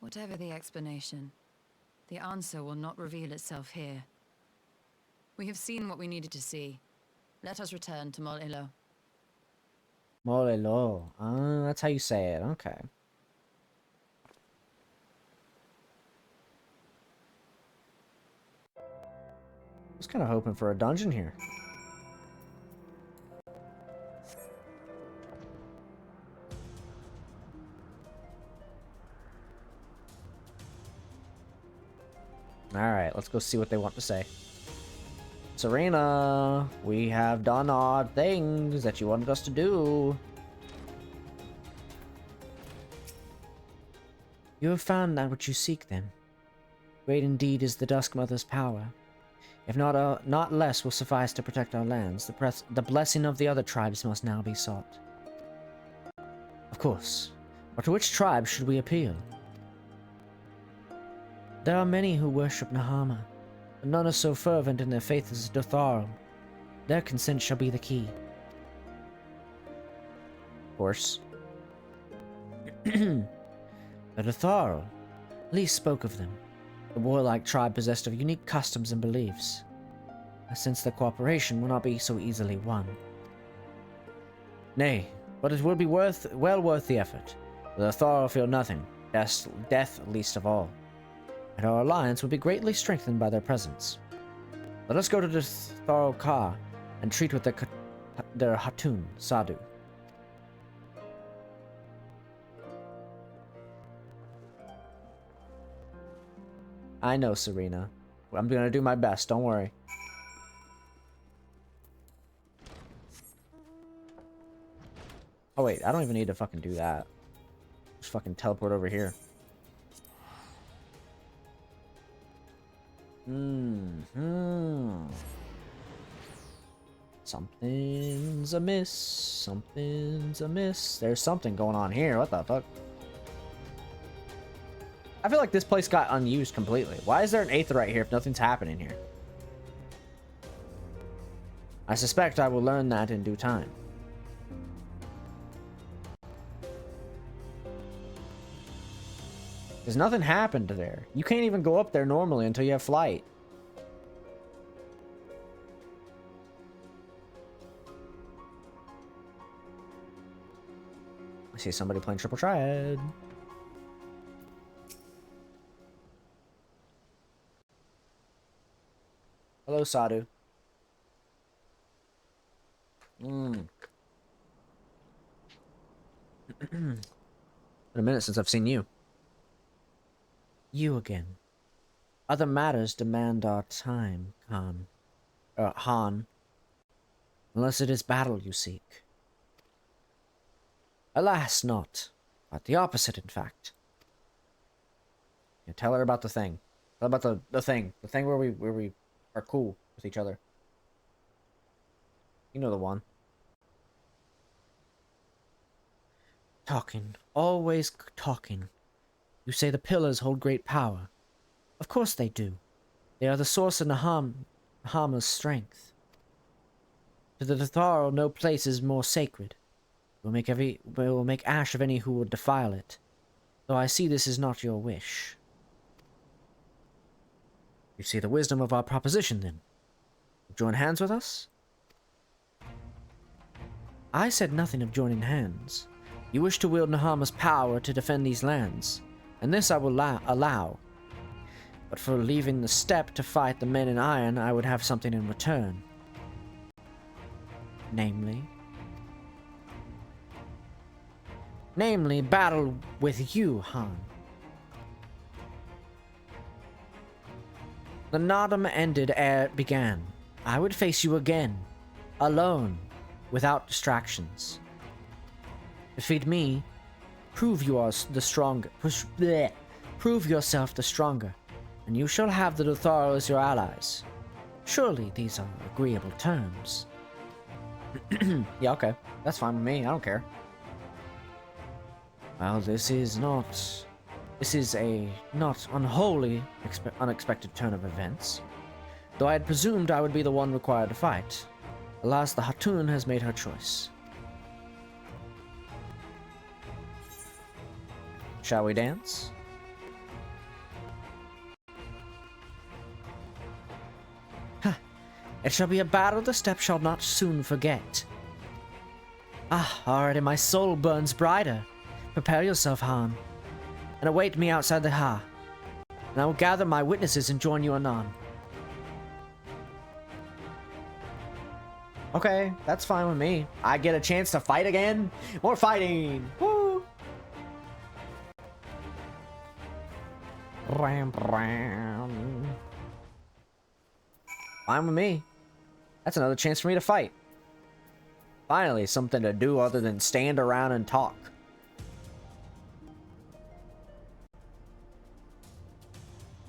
Whatever the explanation, the answer will not reveal itself here. We have seen what we needed to see. Let us return to Mol Ilo. Molelo. That's how you say it. Okay. I was kind of hoping for a dungeon here. Alright, let's go see what they want to say. Serena, we have done odd things that you wanted us to do. You have found that which you seek, then. Great indeed is the Dusk Mother's power. If not less will suffice to protect our lands, the blessing of the other tribes must now be sought. Of course. But to which tribe should we appeal? There are many who worship Nahama, but none are so fervent in their faith as Dotharo. Their consent shall be the key. Of course. But Dotharo, least spoke of them. The warlike tribe possessed of unique customs and beliefs. I sense their cooperation will not be so easily won. Nay, but it will be well worth the effort. The Dotharo feel nothing, death least of all. And our alliance will be greatly strengthened by their presence. Let us go to the Tharo Ka and treat with their Hatun, Sadhu. I know, Serena. I'm gonna do my best, don't worry. Oh wait, I don't even need to fucking do that. Just fucking teleport over here. Something's amiss. Something's amiss. There's something going on here. What the fuck? I feel like this place got unused completely. Why is there an Aetheryte here if nothing's happening here? I suspect I will learn that in due time. Because nothing happened there. You can't even go up there normally until you have flight. I see somebody playing Triple Triad. Hello, Sadhu. Been a minute since I've seen you. You again. Other matters demand our time, Han. Unless it is battle you seek. Alas, not. But the opposite, in fact. Yeah, tell her about the thing. Tell her about the thing. The thing where we are cool with each other. You know the one. Talking. Always talking. You say the pillars hold great power. Of course they do. They are the source of Nahama's strength. To the Dathal, no place is more sacred. We will make ash of any who would defile it. Though I see this is not your wish. You see the wisdom of our proposition, then? Join hands with us? I said nothing of joining hands. You wish to wield Nahama's power to defend these lands, and this I will allow. But for leaving the steppe to fight the men in iron, I would have something in return. Namely, battle with you, Han. The Nodum ended ere it began. I would face you again, alone, without distractions. Defeat me, prove you are the stronger. Prove yourself the stronger, and you shall have the Dathal as your allies. Surely these are agreeable terms. Yeah, okay. That's fine with me. I don't care. Well, this is a not unwholly unexpected turn of events. Though I had presumed I would be the one required to fight. Alas, the Hatun has made her choice. Shall we dance? It shall be a battle the steppe shall not soon forget. Ah, already my soul burns brighter. Prepare yourself, Han, and await me outside the Ha, and I will gather my witnesses and join you anon. Okay, that's fine with me. I get a chance to fight again? More fighting! Woo! Ram, ram. Fine with me. That's another chance for me to fight. Finally, something to do other than stand around and talk.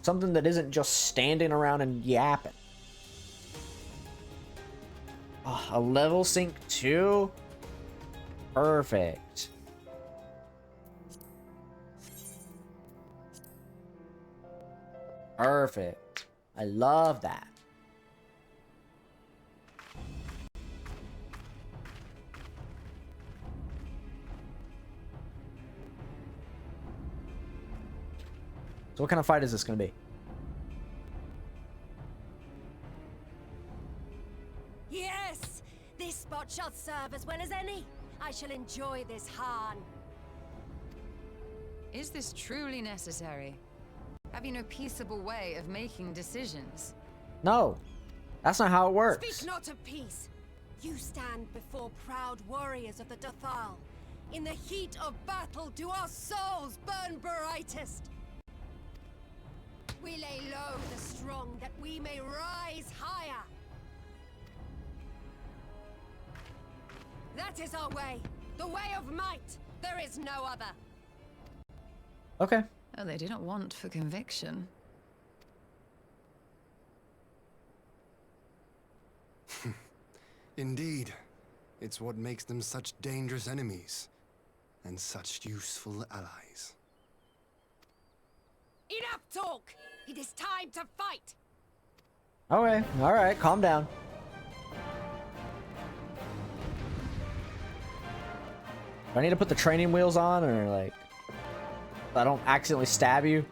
Something that isn't just standing around and yapping. Oh, a level sync 2? Perfect. Perfect. I love that. So what kind of fight is this going to be? Yes! This spot shall serve as well as any. I shall enjoy this, Han. Is this truly necessary? Have you no peaceable way of making decisions? No. That's not how it works. Speak not of peace. You stand before proud warriors of the Dathal. In the heat of battle do our souls burn brightest. We lay low the strong that we may rise higher. That is our way. The way of might. There is no other. Okay. Oh, they didn't want for conviction. Indeed. It's what makes them such dangerous enemies. And such useful allies. Enough talk! It is time to fight! Okay. Alright. Calm down. Do I need to put the training wheels on, or like, so I don't accidentally stab you?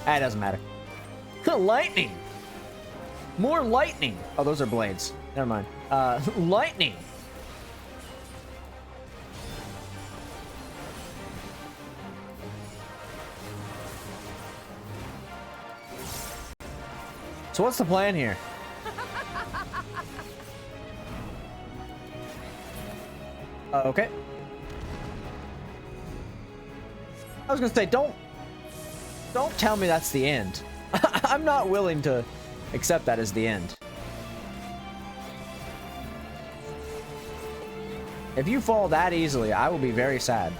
Ah, it doesn't matter. Lightning! More lightning! Oh, those are blades. Never mind. Lightning! So what's the plan here? Okay. I was gonna say, don't tell me that's the end. I'm not willing to accept that as the end. If you fall that easily, I will be very sad.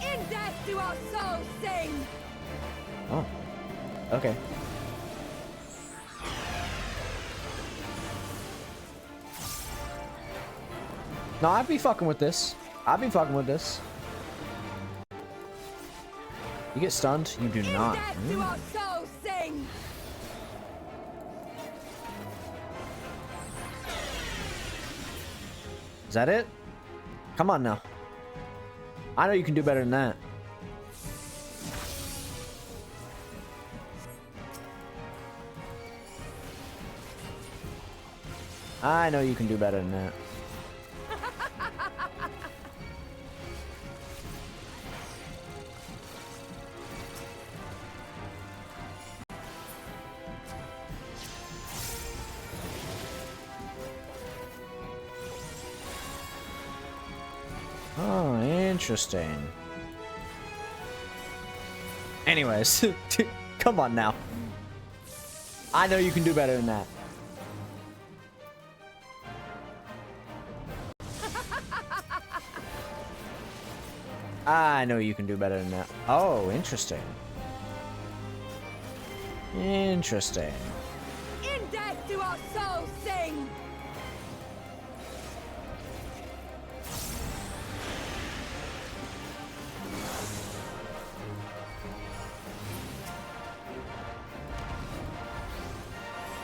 In death do our souls sing! Oh. Okay. No, I'd be fucking with this. I'd be fucking with this. You get stunned? You do not. In death do our souls sing! Is that it? Come on now. I know you can do better than that. I know you can do better than that. Oh, interesting. Anyways, come on now. I know you can do better than that. I know you can do better than that. Oh, interesting. Interesting. In death do our souls sing!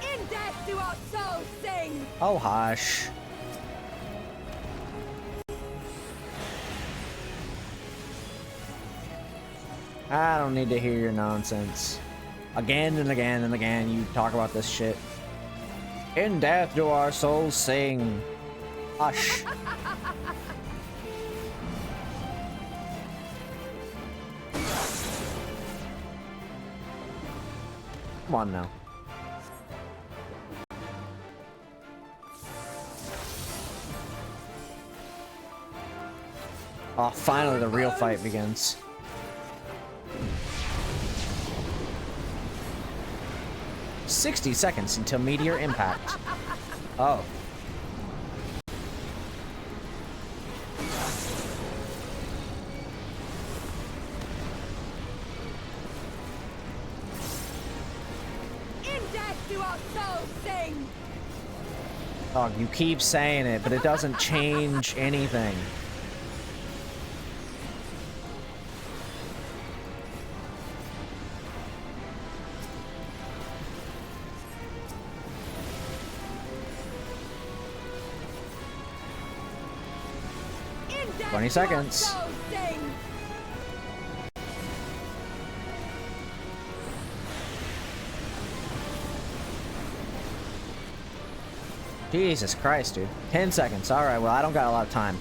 In death do our souls sing! Oh, hush. I don't need to hear your nonsense. Again and again and again, you talk about this shit. In death do our souls sing. Hush. Come on now. Oh, finally the real fight begins. "60 seconds until meteor impact." Oh. In death do our souls sing! Oh, you keep saying it, but it doesn't change anything. In death 20 do our seconds. souls sing! Jesus Christ, dude. 10 seconds. Alright, well, I don't got a lot of time.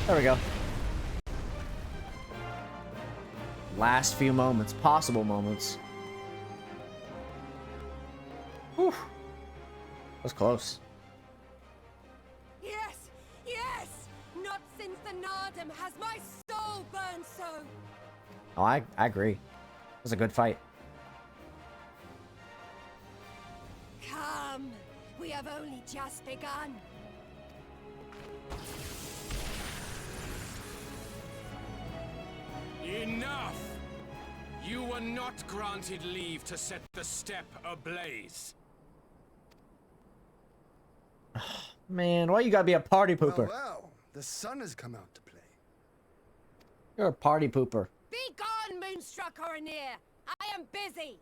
There we go. Last few moments. Possible moments. Whew. That was close. Yes! Yes! Not since the Nardum has my soul burned so! Oh, I agree. It was a good fight. Come! We have only just begun. Enough! You were not granted leave to set the steppe ablaze. Man, why you gotta be a party pooper? Well, the sun has come out to play. You're a party pooper. Be gone, Moonstruck Coroneer! I am busy!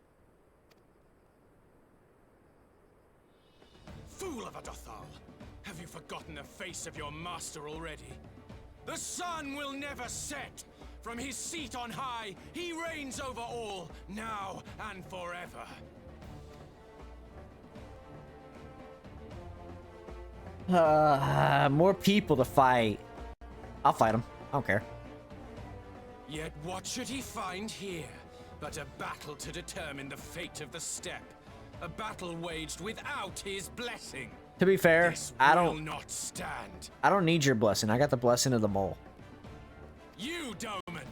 Fool of a Dothal! Have you forgotten the face of your master already? The sun will never set! From his seat on high, he reigns over all, now and forever. More people to fight. I'll fight him. I don't care. Yet what should he find here but a battle to determine the fate of the steppe? A battle waged without his blessing. To be fair, I will don't not stand. I don't need your blessing. I got the blessing of the mole. You, Doman,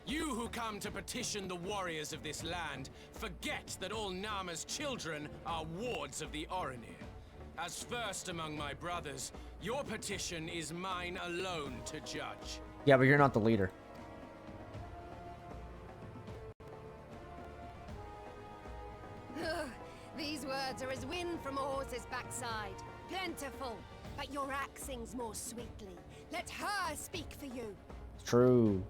you who come to petition the warriors of this land, forget that all Nama's children are wards of the Orinir. As first among my brothers, your petition is mine alone to judge. Yeah, but you're not the leader. These words are as wind from a horse's backside. Plentiful, but your axe sings more sweetly. Let her speak for you. It's true.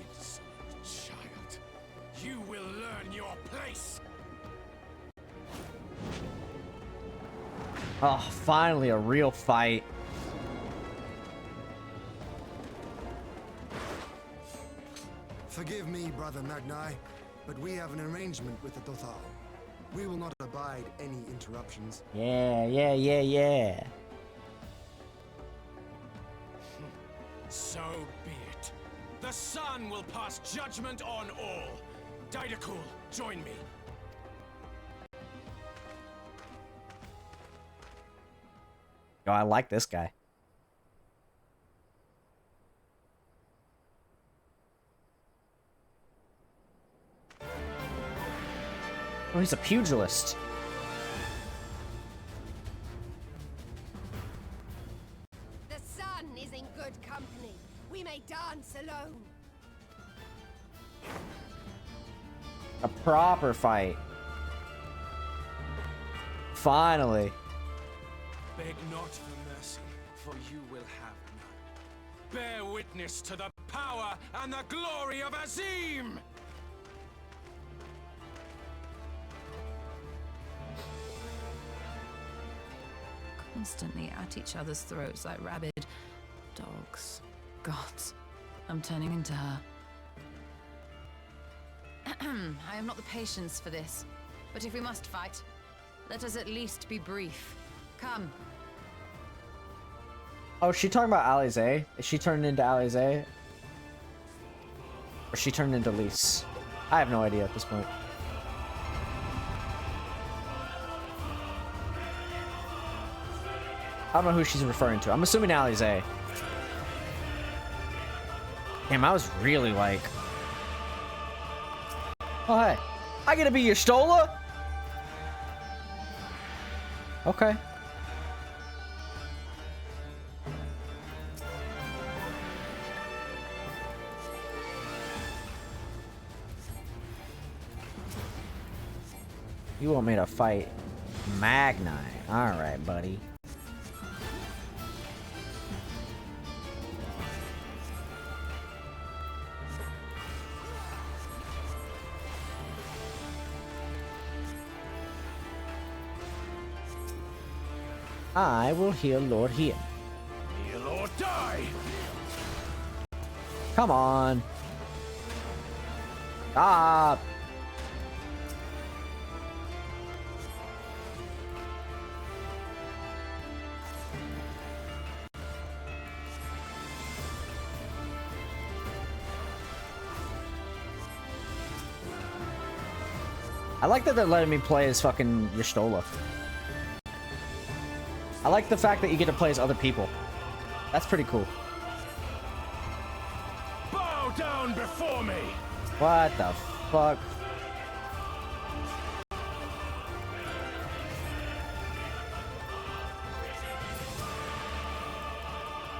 Insolent child, you will learn your place. Oh, finally a real fight. Forgive me, Brother Magni, but we have an arrangement with the Dothal. We will not abide any interruptions. Yeah. So be it. The sun will pass judgment on all. Didakul, join me. Oh, I like this guy. Oh, he's a pugilist. The sun is in good company. We may dance alone. A proper fight. Finally. Beg not for mercy, for you will have none. Bear witness to the power and the glory of Azim! Constantly at each other's throats like rabid dogs. Gods, I'm turning into her. I have not the patience for this. But if we must fight, let us at least be brief. Come. Oh, is she talking about Alize? Is she turned into Alize? Or is she turned into Lise? I have no idea at this point. I don't know who she's referring to. I'm assuming Alize. Damn, I was really like... Oh, hey. I get to be your Stola? Okay. You want me to fight Magni? Alright, buddy. I will heal Lord here. Heal or die! Come on. Stop. I like that they're letting me play as fucking Y'shtola. I like the fact that you get to play as other people. That's pretty cool. Bow down before me! What the fuck?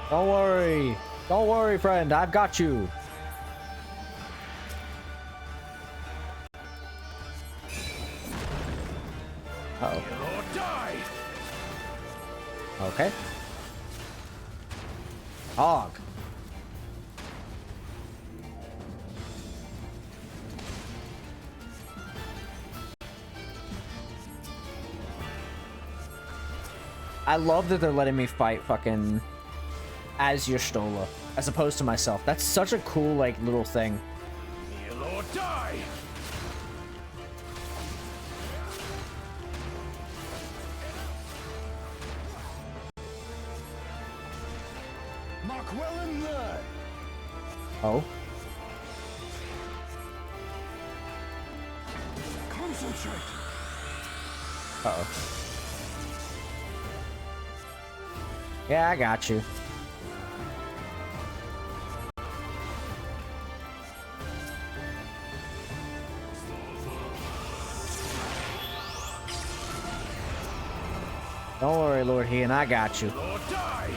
Don't worry. Don't worry, friend. I've got you. Uh-oh. Okay. I love that they're letting me fight fucking as Y'shtola, as opposed to myself. That's such a cool, like, little thing. Kneel or die! Mark well and learn. Oh. Concentrate. Uh-oh. Yeah, I got you. Don't worry, Lord Hean, I got you. Or die!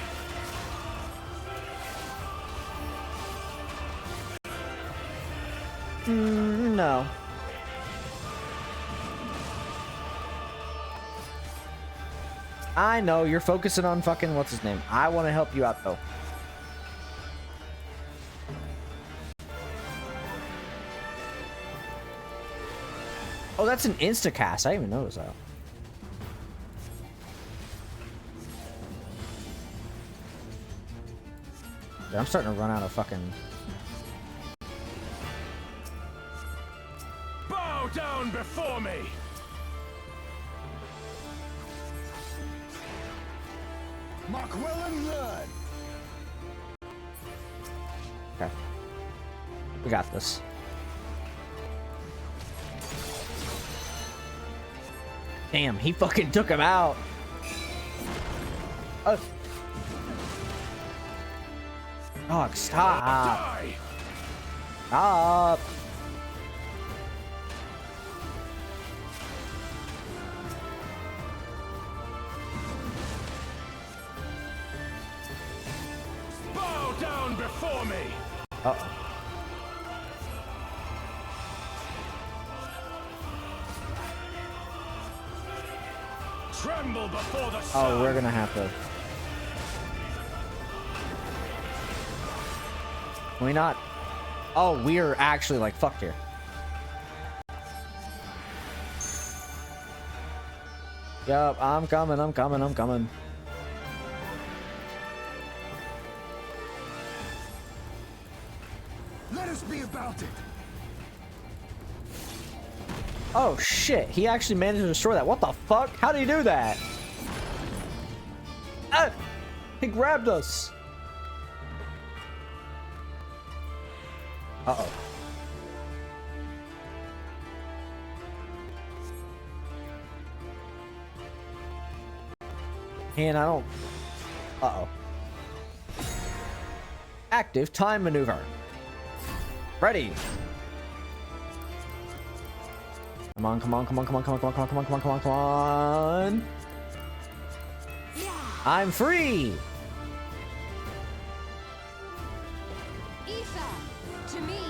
No. I know, you're focusing on fucking what's his name. I want to help you out, though. Oh, that's an insta-cast. I didn't even notice that. Dude, I'm starting to run out of fucking... Bow down before me! Mark well and learn. Okay. We got this. Damn, he fucking took him out. Oh. Dog, stop. Stop. Bow down before me! Uh-oh. Tremble before the sun! Oh, we're gonna have to... Can we not? Oh, we're actually like fucked here. Yup, I'm coming, I'm coming, I'm coming. Let us be about it. Oh shit, he actually managed to destroy that. What the fuck? How did he do that? Ah! He grabbed us. Uh-oh. And I don't... Uh-oh. Active time maneuver. Ready. Come on, come on, come on, come on, come on, come on, come on, come on, come on, come on, come on. I'm free. To me.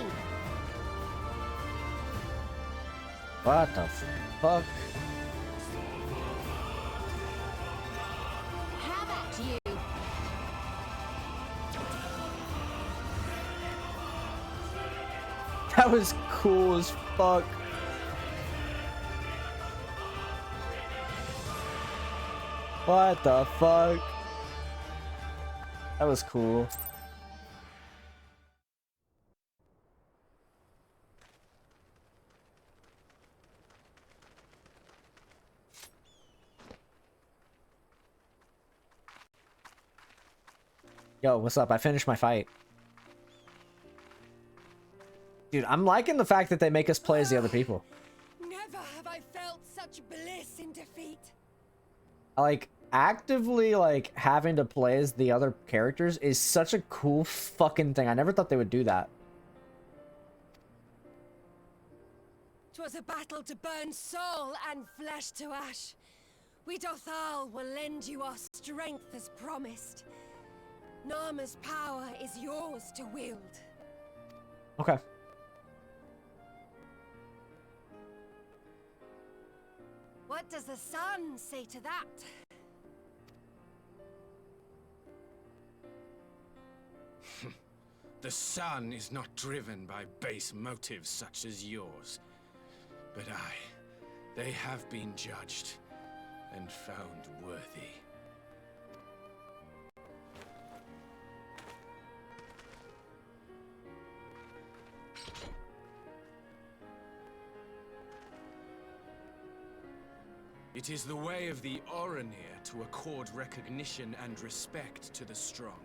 What the fuck? Have at you. That was cool as fuck. What the fuck? That was cool. Yo, what's up? I finished my fight. Dude, I'm liking the fact that they make us play as the other people. Never have I felt such bliss in defeat. Like, actively, like, having to play as the other characters is such a cool fucking thing. I never thought they would do that. 'Twas a battle to burn soul and flesh to ash. We Dothal will lend you our strength as promised. Narma's power is yours to wield. Okay. What does the sun say to that? The sun is not driven by base motives such as yours. But they have been judged and found worthy. It is the way of the Oronir to accord recognition and respect to the strong.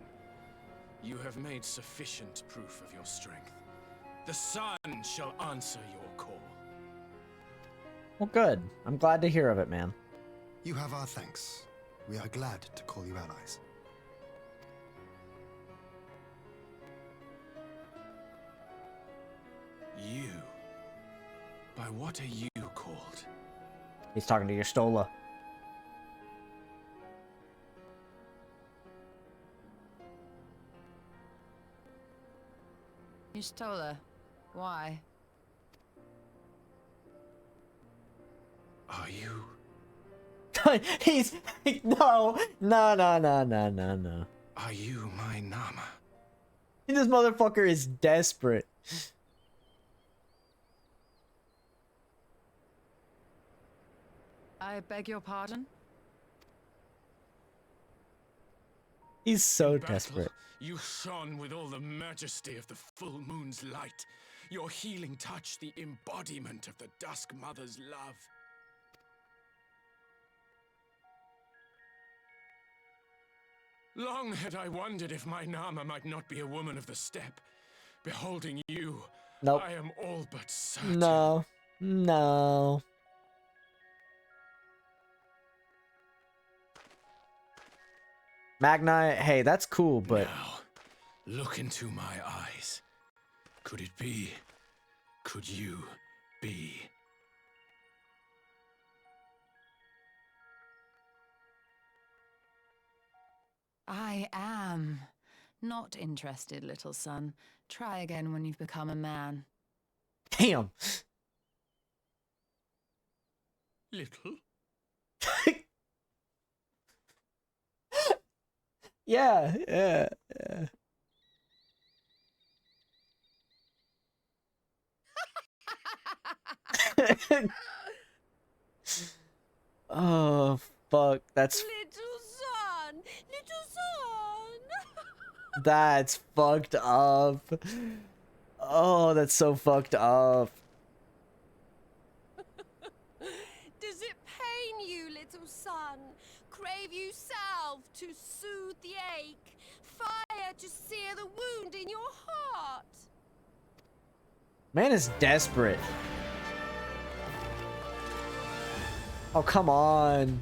You have made sufficient proof of your strength. The sun shall answer your call. Well, good. I'm glad to hear of it, man. You have our thanks. We are glad to call you allies. You? By what are you called? He's talking to your Stola. Y'shtola, why? Are you? He's no. Are you my Nama? This motherfucker is desperate. I beg your pardon? He's so In battle, desperate. You shone with all the majesty of the full moon's light. Your healing touch, the embodiment of the Dusk Mother's love. Long had I wondered if my Nama might not be a woman of the steppe. Beholding you, Nope. I am all but certain. No. No. Magnite, hey, that's cool, but... Now, look into my eyes. Could it be? Could you be? I am not interested, little son. Try again when you've become a man. Damn. Little? Yeah. Oh, fuck. That's... Little son! Little son! That's fucked up. Oh, that's so fucked up. Does it pain you, little son? Crave you salve to soothe the ache? Fire to sear the wound in your heart? Man is desperate. Oh, come on.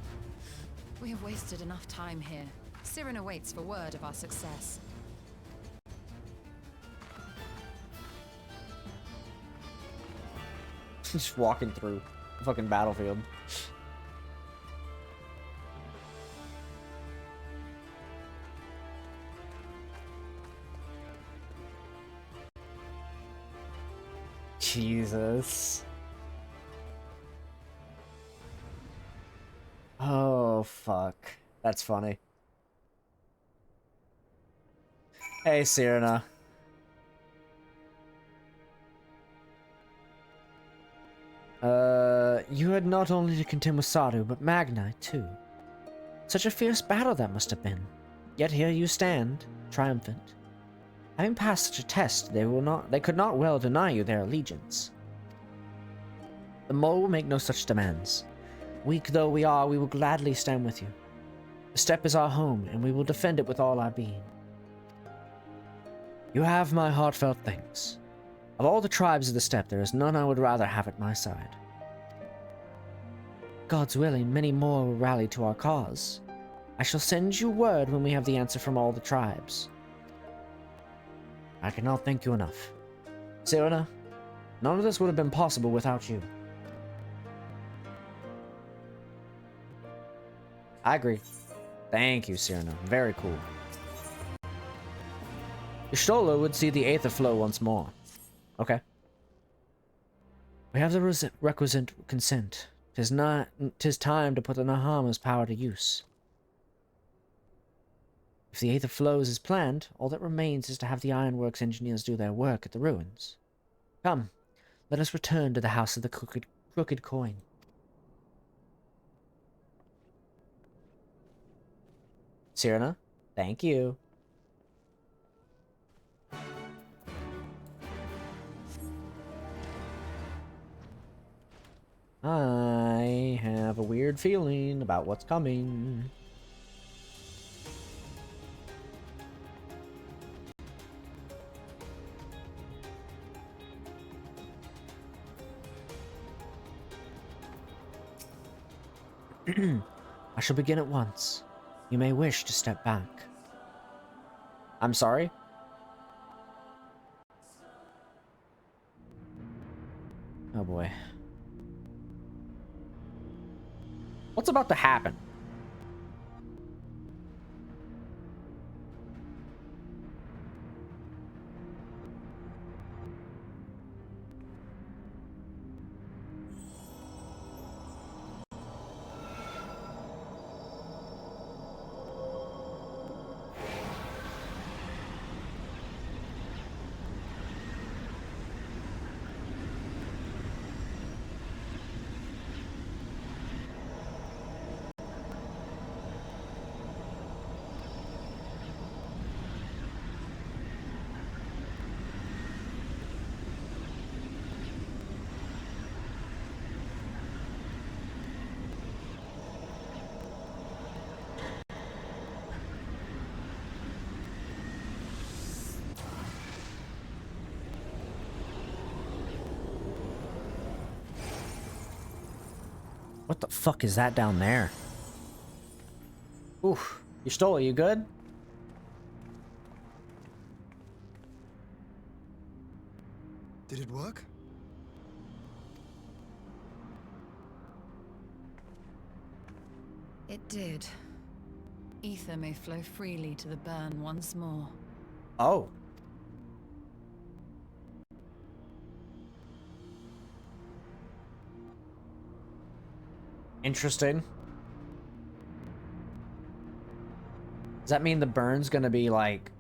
We have wasted enough time here. Cyrano waits for word of our success. Just walking through the fucking battlefield. Jesus. Oh, fuck. That's funny. Hey, Cyrano. You had not only to contend with Saru, but Magnite, too. Such a fierce battle that must have been. Yet here you stand, triumphant. Having passed such a test, they could not well deny you their allegiance. The mole will make no such demands. Weak though we are, we will gladly stand with you. The steppe is our home, and we will defend it with all our being. You have my heartfelt thanks. Of all the tribes of the steppe, there is none I would rather have at my side. God's willing, many more will rally to our cause. I shall send you word when we have the answer from all the tribes. I cannot thank you enough. Cyrano, none of this would have been possible without you. I agree. Thank you, Cyrano. Very cool. Y'shtola would see the Aether flow once more. Okay. We have the requisite consent. 'Tis time to put the Nahama's power to use. If the Aether flows as planned, all that remains is to have the Ironworks engineers do their work at the ruins. Come, let us return to the House of the Crooked Coin. Cyrano, thank you. I have a weird weird feeling about what's coming. I shall begin at once. You may wish to step back. I'm sorry? Oh boy. What's about to happen? What the fuck is that down there? Oof. You stole it, you good? Did it work? It did. Ether may flow freely to the burn once more. Oh. Interesting. Does that mean the burn's gonna be like...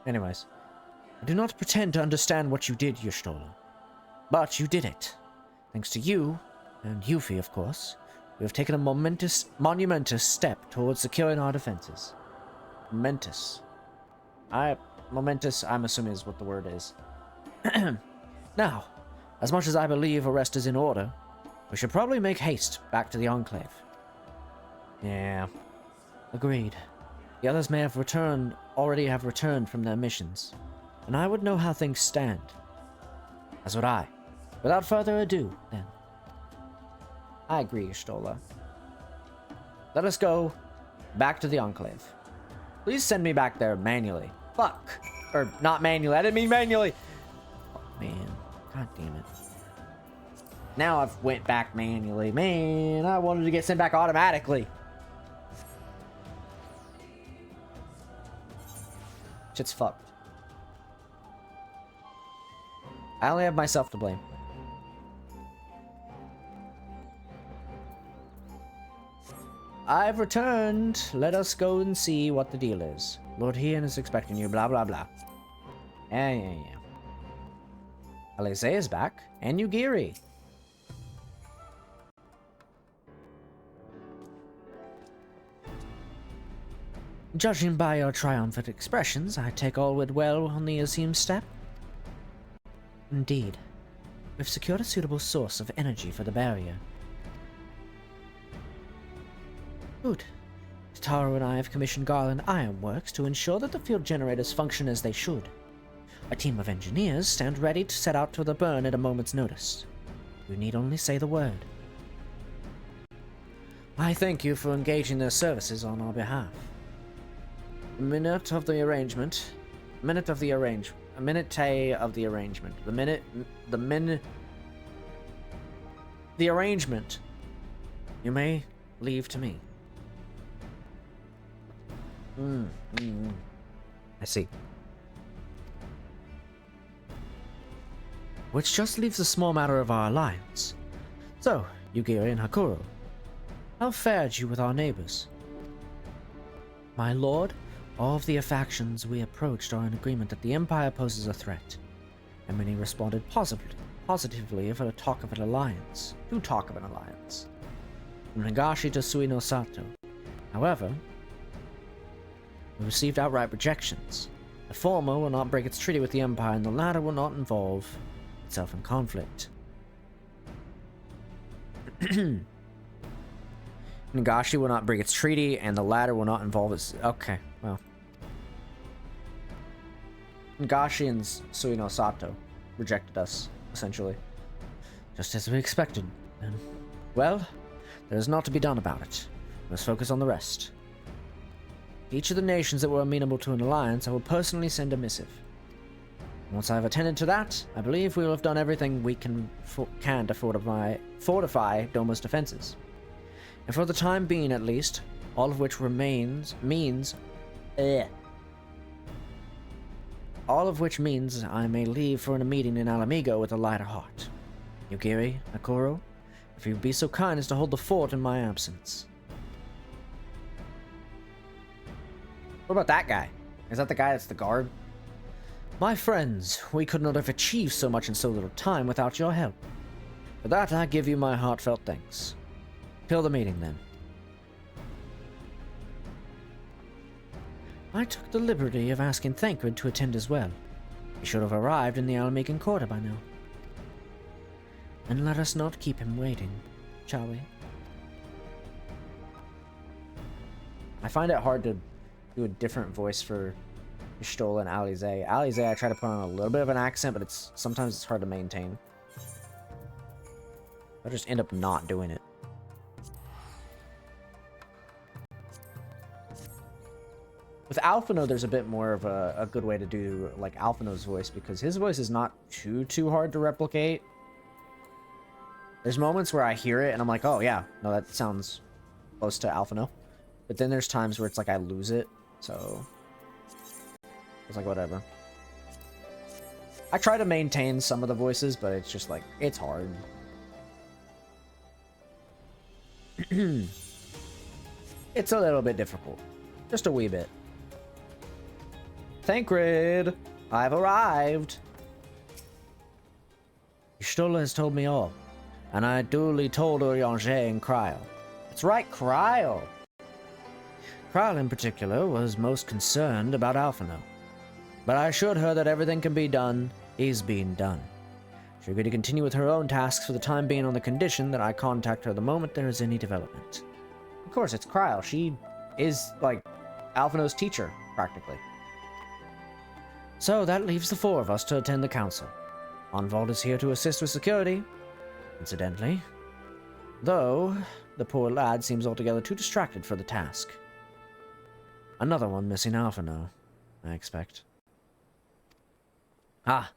Anyways. I do not pretend to understand what you did, Y'shtola. But you did it. Thanks to you, and Yuffie, of course, we have taken a monumentous step towards securing our defenses. Momentous, I'm assuming is what the word is. Now, as much as I believe a rest is in order, we should probably make haste back to the Enclave. Yeah. Agreed. The others may have already have returned from their missions, and I would know how things stand. As would I. Without further ado, then. I agree, Y'shtola. Let us go back to the Enclave. Please send me back there manually. Fuck. Or not manually. I didn't mean manually. Oh, man. God damn it. Now I've went back manually. Man, I wanted to get sent back automatically. Shit's fucked. I only have myself to blame. I've returned. Let us go and see what the deal is. Lord Hien is expecting you, blah, blah, blah. Yeah. Alize is back. And Yugiri. Judging by your triumphant expressions, I take all went well on the Azim step. Indeed. We've secured a suitable source of energy for the barrier. Good. Taro and I have commissioned Garland Ironworks to ensure that the field generators function as they should. A team of engineers stand ready to set out to the burn at a moment's notice. You need only say the word. I thank you for engaging their services on our behalf. A minute of the arrangement. The arrangement. You may leave to me. I see. Which just leaves the small matter of our alliance. So, Yugiri and Hakuro, how fared you with our neighbors? My lord, all of the factions we approached are in agreement that the Empire poses a threat, and many responded positively for the talk of an alliance. From Nagashi to Suino Sato. However, we received outright rejections. The former will not break its treaty with the Empire, and the latter will not involve itself in conflict. Nagashi will not break its treaty, and the latter will not involve its... Okay, well. Nagashi and Suino Sato rejected us, essentially. Just as we expected, then. Well, there is naught to be done about it. We must focus on the rest. Each of the nations that were amenable to an alliance, I will personally send a missive. Once I have attended to that, I believe we will have done everything we can to fortify Doma's defenses. And for the time being, at least, all of which means I may leave for a meeting in Alamigo with a lighter heart. Yugiri, Nakuro, if you would be so kind as to hold the fort in my absence. What about that guy? Is that the guy that's the guard? My friends, we could not have achieved so much in so little time without your help. For that, I give you my heartfelt thanks. Till the meeting, then. I took the liberty of asking Thancred to attend as well. He should have arrived in the Alamigan Quarter by now. And let us not keep him waiting, shall we? I find it hard to do a different voice for Y'shtola and Alize. Alize, I try to put on a little bit of an accent, but sometimes it's hard to maintain. I just end up not doing it. With Alphino, there's a bit more of a good way to do like Alphino's voice, because his voice is not too hard to replicate. There's moments where I hear it and I'm like, oh yeah, no, that sounds close to Alphino. But then there's times where it's like I lose it, so it's like whatever. I try to maintain some of the voices, but it's just like, it's hard. It's a little bit difficult. Just a wee bit. Thancred, I've arrived. Y'shtola has told me all, and I duly told Urianger and Cryle. That's right, Cryle. Cryle in particular was most concerned about Alphino, but I assured her that everything can be done is being done. She agreed to continue with her own tasks for the time being on the condition that I contact her the moment there is any development. Of course, it's Cryle. She is, like, Alphino's teacher, practically. So that leaves the four of us to attend the council. Onvald is here to assist with security, incidentally. Though, the poor lad seems altogether too distracted for the task. Another one missing Alphino, I expect. Ah,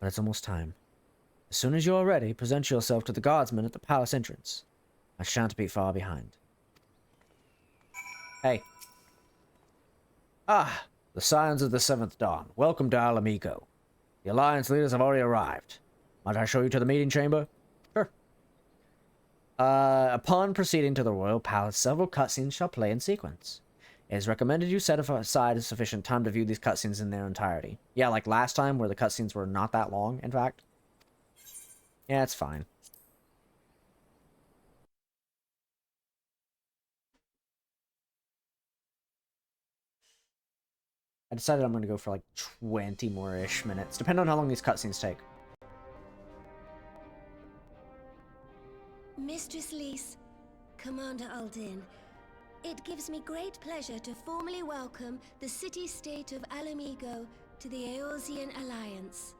but it's almost time. As soon as you're ready, present yourself to the guardsmen at the palace entrance. I shan't be far behind. Hey. Ah, the Scions of the Seventh Dawn. Welcome to Alamigo. The Alliance leaders have already arrived. Might I show you to the meeting chamber? Sure. Upon proceeding to the royal palace, several cutscenes shall play in sequence. It is recommended you set aside sufficient time to view these cutscenes in their entirety. Yeah, like last time where the cutscenes were not that long, in fact. Yeah, it's fine. I decided I'm going to go for like 20 more-ish minutes, depending on how long these cutscenes take. Mistress Lys, Commander Aldin, it gives me great pleasure to formally welcome the city-state of Alamigo to the Eorzean Alliance.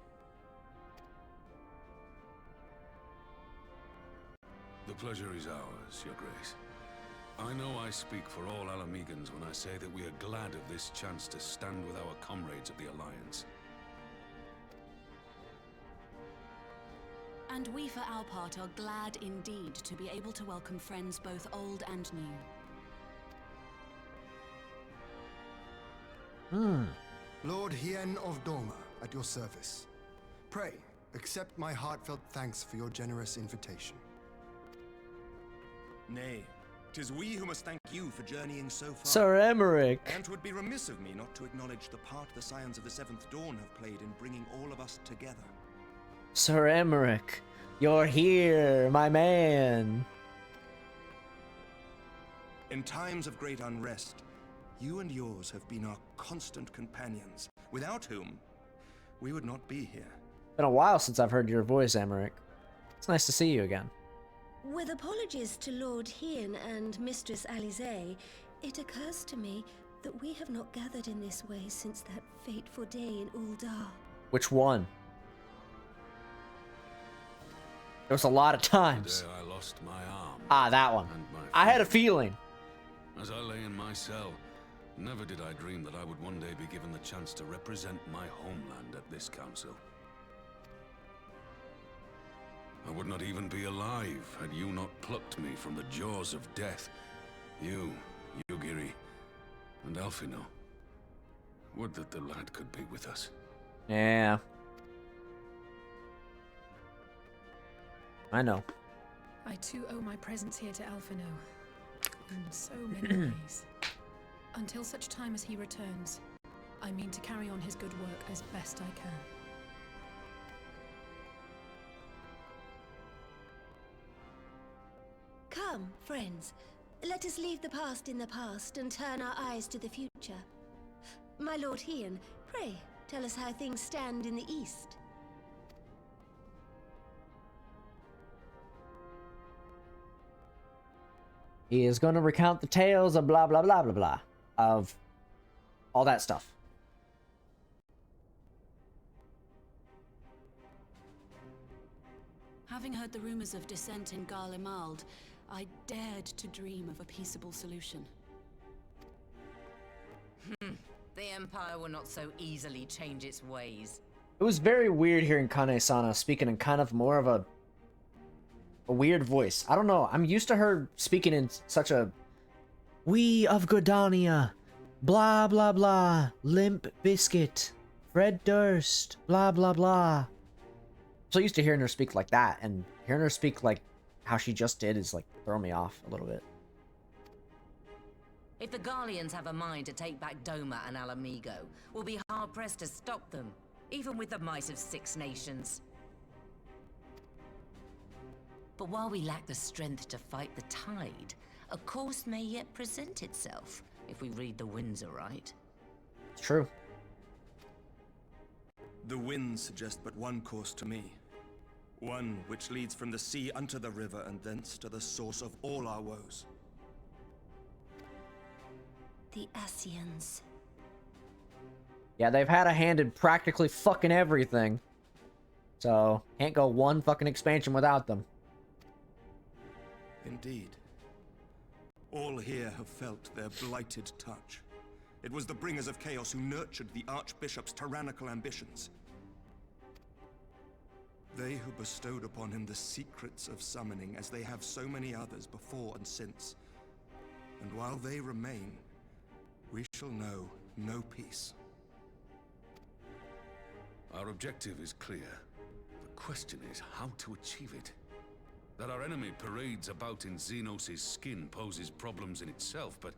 The pleasure is ours, Your Grace. I know I speak for all Alamegans when I say that we are glad of this chance to stand with our comrades of the Alliance. And we for our part are glad indeed to be able to welcome friends both old and new. Lord Hien of Doma, at your service. Pray, accept my heartfelt thanks for your generous invitation. Nay, 'tis we who must thank you for journeying so far. Sir Emmerich. And 'twould be remiss of me not to acknowledge the part the Scions of the Seventh Dawn have played in bringing all of us together. Sir Emmerich, you're here, my man. In times of great unrest, you and yours have been our constant companions, without whom we would not be here. Been a while since I've heard your voice, Emmerich. It's nice to see you again. With apologies to Lord Hien and Mistress Alize, it occurs to me that we have not gathered in this way since that fateful day in Uldar. Which one? There was a lot of times. The day I lost my arm. Ah, that one. I had a feeling. As I lay in my cell, never did I dream that I would one day be given the chance to represent my homeland at this council. I would not even be alive had you not plucked me from the jaws of death. You, Yugiri, and Alphino. Would that the lad could be with us. Yeah. I know. I too owe my presence here to Alphino. In so many ways. Until such time as he returns, I mean to carry on his good work as best I can. Come, friends. Let us leave the past in the past and turn our eyes to the future. My Lord Hien, pray, tell us how things stand in the east. He is going to recount the tales of blah, blah, blah, blah, blah. Of all that stuff. Having heard the rumors of dissent in Garlemald, I dared to dream of a peaceable solution. The Empire will not so easily change its ways. It was very weird hearing Kane-sana speaking in kind of more of a weird voice. I don't know. I'm used to her speaking in such a... We of Gridania, blah blah blah, Limp Biscuit, Fred Durst, blah blah blah. I'm so used to hearing her speak like that, and hearing her speak like how she just did is like throwing me off a little bit. If the Garleans have a mind to take back Doma and Alamigo, we'll be hard-pressed to stop them, even with the might of 6 nations. But while we lack the strength to fight the tide, a course may yet present itself, if we read the winds aright. It's true. The winds suggest but one course to me. One which leads from the sea unto the river and thence to the source of all our woes. The Ascians. Yeah, they've had a hand in practically fucking everything. So, can't go one fucking expansion without them. Indeed. All here have felt their blighted touch. It was the bringers of chaos who nurtured the Archbishop's tyrannical ambitions. They who bestowed upon him the secrets of summoning, as they have so many others before and since. And while they remain, we shall know no peace. Our objective is clear. The question is how to achieve it. That our enemy parades about in Xenos' skin poses problems in itself, but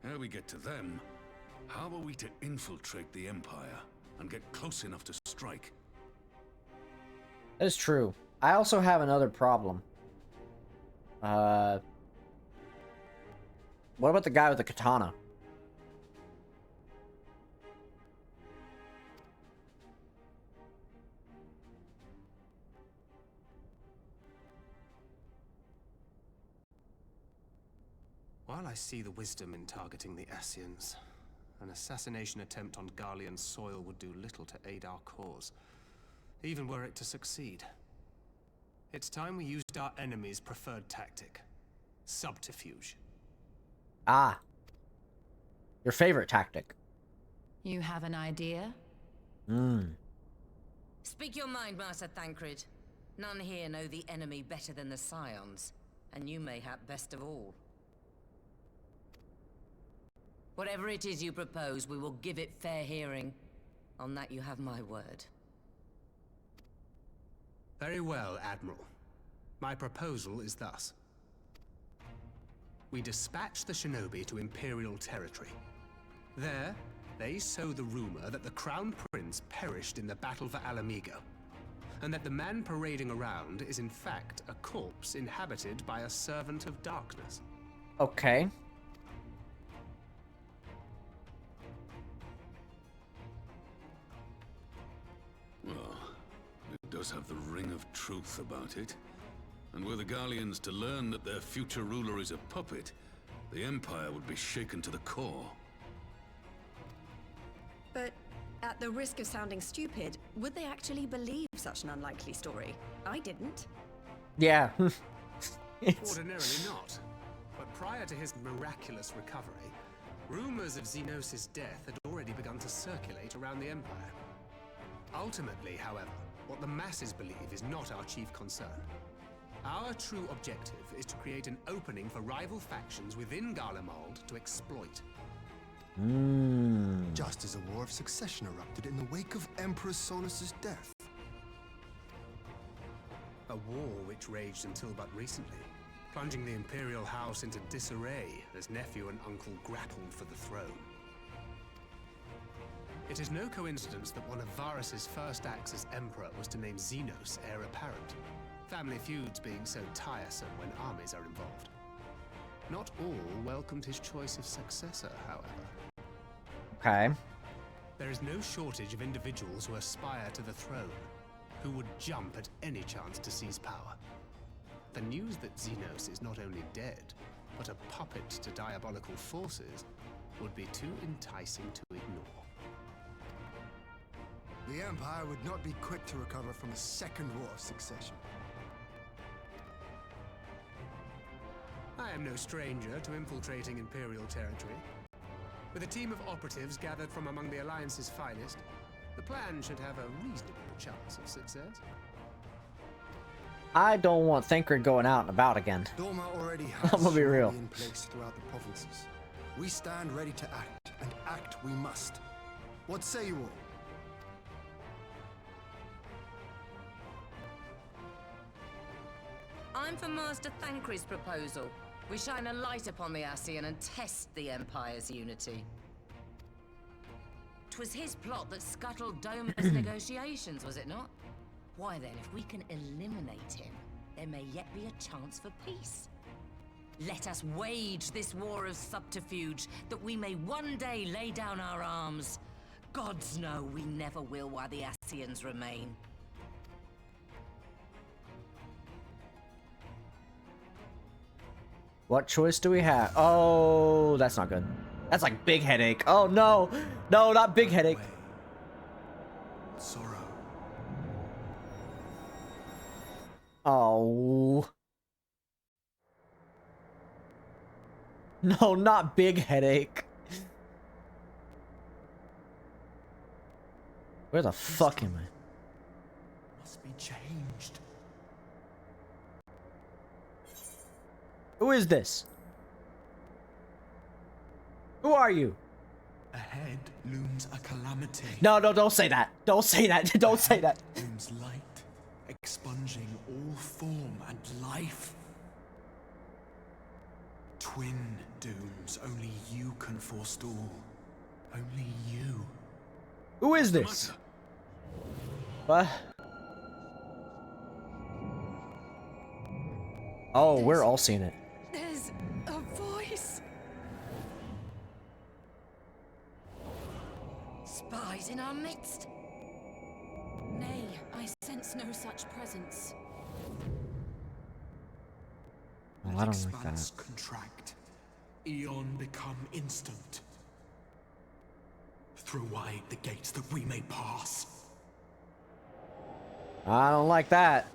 ere we get to them, how are we to infiltrate the Empire and get close enough to strike? That is true. I also have another problem. What about the guy with the katana? While I see the wisdom in targeting the Ascians, an assassination attempt on Garlean soil would do little to aid our cause, even were it to succeed. It's time we used our enemy's preferred tactic: subterfuge. Ah. Your favorite tactic. You have an idea? Speak your mind, Master Thancred. None here know the enemy better than the Scions, and you mayhap best of all. Whatever it is you propose, we will give it fair hearing. On that you have my word. Very well, Admiral. My proposal is thus. We dispatch the shinobi to Imperial territory. There, they sow the rumor that the Crown Prince perished in the battle for Alamigo, and that the man parading around is in fact a corpse inhabited by a servant of darkness. Okay. Well, it does have the ring of truth about it. And were the Garleans to learn that their future ruler is a puppet, the Empire would be shaken to the core. But at the risk of sounding stupid, would they actually believe such an unlikely story? I didn't. Yeah. Ordinarily not. But prior to his miraculous recovery, rumors of Xenos' death had already begun to circulate around the Empire. Ultimately, however, what the masses believe is not our chief concern. Our true objective is to create an opening for rival factions within Garlemald to exploit. Just as a war of succession erupted in the wake of Emperor Solus's death. A war which raged until but recently, plunging the Imperial House into disarray as nephew and uncle grappled for the throne. It is no coincidence that one of Varus's first acts as Emperor was to name Xenos heir apparent, family feuds being so tiresome when armies are involved. Not all welcomed his choice of successor, however. Okay. There is no shortage of individuals who aspire to the throne, who would jump at any chance to seize power. The news that Xenos is not only dead, but a puppet to diabolical forces, would be too enticing to ignore. The Empire would not be quick to recover from a second war of succession. I am no stranger to infiltrating Imperial territory. With a team of operatives gathered from among the Alliance's finest, the plan should have a reasonable chance of success. I don't want Thancred going out and about again. Dorma already has I'm gonna be real. in place throughout the provinces. We stand ready to act, and act we must. What say you all? I'm for Master Thancred's proposal. We shine a light upon the Ascian and test the Empire's unity. 'Twas his plot that scuttled Doma's negotiations, was it not? Why then, if we can eliminate him, there may yet be a chance for peace. Let us wage this war of subterfuge, that we may one day lay down our arms. Gods know we never will while the Ascians remain. What choice do we have? Oh, that's not good. That's like big headache. Oh no. No, not big headache. Sorrow. Oh. No, not big headache. Where the fuck am I? Must be changed. Who is this? Who are you? Ahead looms a calamity. No, no, don't say that. Don't say that. Don't say that. Looms light, expunging all form and life. Twin dooms only you can forestall. Only you. Who is this? What? Oh, we're all seeing it. There's a voice. Spies in our midst. Nay, I sense no such presence. Oh, I don't like Expanse that. contract. Eon become instant. Throw wide the gates that we may pass. I don't like that.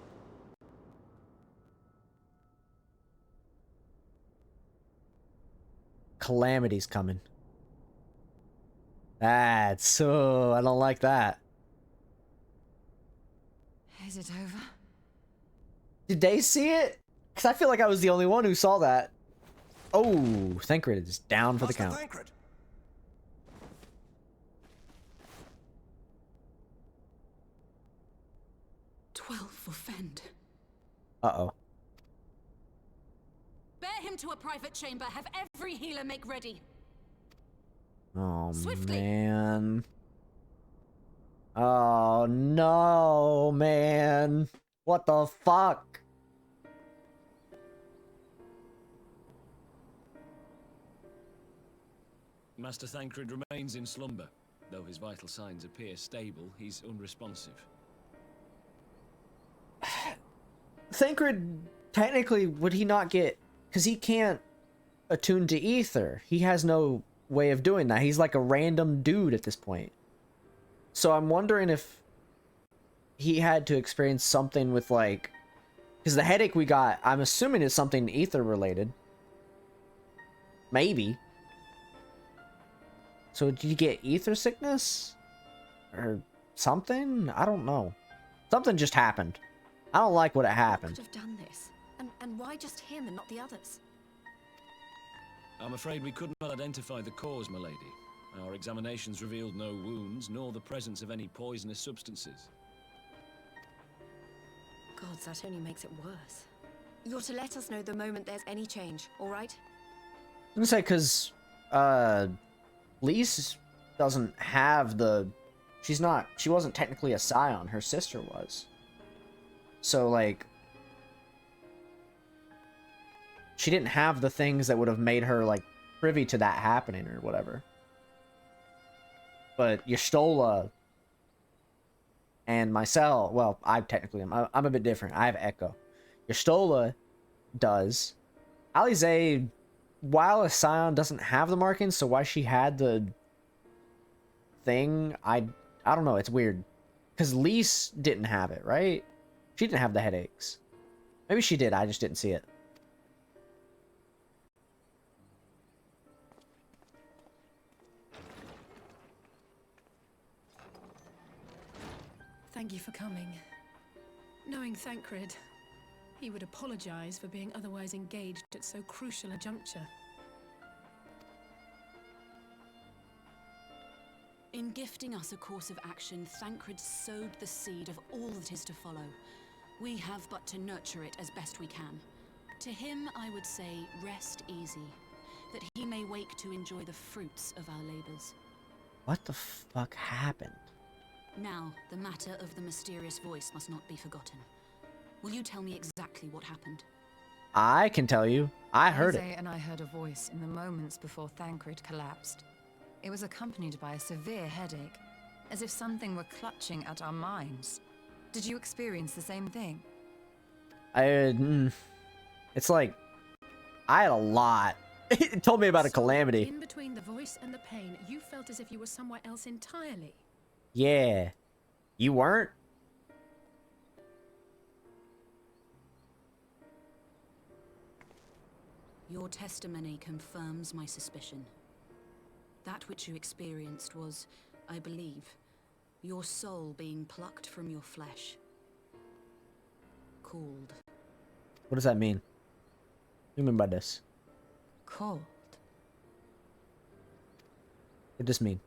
Calamity's coming. That's so... I don't like that. Is it over? Did they see it? Because I feel like I was the only one who saw that. Oh, Thancred is down for the count. Thancred. 12 for Fend. Uh-oh. Bear him to a private chamber. Have every healer make ready. Oh, Swiftly. man. Oh, no, man. What the fuck? Master Thancred remains in slumber. Though his vital signs appear stable, he's unresponsive. Thancred technically, would he not get... Because he can't attune to ether. He has no way of doing that. He's like a random dude at this point. So I'm wondering if he had to experience something with like... Because the headache we got, I'm assuming is something ether related. Maybe. So did you get ether sickness? Or something? I don't know. Something just happened. I don't like what happened. Could have done this. And why just him and not the others? I'm afraid we could not identify the cause, my lady. Our examinations revealed no wounds, nor the presence of any poisonous substances. Gods, that only makes it worse. You're to let us know the moment there's any change, all right? I'm gonna say because Lise doesn't have the... She wasn't technically a scion. Her sister was. So, like... She didn't have the things that would have made her, like, privy to that happening or whatever. But Y'shtola and myself... Well, I technically am. I'm a bit different. I have Echo. Y'shtola does. Alize, while a scion, doesn't have the markings, so why she had the thing, I don't know. It's weird. Because Lise didn't have it, right? She didn't have the headaches. Maybe she did. I just didn't see it. Thank you for coming. Knowing Thancred, he would apologize for being otherwise engaged at so crucial a juncture. In gifting us a course of action, Thancred sowed the seed of all that is to follow. We have but to nurture it as best we can. To him, I would say, rest easy, that he may wake to enjoy the fruits of our labors. What the fuck happened? Now, the matter of the mysterious voice must not be forgotten. Will you tell me exactly what happened? I can tell you. I heard it. And I heard a voice in the moments before Thancred collapsed. It was accompanied by a severe headache, as if something were clutching at our minds. Did you experience the same thing? It's like, I had a lot. It told me about a calamity. In between the voice and the pain, you felt as if you were somewhere else entirely. Yeah. You weren't? Your testimony confirms my suspicion. That which you experienced was, I believe, your soul being plucked from your flesh. Called. What does that mean? What do you mean by this? Called? What does this mean?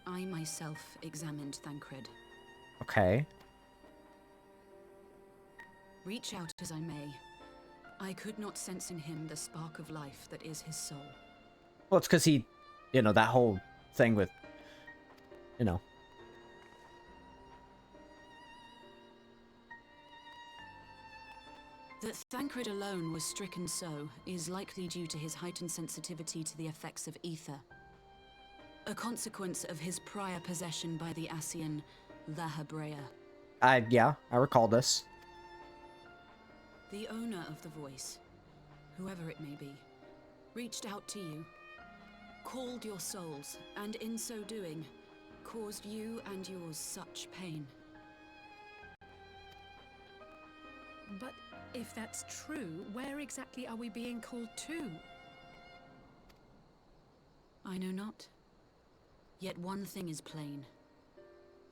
I myself examined Thancred. Okay. Reach out as I may, I could not sense in him the spark of life that is his soul. Well, it's because he, that whole thing with, That Thancred alone was stricken so is likely due to his heightened sensitivity to the effects of ether. A consequence of his prior possession by the Ascian, La Hebrea. Yeah, I recall this. The owner of the voice, whoever it may be, reached out to you, called your souls, and in so doing, caused you and yours such pain. But if that's true, where exactly are we being called to? I know not. Yet one thing is plain.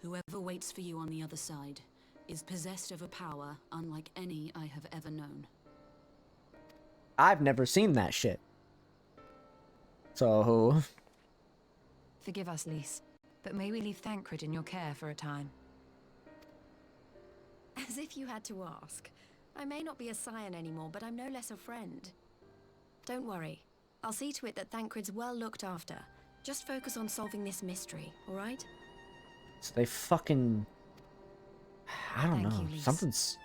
Whoever waits for you on the other side is possessed of a power unlike any I have ever known. I've never seen that shit. So... Forgive us, Lise, but may we leave Thancred in your care for a time? As if you had to ask. I may not be a scion anymore, but I'm no less a friend. Don't worry. I'll see to it that Thancred's well looked after. Just focus on solving this mystery, all right? So they fucking... I don't know. You, Something's...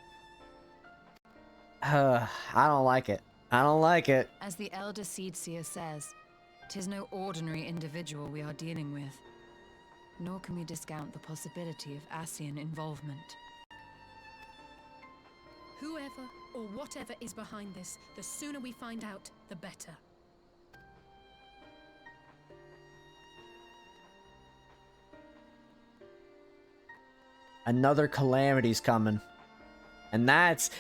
I don't like it. I don't like it. As the Elder Seedseer says, 'tis no ordinary individual we are dealing with. Nor can we discount the possibility of Ascian involvement. Whoever or whatever is behind this, the sooner we find out, the better. Another calamity's coming. And that's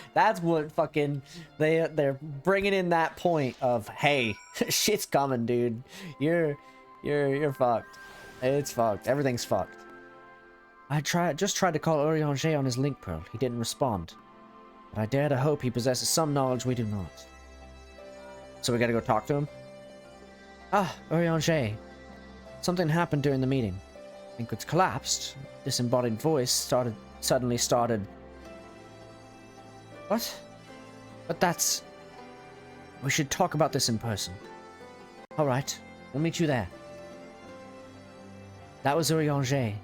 what fucking they're bringing in that point of, hey, shit's coming, dude. You're fucked. It's fucked. Everything's fucked. I just tried to call Urianger on his link pearl. He didn't respond. But I dare to hope he possesses some knowledge we do not. So we gotta go talk to him? Ah, Urianger. Something happened during the meeting. Thancred's collapsed. Disembodied voice suddenly started. What? But that's... We should talk about this in person. Alright, we'll meet you there. That was Urianger.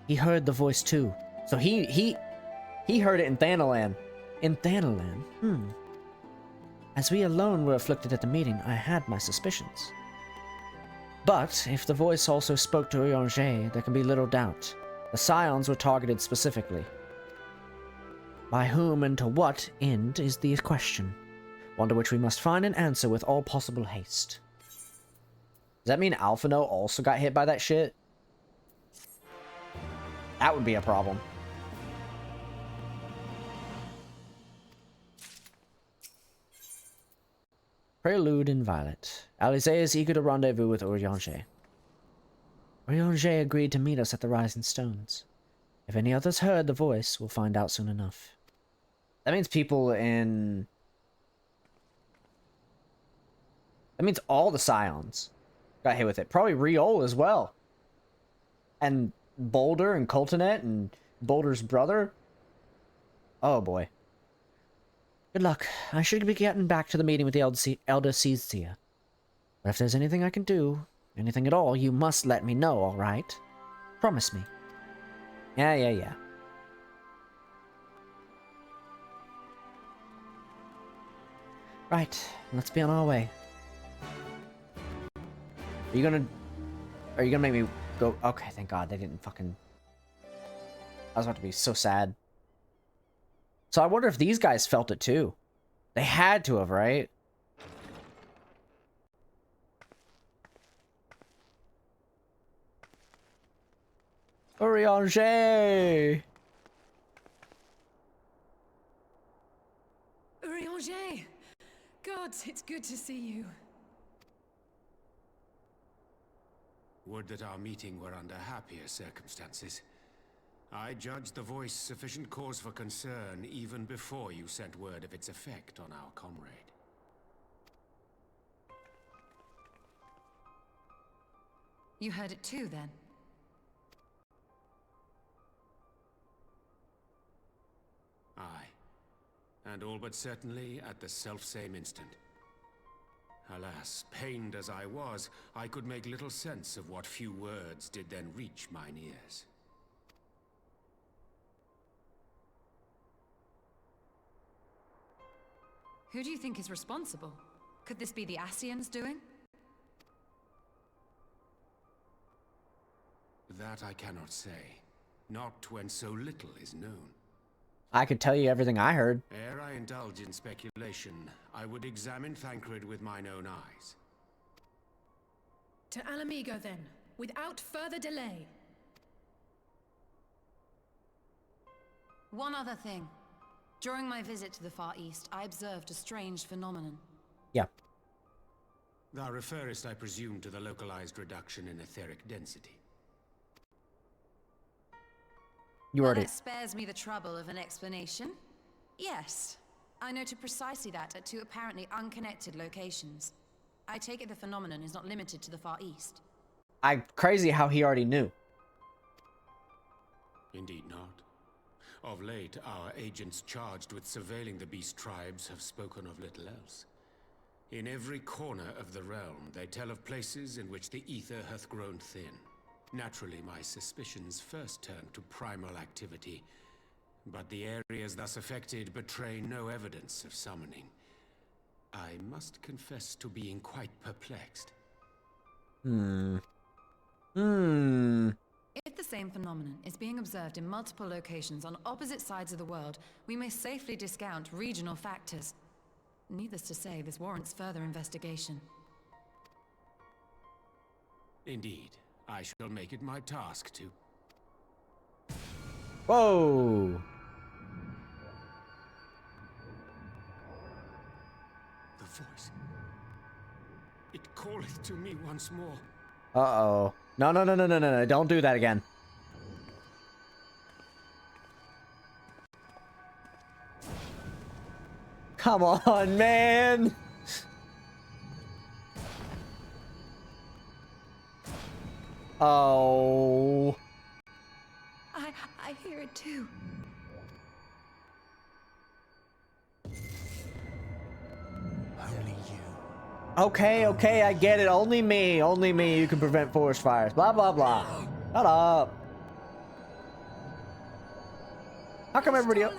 He heard the voice too. So he heard it in Thanalan. In Thanalan? As we alone were afflicted at the meeting, I had my suspicions. But if the voice also spoke to Urianger, there can be little doubt. The Scions were targeted specifically. By whom and to what end is the question, one to which we must find an answer with all possible haste. Does that mean Alphino also got hit by that shit? That would be a problem. Prelude in Violet. Alizé is eager to rendezvous with Urianger. Urianger agreed to meet us at the Rising Stones. If any others heard the voice, we'll find out soon enough. That means people in... That means all the Scions got hit with it. Probably Riol as well. And Boulder and Coltonet and Boulder's brother. Oh boy. Good luck. I should be getting back to the meeting with the Elder Seizia. But if there's anything I can do, anything at all, you must let me know, alright? Promise me. Yeah. Right, let's be on our way. Are you gonna make me go? Okay, thank God they didn't fucking... I was about to be so sad. So I wonder if these guys felt it too. They had to have, right? Urianger! Urianger! God, it's good to see you. Would that our meeting were under happier circumstances. I judged the voice sufficient cause for concern even before you sent word of its effect on our comrade. You heard it too, then? Aye. And all but certainly at the selfsame instant. Alas, pained as I was, I could make little sense of what few words did then reach mine ears. Who do you think is responsible? Could this be the Ascians doing? That I cannot say. Not when so little is known. I could tell you everything I heard. Ere I indulge in speculation, I would examine Thancred with mine own eyes. To Alamigo, then, without further delay. One other thing. During my visit to the Far East, I observed a strange phenomenon. Yeah. Thou referrest, I presume, to the localized reduction in etheric density. You already... That spares me the trouble of an explanation. Yes. I noted precisely that at two apparently unconnected locations. I take it the phenomenon is not limited to the Far East. Crazy how he already knew. Indeed not. Of late, our agents charged with surveilling the beast tribes have spoken of little else. In every corner of the realm, they tell of places in which the ether hath grown thin. Naturally, my suspicions first turned to primal activity, but the areas thus affected betray no evidence of summoning. I must confess to being quite perplexed. If the same phenomenon is being observed in multiple locations on opposite sides of the world, we may safely discount regional factors. Needless to say, this warrants further investigation. Indeed. I shall make it my task to... Whoa! The voice. It calleth to me once more. Uh-oh. No, no, no, no, no, no, no. Don't do that again. Come on, man! Oh. I hear it too. Only you. Okay, okay, I get it. Only me you can prevent forest fires. Blah, blah, blah. Shut up. How come everybody else...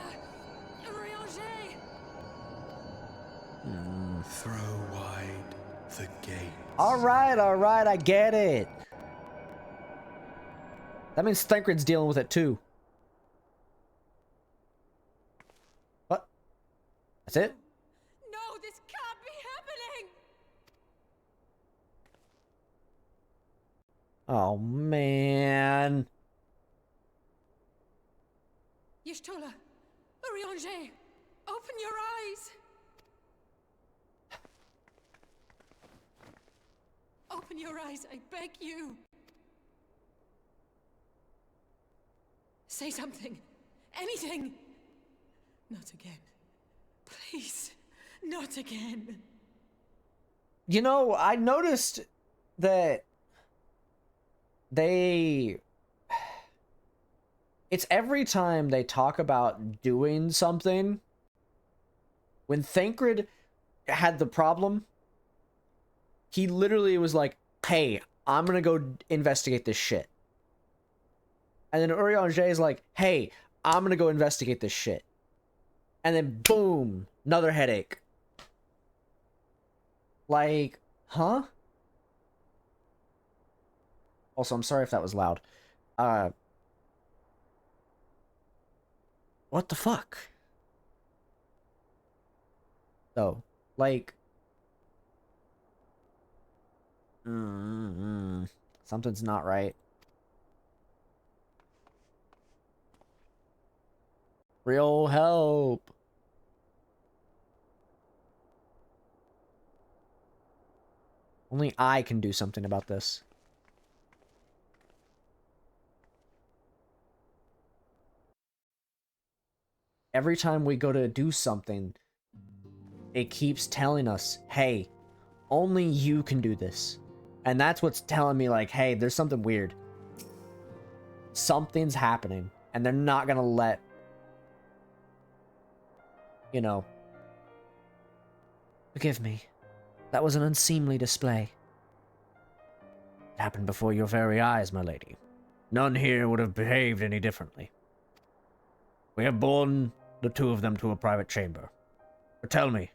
Throw wide the gate. Alright, I get it. That means Thancred's dealing with it too. What? That's it? No, this can't be happening! Oh, man. Y'shtola, Urianger, open your eyes! Open your eyes, I beg you! Say something. Anything! Not again. Please, not again. You know, I noticed that it's every time they talk about doing something. When Thancred had the problem, he literally was like, hey, I'm gonna go investigate this shit. And then Urianger is like, hey, I'm gonna go investigate this shit. And then boom, another headache. Like, huh? Also, I'm sorry if that was loud. What the fuck? Though, like, something's not right. Real help. Only I can do something about this. Every time we go to do something, it keeps telling us, hey, only you can do this. And that's what's telling me, like, hey, there's something weird. Something's happening, and they're not gonna let, you know. Forgive me. That was an unseemly display. It happened before your very eyes, my lady. None here would have behaved any differently. We have borne the two of them to a private chamber. But tell me,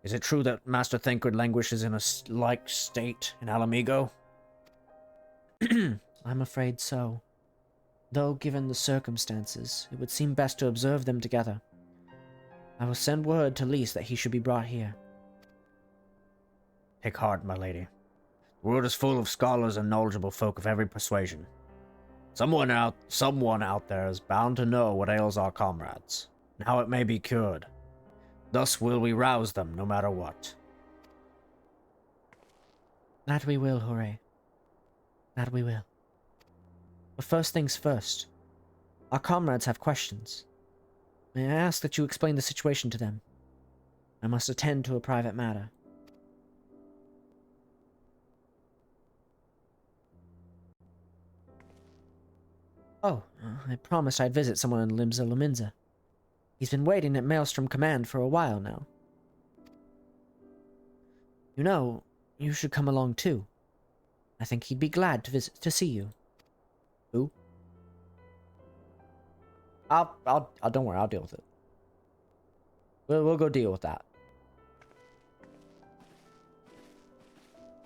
is it true that Master Thancred languishes in a like state in Alamigo? I'm afraid so. Though, given the circumstances, it would seem best to observe them together. I will send word to Lys that he should be brought here. Take heart, my lady. The world is full of scholars and knowledgeable folk of every persuasion. Someone out there is bound to know what ails our comrades, and how it may be cured. Thus will we rouse them, no matter what. That we will, Hooray. That we will. But first things first. Our comrades have questions. May I ask that you explain the situation to them? I must attend to a private matter. Oh, I promised I'd visit someone in Limsa Lominsa. He's been waiting at Maelstrom Command for a while now. You know, you should come along too. I think he'd be glad to see you. Who? I'll don't worry, I'll deal with it. We'll go deal with that.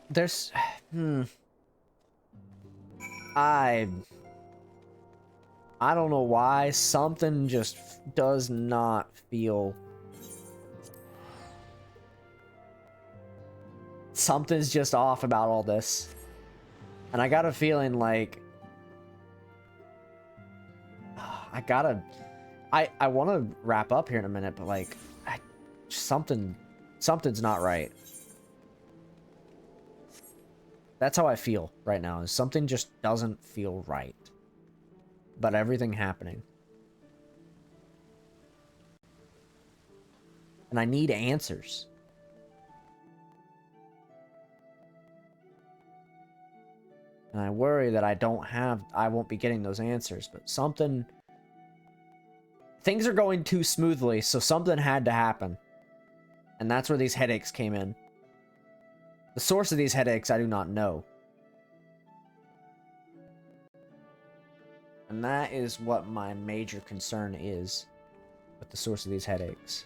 There's I don't know why. Something just does not feel... Something's just off about all this. And I got a feeling like... I want to wrap up here in a minute, but like... Something's not right. That's how I feel right now. Is something just doesn't feel right. But everything happening. And I need answers. And I worry that I won't be getting those answers, but something... Things are going too smoothly, so something had to happen. And that's where these headaches came in. The source of these headaches, I do not know. And that is what my major concern is with the source of these headaches.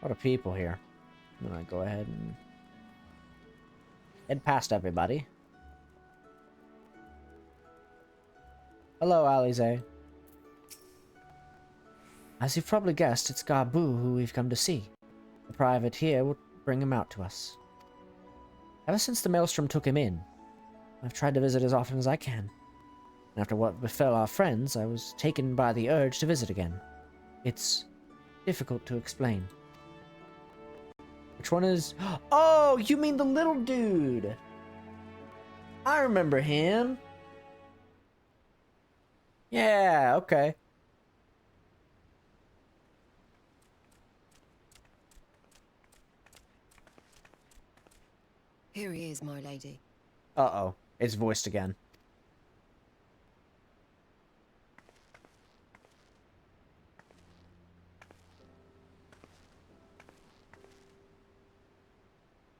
A lot of people here. I'm gonna go ahead and head past everybody. Hello, Alize. As you've probably guessed, it's Gabu who we've come to see. The private here will bring him out to us. Ever since the Maelstrom took him in, I've tried to visit as often as I can. And after what befell our friends, I was taken by the urge to visit again. It's difficult to explain. Which one is... Oh, you mean the little dude! I remember him. Yeah, okay. Here he is, my lady. Uh-oh. It's voiced again.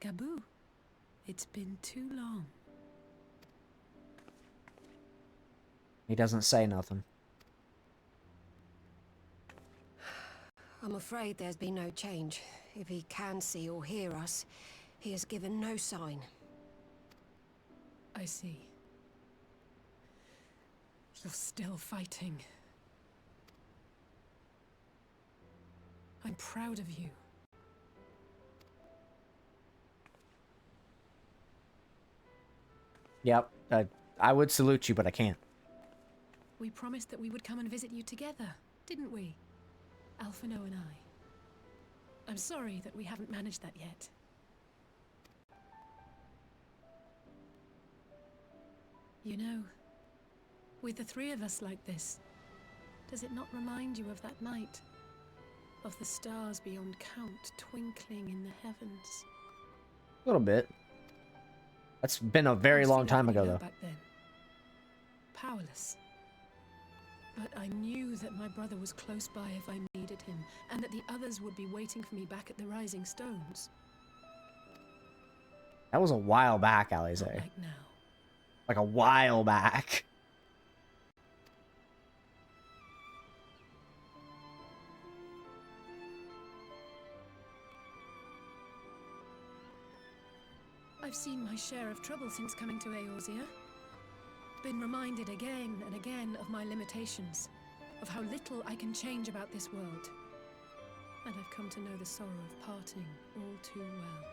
Gabu, it's been too long. He doesn't say nothing. I'm afraid there's been no change. If he can see or hear us, he has given no sign. I see. You're still fighting. I'm proud of you. Yep. I would salute you, but I can't. We promised that we would come and visit you together, didn't we? Alphino and I. I'm sorry that we haven't managed that yet. You know, with the three of us like this, does it not remind you of that night? Of the stars beyond count twinkling in the heavens? A little bit. That's been a very long time ago, though. Back then. Powerless. But I knew that my brother was close by if I needed him, and that the others would be waiting for me back at the Rising Stones. That was a while back, Alize. Not like now. Like a while back. I've seen my share of trouble since coming to Eorzea. Been reminded again and again of my limitations, of how little I can change about this world. And I've come to know the sorrow of parting all too well.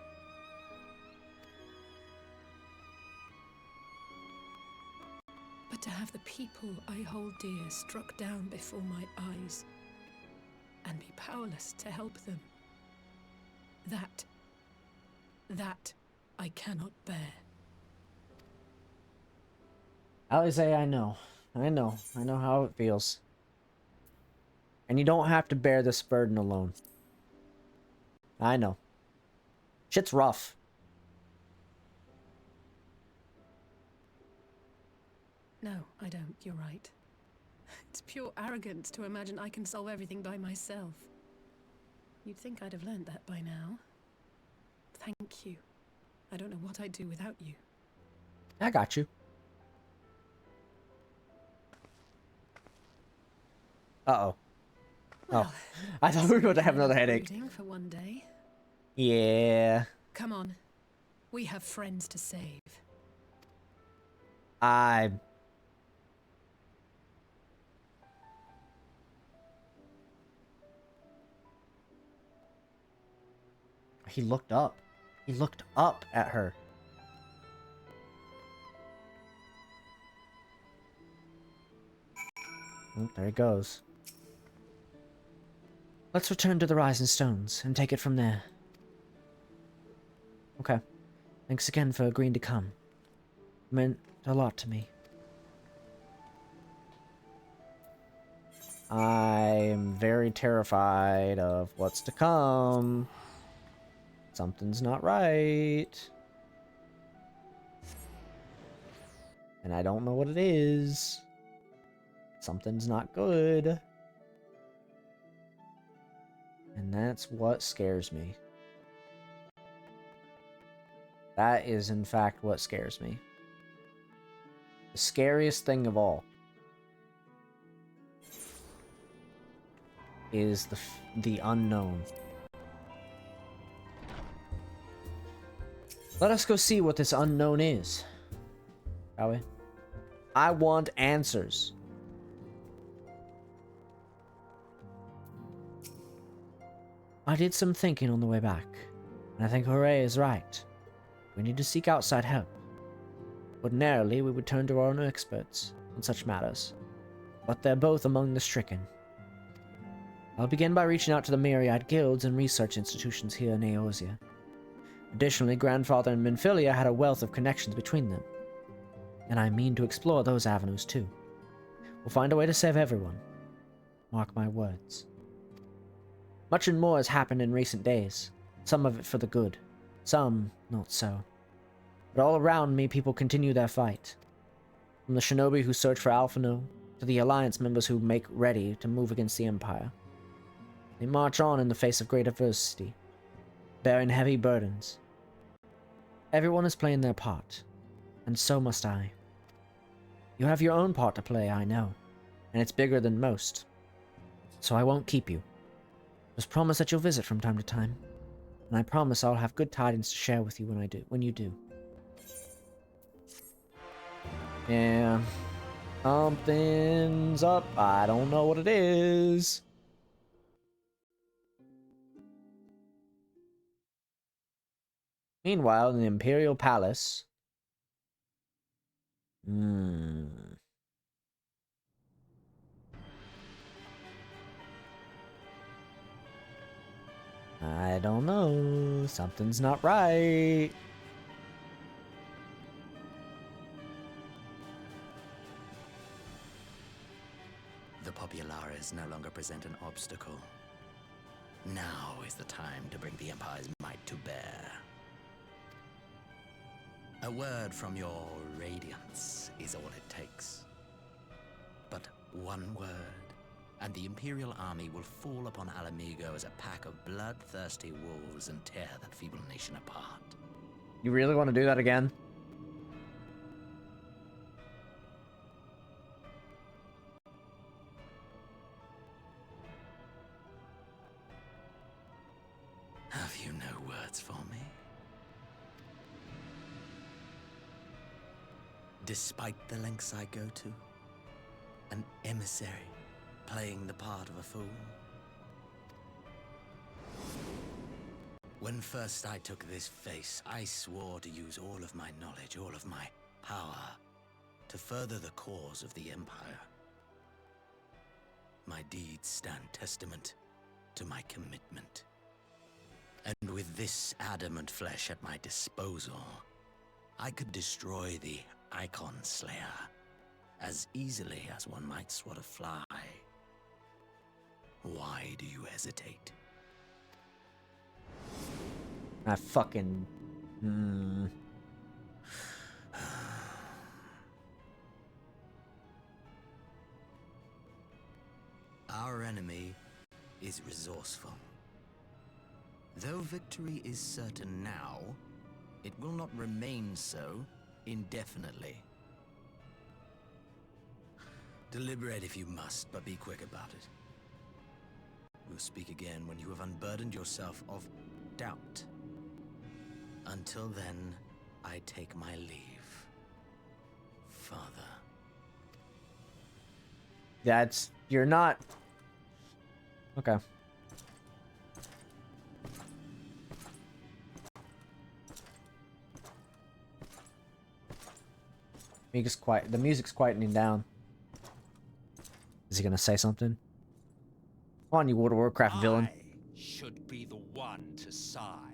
But to have the people I hold dear struck down before my eyes, and be powerless to help them, that I cannot bear. Alize, I know how it feels. And you don't have to bear this burden alone. I know. Shit's rough. No, I don't. You're right. It's pure arrogance to imagine I can solve everything by myself. You'd think I'd have learned that by now. Thank you. I don't know what I'd do without you. I got you. Uh-oh. Oh, I thought we were about to have another headache. For one day. Yeah. Come on. We have friends to save. He looked up. He looked up at her. Oh, there he goes. Let's return to the Rising Stones and take it from there. Okay. Thanks again for agreeing to come. It meant a lot to me. I'm very terrified of what's to come. Something's not right. And I don't know what it is. Something's not good. And that's what scares me. That is, in fact, what scares me. The scariest thing of all is the unknown. Let us go see what this unknown is, shall we? I want answers. I did some thinking on the way back, and I think Hooray is right. We need to seek outside help. Ordinarily, we would turn to our own experts on such matters, but they're both among the stricken. I'll begin by reaching out to the myriad guilds and research institutions here in Eorzea. Additionally, Grandfather and Minfilia had a wealth of connections between them, and I mean to explore those avenues too. We'll find a way to save everyone. Mark my words. Much and more has happened in recent days, some of it for the good, some not so. But all around me, people continue their fight. From the shinobi who search for Alphino, to the Alliance members who make ready to move against the Empire. They march on in the face of great adversity, bearing heavy burdens. Everyone is playing their part, and so must I. You have your own part to play, I know, and it's bigger than most. So I won't keep you. Just promise that you'll visit from time to time, and I promise I'll have good tidings to share with you when you do. Yeah. Something's up. I don't know what it is. Meanwhile, in the Imperial Palace... I don't know. Something's not right. The Populares no longer present an obstacle. Now is the time to bring the Empire's might to bear. A word from your Radiance is all it takes. But one word, and the Imperial army will fall upon Alamigo as a pack of bloodthirsty wolves and tear that feeble nation apart. You really want to do that again? Have you no words for me? Despite the lengths I go to, an emissary playing the part of a fool. When first I took this face, I swore to use all of my knowledge, all of my power, to further the cause of the Empire. My deeds stand testament to my commitment. And with this adamant flesh at my disposal, I could destroy the Icon Slayer as easily as one might swat a fly. Why do you hesitate? I fucking... Our enemy is resourceful. Though victory is certain now, it will not remain so indefinitely. Deliberate if you must, but be quick about it. We'll speak again when you have unburdened yourself of doubt. Until then, I take my leave. Father. That's... You're not... Okay. The music's quietening down. Is he gonna say something? Come on, you World of Warcraft villain. Should be the one to sigh.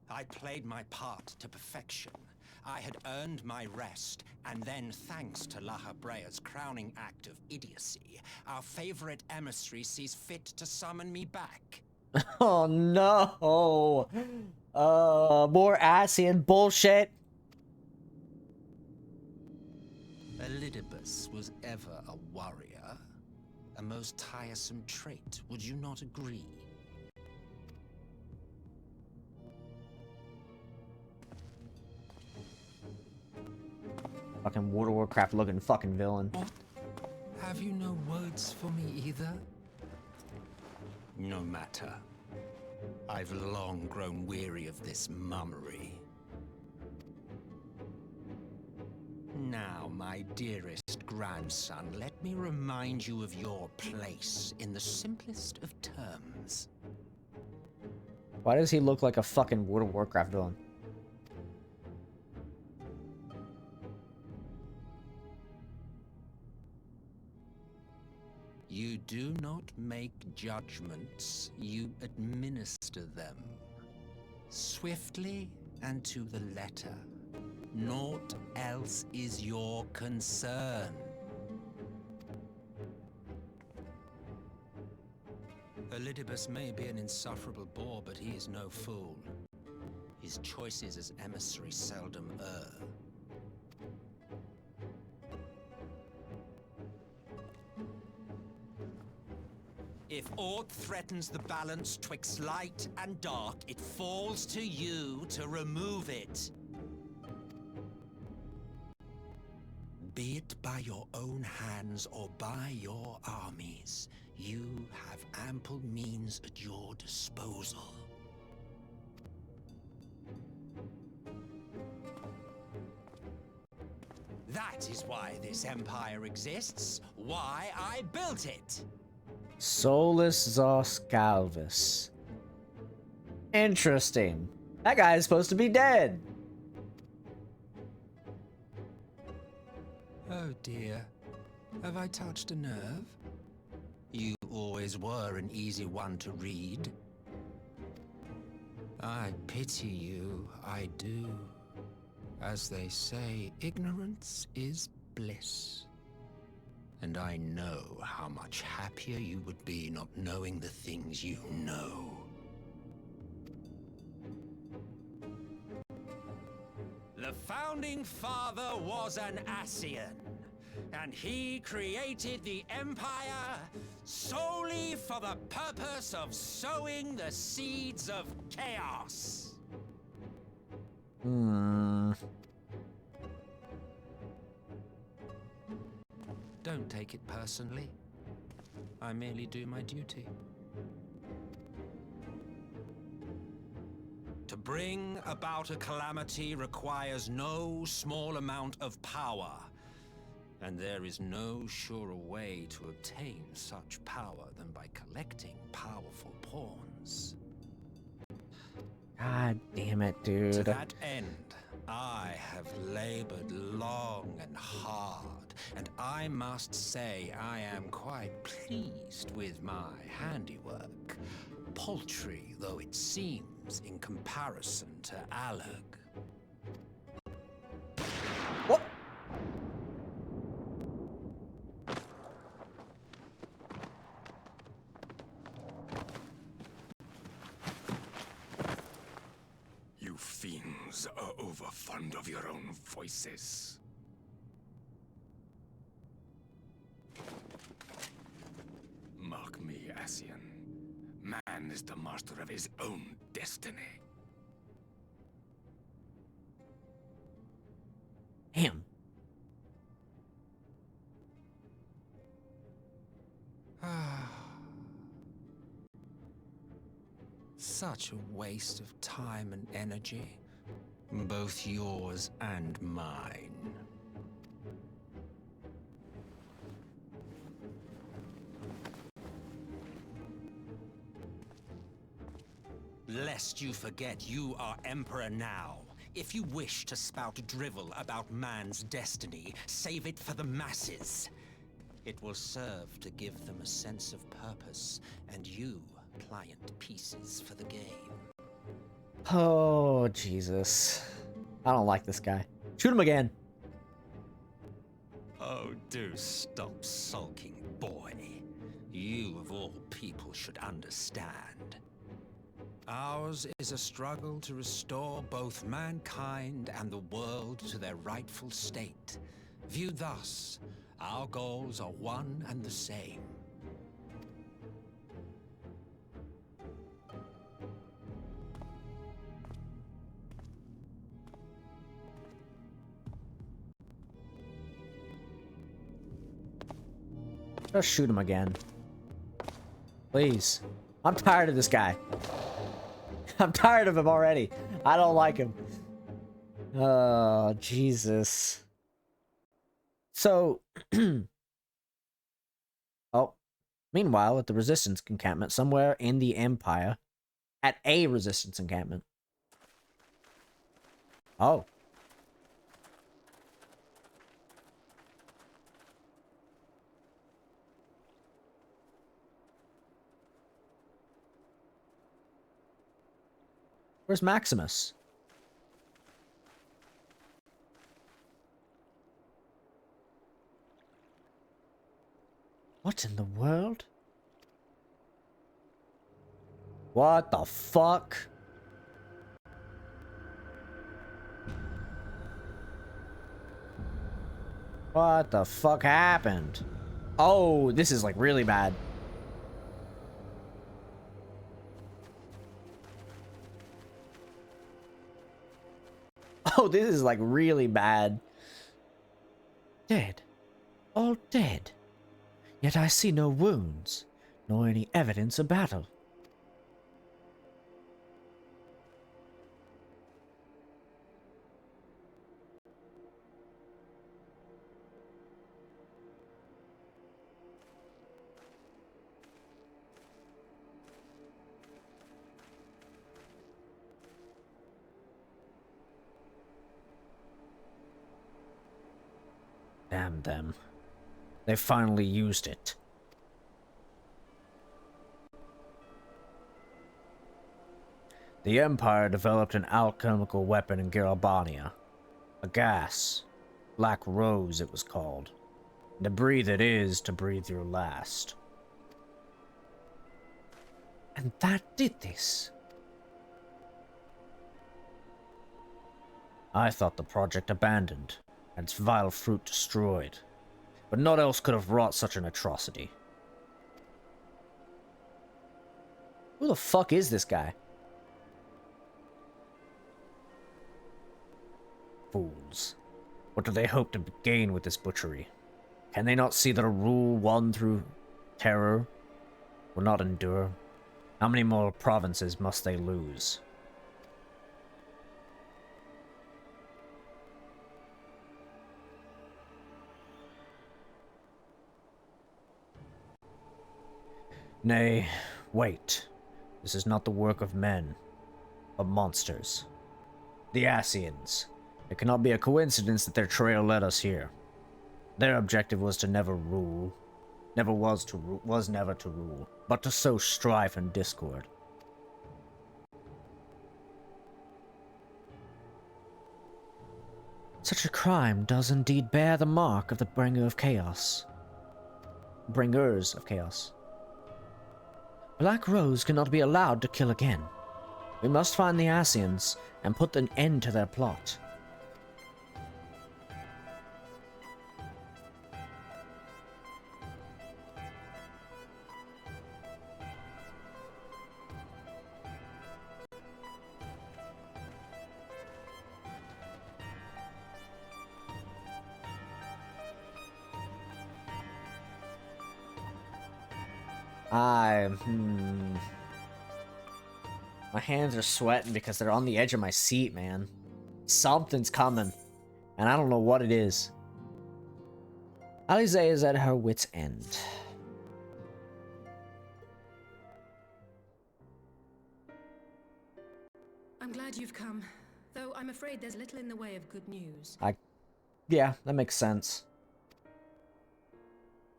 I played my part to perfection. I had earned my rest, and then thanks to Lahabrea's crowning act of idiocy, our favorite emissary sees fit to summon me back. Oh no! More Asian bullshit. Elidibus was ever a warrior. A most tiresome trait, would you not agree? Fucking World of Warcraft looking fucking villain. Have you no words for me either? No matter. I've long grown weary of this mummery. Now, my dearest grandson, let me remind you of your place in the simplest of terms. Why does he look like a fucking World of Warcraft villain? You do not make judgments, you administer them. Swiftly and to the letter. Naught else is your concern. Elidibus may be an insufferable bore, but he is no fool. His choices as emissary seldom err. If aught threatens the balance twixt light and dark, it falls to you to remove it. Be it by your own hands or by your armies, you have ample means at your disposal. That is why this empire exists, why I built it. Solus Zos Galvis. Interesting. That guy is supposed to be dead. Oh dear. Have I touched a nerve? You always were an easy one to read. I pity you, I do. As they say, ignorance is bliss. And I know how much happier you would be not knowing the things you know. The Founding Father was an Ascian, and he created the Empire solely for the purpose of sowing the seeds of chaos. Don't take it personally. I merely do my duty. To bring about a calamity requires no small amount of power, and there is no surer way to obtain such power than by collecting powerful pawns. God damn it, dude. To that end, I have labored long and hard, and I must say I am quite pleased with my handiwork, paltry though it seems in comparison to Alag. What? You fiends are overfond of your own voices. Mark me, Ascian. Man is the master of his own destiny. Damn. Such a waste of time and energy, both yours and mine. Lest you forget, you are Emperor now. If you wish to spout drivel about man's destiny, save it for the masses. It will serve to give them a sense of purpose, and you pliant pieces for the game. Oh, Jesus. I don't like this guy. Shoot him again. Oh, do stop sulking, boy. You, of all people, should understand. Ours is a struggle to restore both mankind and the world to their rightful state. Viewed thus, our goals are one and the same. Just shoot him again. Please. I'm tired of this guy. I'm tired of him already. I don't like him. Oh, Jesus. So, oh, meanwhile, at the Resistance encampment, somewhere in the Empire, at a Resistance encampment. Oh. Where's Maximus? What in the world? What the fuck? What the fuck happened? Oh, this is like really bad. Oh, this is like really bad. Dead. All dead. Yet I see no wounds, nor any evidence of battle. Damn them. They finally used it. The Empire developed an alchemical weapon in Garabania. A gas. Black Rose, it was called. And to breathe it is to breathe your last. And that did this. I thought the project abandoned, and its vile fruit destroyed. But naught else could have wrought such an atrocity. Who the fuck is this guy? Fools. What do they hope to gain with this butchery? Can they not see that a rule won through terror will not endure? How many more provinces must they lose? Nay, wait. This is not the work of men, but monsters. The Asians. It cannot be a coincidence that their trail led us here. Their objective was to never rule. Was never to rule, but to sow strife and discord. Such a crime does indeed bear the mark of the bringer of chaos. Bringers of chaos. Black Rose cannot be allowed to kill again. We must find the Asians and put an end to their plot. My hands are sweating because they're on the edge of my seat, man. Something's coming, and I don't know what it is. Alize is at her wit's end. I'm glad you've come, though I'm afraid there's little in the way of good news. Yeah, that makes sense.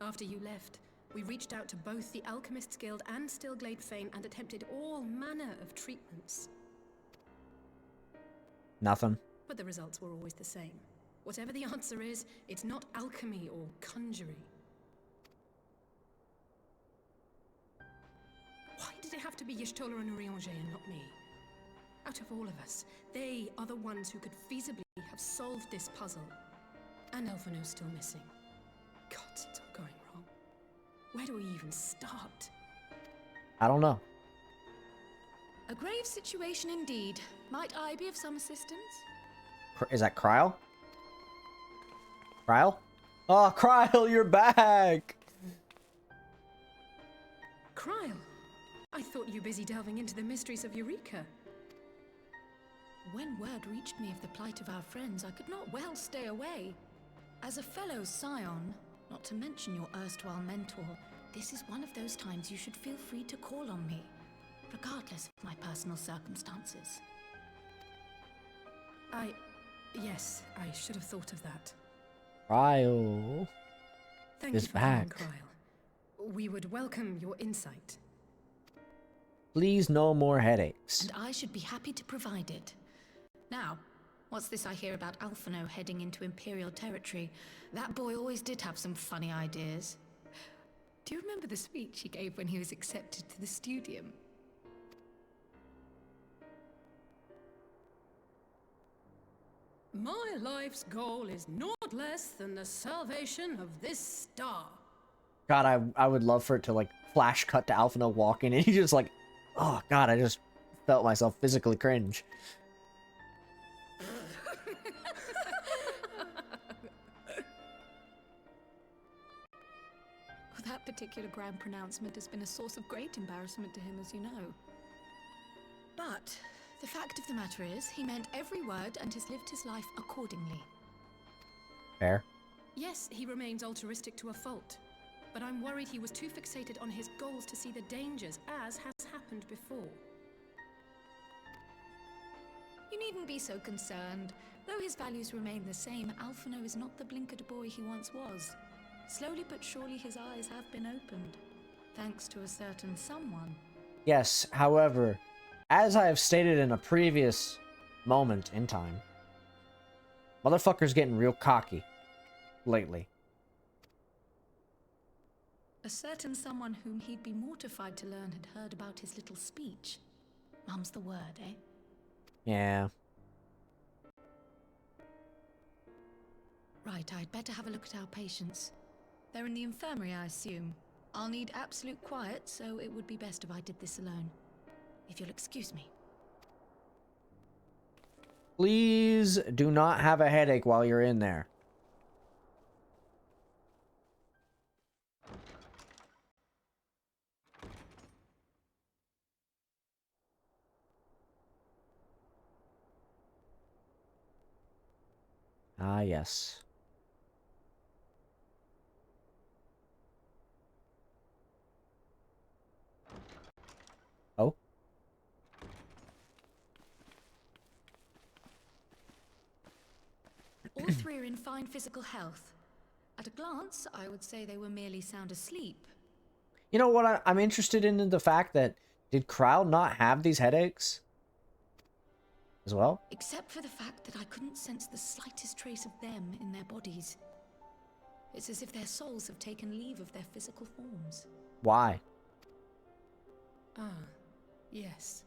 After you left, we reached out to both the Alchemists Guild and Stillglade Fane and attempted all manner of treatments. Nothing. But the results were always the same. Whatever the answer is, it's not alchemy or conjuring. Why did it have to be Y'shtola and Urianger and not me? Out of all of us, they are the ones who could feasibly have solved this puzzle. And Alphino's still missing. God, it's all going wrong. Where do we even start? I don't know. A grave situation indeed. Might I be of some assistance? Is that Kryle? Kryle? Oh, Kryle, you're back! Kryle, I thought you busy delving into the mysteries of Eureka. When word reached me of the plight of our friends, I could not well stay away. As a fellow scion, not to mention your erstwhile mentor, this is one of those times you should feel free to call on me, regardless of my personal circumstances. Yes, I should have thought of that. Kryle Thank is you for coming, back. Kryle. We would welcome your insight. Please, no more headaches. And I should be happy to provide it. Now, what's this I hear about Alphino heading into Imperial territory? That boy always did have some funny ideas. Do you remember the speech he gave when he was accepted to the Studium? My life's goal is naught less than the salvation of this star. God, I would love for it to, like, flash cut to Alphino walking, and he just, like, oh, God, I just felt myself physically cringe. That particular grand pronouncement has been a source of great embarrassment to him, as you know. But the fact of the matter is, he meant every word and has lived his life accordingly. Fair. Yes, he remains altruistic to a fault. But I'm worried he was too fixated on his goals to see the dangers, as has happened before. You needn't be so concerned. Though his values remain the same, Alphino is not the blinkered boy he once was. Slowly but surely his eyes have been opened, thanks to a certain someone. Yes, however, as I have stated in a previous moment in time, motherfucker's getting real cocky lately. A certain someone whom he'd be mortified to learn had heard about his little speech. Mum's the word, eh? Yeah. Right, I'd better have a look at our patients. They're in the infirmary, I assume. I'll need absolute quiet, so it would be best if I did this alone. If you'll excuse me. Please do not have a headache while you're in there. Ah, yes. Oh? All three are in fine physical health. At a glance, I would say they were merely sound asleep. You know what I'm interested in the fact that, did Kryle not have these headaches as well? Except for the fact that I couldn't sense the slightest trace of them in their bodies. It's as if their souls have taken leave of their physical forms. Why? Ah, yes.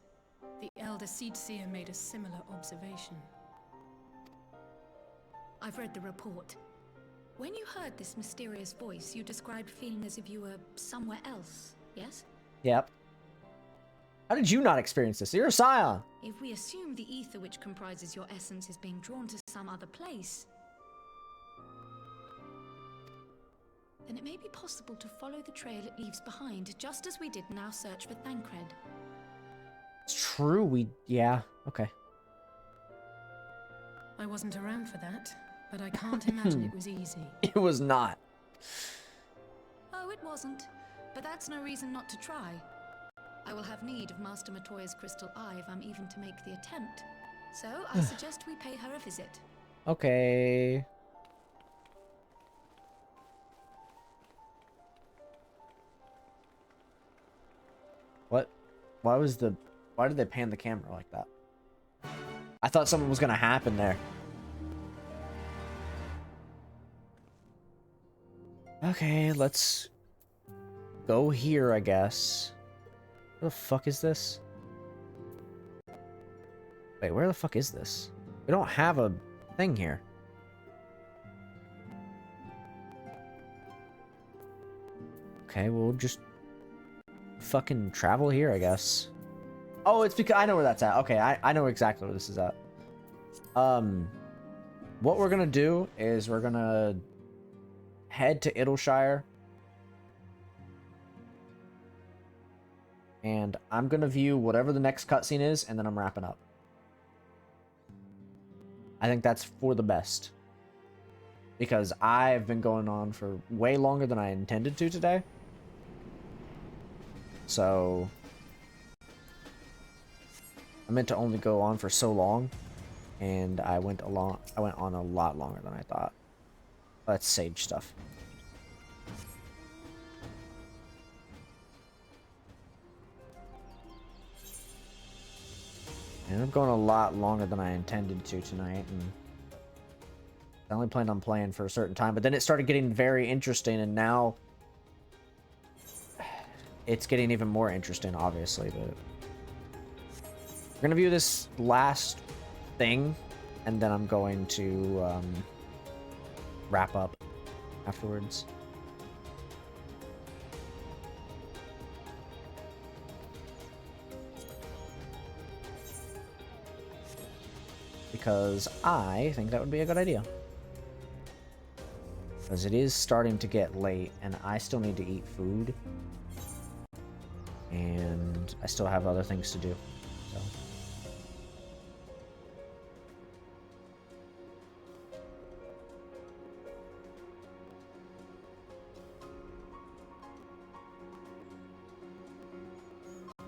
The Elder Seedseer made a similar observation. I've read the report. When you heard this mysterious voice, you described feeling as if you were somewhere else, yes? Yep. How did you not experience this? You're a scion. If we assume the ether which comprises your essence is being drawn to some other place... then it may be possible to follow the trail it leaves behind, just as we did in our search for Thancred. It's true, yeah, okay. I wasn't around for that, but I can't imagine it was easy. It was not. Oh, it wasn't. But that's no reason not to try. I will have need of Master Matoya's crystal eye if I'm even to make the attempt. So, I suggest we pay her a visit. Okay. What? Why did they pan the camera like that? I thought something was gonna happen there. Okay, let's go here, I guess. Where the fuck is this? Wait, where the fuck is this? We don't have a thing here. Okay, we'll just fucking travel here, I guess. Oh, it's because I know where that's at. Okay, I know exactly where this is at. What we're gonna do is we're gonna head to Idleshire. And I'm gonna view whatever the next cutscene is, and then I'm wrapping up. I think that's for the best. Because I've been going on for way longer than I intended to today. So I meant to only go on for so long, and I went on a lot longer than I thought. That's sage stuff. And I'm going a lot longer than I intended to tonight, and I only planned on playing for a certain time, but then it started getting very interesting, and now it's getting even more interesting, obviously, but we're gonna view this last thing, and then I'm going to wrap up afterwards. Because I think that would be a good idea. Because it is starting to get late, and I still need to eat food. And I still have other things to do. So.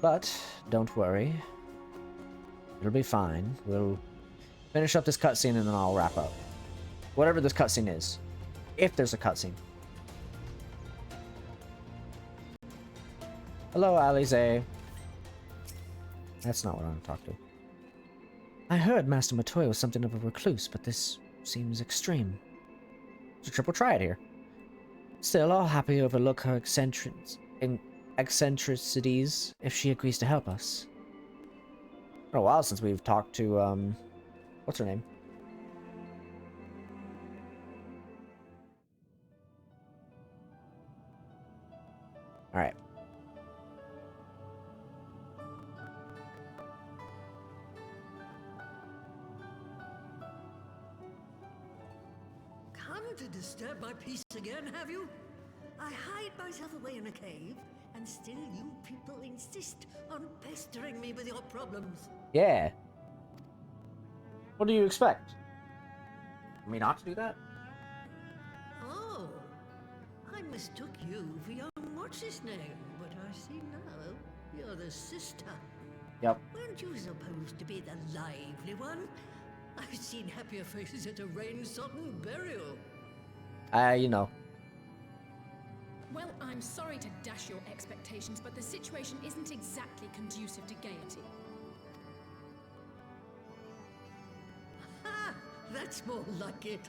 But don't worry. It'll be fine. We'll finish up this cutscene and then I'll wrap up. Whatever this cutscene is. If there's a cutscene. Hello, Alize. That's not what I want to talk to. I heard Master Matoya was something of a recluse, but this seems extreme. It's a triple triad here. Still, I'll happily overlook her eccentricities if she agrees to help us. It's been a while since we've talked to, what's her name? Alright. Come to disturb my peace again, have you? I hide myself away in a cave, and still you people insist on pestering me with your problems. Yeah. What do you expect? Me not to do that? Oh, I mistook you for young what's-his-name, but I see now you're the sister. Yep. Weren't you supposed to be the lively one? I've seen happier faces at a rain-sodden burial. You know. Well, I'm sorry to dash your expectations, but the situation isn't exactly conducive to gaiety. Ha! That's more like it.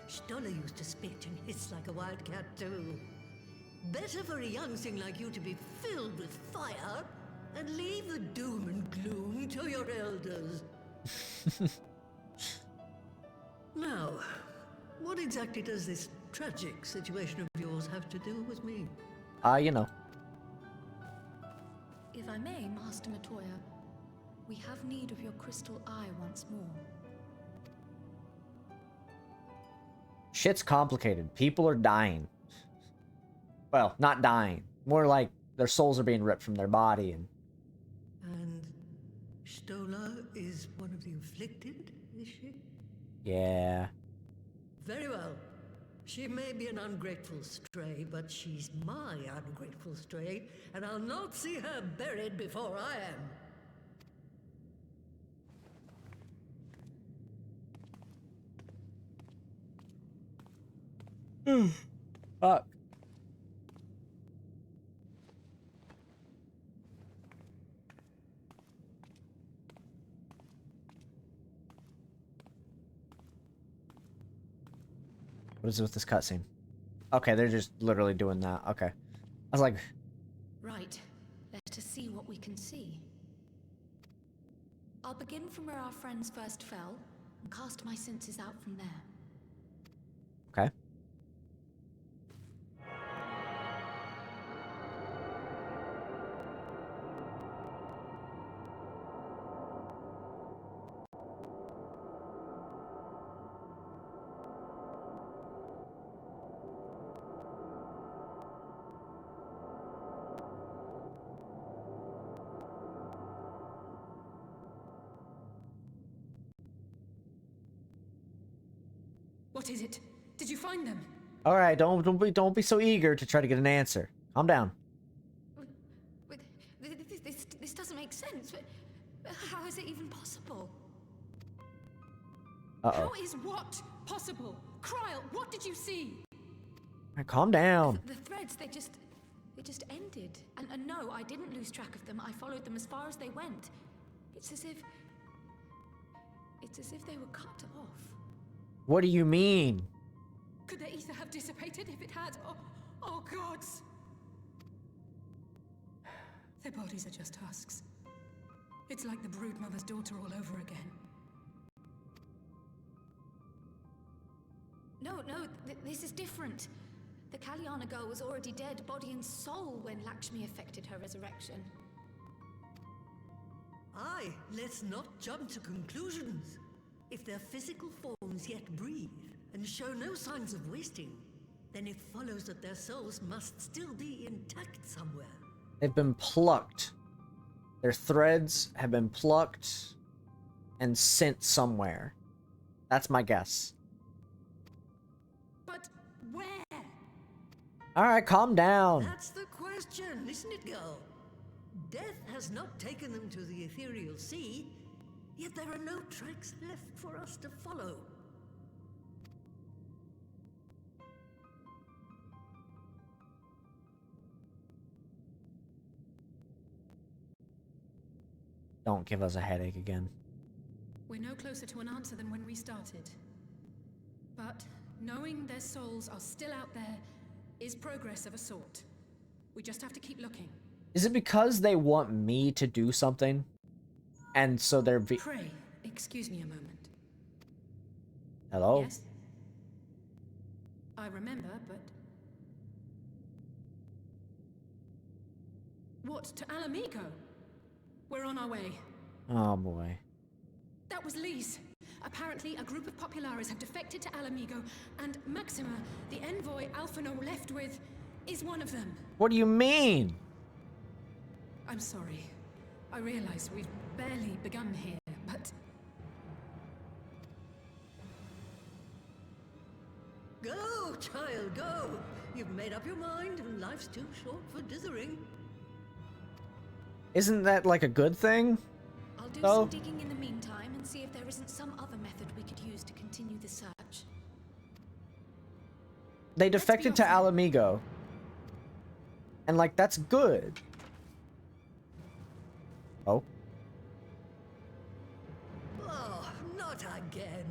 Stoller used to spit and hiss like a wildcat too. Better for a young thing like you to be filled with fire and leave the doom and gloom to your elders. Now, what exactly does this tragic situation of yours have to do with me? You know. If I may, Master Matoya, we have need of your crystal eye once more. Shit's complicated. People are dying. Well, not dying. More like their souls are being ripped from their body and... And Stola is one of the afflicted, is she? Yeah. Very well. She may be an ungrateful stray, but she's my ungrateful stray, and I'll not see her buried before I am. Fuck. What is it with this cutscene? Okay, they're just literally doing that. Okay. I was like... Right. Let us see what we can see. I'll begin from where our friends first fell, and cast my senses out from there. Okay. What is it? Did you find them? All right, don't be so eager to try to get an answer. Calm down. This doesn't make sense. How is it even possible? Uh-oh. How is what possible? Kryl, what did you see? All right, calm down. The threads, they just ended. And no, I didn't lose track of them. I followed them as far as they went. It's as if they were cut off. What do you mean? Could their ether have dissipated if it had? Oh gods! Their bodies are just husks. It's like the broodmother's daughter all over again. No, this is different. The Kalyana girl was already dead, body and soul, when Lakshmi effected her resurrection. Aye, let's not jump to conclusions. If their physical forms yet breathe and show no signs of wasting, then it follows that their souls must still be intact somewhere. They've been plucked. Their threads have been plucked and sent somewhere. That's my guess. But where? All right, calm down. That's the question, isn't it, girl? Death has not taken them to the ethereal sea, yet there are no tracks left for us to follow. Don't give us a headache again. We're no closer to an answer than when we started. But knowing their souls are still out there is progress of a sort. We just have to keep looking. Is it because they want me to do something? And so they're... Pray, excuse me a moment. Hello? Yes? I remember, but... What, to Alamigo? We're on our way. Oh boy. That was Lee's. Apparently, a group of Populares have defected to Alamigo, and Maxima, the envoy Alphino left with, is one of them. What do you mean? I'm sorry. I realize we've barely begun here, but... Go, child, go! You've made up your mind, and life's too short for dithering. Isn't that like a good thing? I'll do some digging in the meantime and see if there isn't some other method we could use to continue the search. They defected to Alamigo. And like, that's good. Oh. Oh, not again.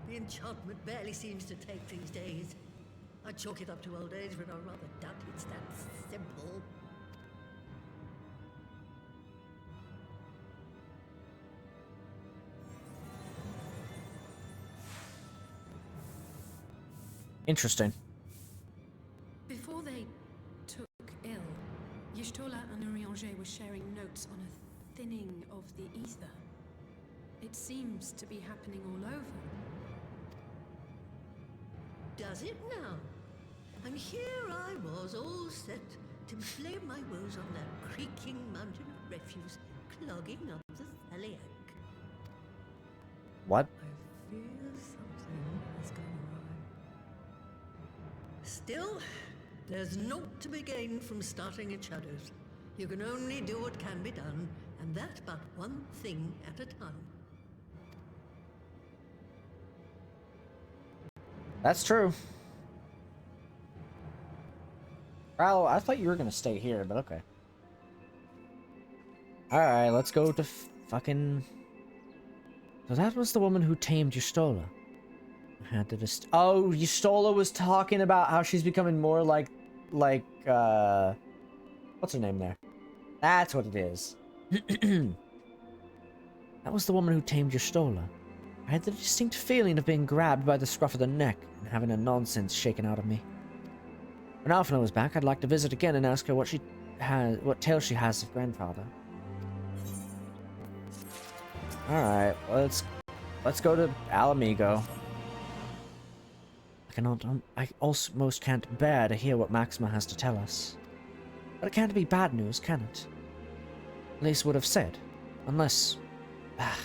The enchantment barely seems to take these days. I chalk it up to old age, but I rather doubt it's that simple. Interesting. Before they took ill, Y'shtola and Urianger were sharing notes on a thinning of the ether. It seems to be happening all over. Does it now? And here I was, all set to blame my woes on that creaking mountain of refuse clogging up the Thaliac. What? I fear something has gone awry. Still, there's naught to be gained from starting at shadows. You can only do what can be done, and that but one thing at a time. That's true. Rallo, I thought you were gonna stay here, but okay. Alright, let's go to fucking... So that was the woman who tamed Yustola. I had to just... Oh, Yustola was talking about how she's becoming more like... What's her name there? That's what it is. That was the woman who tamed Yustola. I had the distinct feeling of being grabbed by the scruff of the neck and having a nonsense shaken out of me. When Alphina was back, I'd like to visit again and ask her what tale she has of grandfather. Alright, let's go to Alamigo. I almost can't bear to hear what Maxima has to tell us. But it can't be bad news, can it? Lise would have said. Unless...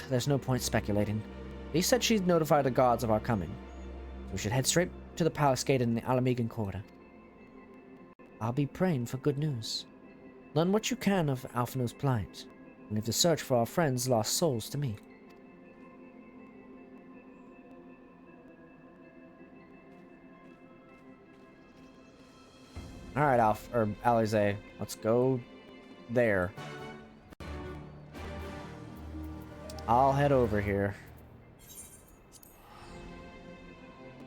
there's no point speculating. Lise said she'd notify the guards of our coming. We should head straight to the palace gate in the Alamigan Quarter. I'll be praying for good news. Learn what you can of Alphino's plight, and leave the search for our friends' lost souls to me. Alright, Alize, let's go there. I'll head over here.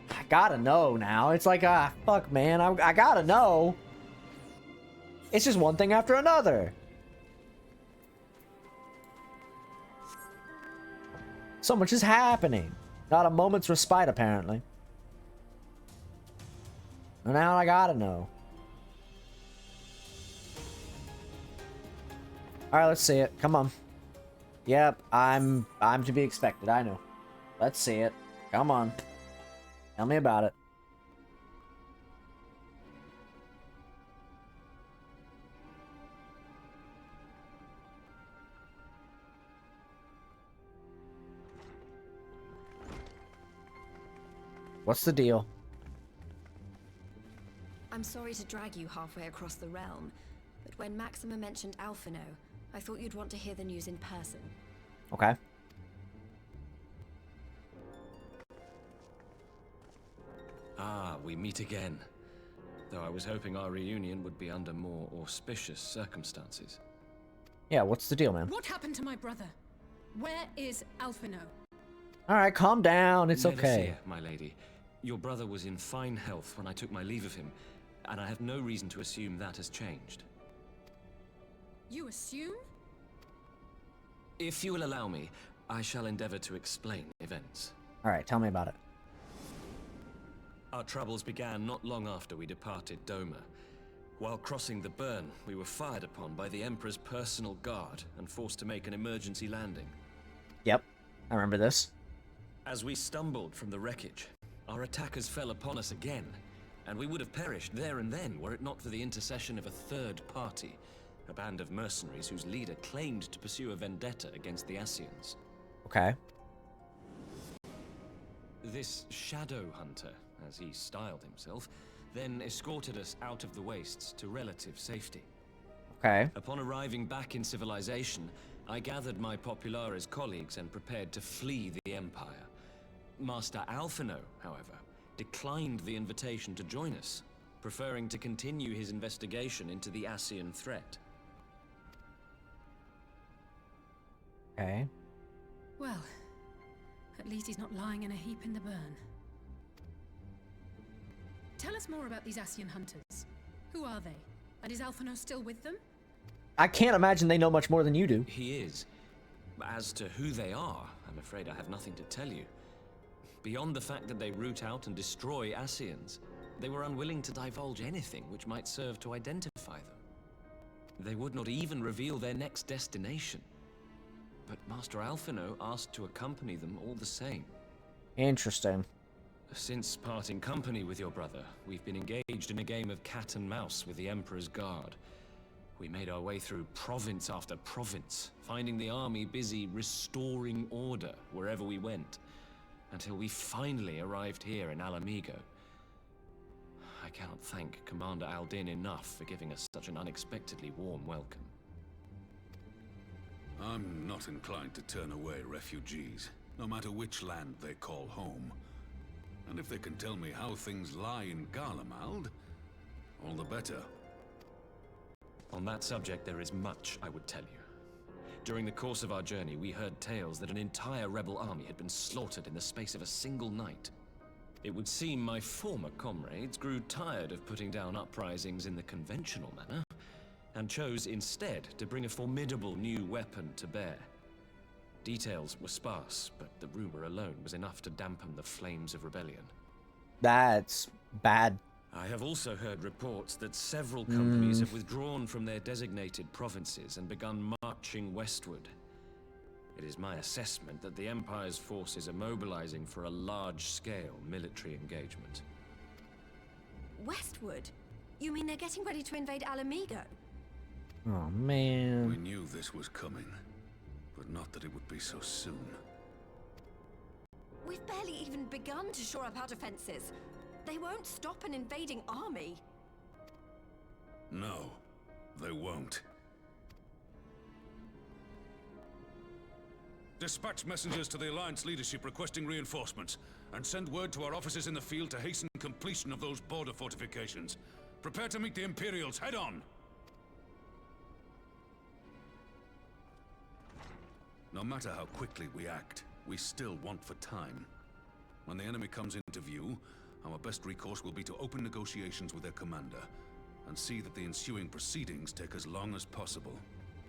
I gotta know now. It's like, fuck, man. I gotta know. It's just one thing after another. So much is happening. Not a moment's respite, apparently. And now I gotta know. Alright, let's see it. Come on. Yep, I'm to be expected, I know. Let's see it. Come on. Tell me about it. What's the deal? I'm sorry to drag you halfway across the realm, but when Maxima mentioned Alphino, I thought you'd want to hear the news in person. Okay. Ah, we meet again. Though I was hoping our reunion would be under more auspicious circumstances. Yeah, what's the deal, man? What happened to my brother? Where is Alphino? Alright, calm down. It's Never okay. fear, my lady. Your brother was in fine health when I took my leave of him, and I have no reason to assume that has changed. You assume? If you will allow me, I shall endeavor to explain events. Alright, tell me about it. Our troubles began not long after we departed Doma. While crossing the burn, we were fired upon by the Emperor's personal guard and forced to make an emergency landing. Yep, I remember this. As we stumbled from the wreckage, our attackers fell upon us again, and we would have perished there and then were it not for the intercession of a third party, a band of mercenaries whose leader claimed to pursue a vendetta against the Ascians. Okay. This shadow hunter, as he styled himself, then escorted us out of the wastes to relative safety. Okay. Upon arriving back in civilization, I gathered my Populares colleagues and prepared to flee the Empire. Master Alphino, however, declined the invitation to join us, preferring to continue his investigation into the Ascian threat. Okay. Well, at least he's not lying in a heap in the burn. Tell us more about these Ascian hunters. Who are they? And is Alphino still with them? I can't imagine they know much more than you do. He is. As to who they are, I'm afraid I have nothing to tell you. Beyond the fact that they root out and destroy Ascians, they were unwilling to divulge anything which might serve to identify them. They would not even reveal their next destination. But Master Alphino asked to accompany them all the same. Interesting. Since parting company with your brother, we've been engaged in a game of cat and mouse with the Emperor's Guard. We made our way through province after province, finding the army busy restoring order wherever we went, until we finally arrived here in Alamigo. I cannot thank Commander Aldin enough for giving us such an unexpectedly warm welcome. I'm not inclined to turn away refugees, no matter which land they call home. And if they can tell me how things lie in Garlemald, all the better. On that subject, there is much I would tell you. During the course of our journey, we heard tales that an entire rebel army had been slaughtered in the space of a single night. It would seem my former comrades grew tired of putting down uprisings in the conventional manner, and chose instead to bring a formidable new weapon to bear. Details were sparse, but the rumor alone was enough to dampen the flames of rebellion. That's bad. I have also heard reports that several companies have withdrawn from their designated provinces and begun marching westward. It is my assessment that the Empire's forces are mobilizing for a large-scale military engagement. Westward? You mean they're getting ready to invade Alamigo? Oh, man. We knew this was coming, but not that it would be so soon. We've barely even begun to shore up our defenses. They won't stop an invading army. No, they won't. Dispatch messengers to the Alliance leadership requesting reinforcements, and send word to our officers in the field to hasten completion of those border fortifications. Prepare to meet the Imperials head on! No matter how quickly we act, we still want for time. When the enemy comes into view, our best recourse will be to open negotiations with their commander, and see that the ensuing proceedings take as long as possible.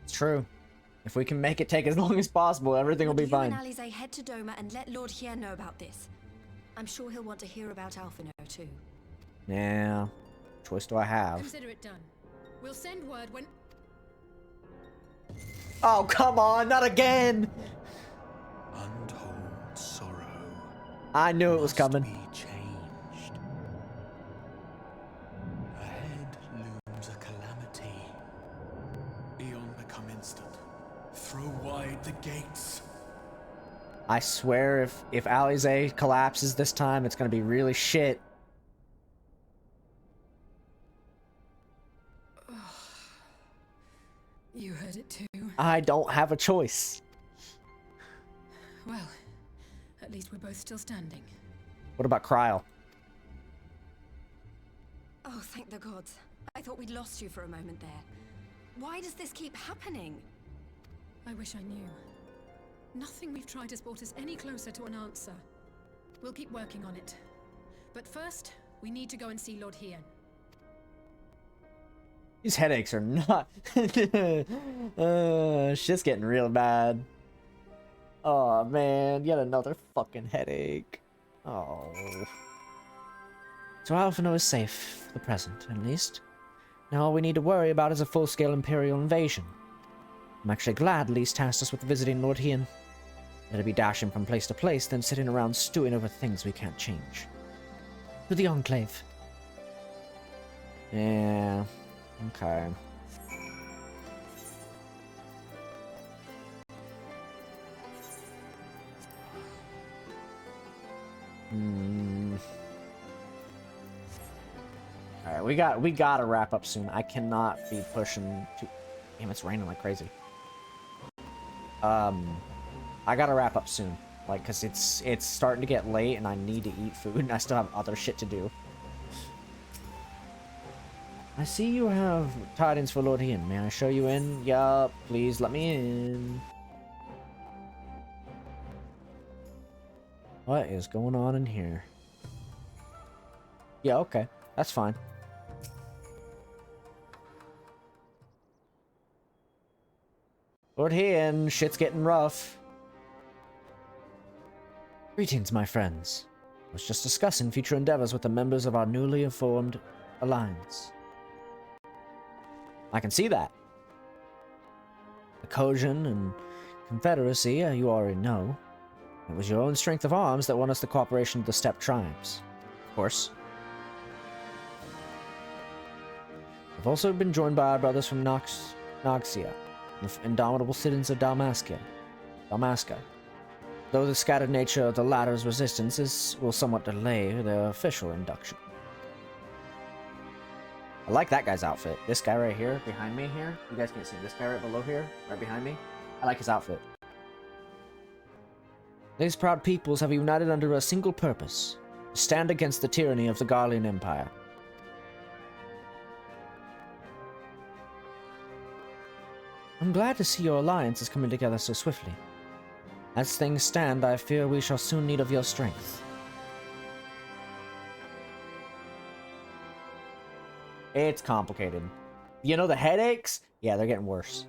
It's true. If we can make it take as long as possible, everything will be fine. You and Alize head to Doma and let Lord Hien know about this. I'm sure he'll want to hear about Alphino too. Yeah. What choice do I have? Consider it done. We'll send word when... Oh, come on, not again! Untold sorrow. I knew it was coming. Be changed. Ahead looms a calamity. Eon become instant. Throw wide the gates. I swear if Alize collapses this time, it's gonna be really shit. You heard it too. I don't have a choice. Well, at least we're both still standing. What about Kryl? Oh, thank the gods. I thought we'd lost you for a moment there. Why does this keep happening? I wish I knew. Nothing we've tried has brought us any closer to an answer. We'll keep working on it. But first, we need to go and see Lord Hien. These headaches are not... shit's getting real bad. Oh, man. Yet another fucking headache. Oh. So Alphino is safe, for the present, at least. Now all we need to worry about is a full-scale Imperial invasion. I'm actually glad Lise tasked us with visiting Lord Hien. Better be dashing from place to place than sitting around stewing over things we can't change. To the Enclave. Yeah... Okay. Alright, we gotta wrap up soon. I cannot be pushing too... Damn, it's raining like crazy. I gotta wrap up soon. Like, cause it's starting to get late and I need to eat food and I still have other shit to do. I see you have tidings for Lord Hien. May I show you in? Yup, please let me in. What is going on in here? Yeah, okay. That's fine. Lord Hien, shit's getting rough. Greetings, my friends. I was just discussing future endeavors with the members of our newly formed alliance. I can see that. The Kojin and Confederacy, you already know. It was your own strength of arms that won us the cooperation of the steppe tribes. Of course. We've also been joined by our brothers from Noxia, the indomitable citizens of Dalmasca. Though the scattered nature of the latter's resistance will somewhat delay their official induction. I like that guy's outfit. This guy right here, behind me here. You guys can't see this guy right below here, right behind me. I like his outfit. These proud peoples have united under a single purpose: to stand against the tyranny of the Garlean Empire. I'm glad to see your alliance is coming together so swiftly. As things stand, I fear we shall soon need of your strength. It's complicated. You know the headaches? Yeah, they're getting worse.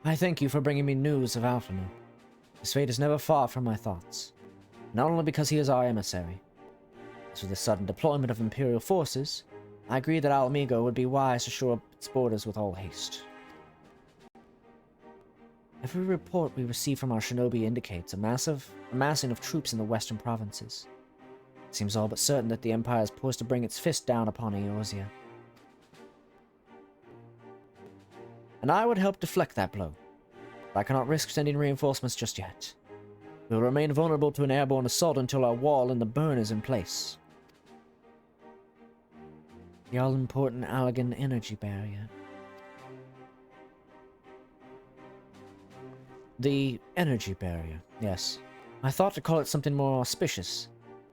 I thank you for bringing me news of Alphanu. His fate is never far from my thoughts. Not only because he is our emissary. As for the sudden deployment of Imperial forces, I agree that Alamigo would be wise to shore up its borders with all haste. Every report we receive from our shinobi indicates a massing of troops in the western provinces. It seems all but certain that the Empire is poised to bring its fist down upon Eorzea. And I would help deflect that blow, but I cannot risk sending reinforcements just yet. We will remain vulnerable to an airborne assault until our wall and the burn is in place. The all-important Allagan energy barrier. The energy barrier, yes. I thought to call it something more auspicious,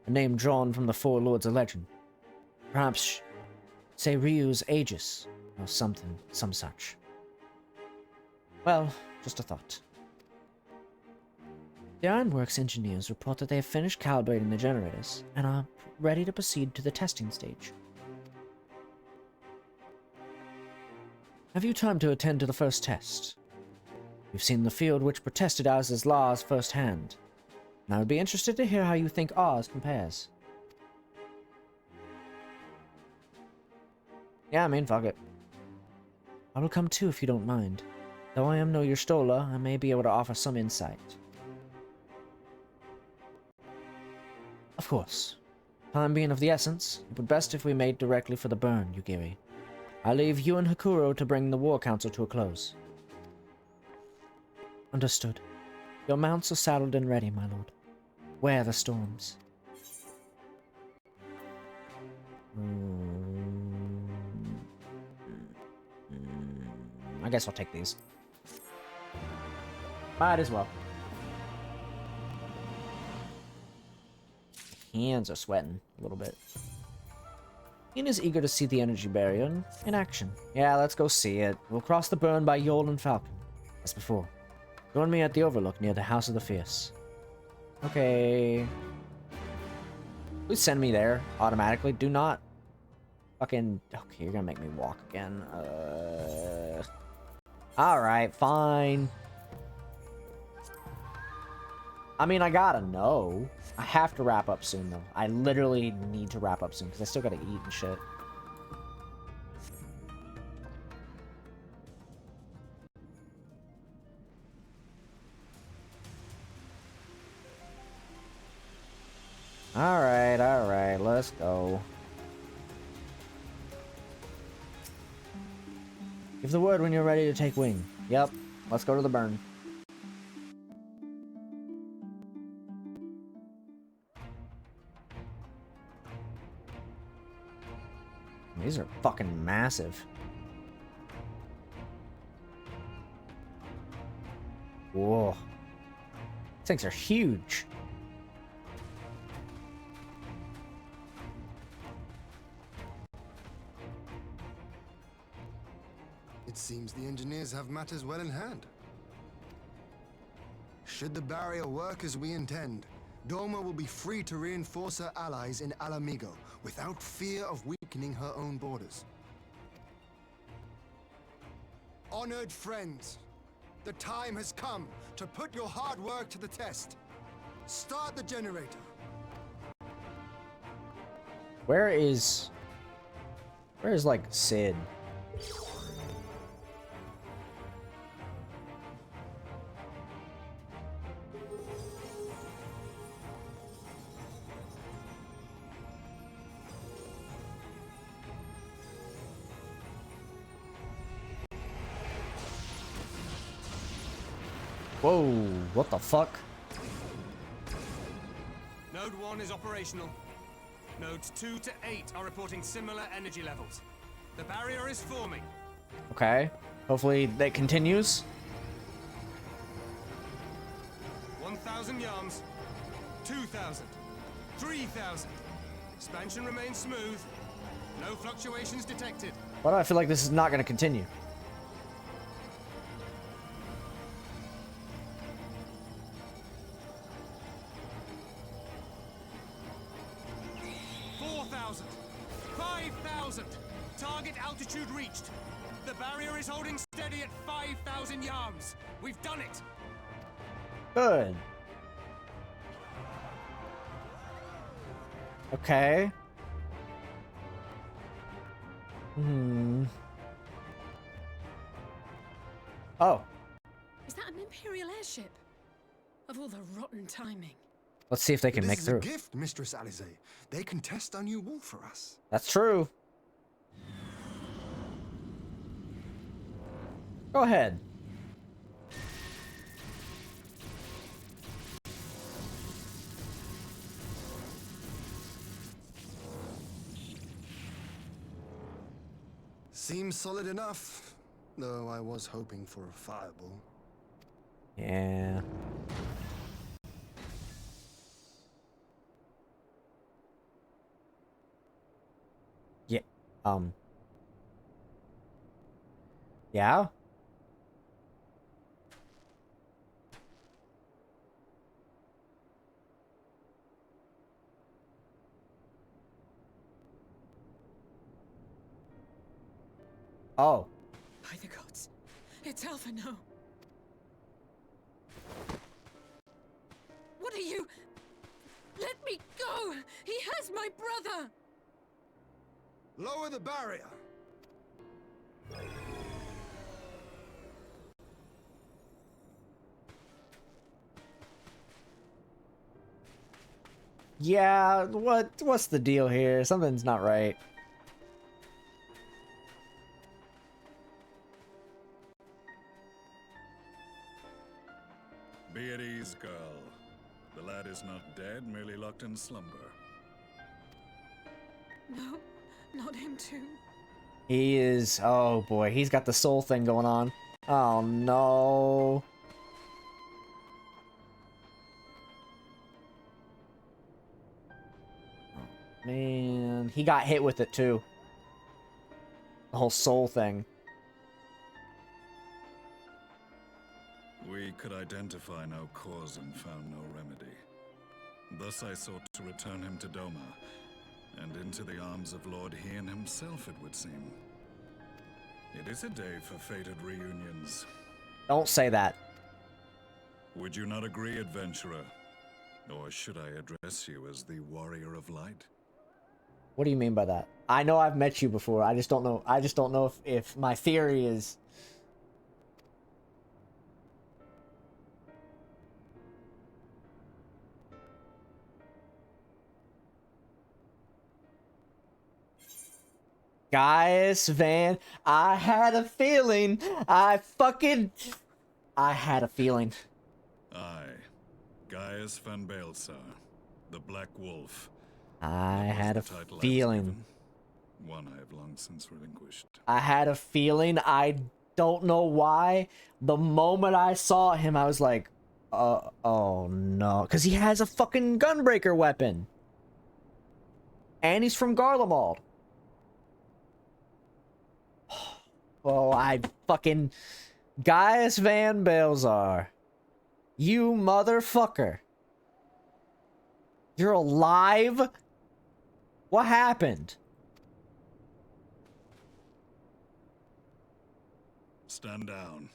a name drawn from the four lords of legend. Perhaps, say Ryu's Aegis, or something, some such. Well, just a thought. The Ironworks engineers report that they have finished calibrating the generators and are ready to proceed to the testing stage. Have you time to attend to the first test? You've seen the field which protested ours laws firsthand, and I would be interested to hear how you think ours compares. Yeah, I mean, fuck it. I will come too if you don't mind. Though I am no Yerstola, I may be able to offer some insight. Of course. Time being of the essence, it would best if we made directly for the burn, Yugiri. I leave you and Hakuro to bring the War Council to a close. Understood. Your mounts are saddled and ready, my lord. Wear the storms. I guess I'll take these. Might as well. Hands are sweating a little bit. Ian is eager to see the energy barrier in action. Yeah, let's go see it. We'll cross the burn by Yol and Falcon, as before. Join me at the overlook near the House of the Fierce. Okay. Please send me there automatically. Do not fucking... Okay, you're gonna make me walk again. Alright, fine. I mean, I gotta know. I have to wrap up soon, though. I literally need to wrap up soon, because I still gotta eat and shit. Alright, let's go. Give the word when you're ready to take wing. Yep, let's go to the burn. These are fucking massive. Whoa. These things are huge. It seems the engineers have matters well in hand. Should the barrier work as we intend, Doma will be free to reinforce her allies in Alamigo without fear of weakening her own borders. Honored friends, the time has come to put your hard work to the test. Start the generator. Where is like Sid? Whoa, what the fuck? Node 1 is operational. Nodes 2 to 8 are reporting similar energy levels. The barrier is forming. Okay. Hopefully that continues. 1,000 yards. 2,000. 3,000. Expansion remains smooth. No fluctuations detected. Why do I feel like this is not going to continue? Target altitude reached. The barrier is holding steady at 5,000 yards. We've done it. Good. Okay. Oh. Is that an Imperial airship? Of all the rotten timing. Let's see if they can make through. This is a gift, Mistress Alize. They can test our new wall for us. That's true. Go ahead. Seems solid enough, though I was hoping for a fireball. Yeah. Yeah. Yeah? Oh. By the gods. It's Alphino. What are you? Let me go! He has my brother! Lower the barrier! Yeah, what's the deal here? Something's not right. Be at ease, girl. The lad is not dead, merely locked in slumber. No, not him too. He is, oh boy, he's got the soul thing going on. Oh no. Oh, man, he got hit with it too. The whole soul thing. We could identify no cause and found no remedy. Thus I sought to return him to Doma, and into the arms of Lord Hien himself, it would seem. It is a day for fated reunions. Don't say that. Would you not agree, adventurer? Or should I address you as the Warrior of Light? What do you mean by that? I know I've met you before. I just don't know if my theory is... Gaius Van, I had a feeling. I had a feeling. I, Gaius Van Baelsar, the Black Wolf. I had a Title I was feeling. given, one I have long since relinquished. I had a feeling. I don't know why. The moment I saw him, I was like, oh no. Because he has a fucking gunbreaker weapon. And he's from Garlemald. Oh, I fucking... Gaius Van Baelsar. You motherfucker. You're alive? What happened? Stand down.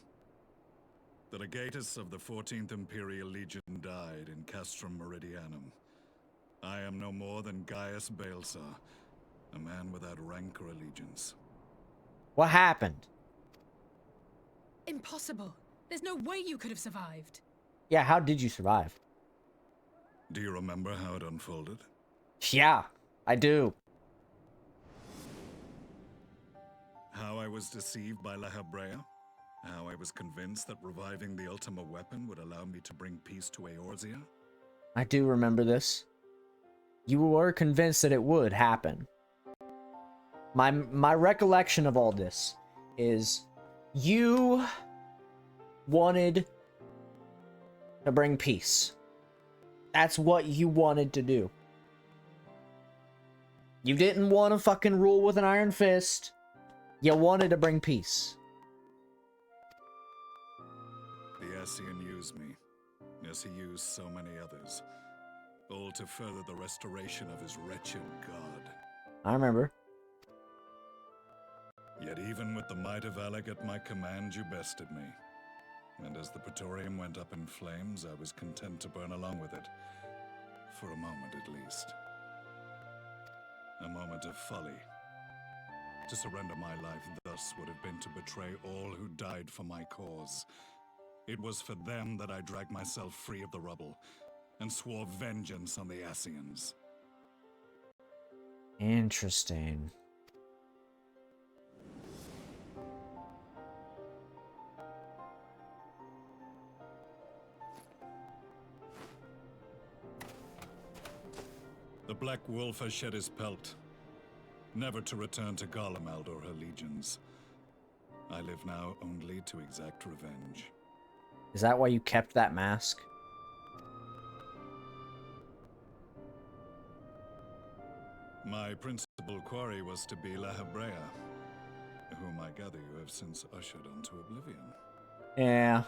The legatus of the 14th Imperial Legion died in Castrum Meridianum. I am no more than Gaius Baelsar, a man without rank or allegiance. What happened? Impossible. There's no way you could have survived. Yeah, how did you survive? Do you remember how it unfolded? Yeah, I do. How I was deceived by La Habrea? How I was convinced that reviving the Ultima weapon would allow me to bring peace to Eorzea? I do remember this. You were convinced that it would happen. My recollection of all this is you wanted to bring peace. That's what you wanted to do. You didn't want to fucking rule with an iron fist. You wanted to bring peace. The Ascian used me, as he used so many others, all to further the restoration of his wretched god. I remember. Yet even with the might of Alec at my command, you bested me. And as the Praetorium went up in flames, I was content to burn along with it. For a moment at least. A moment of folly. To surrender my life thus would have been to betray all who died for my cause. It was for them that I dragged myself free of the rubble, and swore vengeance on the Ascians. Interesting. The Black Wolf has shed his pelt, never to return to Garlemald or her legions. I live now only to exact revenge. Is that why you kept that mask? My principal quarry was to be La Hebrea, whom I gather you have since ushered onto oblivion. Yeah.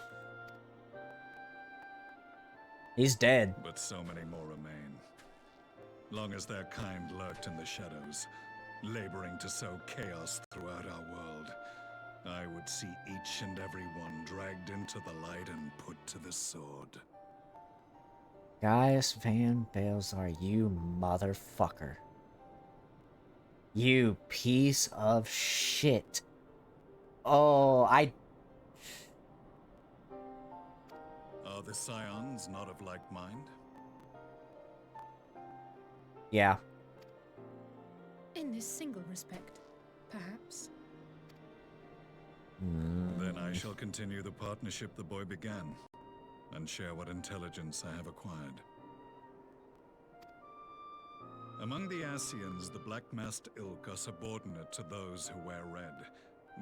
He's dead. But so many more remain. Long as their kind lurked in the shadows, laboring to sow chaos throughout our world, I would see each and every one dragged into the light and put to the sword. Gaius Van Balzar, you motherfucker. You piece of shit. Oh, Are the Scions not of like mind? Yeah. In this single respect, perhaps. Then I shall continue the partnership the boy began, and share what intelligence I have acquired. Among the Ascians, the Black-masked ilk are subordinate to those who wear red.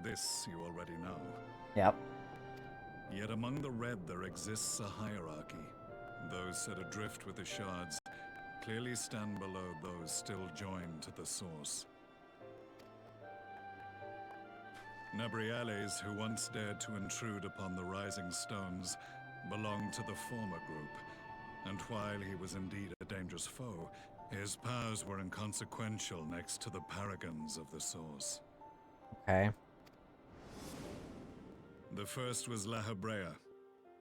This you already know. Yep. Yet among the red there exists a hierarchy. Those set adrift with the shards clearly stand below those still joined to the source. Nabriales, who once dared to intrude upon the Rising Stones, belonged to the former group, and while he was indeed a dangerous foe, his powers were inconsequential next to the paragons of the source. Okay. The first was La Hebrea,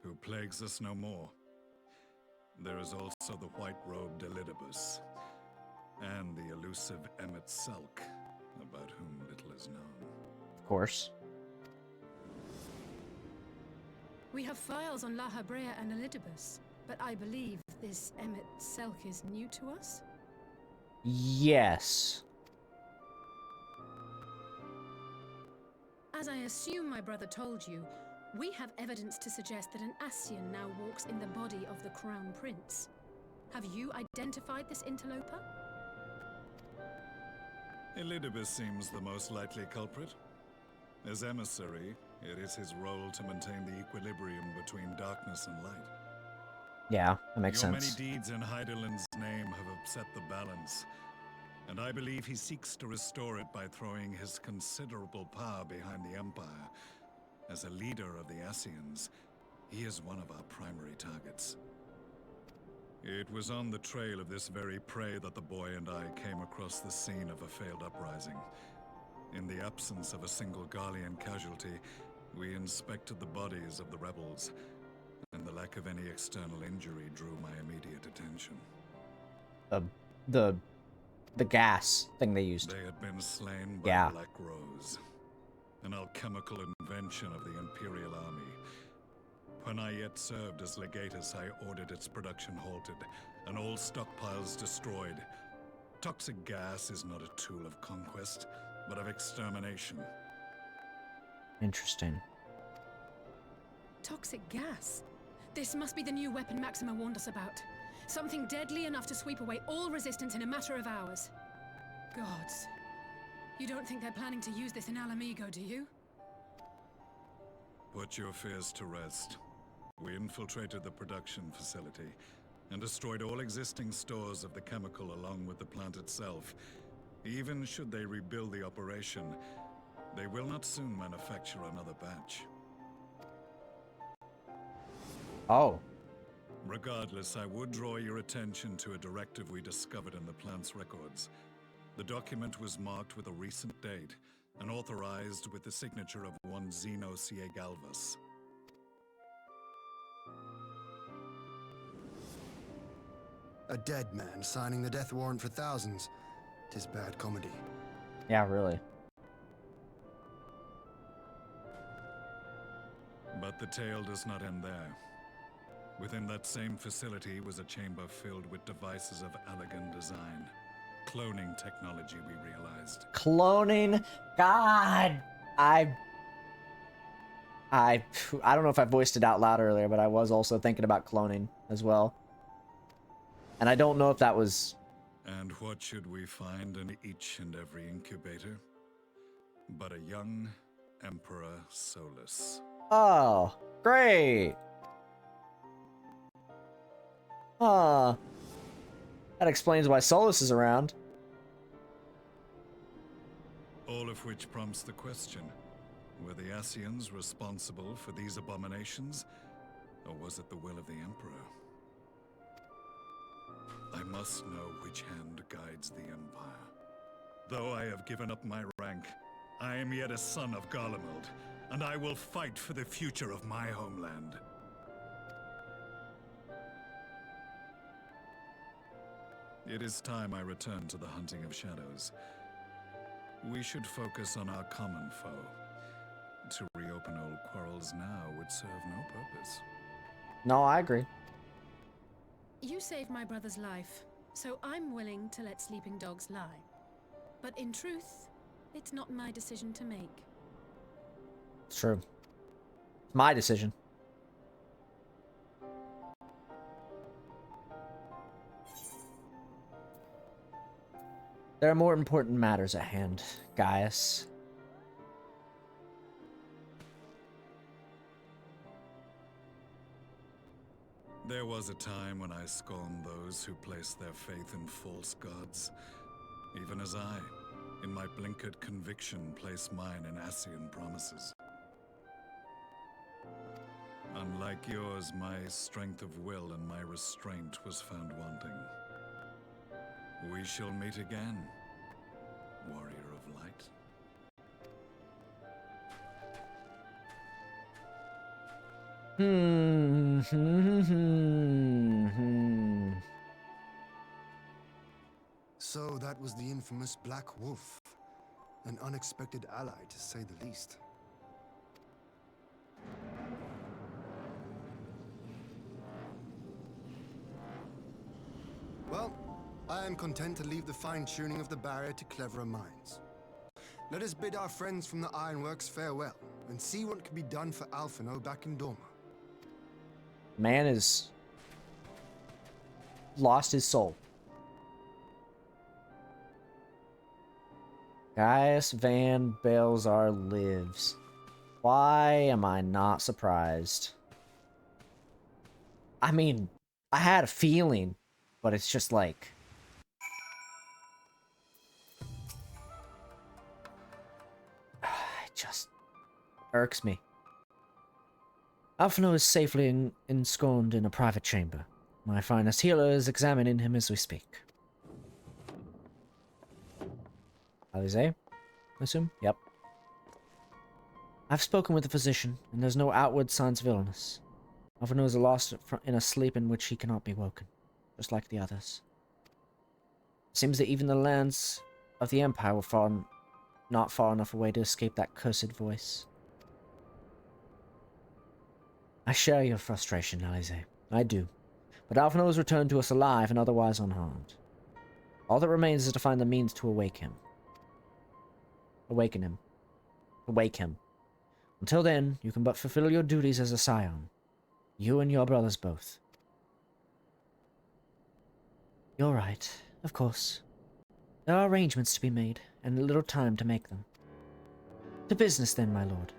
who plagues us no more. There is also the white-robed Elidibus, and the elusive Emmet Selk, about whom little is known. Of course. We have files on La Hebrea and Elidibus, but I believe this Emmet Selk is new to us? Yes. As I assume my brother told you, we have evidence to suggest that an Ascian now walks in the body of the Crown Prince. Have you identified this interloper? Elidibus seems the most likely culprit. As emissary, it is his role to maintain the equilibrium between darkness and light. Yeah, that makes Your sense. many deeds in Hydaelyn's name have upset the balance, and I believe he seeks to restore it by throwing his considerable power behind the Empire. As a leader of the Ascians, he is one of our primary targets. It was on the trail of this very prey that the boy and I came across the scene of a failed uprising. In the absence of a single Garlean casualty, we inspected the bodies of the rebels, and the lack of any external injury drew my immediate attention. The gas thing they used. They had been slain by Black Rose, an alchemical invention of the Imperial Army. When I yet served as legatus, I ordered its production halted, and all stockpiles destroyed. Toxic gas is not a tool of conquest, but of extermination. Interesting. Toxic gas. This must be the new weapon Maxima warned us about. Something deadly enough to sweep away all resistance in a matter of hours. Gods. You don't think they're planning to use this in Alamigo, do you? Put your fears to rest. We infiltrated the production facility and destroyed all existing stores of the chemical along with the plant itself. Even should they rebuild the operation, they will not soon manufacture another batch. Oh. Regardless, I would draw your attention to a directive we discovered in the plant's records. The document was marked with a recent date and authorized with the signature of one Zeno Galvas. A dead man signing the death warrant for thousands. 'Tis bad comedy. Yeah, really. But the tale does not end there. Within that same facility was a chamber filled with devices of elegant design. Cloning technology, we realized. Cloning? God! I don't know if I voiced it out loud earlier, but I was also thinking about cloning as well. And I don't know if that was... And what should we find in each and every incubator? But a young Emperor Solus. Oh, great! Huh. That explains why Solus is around. All of which prompts the question, were the Ascians responsible for these abominations, or was it the will of the Emperor? I must know which hand guides the Empire. Though I have given up my rank, I am yet a son of Garlemald, and I will fight for the future of my homeland. It is time I return to the hunting of shadows. We should focus on our common foe. To reopen old quarrels now would serve no purpose. No, I agree. You saved my brother's life, so I'm willing to let sleeping dogs lie. But in truth, it's not my decision to make. It's true. It's my decision. There are more important matters at hand, Gaius. There was a time when I scorned those who placed their faith in false gods, even as I, in my blinkered conviction, place mine in Ascian promises. Unlike yours, my strength of will and my restraint was found wanting. We shall meet again, warrior of light. So that was the infamous Black Wolf. An unexpected ally, to say the least. Well, I am content to leave the fine-tuning of the barrier to cleverer minds. Let us bid our friends from the Ironworks farewell, and see what can be done for Alphino back in Dorma. Man is... lost his soul. Gaius Van Balzar lives. Why am I not surprised? I mean, I had a feeling, but it's just like... it just irks me. Alphino is safely ensconced in a private chamber. My finest healer is examining him as we speak. Alize, I assume? Yep. I've spoken with the physician, and there's no outward signs of illness. Alphino is lost in a sleep in which he cannot be woken, just like the others. It seems that even the lands of the Empire were not far enough away to escape that cursed voice. I share your frustration, Alize. I do. But Alphino has returned to us alive and otherwise unharmed. All that remains is to find the means to awake him. Wake him. Until then, you can but fulfill your duties as a scion. You and your brothers both. You're right, of course. There are arrangements to be made, and a little time to make them. To business then, my lord.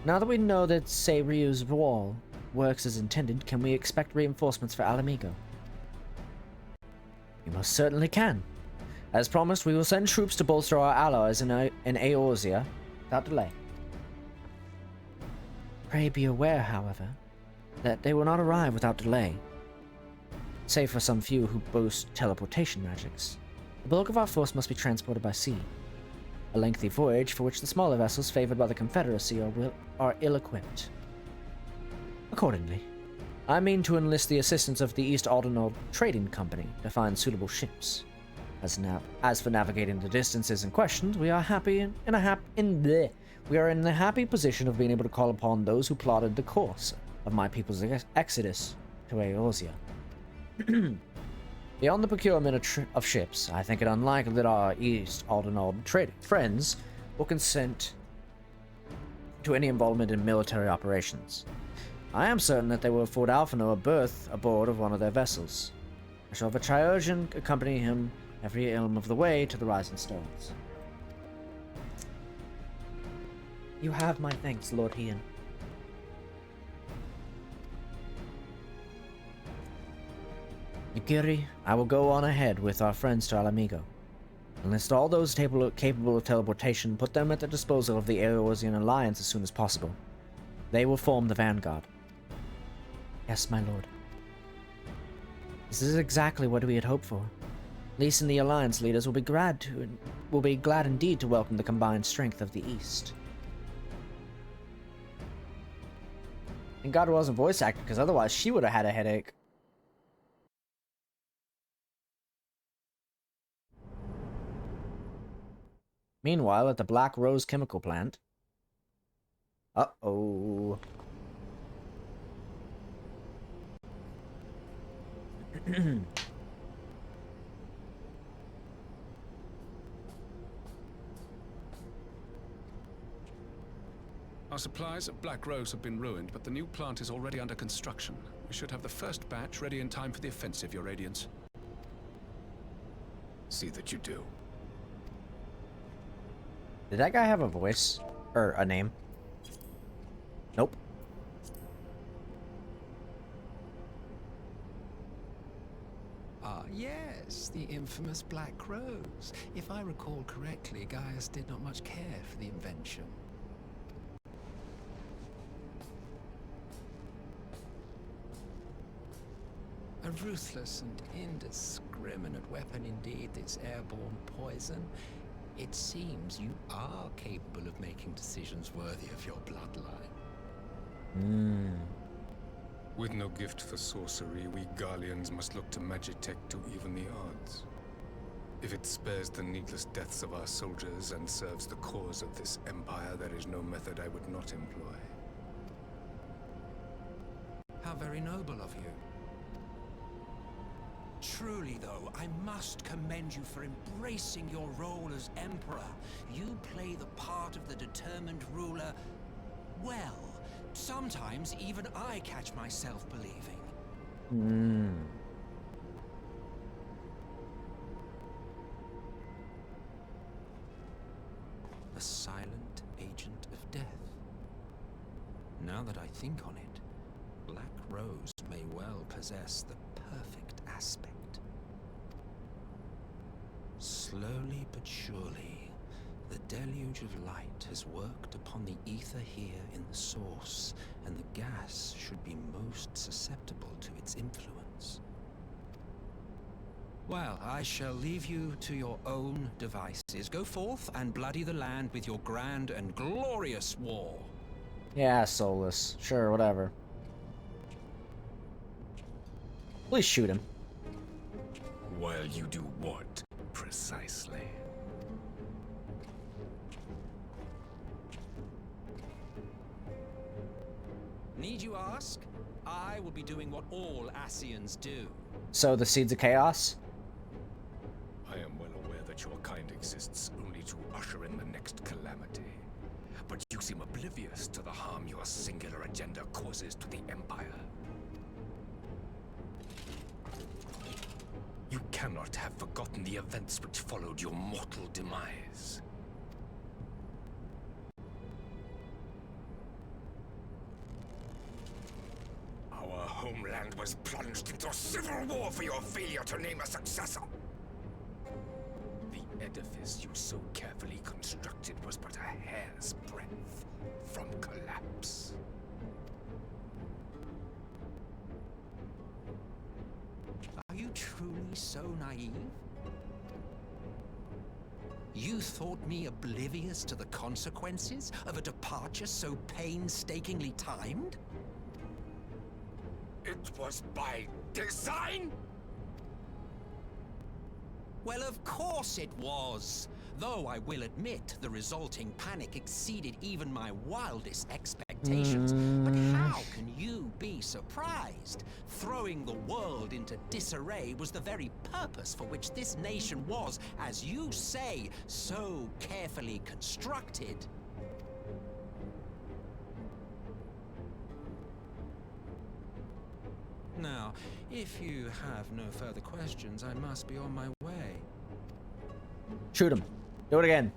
Now that we know that Seiryu's wall works as intended, can we expect reinforcements for Alamigo? You most certainly can. As promised, we will send troops to bolster our allies in Eorzea without delay. Pray be aware, however, that they will not arrive without delay. Save for some few who boast teleportation magics. The bulk of our force must be transported by sea. A lengthy voyage for which the smaller vessels favored by the Confederacy are ill-equipped. Accordingly, I mean to enlist the assistance of the East Aldenald Trading Company to find suitable ships. As for navigating the distances in question, we are in the happy position of being able to call upon those who plotted the course of my people's exodus to Eorzea. Beyond the procurement of ships, I think it unlikely that our East Aldenald trading friends will consent to any involvement in military operations. I am certain that they will afford Alphino a berth aboard of one of their vessels. I shall have a Triurgian accompany him every elm of the way to the Rising Stones. You have my thanks, Lord Hien. Nagiri, I will go on ahead with our friends to Alamigo. Enlist all those capable of teleportation, put them at the disposal of the Eorzean Alliance as soon as possible. They will form the vanguard. Yes, my lord. This is exactly what we had hoped for. Lys and the Alliance leaders will be glad indeed to welcome the combined strength of the East. Thank God it wasn't voice acted, because otherwise she would have had a headache. Meanwhile, at the Black Rose chemical plant. Uh-oh. Our supplies of Black Rose have been ruined, but the new plant is already under construction. We should have the first batch ready in time for the offensive, Your Radiance. See that you do. Did that guy have a voice? Or a name? Nope. Ah, yes, the infamous Black Rose. If I recall correctly, Gaius did not much care for the invention. A ruthless and indiscriminate weapon indeed, this airborne poison. It seems you are capable of making decisions worthy of your bloodline. With no gift for sorcery, we Garleans must look to Magitech to even the odds. If it spares the needless deaths of our soldiers and serves the cause of this empire, there is no method I would not employ. How very noble of you. Truly, though, I must commend you for embracing your role as Emperor. You play the part of the determined ruler well. Sometimes even I catch myself believing. A silent agent of death. Now that I think on it, Black Rose may well possess the perfect aspect. Slowly but surely, the deluge of light has worked upon the ether here in the source, and the gas should be most susceptible to its influence. Well, I shall leave you to your own devices. Go forth and bloody the land with your grand and glorious war. Yeah, soulless. Sure, whatever. Please shoot him. While you do what, precisely? Need you ask? I will be doing what all Ascians do. So the Seeds of Chaos? I am well aware that your kind exists only to usher in the next calamity. but you seem oblivious to the harm your singular agenda causes to the Empire. You cannot have forgotten the events which followed your mortal demise. Our homeland was plunged into civil war for your failure to name a successor. The edifice you so carefully constructed was but a hair's breadth from collapse. Are you truly so naive? You thought me oblivious to the consequences of a departure so painstakingly timed? It was by design? Well, of course it was. Though I will admit the resulting panic exceeded even my wildest expectations. But how can you be surprised? Throwing the world into disarray was the very purpose for which this nation was, as you say, so carefully constructed. Now, if you have no further questions, I must be on my way. Shoot him. Do it again.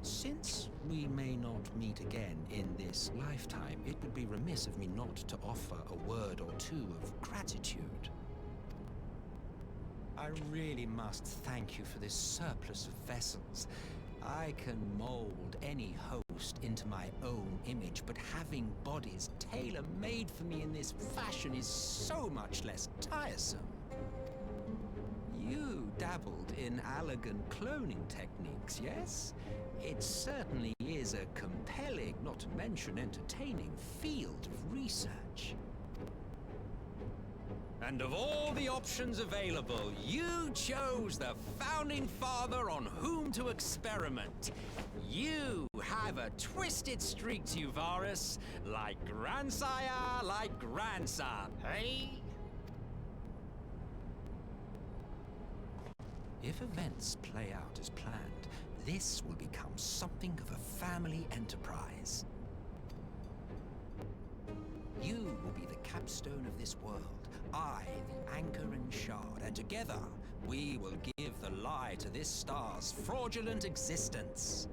Since we may not meet again in this lifetime, it would be remiss of me not to offer a word or two of gratitude. I really must thank you for this surplus of vessels. I can mold any host into my own image, but having bodies tailor-made for me in this fashion is so much less tiresome. You dabbled in elegant cloning techniques, yes? It certainly is a compelling, not to mention entertaining, field of research. And of all the options available, you chose the founding father on whom to experiment. You have a twisted streak to you, Varus, like grandsire, like grandson, hey? If events play out as planned, this will become something of a family enterprise. You will be the capstone of this world, I the anchor and shard, and together we will give the lie to this star's fraudulent existence.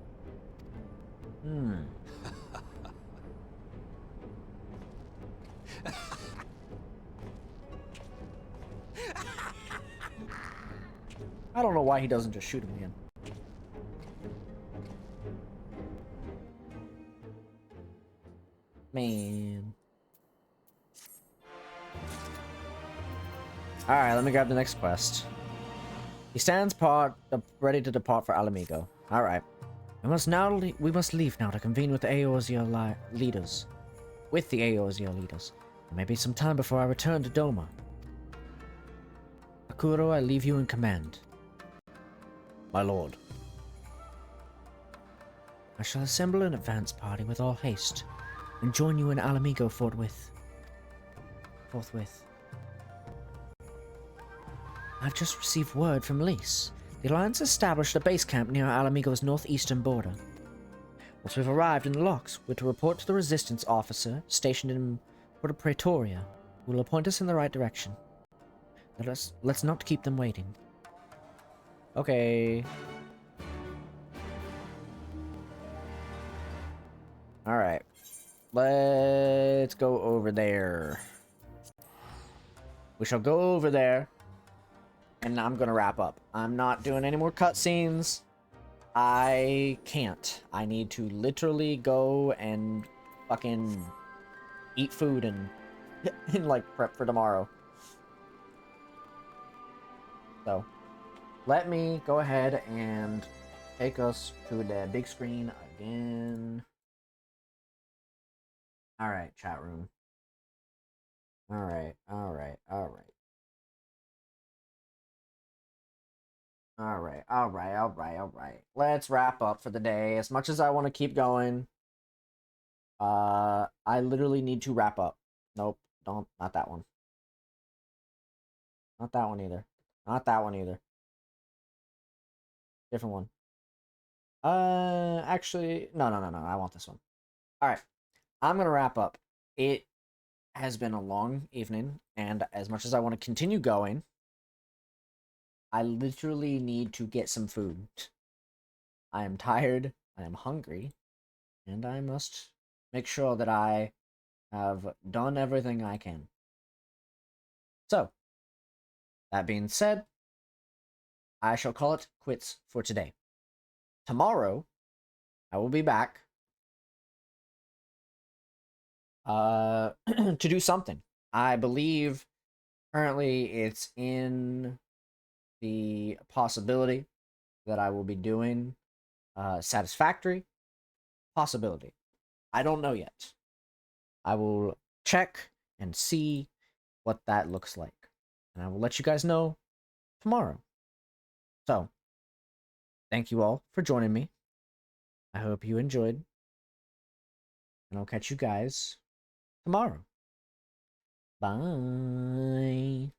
I don't know why he doesn't just shoot him again. Man. Alright, let me grab the next quest. He stands ready to depart for Alamigo. Alright. We must leave now to convene with the Eorzea leaders. With the Eorzea leaders. There may be some time before I return to Doma. Akuro, I leave you in command. My lord. I shall assemble an advance party with all haste, and join you in Alamigo forthwith. I've just received word from Lys. The Alliance established a base camp near Alamigo's northeastern border. Once we've arrived in the locks, we're to report to the resistance officer stationed in Porta Praetoria, who will point us in the right direction. Let's not keep them waiting. Okay. Alright. Let's go over there. We shall go over there. And I'm gonna wrap up. I'm not doing any more cutscenes. I can't. I need to literally go and fucking eat food and like prep for tomorrow. So, let me go ahead and take us to the big screen again. Alright, chat room. Alright. Let's wrap up for the day. As much as I want to keep going, I literally need to wrap up. Nope, not that one. Not that one either. Not that one either. Different one. Actually, no. I want this one. All right, I'm gonna wrap up. It has been a long evening, and as much as I want to continue going, I literally need to get some food. I am tired, I am hungry, and I must make sure that I have done everything I can. So, that being said, I shall call it quits for today. Tomorrow, I will be back to do something. I believe currently it's in the possibility that I will be doing Satisfactory. Possibility. I don't know yet. I will check and see what that looks like. And I will let you guys know tomorrow. So, thank you all for joining me. I hope you enjoyed. And I'll catch you guys tomorrow. Bye.